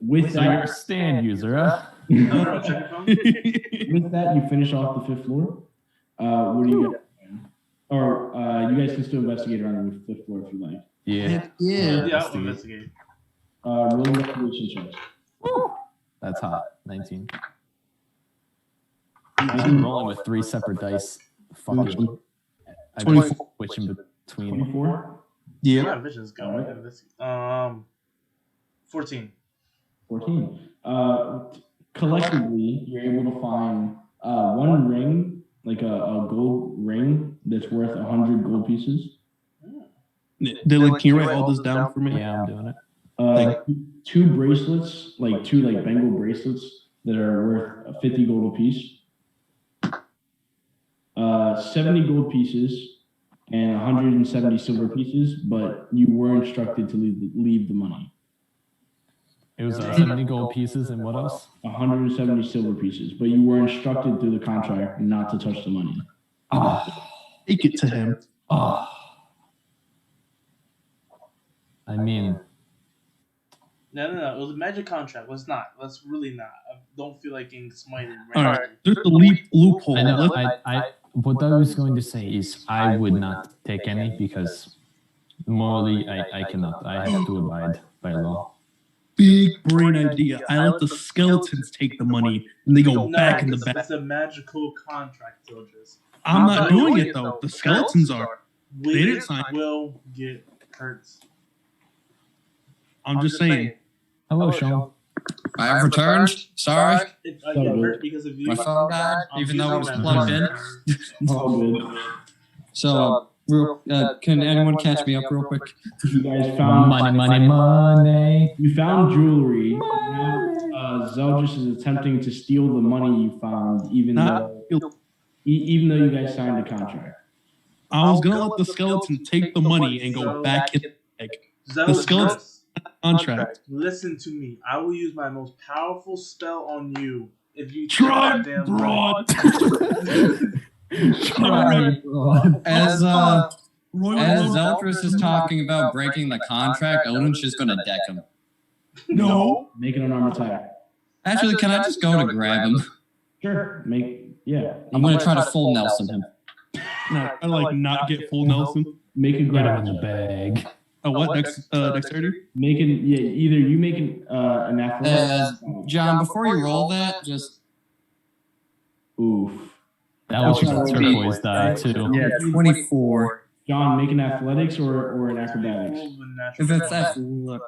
Speaker 1: With
Speaker 2: So you're a
Speaker 1: that,
Speaker 2: stand user, huh?
Speaker 3: No, check your phone.
Speaker 1: with that, you finish off the 5th floor. What do you got? Or you guys can still investigate around the 5th floor if you like.
Speaker 2: Yeah.
Speaker 3: Yeah, I'll investigate.
Speaker 1: Roll investigation checks.
Speaker 2: That's hot. 19. I'm rolling with 3 separate dice. Fuck it. I
Speaker 5: 24.
Speaker 2: switch in between.
Speaker 1: 24.
Speaker 3: Yeah, vision's going. 14.
Speaker 1: 14. Collectively, you're able to find one ring, like a gold ring that's worth 100 gold pieces.
Speaker 5: Dylan, can you write all this down for me?
Speaker 2: Yeah, I'm doing it.
Speaker 1: 2 bracelets, like 2 Bengal bracelets that are worth 50 gold apiece. 70 gold pieces and 170 silver pieces, but you were instructed to leave the money.
Speaker 2: It was 70 gold pieces and what else?
Speaker 1: 170 silver pieces, but you were instructed through the contract not to touch the money.
Speaker 5: Take it to him.
Speaker 2: I mean,
Speaker 3: No. It was a magic contract. Let's really not. I don't feel like getting smited.
Speaker 5: All right, there's a loophole.
Speaker 2: I know. What I was going to say is I would not take any because morally I cannot. I have to abide by law.
Speaker 5: Big brain idea. I let the skeletons take the money and they go back in the back.
Speaker 3: It's a magical contract, soldiers.
Speaker 5: I'm not doing it though. The skeletons are. They didn't sign.
Speaker 3: Will get hurt.
Speaker 5: I'm just saying.
Speaker 2: Hello, Sean.
Speaker 6: I have returned. Sorry.
Speaker 3: If I get hurt because of you,
Speaker 6: My phone died, even though it was plugged in.
Speaker 1: All good.
Speaker 6: So, can anyone catch me up real quick?
Speaker 1: You guys found
Speaker 2: Money.
Speaker 1: You found jewelry. Now, Zeldris is attempting to steal the money you found, even though you guys signed a contract.
Speaker 5: I was gonna let the skeleton take the money and go back in the skeleton contract.
Speaker 3: Listen to me. I will use my most powerful spell on you if you
Speaker 5: Try,
Speaker 3: that damn
Speaker 5: broad.
Speaker 6: As Zeldris is talking about breaking the contract, Odin's just gonna deck him.
Speaker 5: No.
Speaker 1: Make an unarmed attack.
Speaker 6: Actually, can I just go to grab him?
Speaker 1: Sure.
Speaker 6: I'm gonna try to full Nelson him.
Speaker 5: No, I like not get full Nelson.
Speaker 1: Make a
Speaker 2: Get him
Speaker 1: grab.
Speaker 2: in the bag.
Speaker 5: Oh, what? Dexterity?
Speaker 1: Either you make an athletics.
Speaker 6: John, before you roll that, just
Speaker 1: Oof.
Speaker 2: That was just a
Speaker 6: That would be-
Speaker 2: turquoise die too.
Speaker 6: yeah, 24.
Speaker 1: John, make an athletics or an acrobatics.
Speaker 6: If it's
Speaker 5: Athletics.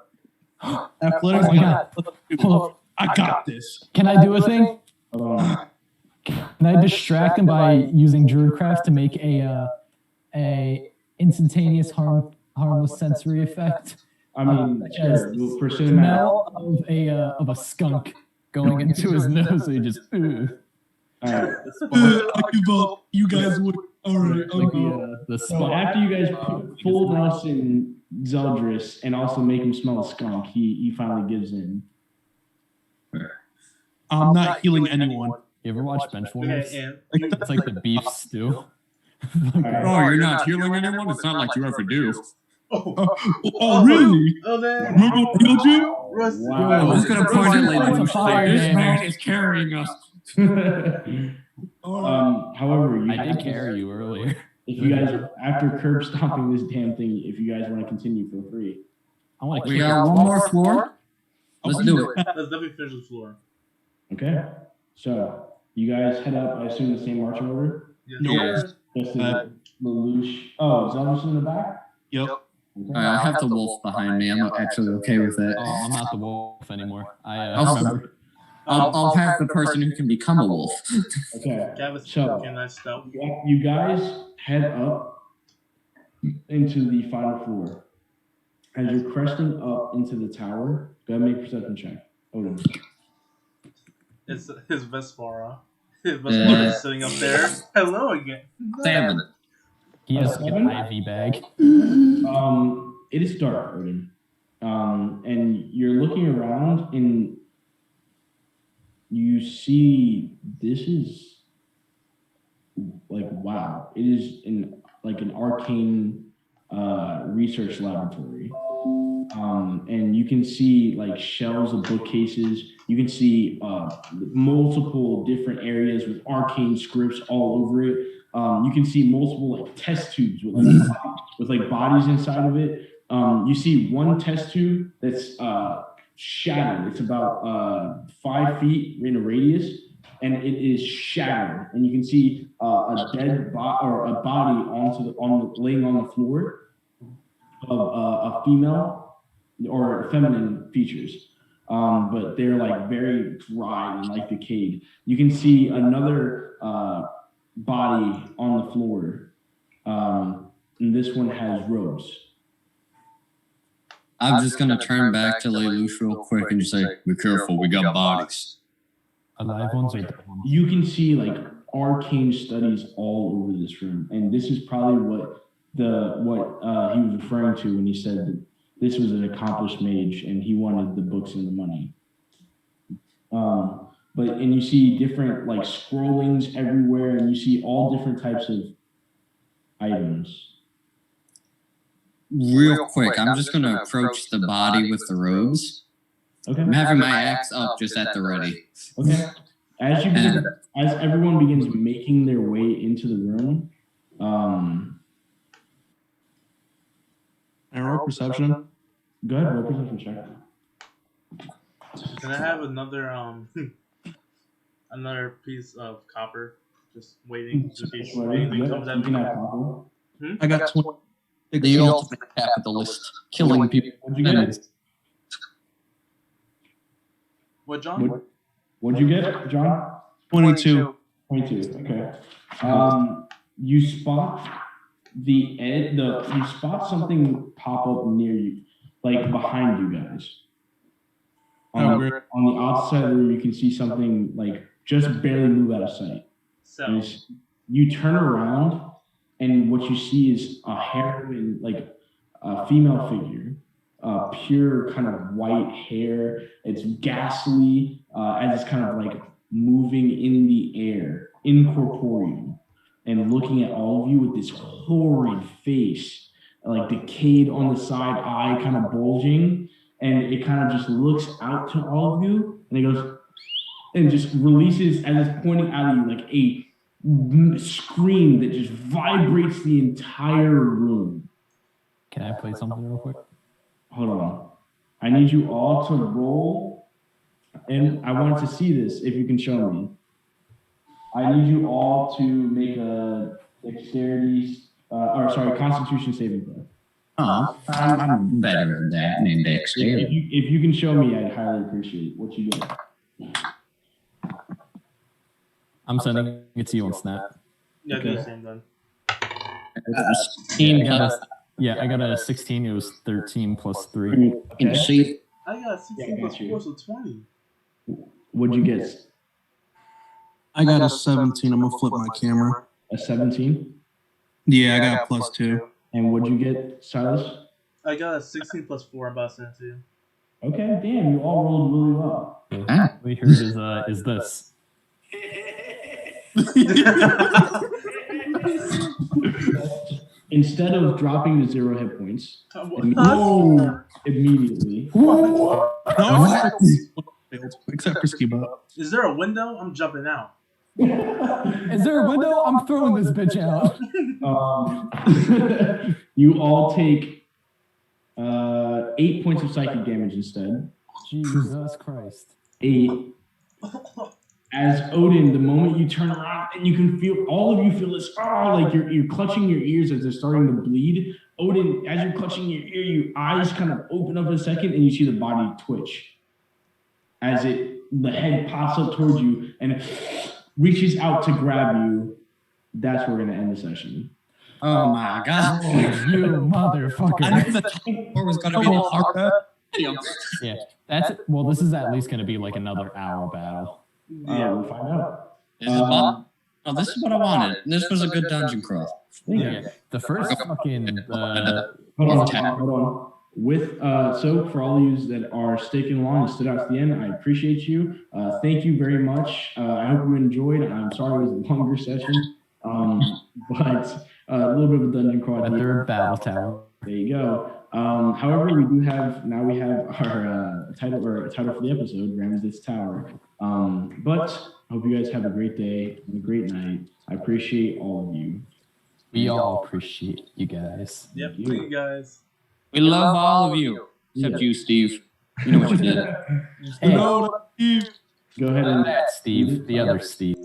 Speaker 2: Oh my God. Hold up.
Speaker 5: I got this.
Speaker 2: Can I do a thing?
Speaker 1: Hold on.
Speaker 2: Can I distract him by using Druidcraft to make a instantaneous harmless sensory effect?
Speaker 1: I mean, sure. For cinematic.
Speaker 2: Smell of a skunk going into his nose, so he just
Speaker 1: All right.
Speaker 5: I give up. You guys would. All right.
Speaker 2: like the
Speaker 1: So
Speaker 2: spot.
Speaker 1: after you guys pull Nelson Zeldris and also make him smell a skunk, he finally gives in.
Speaker 5: I'm not healing anyone.
Speaker 2: You ever watch Benchwarmers?
Speaker 3: Okay, and
Speaker 2: It's like the beef stew.
Speaker 1: All right.
Speaker 6: Oh, you're not healing anyone? It's not like you ever do.
Speaker 5: Oh, really?
Speaker 3: Oh, then.
Speaker 5: Remember what healed you?
Speaker 3: Rusty.
Speaker 1: Wow.
Speaker 6: I was gonna point it
Speaker 2: It's a
Speaker 6: like
Speaker 2: fire
Speaker 6: this
Speaker 2: damage.
Speaker 6: man is carrying us.
Speaker 1: However,
Speaker 2: I did carry you earlier.
Speaker 1: If you guys, after curb stomping this damn thing, if you guys want to continue, feel free.
Speaker 2: I want to
Speaker 6: We
Speaker 2: kick
Speaker 6: got one more floor. Let's do it.
Speaker 3: Let's definitely finish the floor.
Speaker 1: Okay. So you guys head up. I assume the same marching order.
Speaker 3: Yes.
Speaker 5: No.
Speaker 6: Yeah.
Speaker 1: Just Lelouch. Oh, Zeldris in the back.
Speaker 5: Yep.
Speaker 1: Okay.
Speaker 6: Alright, I'll have the wolf behind me. I'm actually okay with that.
Speaker 2: Oh, I'm not the wolf anymore.
Speaker 6: I'll have the person who can become a wolf.
Speaker 1: Okay.
Speaker 3: Gavin,
Speaker 1: So
Speaker 3: can I stealth?
Speaker 1: you guys head up into the final floor. As you're cresting up into the tower, go ahead and make a perception check. Odin.
Speaker 3: It's his Vespara. His Vespara is sitting up there. Hello again.
Speaker 6: 7.
Speaker 2: He has like an IV bag.
Speaker 1: It is dark, Odin. And you're looking around and you see this is like wow. It is an arcane research laboratory. And you can see like shelves of bookcases. You can see multiple different areas with arcane scripts all over it. You can see multiple like test tubes with bodies inside of it. You see one test tube that's shattered. It's about 5 feet in a radius, and it is shattered. And you can see a dead or a body laying on the floor of a female or feminine features. But they're like very dry and like decayed. You can see another body on the floor, and this one has robes.
Speaker 6: I'm just gonna turn back to Lelouch real quick and just say, "Be careful, we got bodies."
Speaker 2: Alive ones or dead ones?
Speaker 1: You can see like arcane studies all over this room, and this is probably what he was referring to when he said that this was an accomplished mage and he wanted the books and the money. And you see different like scrollings everywhere, and you see all different types of items.
Speaker 6: Real quick, I'm just gonna approach the body with the robes.
Speaker 1: Okay.
Speaker 6: I'm having my axe up just at the ready.
Speaker 1: Okay. As everyone begins making their way into the room,
Speaker 5: And roll perception.
Speaker 1: go ahead, roll perception check.
Speaker 3: Can I have another another piece of copper just waiting to see if anything comes at
Speaker 1: You can
Speaker 3: me?
Speaker 1: have copper.
Speaker 5: I got 20.
Speaker 6: The ultimate capitalist, killing people.
Speaker 1: What'd you get?
Speaker 3: What, John?
Speaker 1: What'd you get, John?
Speaker 5: 22.
Speaker 1: 22. Okay. You spot you spot something pop up near you, like behind you guys. On the outside of the room, you can see something like just barely move out of sight.
Speaker 3: So
Speaker 1: You turn around, and what you see is a heroine, like a female figure, pure kind of white hair. It's ghastly as it's kind of like moving in the air, incorporeal, and looking at all of you with this horrid face, like decayed on the side eye, kind of bulging, and it kind of just looks out to all of you, and it goes and just releases as it's pointing out at you like a scream that just vibrates the entire room.
Speaker 2: Can I play something real quick?
Speaker 1: Hold on. I need you all to roll, and I wanted to see this if you can show me. I need you all to make a Constitution saving throw.
Speaker 6: Oh, I'm better at that than dexterity.
Speaker 1: If you can show me, I'd highly appreciate what you get.
Speaker 2: I'm sending it to you on Snap.
Speaker 3: yeah, do the same then.
Speaker 2: I got a 16. It was 13 plus 3.
Speaker 6: Okay. See,
Speaker 3: I got 16 plus 4, so 20.
Speaker 1: What'd you get?
Speaker 5: I got a 17. I'm going to flip my camera.
Speaker 1: A 17?
Speaker 5: Yeah, I got a +2.
Speaker 1: And what'd you get, Silas?
Speaker 3: I got a 16 plus 4. I'm about to send it to you.
Speaker 1: Okay, damn, you all rolled really well.
Speaker 2: What we heard is this.
Speaker 1: Instead of dropping to 0 hit points, immediately.
Speaker 5: Except for Skiba.
Speaker 3: Is there a window? I'm jumping out.
Speaker 2: Is there a window? I'm throwing this bitch out.
Speaker 1: You all take 8 points of psychic damage instead.
Speaker 2: Jesus Christ.
Speaker 1: 8. as Odin, the moment you turn around and you can feel, all of you feel this, like you're clutching your ears as they're starting to bleed. Odin, as you're clutching your ear, your eyes kind of open up a second and you see the body twitch. As the head pops up towards you and reaches out to grab you. That's where we're going to end the session.
Speaker 6: Oh my god.
Speaker 2: You motherfucker.
Speaker 6: I knew the tower was going to be the hard.
Speaker 2: Yeah, well, this is at least going to be like another hour battle.
Speaker 1: Yeah, we'll find out.
Speaker 6: This is what I wanted. This was a good dungeon crawl.
Speaker 2: Yeah. The first fucking
Speaker 1: Hold on. With so for all of you that are sticking along and stood out to the end, I appreciate you. Thank you very much. I hope you enjoyed. I'm sorry it was a longer session, but a little bit of a dungeon crawl.
Speaker 2: The third battle tower.
Speaker 1: There you go. However, we have our title for the episode, Ramazith's Tower. But I hope you guys have a great day and a great night. I appreciate all of you.
Speaker 2: We all appreciate you guys.
Speaker 3: Yep, thank you guys.
Speaker 6: We love all of you, except you, Steve. You know what you did.
Speaker 2: Hey,
Speaker 1: Go ahead and
Speaker 2: Steve, the other Steve.